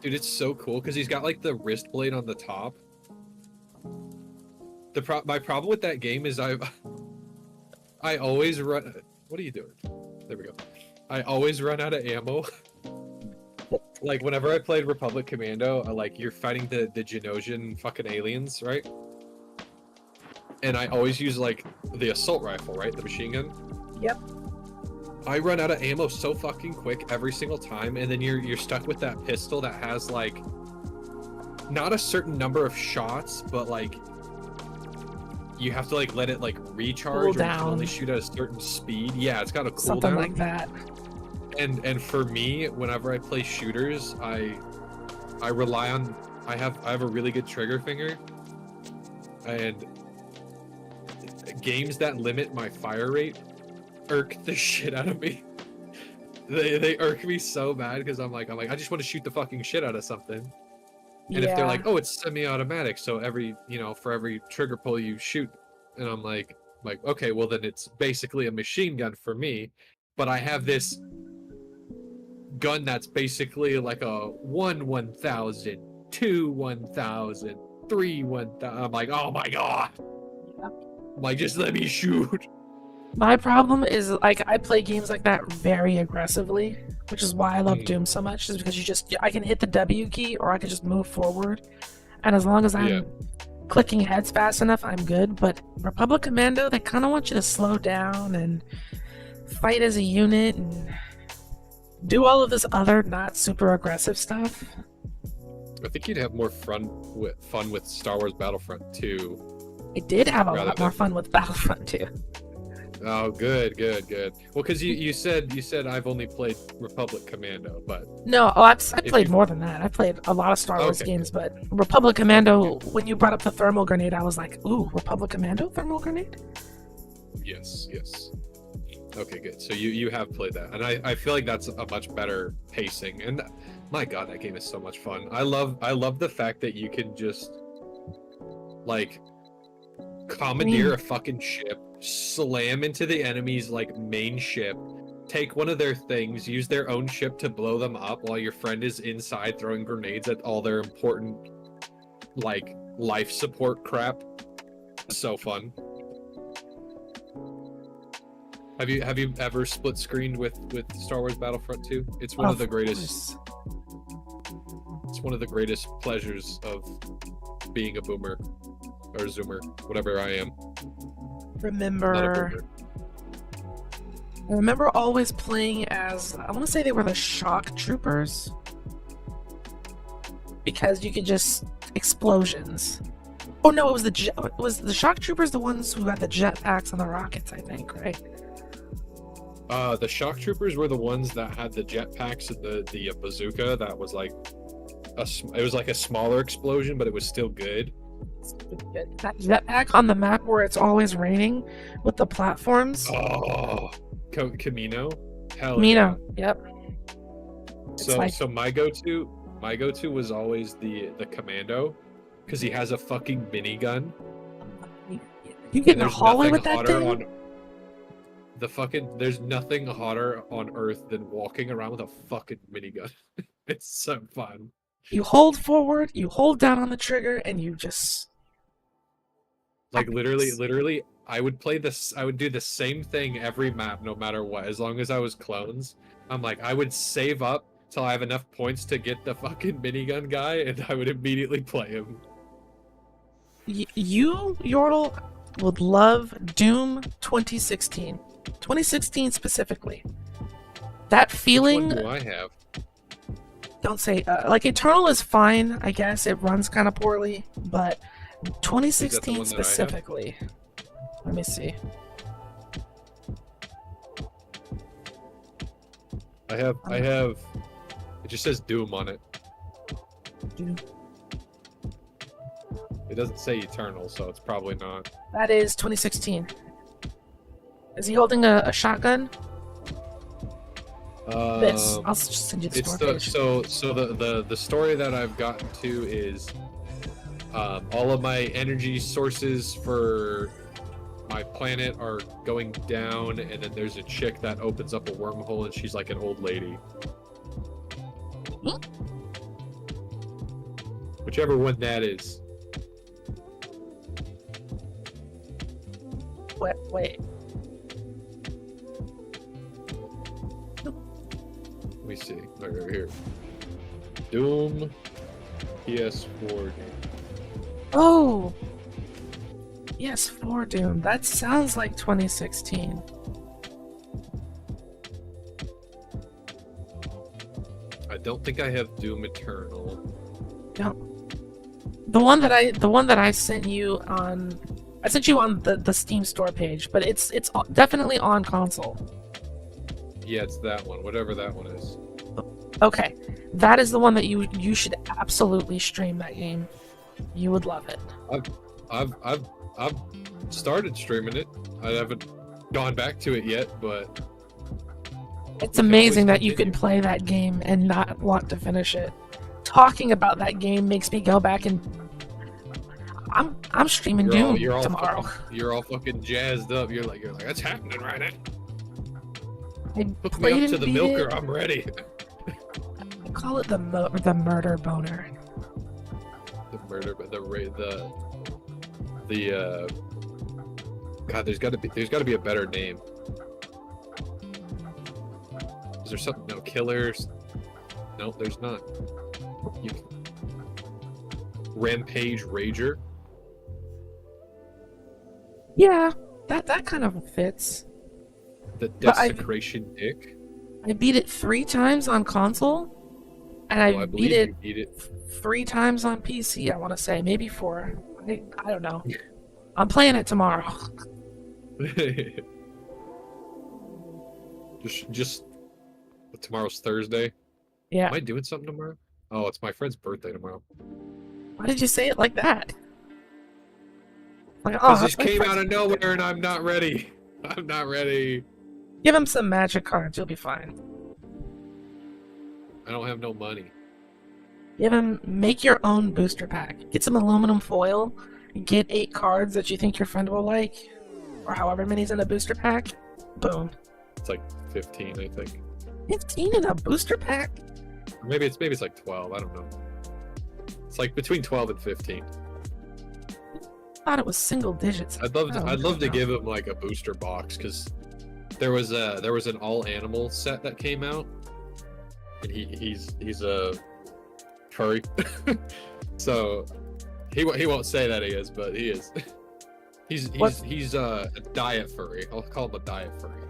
Dude, it's so cool because he's got like the wrist blade on the top. My problem with that game is I always run. What are you doing? There we go. I always run out of ammo. Like whenever I played Republic Commando, like you're fighting the Genosian fucking aliens, right? And I always use like the assault rifle, right? The machine gun. Yep. I run out of ammo so fucking quick every single time, and then you're stuck with that pistol that has like not a certain number of shots, but like you have to like let it like recharge, or you can only shoot at a certain speed. Yeah, it's got a cooldown. Something like that. And for me, whenever I play shooters, I rely on I have a really good trigger finger, and games that limit my fire rate irk the shit out of me. They irk me so bad because I'm like I just want to shoot the fucking shit out of something. And if they're like, oh, it's semi-automatic, so for every trigger pull you shoot, and I'm like, okay, well then it's basically a machine gun for me, but I have this gun that's basically like a 1,000, 1,000, 1,000. I'm like, oh my god. Yep. I'm like, just let me shoot. My problem is like I play games like that very aggressively, which is why I love Doom so much, is because I can hit the W key or I can just move forward, and as long as I'm clicking heads fast enough, I'm good. But Republic Commando, they kind of want you to slow down and fight as a unit and do all of this other not super aggressive stuff. I think you'd have more fun with Star Wars Battlefront 2. I did have a lot more fun with Battlefront 2. Oh, good. Well, because you said I've only played Republic Commando, but no, I played more than that. I played a lot of Star Wars games, but Republic Commando. When you brought up the thermal grenade, I was like, "Ooh, Republic Commando thermal grenade." Yes. Okay, good. So you have played that, and I feel like that's a much better pacing. And my god, that game is so much fun. I love the fact that you can just like commandeer a fucking ship, slam into the enemy's like main ship, take one of their things, use their own ship to blow them up while your friend is inside throwing grenades at all their important like life support crap. So fun. Have you ever split screened with Star Wars Battlefront 2? It's one of the greatest. It's one of the greatest pleasures of being a boomer or zoomer, whatever I am. I remember always playing as, I want to say they were the shock troopers, because you could just explosions. Oh no, it was the shock troopers, the ones who had the jetpacks and the rockets, I think, right? The shock troopers were the ones that had the jetpacks and the bazooka. That was like it was like a smaller explosion, but it was still good. That jetpack on the map where it's always raining with the platforms. Oh, Camino. Hell Camino. Yeah. Yep. So my go-to was always the Commando, because he has a fucking minigun. You get in the hallway with that thing? There's nothing hotter on Earth than walking around with a fucking minigun. It's so fun. You hold forward, you hold down on the trigger, and you just like literally I would do the same thing every map, no matter what, as long as I was clones. I'm like, I would save up till I have enough points to get the fucking minigun guy, and I would immediately play him. You, Yordle, would love Doom 2016. 2016 specifically. That feeling. Which one do I have? Don't say like Eternal is fine, I guess. It runs kind of poorly, but 2016 specifically. Let me see. I have. It just says Doom on it. Doom. It doesn't say Eternal, so it's probably not. That is 2016. Is he holding a shotgun? This. I'll just send you the story page. So the story that I've gotten to is all of my energy sources for my planet are going down, and then there's a chick that opens up a wormhole, and she's like an old lady. Hmm? Whichever one that is. Wait. Let me see. Right here. Doom PS4 game. Oh! Yes, 4 Doom. That sounds like 2016. I don't think I have Doom Eternal. No. The one that I sent you on the Steam store page, but it's definitely on console. Yeah, it's that one, whatever that one is. Okay. That is the one that you should absolutely stream that game. You would love it. I've started streaming it. I haven't gone back to it yet, but it's amazing that you can play that game and not want to finish it. Talking about that game makes me go back and I'm streaming Doom tomorrow. You're all fucking jazzed up. You're like that's happening right now. Hook me up to the milker. I'm ready. I call it the murder boner. The murder, but the God, there's got to be a better name. Is there something? No, killers. No, there's not. Rampage Rager. Yeah, that kind of fits. The Desecration Dick. I beat it 3 times on console, and I beat it 3 times on PC. I want to say maybe 4. I don't know. I'm playing it tomorrow. just tomorrow's Thursday. Yeah. Am I doing something tomorrow? Oh, it's my friend's birthday tomorrow. Why did you say it like that? Like, this came out of nowhere, and I'm not ready. I'm not ready. Give him some magic cards. You'll be fine. I don't have no money. Make your own booster pack. Get some aluminum foil. Get 8 cards that you think your friend will like, or however many's in a booster pack. Boom. It's like 15, I think. 15 in a booster pack? Or maybe it's like 12. I don't know. It's like between 12 and 15. I thought it was single digits. I'd love to give him like a booster box, because there was an all animal set that came out, and he's a furry. So he won't say that he is, but he is. He's a diet furry. I'll call him a diet furry.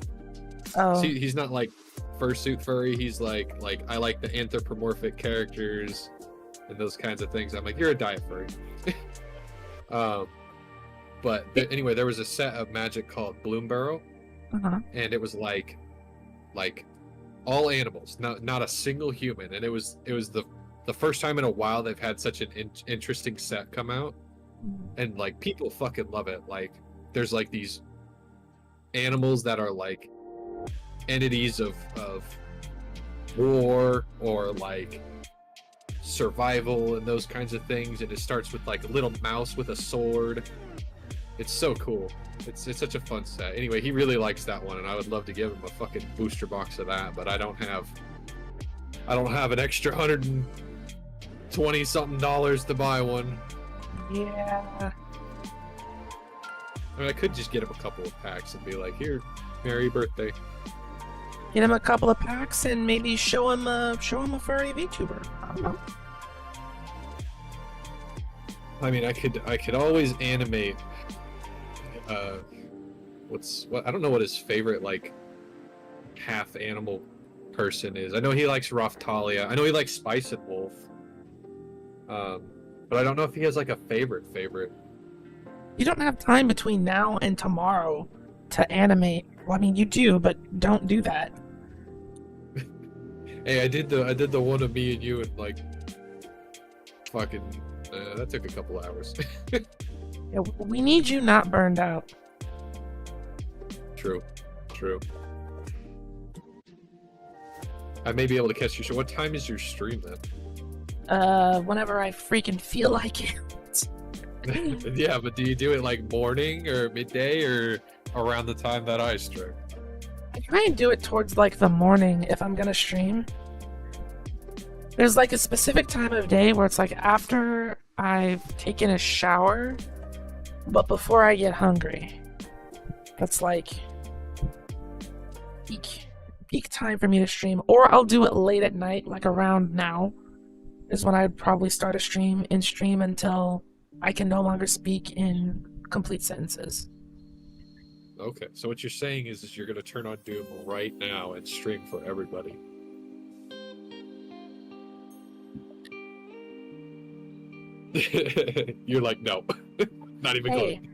Oh. See, he's not like fursuit furry. He's like I like the anthropomorphic characters and those kinds of things. I'm like, you're a diet furry. But anyway, there was a set of magic called Bloom Barrow, and it was like all animals, not a single human, and it was the first time in a while they've had such an interesting set come out, and like people fucking love it. Like there's like these animals that are like entities of war or like survival and those kinds of things, and it starts with like a little mouse with a sword. It's so cool. It's such a fun set. Anyway, he really likes that one, and I would love to give him a fucking booster box of that, but I don't have an extra $120 something to buy one. Yeah. I mean, I could just get him a couple of packs and be like, here, merry birthday. Get him a couple of packs and maybe show him a furry VTuber. I don't know. I mean, I could always animate. I don't know what his favorite like half animal person is. I know he likes Raftalia. I know he likes Spice and Wolf. But I don't know if he has like a favorite. You don't have time between now and tomorrow to animate. Well, I mean, you do, but don't do that. Hey, I did the one of me and you and like fucking that took a couple hours. Yeah, we need you not burned out. True. I may be able to catch you. So what time is your stream then? Whenever I freaking feel like it. Yeah, but do you do it like morning or midday or around the time that I stream? I try and do it towards like the morning if I'm gonna stream. There's like a specific time of day where it's like after I've taken a shower, but before I get hungry. That's like peak time for me to stream. Or I'll do it late at night, like around now is when I'd probably start a stream until I can no longer speak in complete sentences. Okay, so what you're saying is you're gonna turn on Doom right now and stream for everybody. You're like, no, not even Hey, going.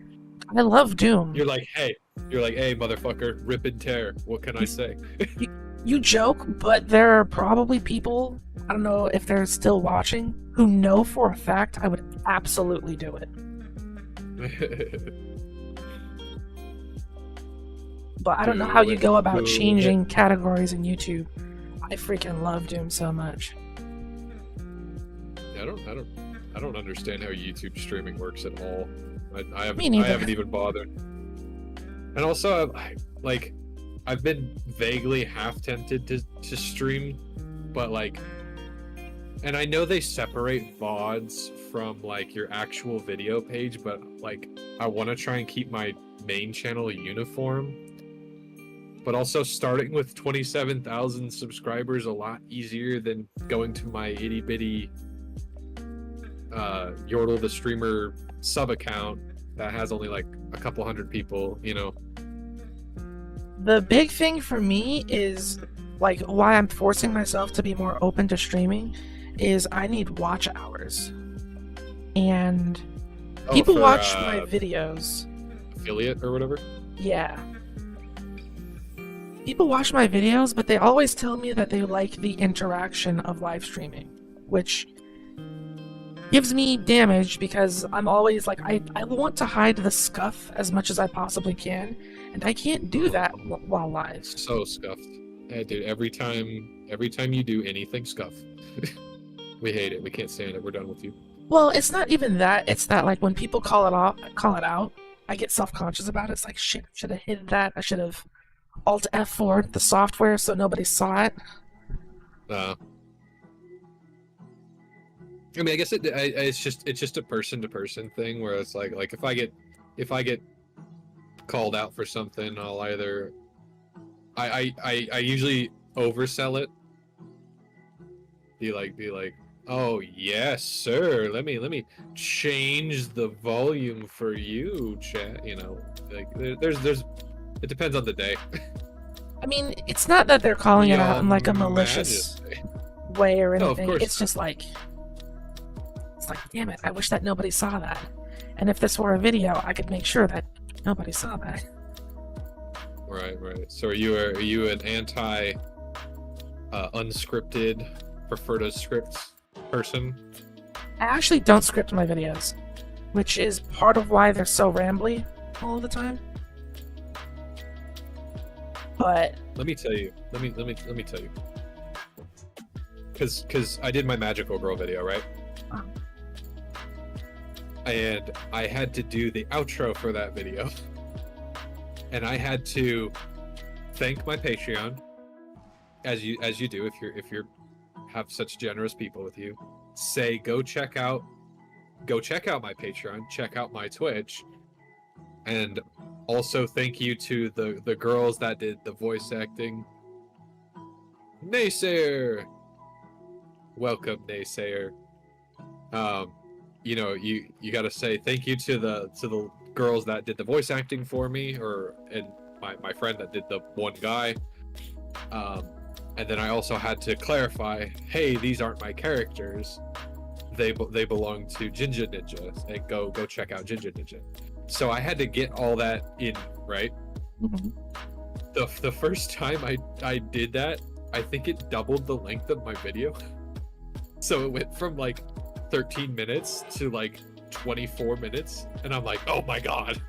I love Doom. You're like, hey, motherfucker, rip and tear. What can I say? You joke, but there are probably people, I don't know if they're still watching, who know for a fact I would absolutely do it. But I don't know how you go about changing categories in YouTube. I freaking love Doom so much. I don't understand how YouTube streaming works at all. I Me neither. haven't even bothered. And also, I've been vaguely half tempted to stream, but like, and I know they separate VODs from like your actual video page, but like, I want to try and keep my main channel uniform. But also, starting with 27,000 subscribers a lot easier than going to my itty bitty Yordle the streamer sub account that has only like a couple hundred people, you know. The big thing for me is, like, why I'm forcing myself to be more open to streaming is I need watch hours. And people watch my videos. Affiliate or whatever? Yeah. People watch my videos, but they always tell me that they like the interaction of live streaming, which gives me damage because I'm always like, I want to hide the scuff as much as I possibly can, and I can't do that while live. So scuffed. Yeah, dude, every time you do anything scuff. We hate it. We can't stand it. We're done with you. Well, it's not even that. It's that, like, when people call it out, I get self-conscious about it. It's like, shit, I should have hid that. I should have Alt F4 the software so nobody saw it. I mean, I guess it's just a person-to-person thing where it's like if I get called out for something, I'll either I usually oversell it. Be like, oh yes, sir. Let me change the volume for you, chat. You know, like there's it depends on the day. I mean, it's not that they're calling it out in like a malicious way or anything. No, it's just like, damn it, I wish that nobody saw that. And if this were a video, I could make sure that nobody saw that. Right. So are you an anti unscripted, prefer to script person? I actually don't script my videos, which is part of why they're so rambly all the time. But let me tell you. Because I did my Magical Girl video, right? And I had to do the outro for that video. And I had to thank my Patreon, as you do if you have such generous people with you. Say go check out my Patreon, check out my Twitch, and also thank you to the girls that did the voice acting. Naysayer, welcome, Naysayer. You know, you gotta say thank you to the girls that did the voice acting for me, and my friend that did the one guy. And then I also had to clarify, hey, these aren't my characters. They belong to Ginger Ninja, and go check out Ginger Ninja. So I had to get all that in, right? mm-hmm. The first time I did that, I think it doubled the length of my video. So it went from like 13 minutes to like 24 minutes. And I'm like, oh my God.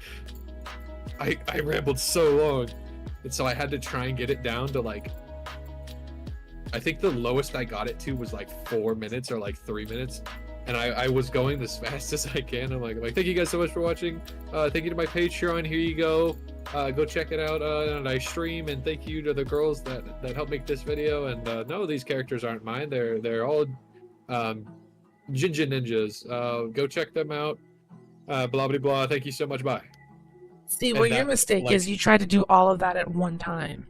I rambled so long. And so I had to try and get it down to like, I think the lowest I got it to was like 4 minutes or like 3 minutes. And I was going as fast as I can. I'm like, thank you guys so much for watching. Thank you to my Patreon. Here you go. Go check it out. And I stream. And thank you to the girls that helped make this video. And no, these characters aren't mine. They're all Jinja Ninjas. Go check them out. Blah blah blah. Thank you so much. Bye. See, well, your mistake is you tried to do all of that at one time.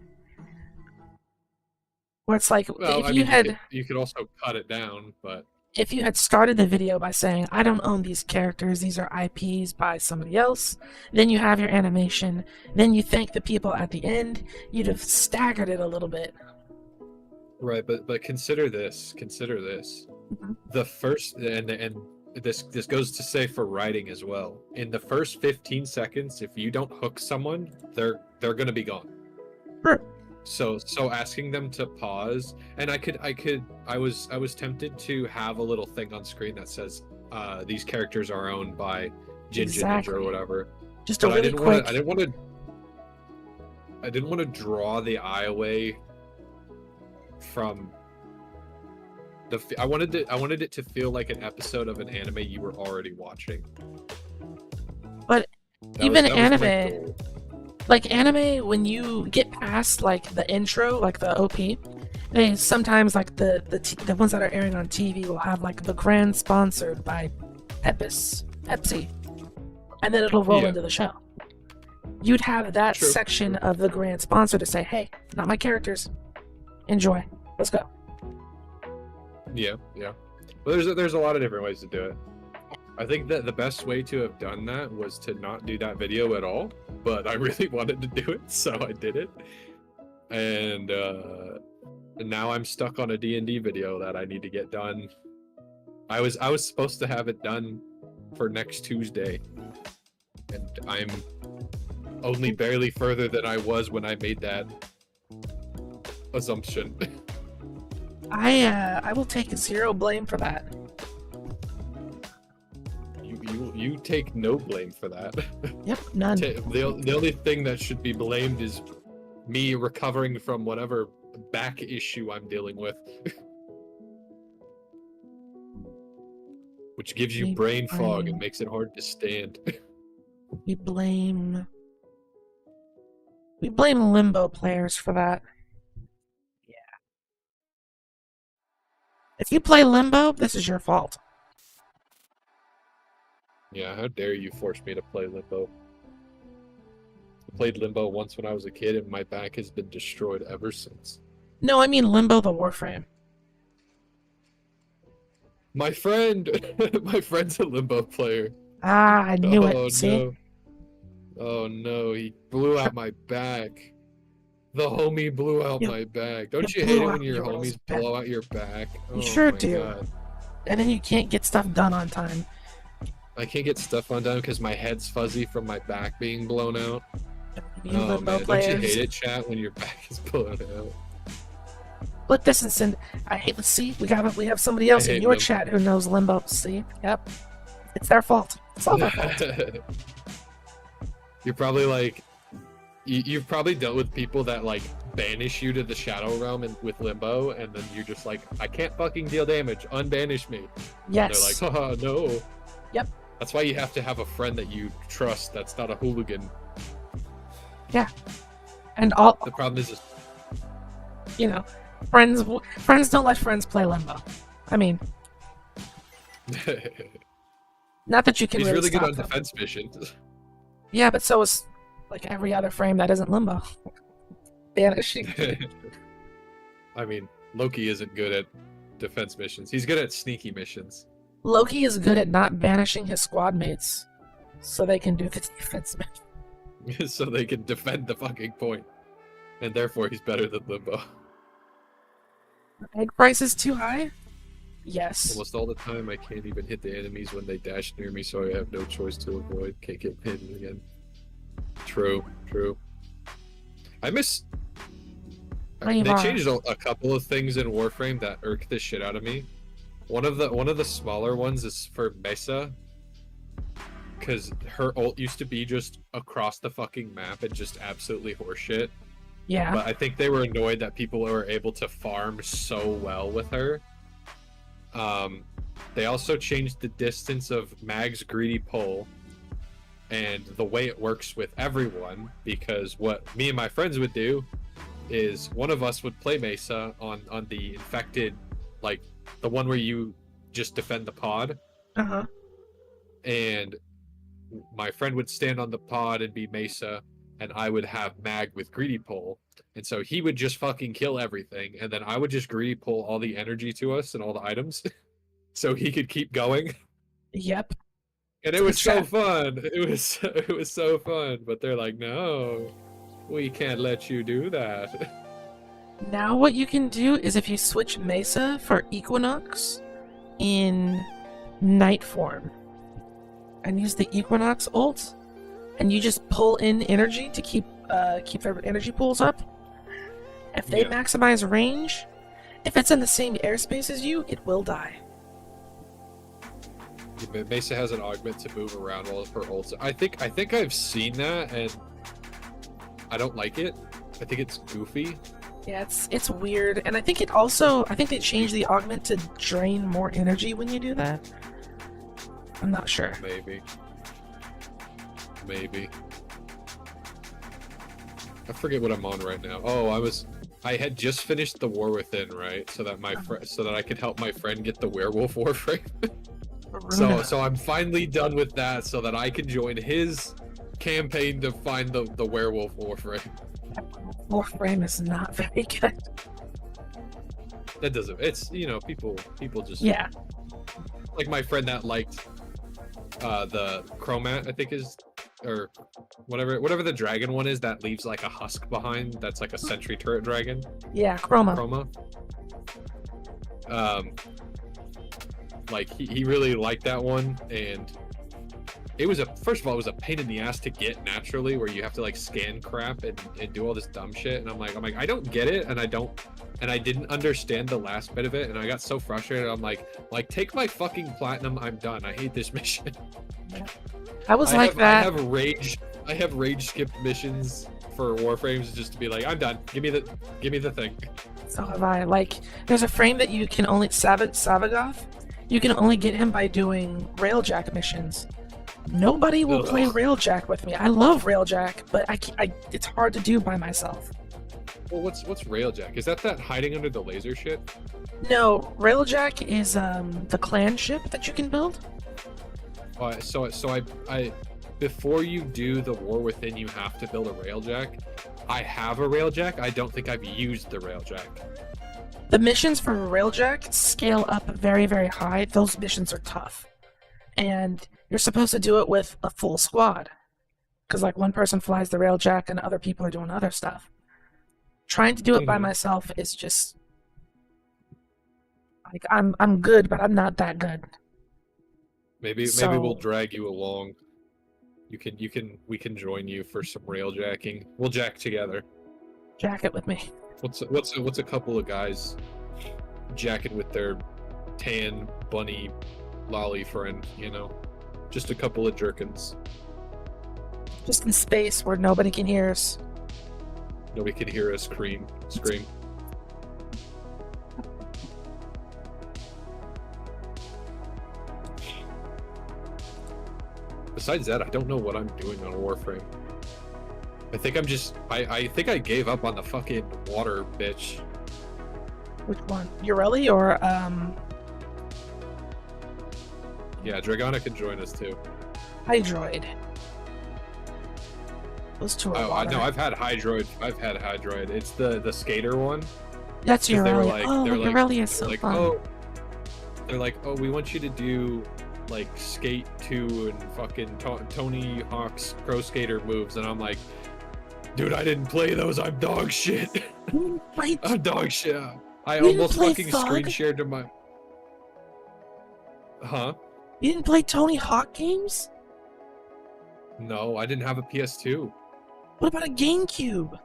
Where it's like, well, if you could also cut it down, but if you had started the video by saying, I don't own these characters, these are IPs by somebody else, then you have your animation, then you thank the people at the end, you'd have staggered it a little bit. Right, but consider this. Mm-hmm. The first, and this goes to say for writing as well. In the first 15 seconds, if you don't hook someone, they're gonna be gone. Sure. So asking them to pause, and I was tempted to have a little thing on screen that says these characters are owned by Jinja Ninja or whatever. Just a really quick. I didn't want to draw the eye away from the. I wanted it to feel like an episode of an anime you were already watching. But even anime. Like anime, when you get past like the intro, like the OP, they sometimes like the ones that are airing on TV will have like the grand sponsored by Pepsi, and then it'll roll into the show. You'd have that section of the grand sponsor to say, "Hey, not my characters. Enjoy. Let's go." Yeah. Well, there's a lot of different ways to do it. I think that the best way to have done that was to not do that video at all, but I really wanted to do it, so I did it. And now I'm stuck on a D&D video that I need to get done. I was supposed to have it done for next Tuesday, and I'm only barely further than I was when I made that assumption. I will take zero blame for that. You take no blame for that. Yep, none. The only thing that should be blamed is me recovering from whatever back issue I'm dealing with. Which gives you brain fog and makes it hard to stand. We blame Limbo players for that. Yeah. If you play Limbo, this is your fault. Yeah, how dare you force me to play Limbo? I played Limbo once when I was a kid, and my back has been destroyed ever since. No, I mean Limbo the Warframe. My friend's a Limbo player. Ah, I knew it. See? No. Oh no, he blew out my back. The homie blew out my back. Don't you hate it when your homies blow out your back? You sure do. God. And then you can't get stuff done on time. I can't get stuff undone because my head's fuzzy from my back being blown out. Oh man, don't you hate it, chat, when your back is blown out? Look, this is let's see, we have somebody else in your chat who knows Limbo. See, yep, it's their fault. It's all their fault. You're probably like, you've probably dealt with people that like banish you to the Shadow Realm with Limbo, and then you're just like, I can't fucking deal damage. Unbanish me. Yes. And they're like, haha, no. Yep. That's why you have to have a friend that you trust that's not a hooligan. Yeah. And all the problem is you know, friends don't let friends play Limbo. I mean, not that you can. He's really good on them. defense missions. Yeah, but so is like every other frame that isn't Limbo. Banishing. I mean, Loki isn't good at defense missions. He's good at sneaky missions. Loki is good at not banishing his squad mates, so they can do the defense mission. So they can defend the fucking point, and therefore he's better than Limbo. Egg price is too high? Yes. Almost all the time, I can't even hit the enemies when they dash near me, so I have no choice to avoid. Can't get pinned again. True. I miss Leave They our... changed a couple of things in Warframe that irked the shit out of me. One of the smaller ones is for Mesa, because her ult used to be just across the fucking map and just absolutely horseshit. Yeah. But I think they were annoyed that people were able to farm so well with her. They also changed the distance of Mag's greedy pull and the way it works with everyone, because what me and my friends would do is one of us would play Mesa on the infected, like the one where you just defend the pod. Uh-huh. And my friend would stand on the pod and be Mesa, and I would have Mag with greedy pull. And so he would just fucking kill everything, and then I would just greedy pull all the energy to us and all the items so he could keep going. Yep. And it was so fun. It was so fun. But they're like, no, we can't let you do that. Now what you can do is if you switch Mesa for Equinox in Night form and use the Equinox ult, and you just pull in energy to keep their energy pools up. If they maximize range, if it's in the same airspace as you, it will die. Mesa has an augment to move around all of her ults. I think I've seen that, and I don't like it. I think it's goofy. Yeah, it's weird, and I think they changed the augment to drain more energy when you do that. I'm not sure. Maybe. I forget what I'm on right now. Oh, I had just finished the War Within, right? So that so that I could help my friend get the werewolf warframe. So I'm finally done with that, so that I can join his campaign to find the werewolf warframe. Warframe is not very good. That doesn't. It's people just like my friend that liked the Chromat, I think is, or whatever the dragon one is that leaves like a husk behind. That's like a sentry turret dragon. Yeah, Chroma. Like he really liked that one, and it was first of all it was a pain in the ass to get naturally, where you have to like scan crap and do all this dumb shit, and I'm like I don't get it, and I didn't understand the last bit of it, and I got so frustrated. I'm like take my fucking platinum, I'm done. I hate this mission. I have rage skipped missions for Warframes just to be like, I'm done. Give me the thing. So have I. Like, there's a frame that you can only Savagoth. You can only get him by doing Railjack missions. Nobody will play Railjack with me. I love Railjack, but it's hard to do by myself. Well, what's Railjack? Is that hiding under the laser shit? No, Railjack is the clan ship that you can build. So I before you do the War Within, you have to build a Railjack. I have a Railjack. I don't think I've used the Railjack. The missions for Railjack scale up very, very high. Those missions are tough. And you're supposed to do it with a full squad. Because like one person flies the Railjack and other people are doing other stuff. Trying to do it by myself is just like I'm good, but I'm not that good. Maybe we'll drag you along. We can join you for some Railjacking. We'll jack together. Jack it with me. What's a couple of guys jacking with their tan bunny lolly friend, just a couple of jerkins. Just in space where nobody can hear us. Nobody can hear us scream. Besides that, I don't know what I'm doing on Warframe. I think I think I gave up on the fucking water bitch. Which one? Yordle or Yeah, Dragona can join us too. Hydroid. Those two are water. No, I've had Hydroid. It's the skater one. That's Yordle. Yordle is so fun. They're like, oh, we want you to do like Skate 2 and fucking Tony Hawk's Pro Skater moves, and I'm like, dude, I didn't play those. I'm dog shit. Wait. I'm dog shit. I almost fucking screen shared to my. Huh? You didn't play Tony Hawk games? No, I didn't have a PS2. What about a GameCube?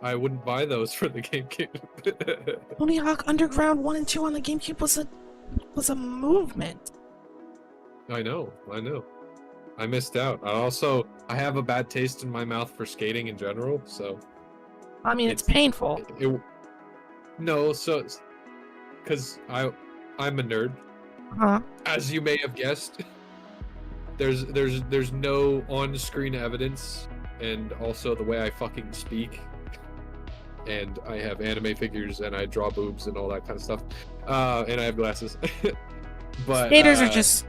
I wouldn't buy those for the GameCube. Tony Hawk Underground 1 and 2 on the GameCube was a movement. I know. I missed out. I have a bad taste in my mouth for skating in general, so. I mean, it's painful. No, so, because I'm a nerd, as you may have guessed. There's no on-screen evidence, and also the way I fucking speak, and I have anime figures, and I draw boobs and all that kind of stuff, and I have glasses. But skaters are just.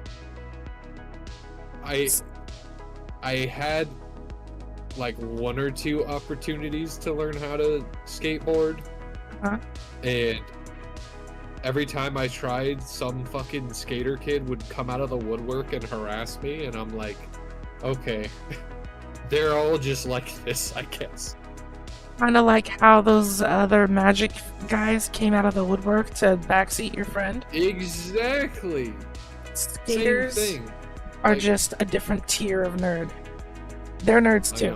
I had like 1 or 2 opportunities to learn how to skateboard, and every time I tried, some fucking skater kid would come out of the woodwork and harass me, and I'm like, okay, they're all just like this, I guess. Kind of like how those other magic guys came out of the woodwork to backseat your friend. Exactly. Skaters Same thing. are just a different tier of nerd. They're nerds too.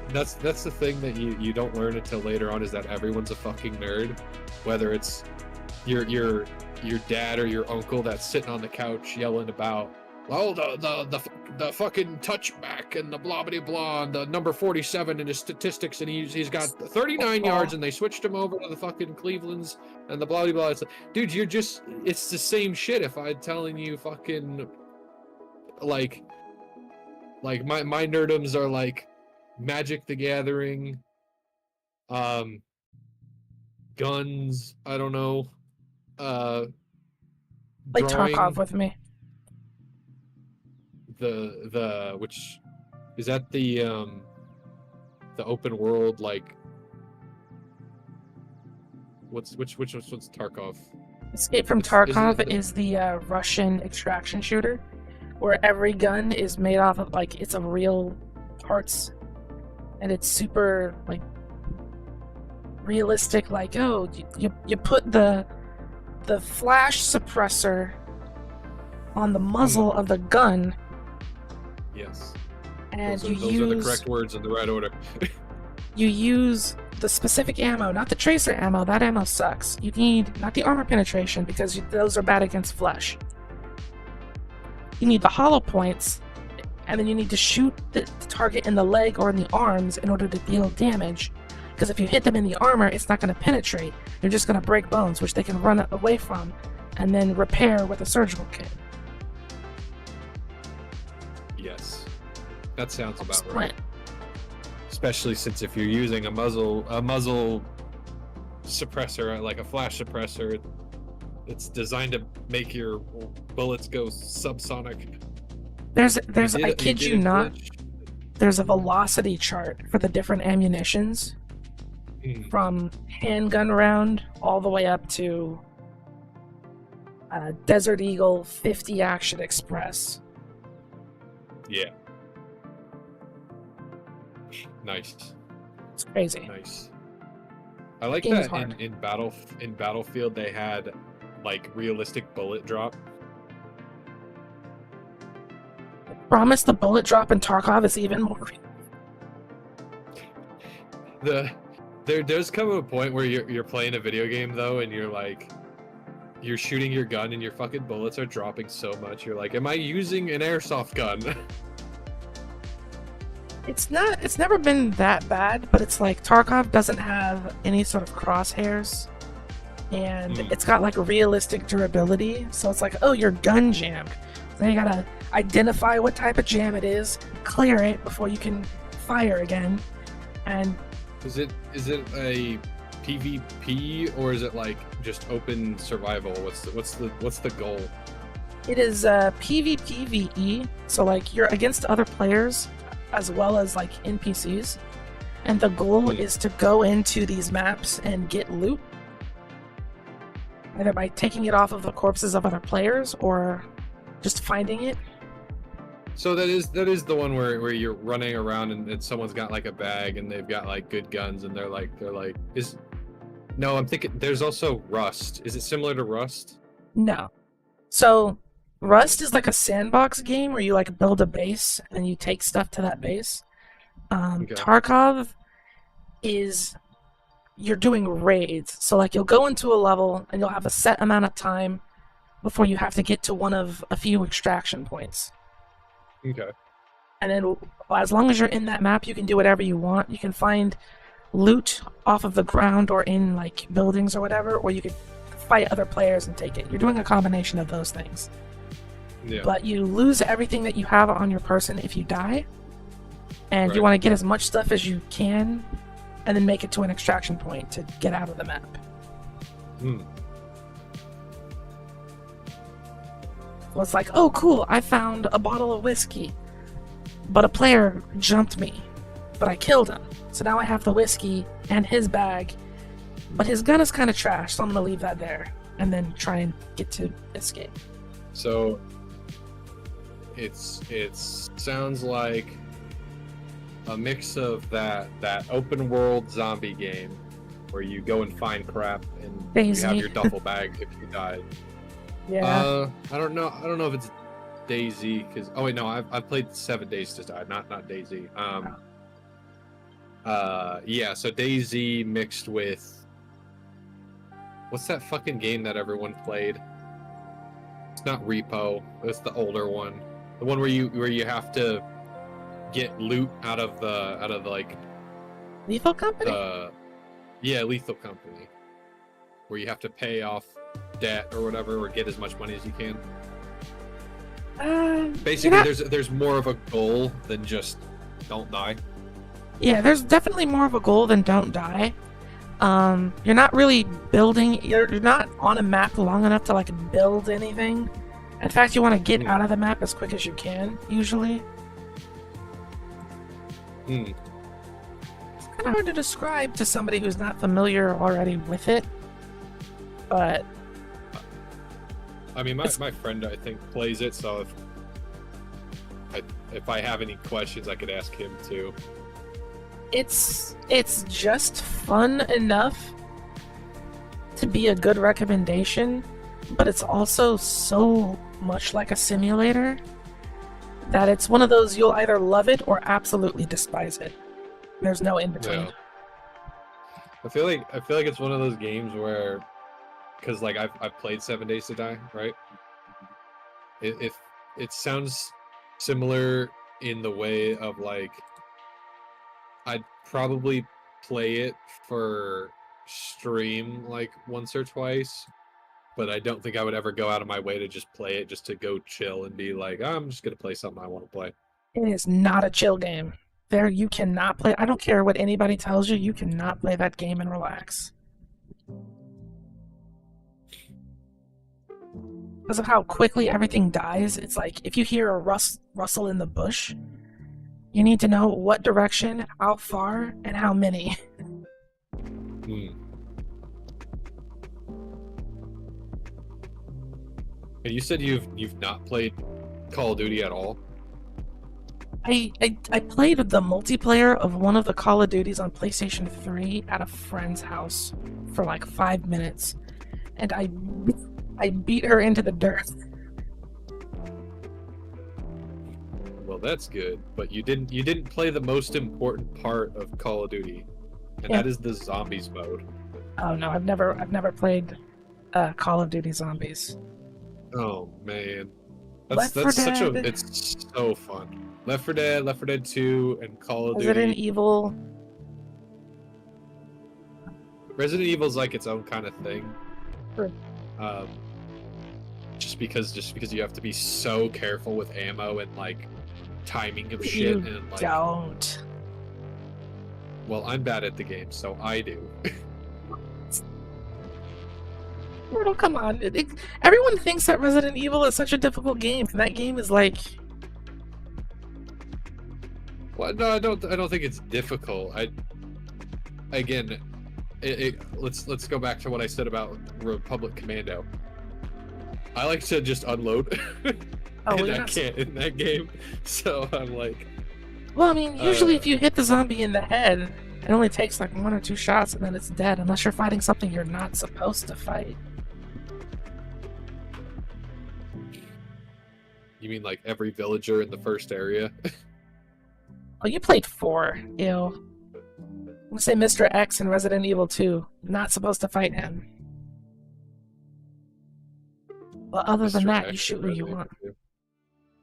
That's the thing that you don't learn until later on, is that everyone's a fucking nerd, whether it's your dad or your uncle that's sitting on the couch yelling about, oh, the fucking touchback and the blah blah blah, and the number 47 in his statistics, and he's got 39 yards, and they switched him over to the fucking Clevelands and the blah blah blah. It's like, dude, it's the same shit. If I'm telling you fucking like my nerdums are like Magic the Gathering, guns, I don't know, Like drawing, Tarkov with me. the which is that the open world, like which one's Tarkov? Escape from Tarkov is the Russian extraction shooter, where every gun is made off of, like, it's a real parts, and it's super, like, realistic. Like, oh, you put the flash suppressor on the muzzle of the gun. Yes. And those are the correct words in the right order. You use the specific ammo, not the tracer ammo. That ammo sucks. You need not the armor penetration, because those are bad against flesh. You need the hollow points, and then you need to shoot the target in the leg or in the arms in order to deal damage. Because if you hit them in the armor, it's not going to penetrate. You're just going to break bones, which they can run away from, and then repair with a surgical kit. Yes, that sounds about Sprint. right. Especially since if you're using a muzzle suppressor, like a flash suppressor, it's designed to make your bullets go subsonic. I kid you not, there's a velocity chart for the different ammunitions, from handgun round all the way up to Desert Eagle 50 Action Express. Yeah. Nice. It's crazy. Nice. I like Game's that hard. in Battlefield they had like realistic bullet drop. I promise the bullet drop in Tarkov is even more real. There does come a point where you're playing a video game though, and you're shooting your gun and your fucking bullets are dropping so much. You're like, am I using an airsoft gun? It's never been that bad, but it's like Tarkov doesn't have any sort of crosshairs, and it's got like realistic durability, so it's like, oh, your gun jammed. So you gotta identify what type of jam it is, clear it before you can fire again. And Is it a PvP or is it like just open survival? What's the goal? it is PvPvE, so like you're against other players as well as like NPCs, and the goal is to go into these maps and get loot, either by taking it off of the corpses of other players or just finding it. So that is the one where you're running around and someone's got like a bag and they've got like good guns and they're like no, I'm thinking there's also Rust. Is it similar to Rust? No. So Rust is like a sandbox game where you like build a base and you take stuff to that base. Okay. Tarkov is you're doing raids. So like you'll go into a level and you'll have a set amount of time before you have to get to one of a few extraction points. Okay. And then as long as you're in that map, you can do whatever you want. You can find loot off of the ground or in like buildings or whatever, or you could fight other players and take it. You're doing a combination of those things. Yeah. But you lose everything that you have on your person if you die. And Right. you want to get as much stuff as you can and then make it to an extraction point to get out of the map. Hmm. So it's like, oh cool, I found a bottle of whiskey. But a player jumped me. But I killed him. So now I have the whiskey and his bag. But his gun is kind of trash, so I'm going to leave that there. And then try and get to escape. So it sounds like a mix of that open world zombie game where you go and find crap and Daisy. you have your duffel bag if you died. Yeah. I don't know if it's Daisy because I've played 7 Days to Die, not Daisy. Yeah, so Daisy mixed with what's that fucking game that everyone played? It's not Repo. It's the older one. The one where you have to get loot out of the like Lethal Company? Lethal Company. Where you have to pay off debt or whatever or get as much money as you can. Basically there's more of a goal than just don't die. Yeah, there's definitely more of a goal than don't die. You're not really building, you're not on a map long enough to like build anything. In fact, you want to get out of the map as quick as you can, usually. It's kind of hard to describe to somebody who's not familiar already with it. But I mean, my friend I think plays it, so if I have any questions, I could ask him too. it's just fun enough to be a good recommendation, but it's also so much like a simulator that it's one of those you'll either love it or absolutely despise it. There's no in between. Yeah. I feel like it's one of those games where, because like I've played 7 Days to Die, right? It sounds similar in the way of like I'd probably play it for stream like once or twice, but I don't think I would ever go out of my way to just play it just to go chill and be like, oh, I'm just gonna play something I want to play. It is not a chill game. There, you cannot play. I don't care what anybody tells you. You cannot play that game and relax. Because of how quickly everything dies, it's like if you hear a rustle in the bush, you need to know what direction, how far, and how many. And you said you've not played Call of Duty at all? I played the multiplayer of one of the Call of Duties on PlayStation 3 at a friend's house for like 5 minutes, and I beat her into the dirt. Well, that's good, but you didn't play the most important part of Call of Duty, and that is the zombies mode. Oh no, I've never played Call of Duty Zombies. Oh man, Left 4 that's such a Dead. it's so fun. Left 4 Dead, Left 4 Dead 2, and Call of Resident Duty. Evil. Resident Evil's like its own kind of thing. Sure. Just because you have to be so careful with ammo and like timing of shit You and like. don't. Well, I'm bad at the game, so I do. Oh, come on. Everyone thinks that Resident Evil is such a difficult game. And that game is like... Well, no, I don't think it's difficult. Let's go back to what I said about Republic Commando. I like to just unload. And I can't in that game, so I'm like. Well, I mean, usually if you hit the zombie in the head, it only takes like 1 or 2 shots and then it's dead, unless you're fighting something you're not supposed to fight. You mean like every villager in the first area? Oh, you played 4. Ew. gonna say Mr. X in Resident Evil 2. Not supposed to fight him. But other than Mr. that, you X shoot in who you Resident want. Evil.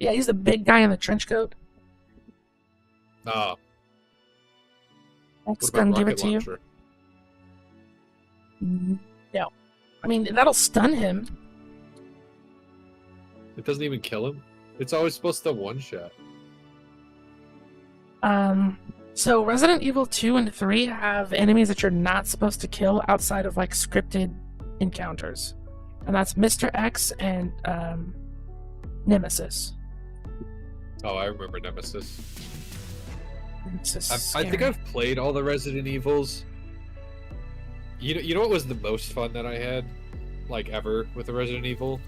Yeah, he's the big guy in the trench coat. Oh, X what gonna about give it rocket to you. launcher? No. I mean, that'll stun him. It doesn't even kill him. It's always supposed to one-shot. So Resident Evil 2 and 3 have enemies that you're not supposed to kill outside of like scripted encounters. And that's Mr. X and Nemesis. Oh, I remember Nemesis. Nemesis I think I've played all the Resident Evils. You know what was the most fun that I had, like, ever with the Resident Evil?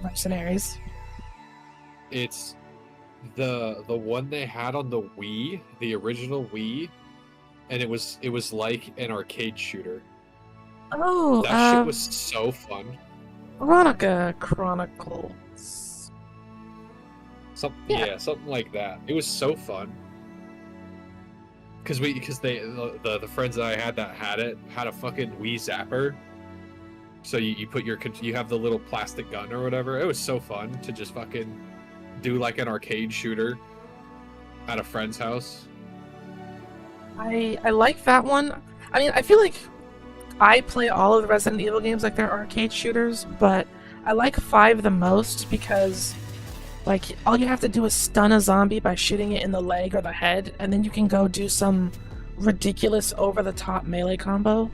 Mercenaries. It's the one they had on the Wii, the original Wii, and it was like an arcade shooter. Oh, That shit was so fun. Veronica Chronicles. Yeah, something like that. It was so fun. Because the friends that I had that had it had a fucking Wii zapper. So you put you have the little plastic gun or whatever. It was so fun to just fucking do like an arcade shooter at a friend's house. I like that one. I mean, I feel like I play all of the Resident Evil games like they're arcade shooters, but I like 5 the most because, like, all you have to do is stun a zombie by shooting it in the leg or the head, and then you can go do some ridiculous over-the-top melee combo.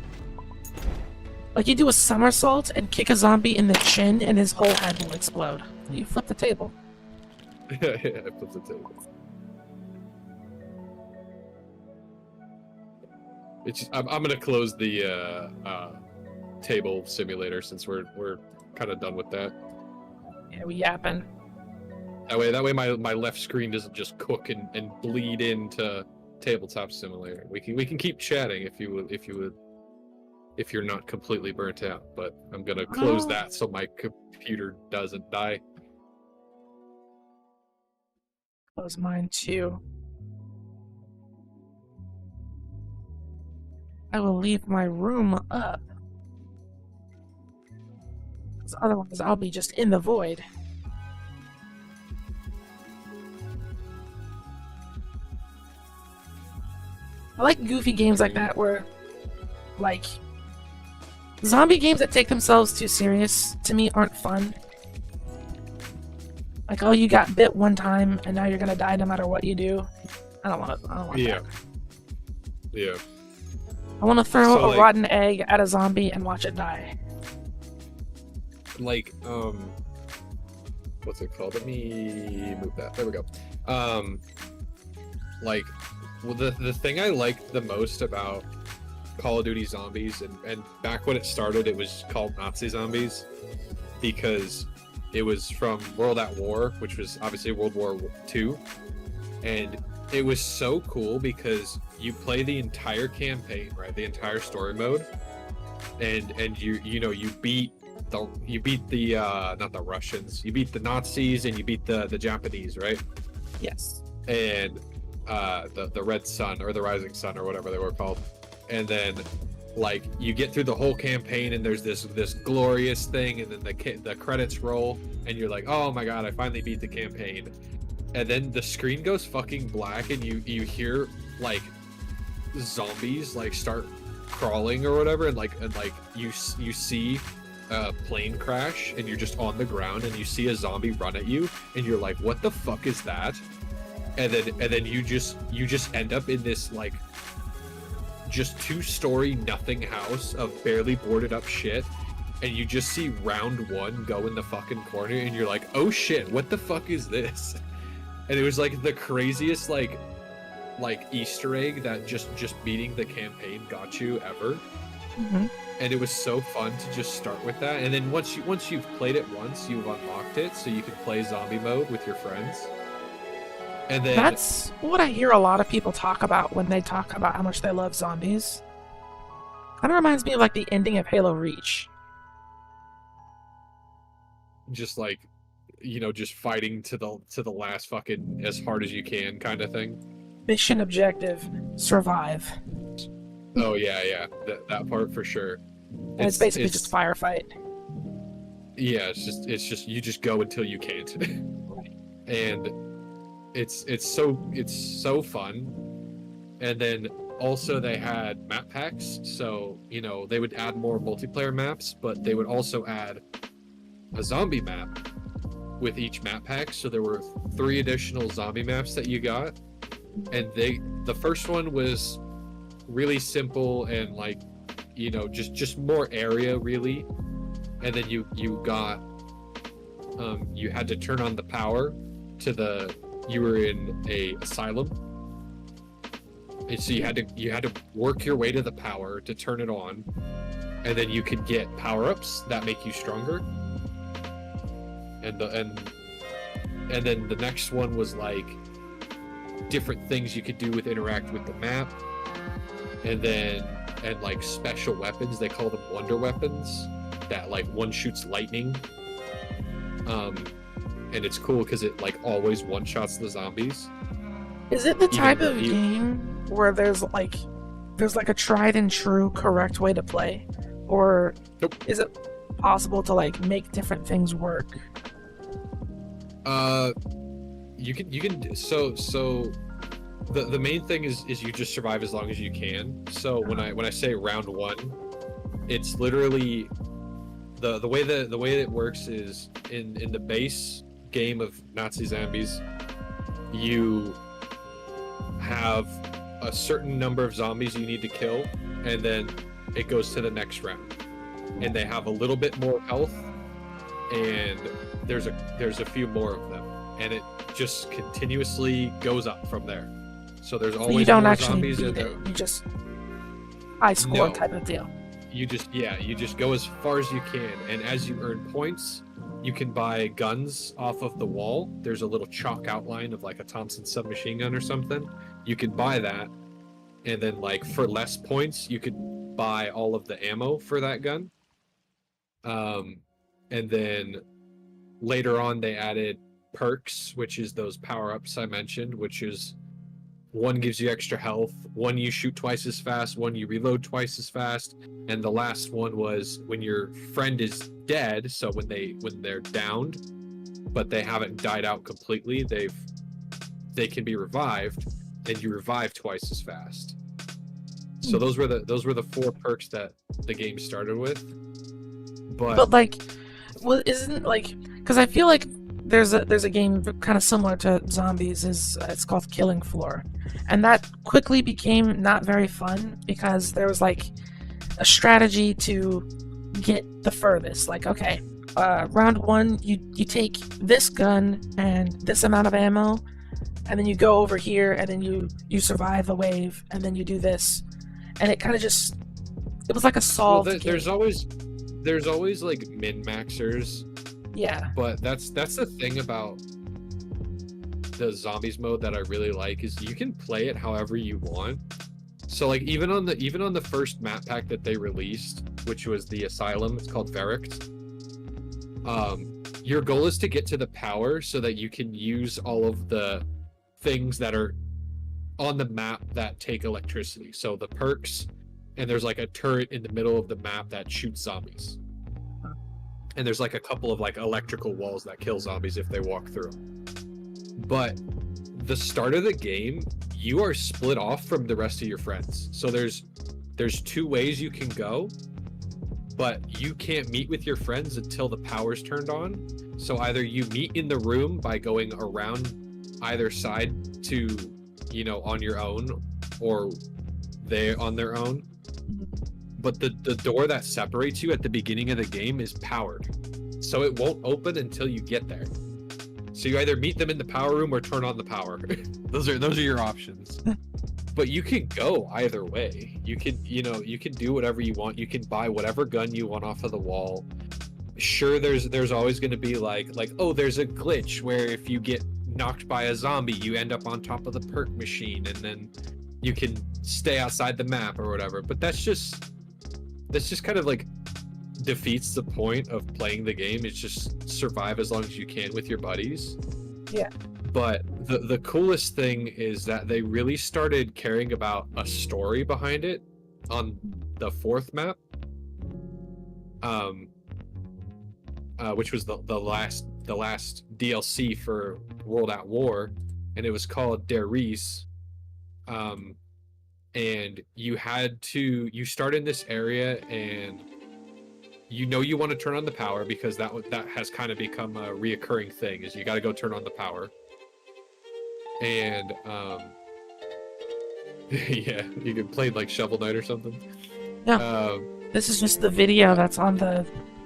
Like, you do a somersault and kick a zombie in the chin, and his whole head will explode. You flip the table. Yeah, I flipped the table. I'm gonna close the table simulator since we're kind of done with that. Yeah, we yapping. That way my left screen doesn't just cook and bleed into tabletop simulator. We can keep chatting if you're not completely burnt out, but I'm gonna close that so my computer doesn't die. Close mine too. I will leave my room up. Because otherwise I'll be just in the void. I like goofy games like that where, like, zombie games that take themselves too serious to me aren't fun. Like, oh, you got bit one time and now you're gonna die no matter what you do. I don't want Yeah. that. Yeah. I want to throw So, a like, rotten egg at a zombie and watch it die. Like, what's it called? Let me move that. There we go. Like, well, the thing I liked the most about Call of Duty Zombies, and back when it started, it was called Nazi Zombies, because it was from World at War, which was obviously World War II, and it was so cool because you play the entire campaign, right? The entire story mode, and you beat the not the Russians, you beat the Nazis and you beat the Japanese, right? Yes. And the Red Sun or the Rising Sun or whatever they were called, and then like you get through the whole campaign and there's this glorious thing, and then the credits roll and you're like, oh my god, I finally beat the campaign. And then the screen goes fucking black and you hear like zombies like start crawling or whatever, and you see a plane crash and you're just on the ground and you see a zombie run at you and you're like, what the fuck is that? And then you just end up in this like just 2-story nothing house of barely boarded up shit, and you just see round 1 go in the fucking corner and you're like, oh shit, what the fuck is this? And it was like the craziest like Easter egg that just beating the campaign got you ever. Mm-hmm. And it was so fun to just start with that. And then once you've played it once, you've unlocked it, so you can play zombie mode with your friends. And then That's what I hear a lot of people talk about when they talk about how much they love zombies. Kind of reminds me of like the ending of Halo Reach. just like, just fighting to the last fucking as hard as you can kind of thing. Mission objective: survive. Oh yeah, that part for sure. And it's basically just firefight. Yeah, it's just you just go until you can't. And it's so fun. And then also they had map packs, so you know they would add more multiplayer maps, but they would also add a zombie map with each map pack. So there were 3 additional zombie maps that you got, and the first one was really simple and like, you know, just more area really. And then you got you had to turn on the power to you were in a asylum, and so you had to work your way to the power to turn it on, and then you could get power-ups that make you stronger. And then the next one was like different things you could do with interact with the map, and like special weapons. They call them wonder weapons that like one shoots lightning. And it's cool because it like always one-shots the zombies. Is it the type of game where there's like a tried and true correct way to play, or Nope. is it possible to like make different things work? You can so the main thing is you just survive as long as you can. So when I say round 1, it's literally the way it works is in the base game of Nazi Zombies, you have a certain number of zombies you need to kill, and then it goes to the next round, and they have a little bit more health, and there's a few more of them, and it just continuously goes up from there. So there's always you don't more actually zombies beat in there. it. You just high score No. type of deal. You just go as far as you can, and as you earn points, you can buy guns off of the wall. There's a little chalk outline of like a Thompson submachine gun or something. You can buy that, and then like for less points, you could buy all of the ammo for that gun. And then later on, they added perks, which is those power-ups I mentioned, which is one gives you extra health, one you shoot twice as fast, one you reload twice as fast, and the last one was when your friend is dead, so when they're downed but they haven't died out completely, they can be revived, and you revive twice as fast. So those were the 4 perks that the game started with. But like, well, isn't like, because I feel like there's a game kind of similar to zombies, it's called Killing Floor, and that quickly became not very fun because there was like a strategy to get the furthest. Like, okay, round 1 you take this gun and this amount of ammo, and then you go over here, and then you survive the wave, and then you do this, and it kind of just, it was like a solved game. There's always like min-maxers. Yeah. But that's the thing about the zombies mode that I really like, is you can play it however you want. So like even on the first map pack that they released, which was the Asylum, it's called Verict. Your goal is to get to the power so that you can use all of the things that are on the map that take electricity. So the perks, and there's like a turret in the middle of the map that shoots zombies. And there's like a couple of like electrical walls that kill zombies if they walk through. But the start of the game, you are split off from the rest of your friends. So there's 2 ways you can go, but you can't meet with your friends until the power's turned on. So either you meet in the room by going around either side to, you know, on your own, or they on their own. But the door that separates you at the beginning of the game is powered, so it won't open until you get there. So you either meet them in the power room or turn on the power. those are your options. But you can go either way. You can do whatever you want. You can buy whatever gun you want off of the wall. Sure, there's always going to be like oh, there's a glitch where if you get knocked by a zombie, you end up on top of the perk machine, and then you can stay outside the map or whatever. But that's just kind of like defeats the point of playing the game. It's just survive as long as you can with your buddies. Yeah. But the coolest thing is that they really started caring about a story behind it. on the 4th map, which was the last DLC for World at War, and it was called Eris. And you start in this area, and you want to turn on the power, because that has kind of become a reoccurring thing, is you got to go turn on the power. And yeah, you can play like Shovel Knight or something. No, this is just the video that's on the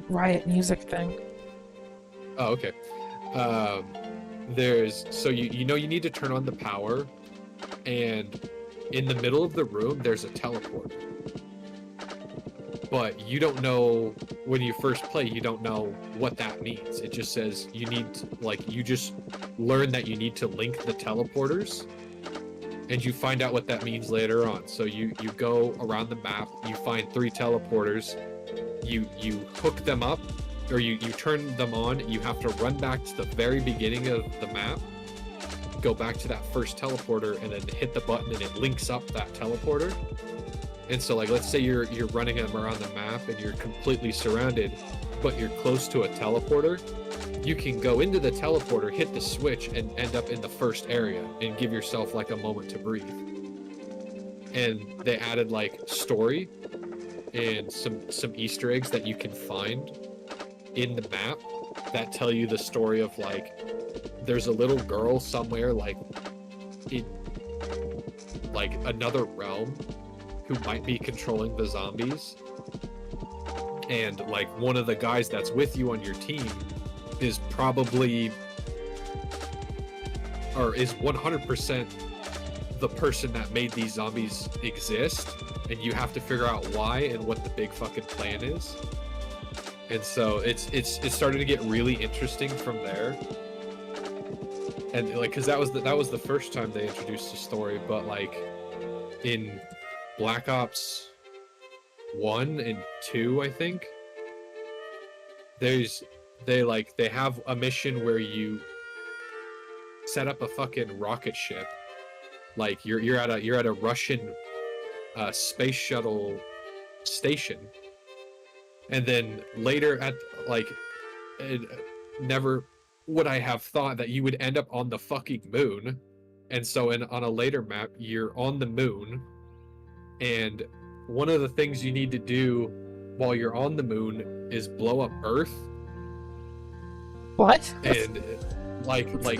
Riot music thing. Oh, okay. You need to turn on the power, and in the middle of the room there's a teleport. But you don't know, when you first play, you don't know what that means. It just says you just learn that you need to link the teleporters, and you find out what that means later on. So you go around the map, you find 3 teleporters, you hook them up, or you turn them on. You have to run back to the very beginning of the map, go back to that first teleporter, and then hit the button, and it links up that teleporter. And so, like, let's say you're running them around the map and you're completely surrounded, but you're close to a teleporter. You can go into the teleporter, hit the switch, and end up in the first area, and give yourself like a moment to breathe. And they added like story and some Easter eggs that you can find in the map that tell you the story of, like, there's a little girl somewhere, like, in like another realm, who might be controlling the zombies, and like one of the guys that's with you on your team is probably, or is 100% the person that made these zombies exist, and you have to figure out why and what the big fucking plan is. And so it's starting to get really interesting from there. And like, because that was the first time they introduced the story, but like in Black Ops 1 and 2, I think, they have a mission where you set up a fucking rocket ship. Like you're at a Russian space shuttle station, and then later never would I have thought that you would end up on the fucking moon. And so on a later map, you're on the moon, and one of the things you need to do while you're on the moon is blow up Earth. What? And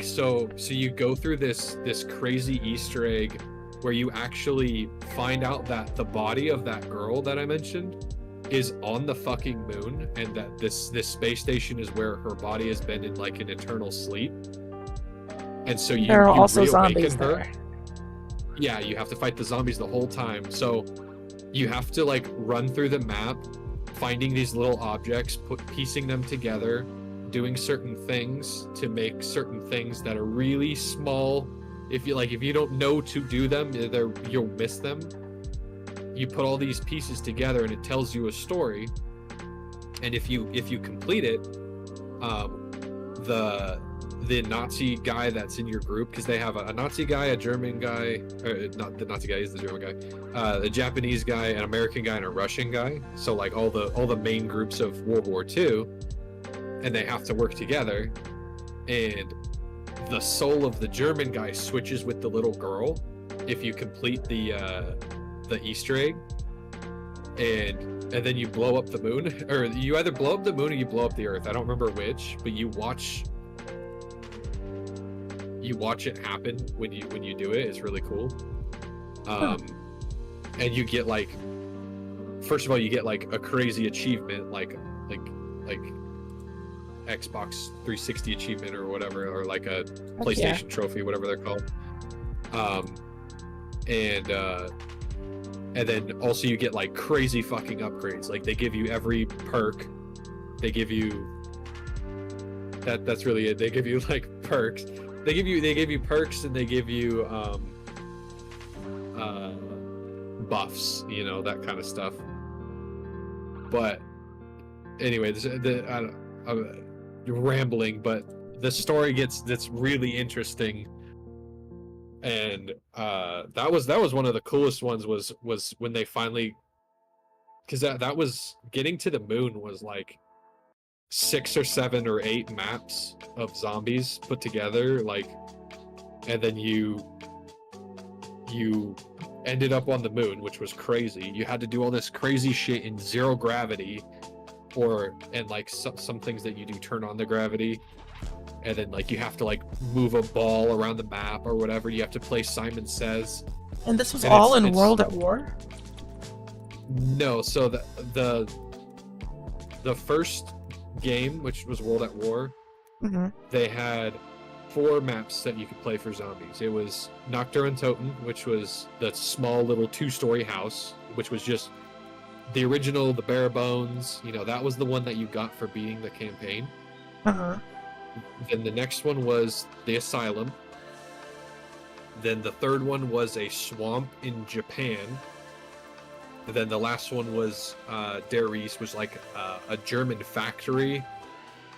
so you go through this crazy Easter egg where you actually find out that the body of that girl that I mentioned is on the fucking moon, and that this space station is where her body has been in like an eternal sleep. And so there are also zombies her. there. Yeah, you have to fight the zombies the whole time. So you have to like run through the map, finding these little objects, piecing them together, doing certain things to make certain things that are really small. If you don't know to do them, you'll miss them. You put all these pieces together, and it tells you a story. And if you complete it, the Nazi guy that's in your group, because they have a Nazi guy, a German guy, or not the Nazi guy, he's the German guy, a Japanese guy, an American guy, and a Russian guy. So like all the main groups of World War II, and they have to work together. And the soul of the German guy switches with the little girl if you complete the Easter egg, and then you blow up the moon, or you either blow up the moon or you blow up the Earth. I don't remember which, but you watch it happen when you do it. It's really cool. And you get like, first of all, you get like a crazy achievement, like Xbox 360 achievement or whatever, or like a PlayStation trophy, whatever they're called. And then also you get like crazy fucking upgrades. Like they give you every perk. They give you that's really it. They give you like perks. They give you perks, and they give you buffs, that kind of stuff. But anyway, you're rambling, but the story that's really interesting. And that was one of the coolest ones was when they finally because that was getting to the moon was like 6 or 7 or 8 maps of zombies put together, like, and then you ended up on the moon, which was crazy. You had to do all this crazy shit in 0 gravity, and like some things that you do turn on the gravity, and then like you have to like move a ball around the map or whatever. You have to play Simon Says. And this was all in World at War? No, so the first game, which was World at War, they had 4 maps that you could play for zombies. It was Nocturne Toten, which was the small little 2-story house, which was just the original, the bare bones. You know, that was the one that you got for beating the campaign. Then the next one was the Asylum. Then the third one was a swamp in Japan. And then the last one was Eris, was like a German factory,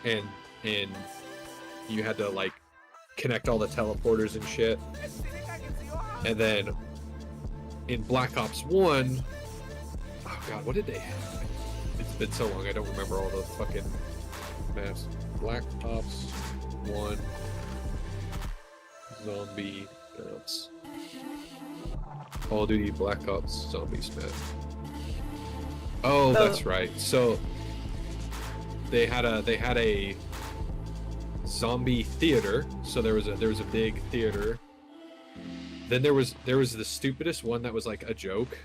and you had to like connect all the teleporters and shit. And then in Black Ops 1, oh god, what did they have? It's been so long, I don't remember all the fucking maps. Black Ops 1 zombie maps. Call of Duty Black Ops Zombies map. Oh, that's right. So they had a zombie theater. So there was a big theater. Then there was the stupidest one that was like a joke.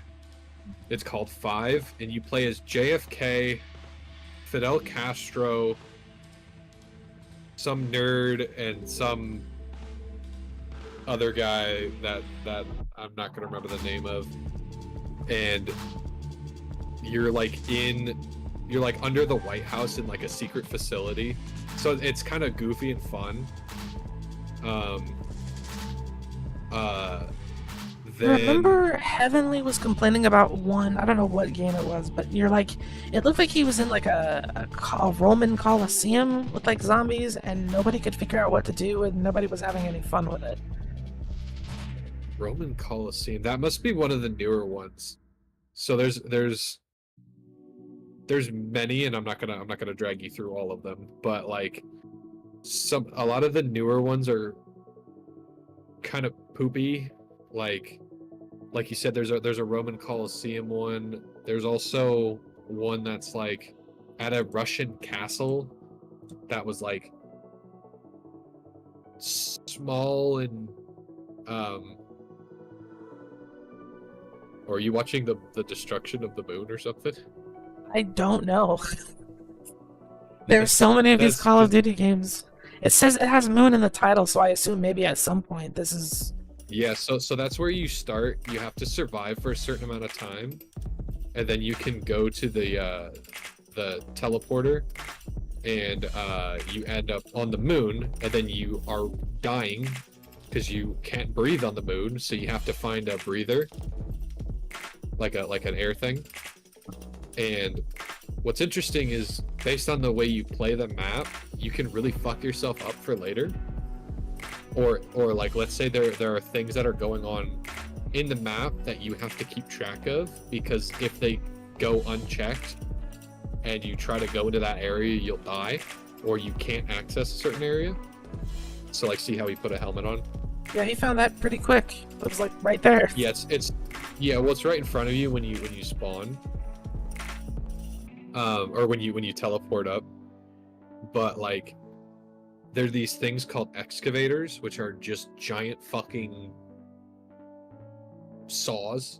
It's called 5, and you play as JFK, Fidel Castro, some nerd, and some other guy that I'm not gonna remember the name of, and you're like under the White House in like a secret facility, so it's kind of goofy and fun. Then... Remember Heavenly was complaining about one, I don't know what game it was, but you're like, it looked like he was in like a Roman Colosseum with like zombies, and nobody could figure out what to do, and nobody was having any fun with it. Roman Colosseum, that must be one of the newer ones. So there's many, and I'm not gonna drag you through all of them, but like a lot of the newer ones are kind of poopy. Like you said, there's a Roman Colosseum one. There's also one that's like at a Russian castle that was like small and or are you watching the destruction of the moon or something? I don't know. There's so many of these Call of Duty games. It says it has moon in the title, so I assume maybe at some point this is... Yeah, so that's where you start. You have to survive for a certain amount of time, and then you can go to the teleporter, and you end up on the moon, and then you are dying because you can't breathe on the moon, so you have to find a breather, like an air thing. And what's interesting is, based on the way you play the map, you can really fuck yourself up for later. Or like, let's say there are things that are going on in the map that you have to keep track of, because if they go unchecked and you try to go into that area, you'll die, or you can't access a certain area. So like, see how he put a helmet on? Yeah, he found that pretty quick. It was like right there. Yeah, well, it's right in front of you when you spawn. Or when you teleport up. But like, there are these things called excavators, which are just giant fucking saws.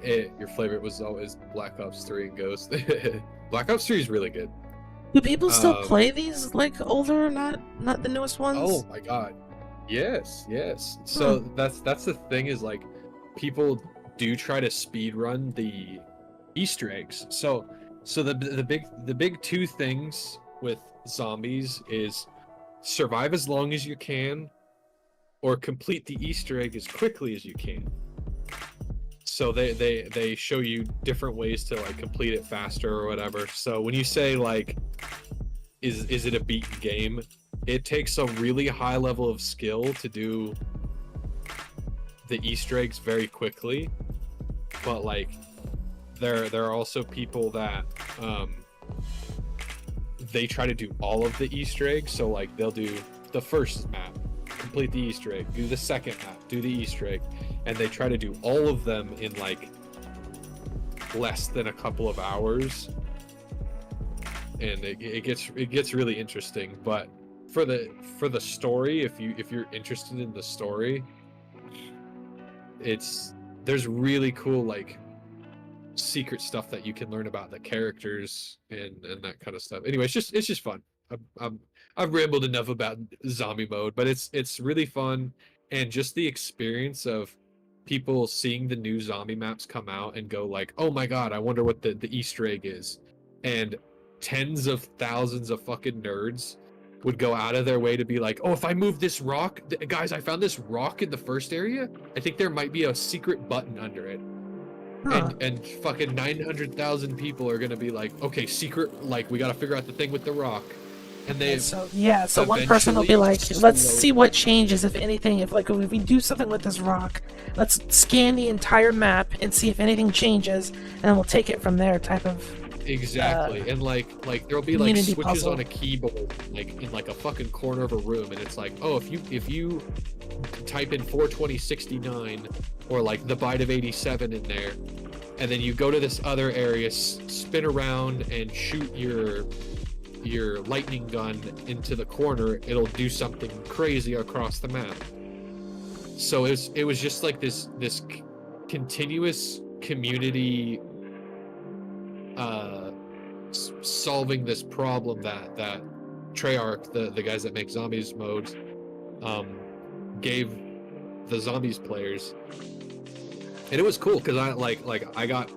Your favorite was always Black Ops 3 and Ghost. Black Ops 3 is really good. Do people still play these, like, older, not the newest ones? Oh my god. Yes. So that's the thing, is like, people do try to speed run the Easter eggs. So the big 2 things with zombies is survive as long as you can, or complete the Easter egg as quickly as you can. So they show you different ways to like complete it faster or whatever. So when you say like, is it a beaten game, it takes a really high level of skill to do the Easter eggs very quickly, but like there are also people that they try to do all of the Easter eggs. So like they'll do the first map, complete the Easter egg, do the second map, do the Easter egg, and they try to do all of them in like less than a couple of hours, and it gets really interesting. But for the story, if you're interested in the story, there's really cool like secret stuff that you can learn about the characters and that kind of stuff. Anyway, it's just fun. I've rambled enough about zombie mode, but it's really fun, and just the experience of people seeing the new zombie maps come out and go like, oh my god, I wonder what the Easter egg is, and tens of thousands of fucking nerds would go out of their way to be like, oh, if I move this rock, guys, I found this rock in the first area, I think there might be a secret button under it. And fucking 900,000 people are gonna be like, okay, secret, like we gotta figure out the thing with the rock. And they so one person will be like, let's see what changes, if anything. If we do something with this rock, let's scan the entire map and see if anything changes, and then we'll take it from there. Type of exactly. And like there'll be like switches puzzle on a keyboard, like in like a fucking corner of a room, and it's like, oh, if you type in 42069 or like the byte of 87 in there, and then you go to this other area, spin around and shoot your lightning gun into the corner, it'll do something crazy across the map. So it was just like this continuous community solving this problem that Treyarch, the guys that make zombies modes, gave the zombies players. And it was cool because I got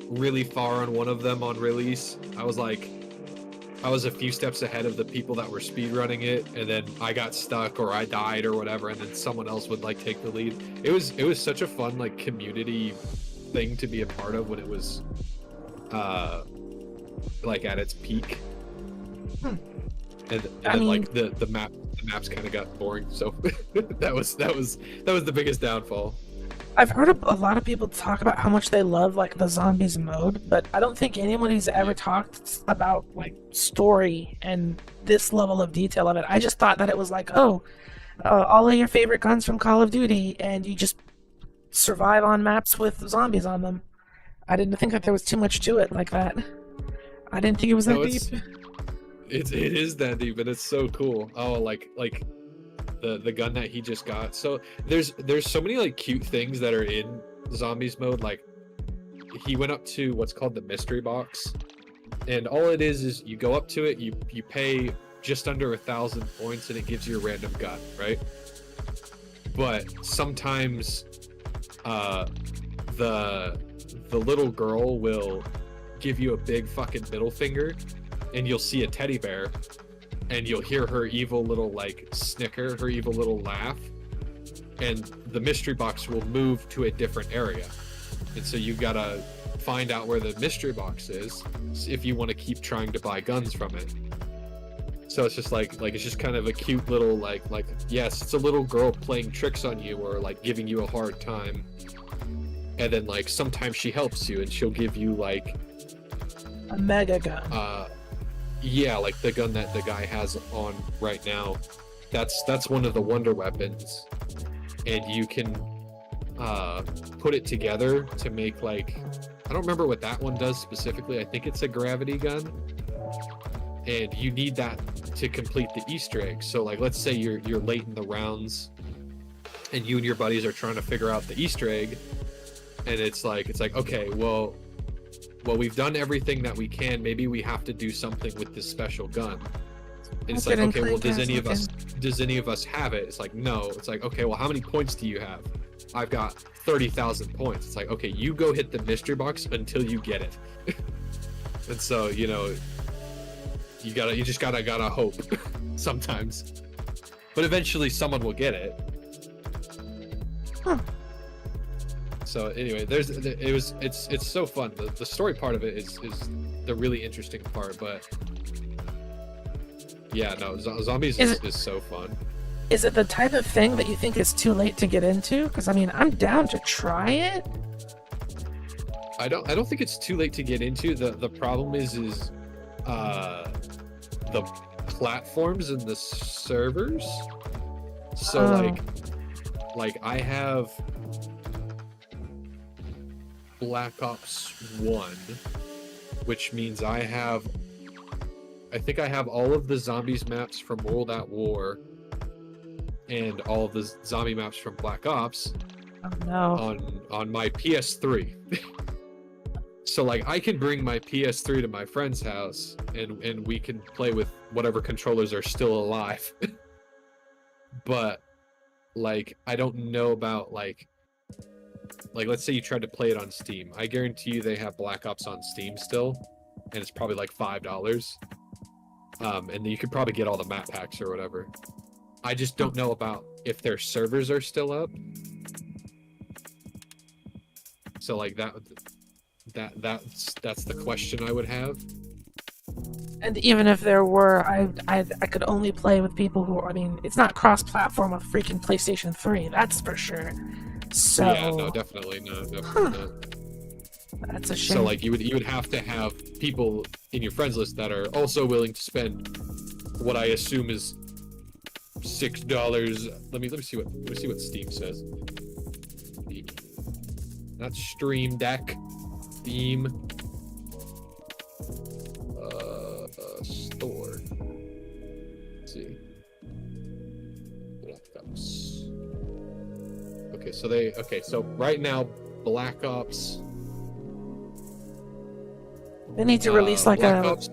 really far on one of them on release. I was a few steps ahead of the people that were speedrunning it, and then I got stuck or I died or whatever, and then someone else would like take the lead. It was such a fun like community thing to be a part of when it was like at its peak. And then like the maps kind of got boring, so that was the biggest downfall. I've heard a lot of people talk about how much they love like the zombies mode, but I don't think anybody's ever talked about like story and this level of detail of it. I just thought that it was like, all of your favorite guns from Call of Duty, and you just survive on maps with zombies on them. I didn't think that there was too much to it like that. I didn't think it was that deep. It is that deep, and it's so cool. Oh, like the gun that he just got. So there's so many like cute things that are in zombies mode. Like he went up to what's called the mystery box, and all it is you go up to it, you pay just under 1,000 points, and it gives you a random gun, right? But sometimes the little girl will give you a big fucking middle finger, and you'll see a teddy bear, and you'll hear her evil little like snicker, her evil little laugh, and the mystery box will move to a different area. And so you gotta find out where the mystery box is if you want to keep trying to buy guns from it. So it's just like it's just kind of a cute little like yes, it's a little girl playing tricks on you or like giving you a hard time, and then like sometimes she helps you and she'll give you like a mega gun. Yeah, like the gun that the guy has on right now. That's one of the wonder weapons, and you can put it together to make like, I don't remember what that one does specifically. I think it's a gravity gun, and you need that to complete the Easter egg. So like, let's say you're late in the rounds, and you and your buddies are trying to figure out the Easter egg, and it's like okay, well, we've done everything that we can. Maybe we have to do something with this special gun. And it's like, okay, well, does any of us have it? It's like, no. It's like, okay, well, how many points do you have? I've got 30,000 points. It's like, okay, you go hit the mystery box until you get it. And so, you just gotta hope sometimes. But eventually someone will get it. Huh. So anyway, it's so fun. The story part of it is the really interesting part, but yeah, no, zombies is so fun. Is it the type of thing that you think is too late to get into? Because I mean, I'm down to try it. I don't think it's too late to get into. The problem is the platforms and the servers. So like I have Black Ops 1, which means I think I have all of the zombies maps from World at War and all of the zombie maps from Black Ops on my PS3. So like I can bring my PS3 to my friend's house and we can play with whatever controllers are still alive. But like I don't know about like let's say you tried to play it on Steam. I guarantee you they have Black Ops on Steam still, and it's probably like $5. And you could probably get all the map packs or whatever. I just don't know about if their servers are still up. So like that's the question I would have. And even if there were, I could only play with people who, I mean, it's not cross-platform with freaking PlayStation 3, that's for sure. So yeah, no, definitely not. That's a shame. So like you would have to have people in your friends list that are also willing to spend what I assume is $6. Let me see what Steam says. Not Stream Deck. Steam. Store. Let's see. Black Ops. Okay, so right now, Black Ops. They need to release like Black a Ops.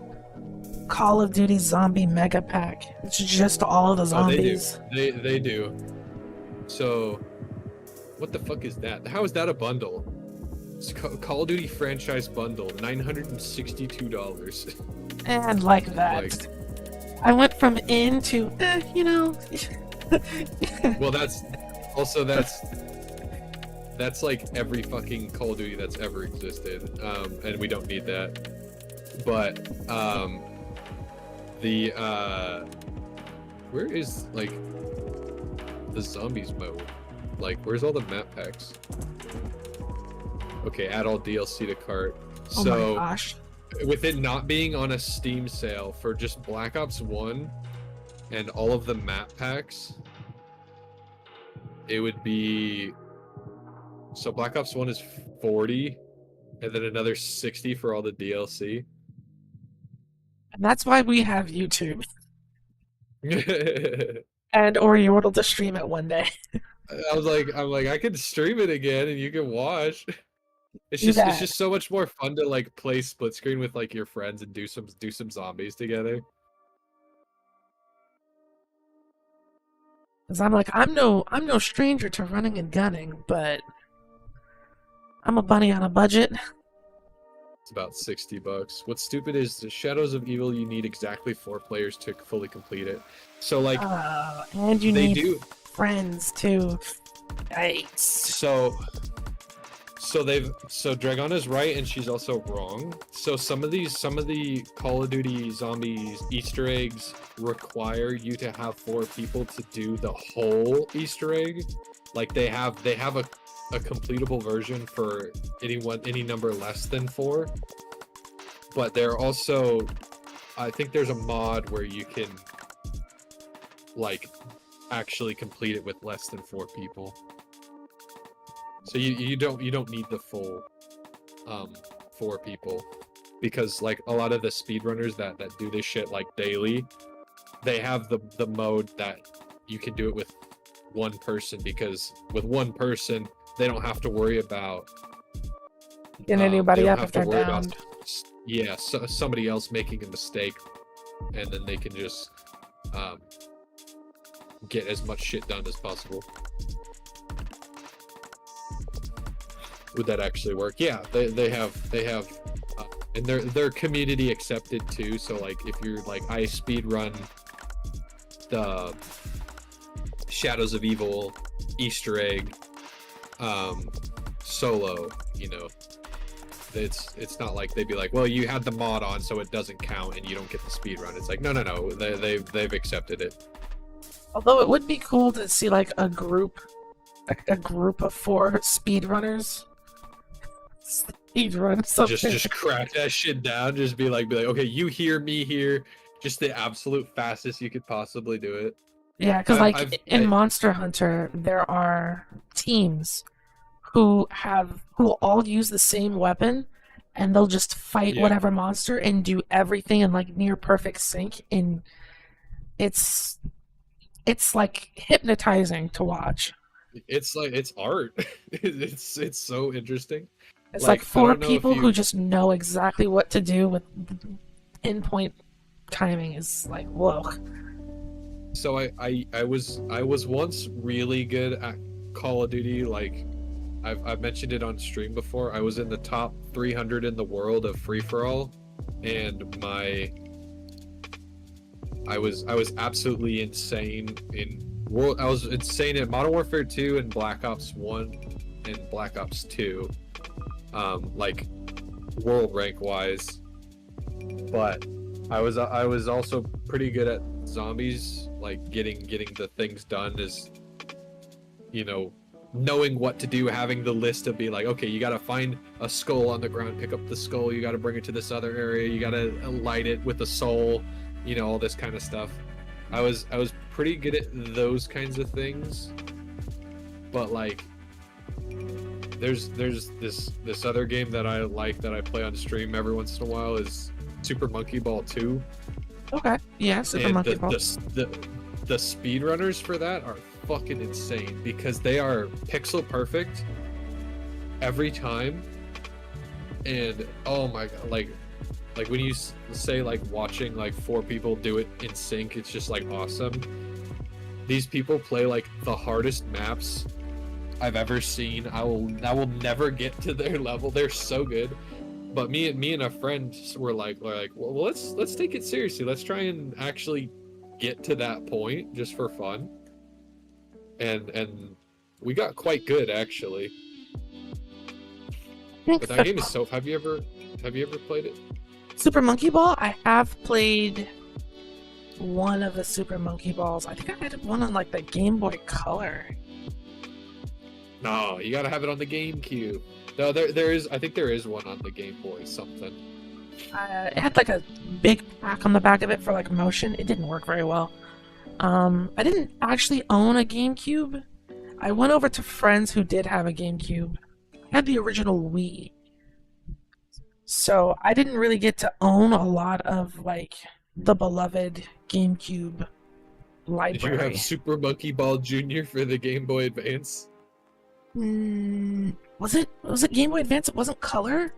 Call of Duty zombie mega pack. It's just all of the zombies. They do. So, what the fuck is that? How is that a bundle? It's Call of Duty franchise bundle, $962. And like that. I went from in to, you know. Well, that's like every fucking Call of Duty that's ever existed, and we don't need that. But where is like the zombies mode? Like, where's all the map packs? Okay, add all DLC to cart. Oh so, my gosh. With it not being on a Steam sale for just Black Ops 1 and all of the map packs, it would be... So Black Ops 1 is $40, and then another $60 for all the DLC. And that's why we have YouTube. And or Yordle to stream it one day. I'm like, I could stream it again and you can watch. It's just so much more fun to like play split screen with like your friends and do some zombies together. Cause I'm like, I'm no stranger to running and gunning, but I'm a bunny on a budget. It's about $60. What's stupid is the Shadows of Evil, you need exactly 4 players to fully complete it. So like, and you need friends too. Yikes. So Dragana's right and she's also wrong. So some of the Call of Duty Zombies Easter eggs require you to have 4 people to do the whole Easter egg. Like they have a completable version for any number less than 4. But they're also, I think there's a mod where you can like actually complete it with less than 4 people. So you don't need the full 4 people, because like a lot of the speedrunners that do this shit like daily, they have the mode that you can do it with 1 person, because with 1 person they don't have to worry about getting anybody up if they're down. Yeah, so somebody else making a mistake, and then they can just get as much shit done as possible. Would that actually work? Yeah, they have and they're community accepted too. So like if you're like, I speed run the Shadows of Evil Easter egg solo, you know, it's not like they'd be like, well, you had the mod on so it doesn't count and you don't get the speed run. It's like no, they've accepted it. Although it would be cool to see like a group of 4 speedrunners He's running something. Just crack that shit down. Just be like, okay, you hear me here. Just the absolute fastest you could possibly do it. Yeah, because like in Monster Hunter, there are teams who all use the same weapon, and they'll just fight whatever monster and do everything in like near perfect sync. And it's like hypnotizing to watch. It's like it's art. It's so interesting. It's like four people who just know exactly what to do with pinpoint timing. Is like, whoa. So I was once really good at Call of Duty. Like I've mentioned it on stream before. I was in the top 300 in the world of free for all, and I was absolutely insane in I was insane in Modern Warfare 2 and Black Ops 1 and Black Ops 2. Like world rank wise, but I was also pretty good at zombies, like getting the things done, is, you know, knowing what to do, having the list of be like, okay, you got to find a skull on the ground, pick up the skull, you got to bring it to this other area, you got to light it with a soul, you know, all this kind of stuff. I was pretty good at those kinds of things, but like there's this other game that I like that I play on stream every once in a while is Super Monkey Ball 2. Okay, yeah, Super Monkey Ball. The speedrunners for that are fucking insane because they are pixel perfect every time, and oh my god, like when you say like watching like four people do it in sync, it's just like awesome. These people play like the hardest maps I've ever seen. I will never get to their level. They're so good. But me and a friend were like, well, let's take it seriously. Let's try and actually get to that point just for fun. And we got quite good actually. But that game is so. Have you ever played it? Super Monkey Ball? I have played one of the Super Monkey Balls. I think I had one on like the Game Boy Color. No, you gotta have it on the GameCube. No, there is. I think there is one on the Game Boy something. It had like a big pack on the back of it for like motion. It didn't work very well. I didn't actually own a GameCube. I went over to friends who did have a GameCube. I had the original Wii. So I didn't really get to own a lot of like the beloved GameCube library. Did you have Super Monkey Ball Jr. for the Game Boy Advance? Was it Game Boy Advance? It wasn't color?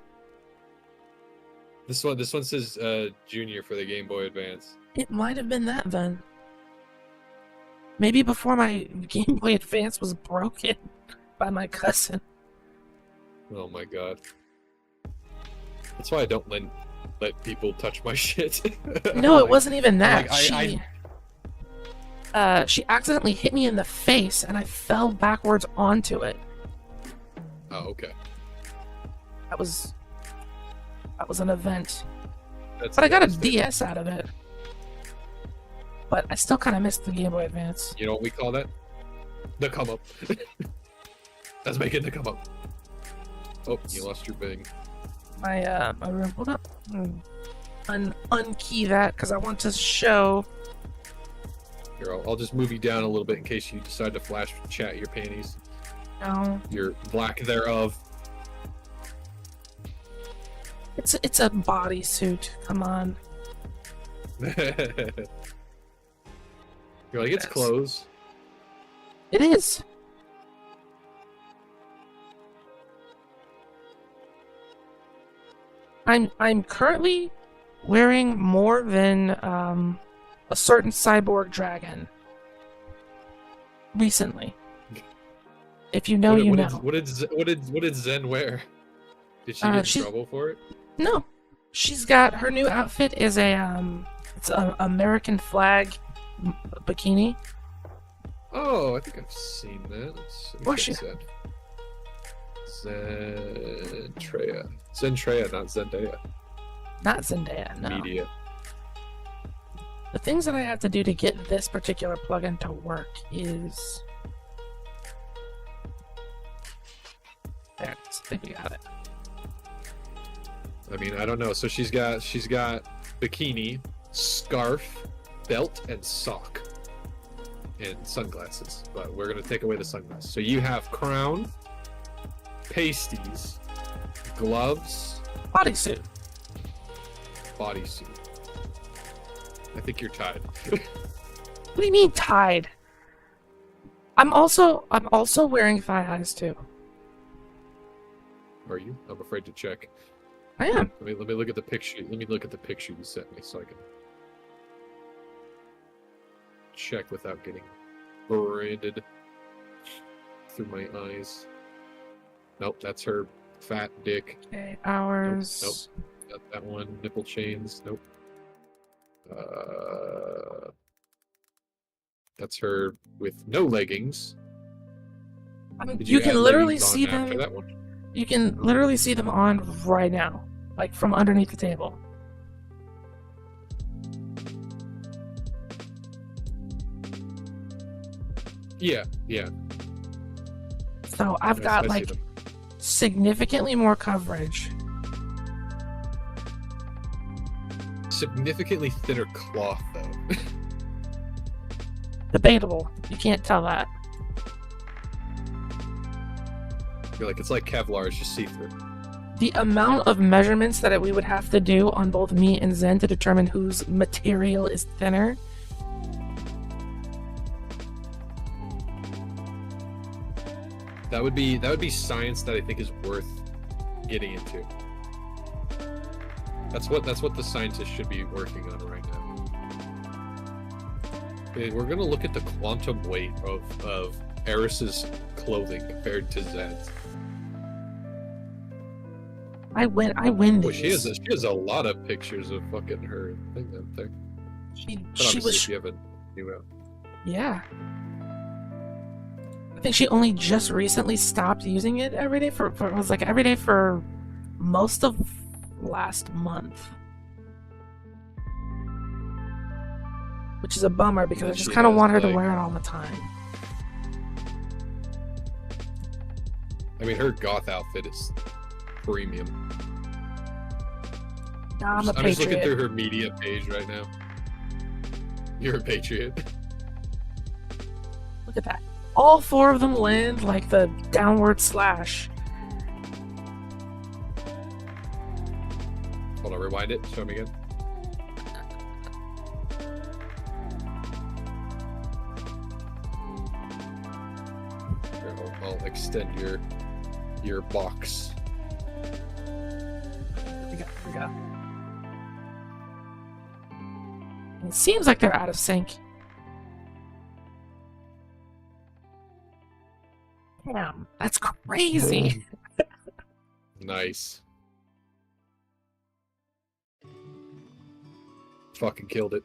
This one says Junior for the Game Boy Advance. It might have been that then. Maybe before my Game Boy Advance was broken by my cousin. Oh my god. That's why I don't let people touch my shit. No, it wasn't even that. Like, she accidentally hit me in the face and I fell backwards onto it. Oh, okay. That was an event. But I got a DS out of it. But I still kind of missed the Game Boy Advance. You know what we call that? The come up. Let's make it the come up. Oh, you lost your thing. My room. Hold up. Unkey that because I want to show. Here, I'll just move you down a little bit in case you decide to flash chat your panties. No. Your lack thereof. It's a bodysuit. Come on. You're like, it's clothes. It is. I'm currently wearing more than a certain cyborg dragon. Recently. If you know, you know. What did Zen wear? Did she get in trouble for it? No. She's got her new outfit is it's an American flag bikini. Oh, I think I've seen that. What's she? Zentreya, not Zendaya. Not Zendaya, no. Media. The things that I have to do to get this particular plugin to work is... There, I think we got it. I mean, I don't know. So she's got bikini, scarf, belt, and sock, and sunglasses. But we're gonna take away the sunglasses. So you have crown, pasties, gloves, Bodysuit. bodysuit. I think you're tied. What do you mean tied? I'm also wearing thigh highs too. Are you? I'm afraid to check. I am. Let me look at the picture. Let me look at the picture you sent me so I can check without getting branded through my eyes. Nope, that's her fat dick. Okay, ours. Nope. Got that one. Nipple chains. Nope. That's her with no leggings. I mean, Did you can add literally leggings on see after them. that one? You can literally see them on right now, like from underneath the table. Yeah, yeah. So I've got I see like them. significantly more coverage. Significantly thinner cloth, though. Debatable. You can't tell that. You're like, it's like Kevlar, it's just see-through. The amount of measurements that we would have to do on both me and Zen to determine whose material is thinner. That would be science that I think is worth getting into. That's what the scientists should be working on right now. Okay, we're gonna look at the quantum weight of Eris's clothing compared to Zed's. I win Well, these. she has a lot of pictures of fucking her thing up there. She But was. she haven't new out. Yeah. I think she only just recently stopped using it every day for it was like every day for most of last month. Which is a bummer because I And just she kind of has, want her to like- wear it all the time. I mean, her goth outfit is premium. I'm a I'm just looking patriot. through her media page right now. You're a patriot. Look at that. All four of them land like the downward slash. Hold on, rewind it. Show me again. Here, I'll extend your box. We got. It seems like they're out of sync. Damn, that's crazy. Nice. Fucking killed it.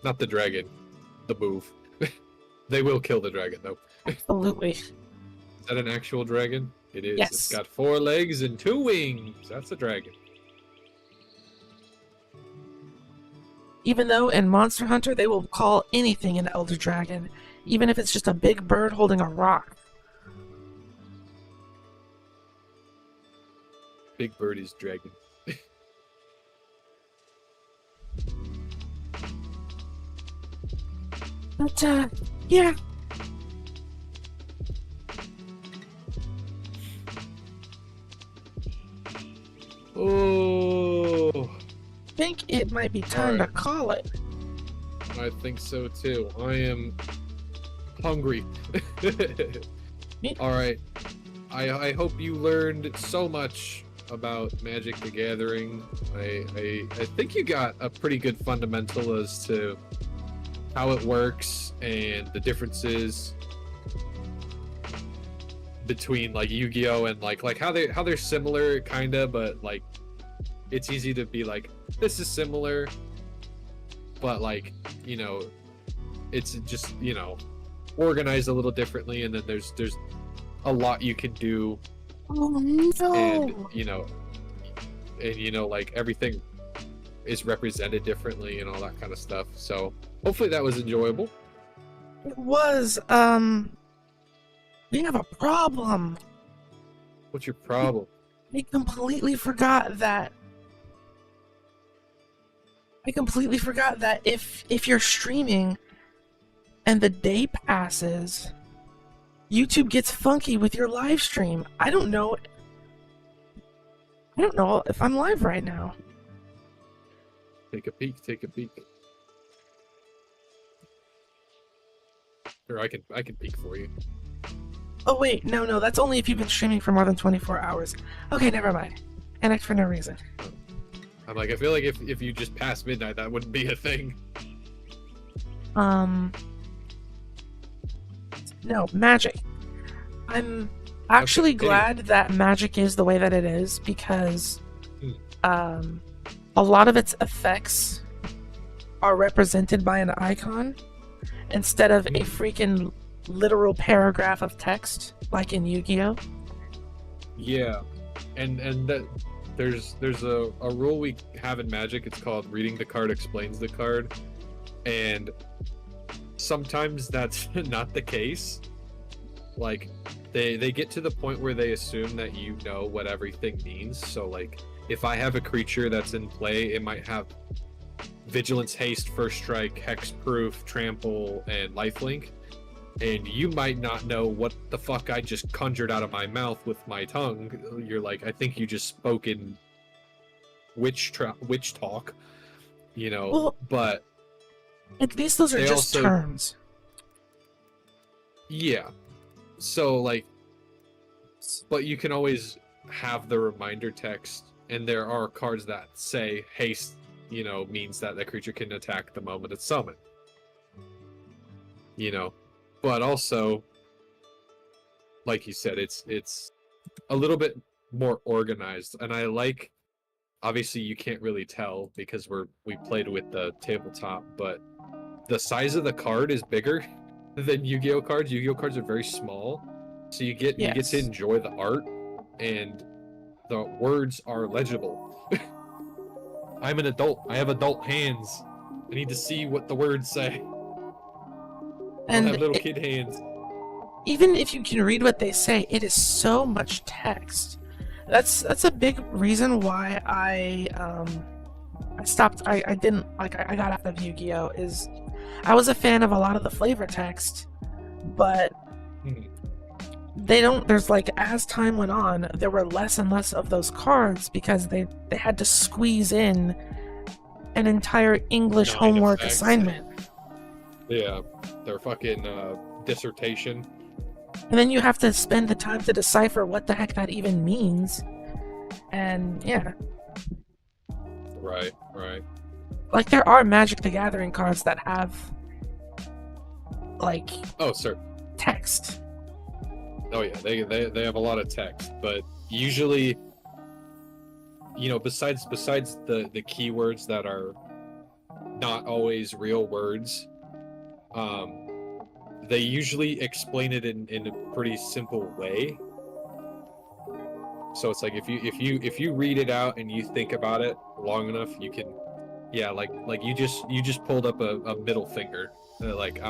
Not the dragon. The move. They will kill the dragon, though. Absolutely. Is that an actual dragon? It is. Yes. It's got 4 legs and 2 wings. That's a dragon. Even though in Monster Hunter they will call anything an Elder Dragon, even if it's just a big bird holding a rock. Big bird is dragon. But, yeah. Oh, I think it might be time to call it. I think so too. I am hungry. All right. I hope you learned so much about Magic the Gathering. I think you got a pretty good fundamental as to how it works and the differences between like Yu-Gi-Oh and like how they're similar kinda, but like it's easy to be like this is similar, but like, you know, it's just, you know, organized a little differently, and then there's a lot you can do. Oh no! And you know, like everything is represented differently and all that kind of stuff. So hopefully that was enjoyable. It was, we have a problem. What's your problem? I completely forgot that. I completely forgot that if you're streaming and the day passes, YouTube gets funky with your live stream. I don't know. I don't know if I'm live right now. Take a peek. Take a peek. Or I can peek for you. Oh wait, no, that's only if you've been streaming for more than 24 hours. Okay, never mind. Annex for no reason. I'm like, I feel like if you just passed midnight, that wouldn't be a thing. No, Magic. I'm actually glad that Magic is the way that it is because a lot of its effects are represented by an icon instead of a freaking literal paragraph of text like in Yu-Gi-Oh. Yeah, and that there's a rule we have in Magic. It's called reading the card explains the card, and sometimes that's not the case. Like they get to the point where they assume that you know what everything means. So like if I have a creature that's in play, it might have vigilance, haste, first strike, hexproof, trample, and lifelink, and you might not know what the fuck I just conjured out of my mouth with my tongue. You're like, I think you just spoke in witch talk, you know. Well, but at least those are just terms. Yeah. So like, but you can always have the reminder text, and there are cards that say haste, you know, means that the creature can attack the moment it's summoned. You know, but also, like you said, it's a little bit more organized, and I like. Obviously, you can't really tell because we played with the tabletop, but the size of the card is bigger than Yu-Gi-Oh cards. Yu-Gi-Oh cards are very small, so you get to enjoy the art, and the words are legible. I'm an adult. I have adult hands. I need to see what the words say. And I have little kid hands. Even if you can read what they say, it is so much text. That's a big reason why I stopped. I didn't like. I got out of Yu-Gi-Oh. Is I was a fan of a lot of the flavor text, but they don't. There's like as time went on, there were less and less of those cards because they had to squeeze in an entire English homework assignment. Yeah, their fucking dissertation. And then you have to spend the time to decipher what the heck that even means. And yeah. Right. Like there are Magic the Gathering cards that have like text. Oh yeah, they have a lot of text, but usually, you know, besides the keywords that are not always real words, they usually explain it in a pretty simple way. So it's like if you read it out and you think about it long enough, you can, like you just pulled up a middle finger, like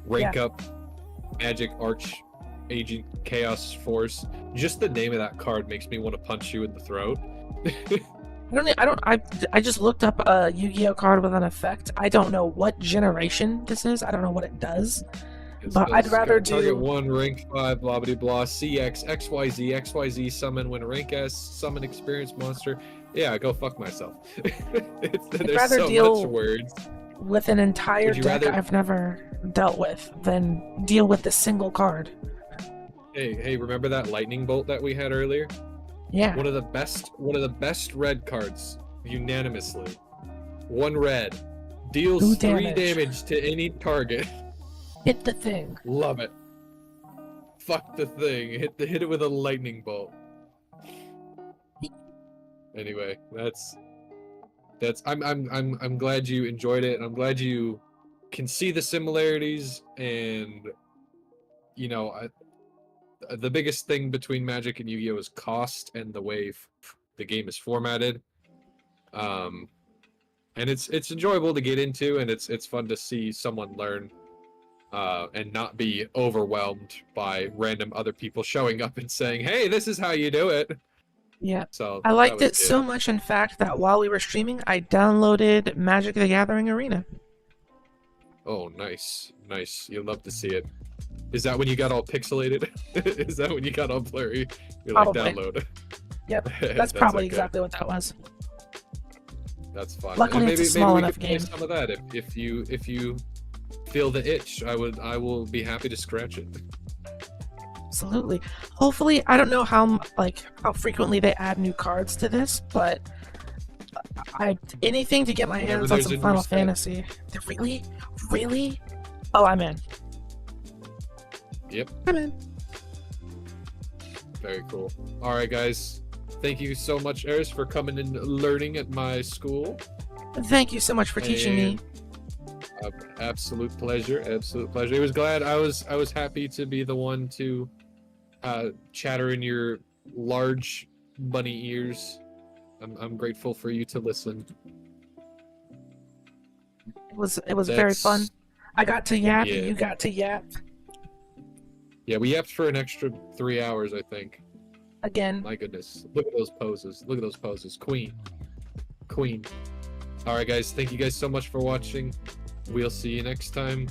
rank up Magic Arch Agent Chaos Force. Just the name of that card makes me want to punch you in the throat. I just looked up a Yu-Gi-Oh card with an effect. I don't know what generation this is. I don't know what it does. But I'd rather do target 1 rank 5 blah blah blah CX XYZ summon when rank S summon experienced monster. Yeah, go fuck myself. I'd rather so deal much words with an entire deck I've never dealt with than deal with this single card. Hey, remember that lightning bolt that we had earlier? Yeah. One of the best red cards, unanimously. 1 red. Deals 3 damage to any target. Hit the thing. Love it. Fuck the thing. Hit it with a lightning bolt. Anyway, that's I'm glad you enjoyed it. I'm glad you can see the similarities, and you know, the biggest thing between Magic and Yu-Gi-Oh is cost and the way the game is formatted. And it's enjoyable to get into, and it's fun to see someone learn and not be overwhelmed by random other people showing up and saying, "Hey, this is how you do it." Yeah. So I that liked was it good. so much, in fact, that while we were streaming, I downloaded Magic the Gathering Arena. Oh, nice, nice. You love to see it. Is that when you got all pixelated? Is that when you got all blurry? You're like, Probably. download. Yep. That's That's probably okay. exactly what that was. That's fine. Luckily, And it's a maybe small we enough could play game. some of that if you feel the itch. I will be happy to scratch it. Absolutely. Hopefully, I don't know how frequently they add new cards to this, but anything to get my Whenever hands on there's some a new Final set. Fantasy. Really? Oh, I'm in. Yep. I'm in. Very cool. All right, guys. Thank you so much, Eris, for coming and learning at my school. Thank you so much for teaching me. Absolute pleasure. Absolute pleasure. I was happy to be the one to chatter in your large bunny ears. I'm grateful for you to listen. It was very fun. I got to yap, Yeah. and you got to yap. Yeah, we yapped for an extra 3 hours, I think. Again. My goodness. Look at those poses. Look at those poses. Queen. Queen. Alright, guys. Thank you guys so much for watching. We'll see you next time.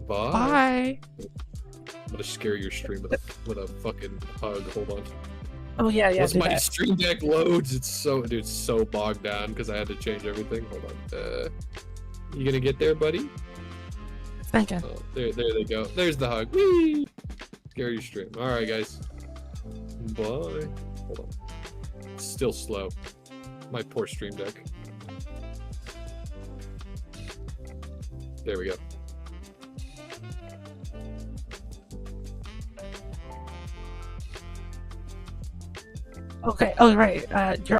Bye. Bye. I'm gonna scare your stream with a fucking hug. Hold on. Oh yeah, Once do my that. stream deck loads, it's so bogged down because I had to change everything. Hold on. You gonna get there, buddy? Thinking. Oh, there they go. There's the hug. Whee! Scare your stream. Alright, guys. Bye. Hold on. It's still slow. My poor stream deck. There we go. Okay. Oh right. You're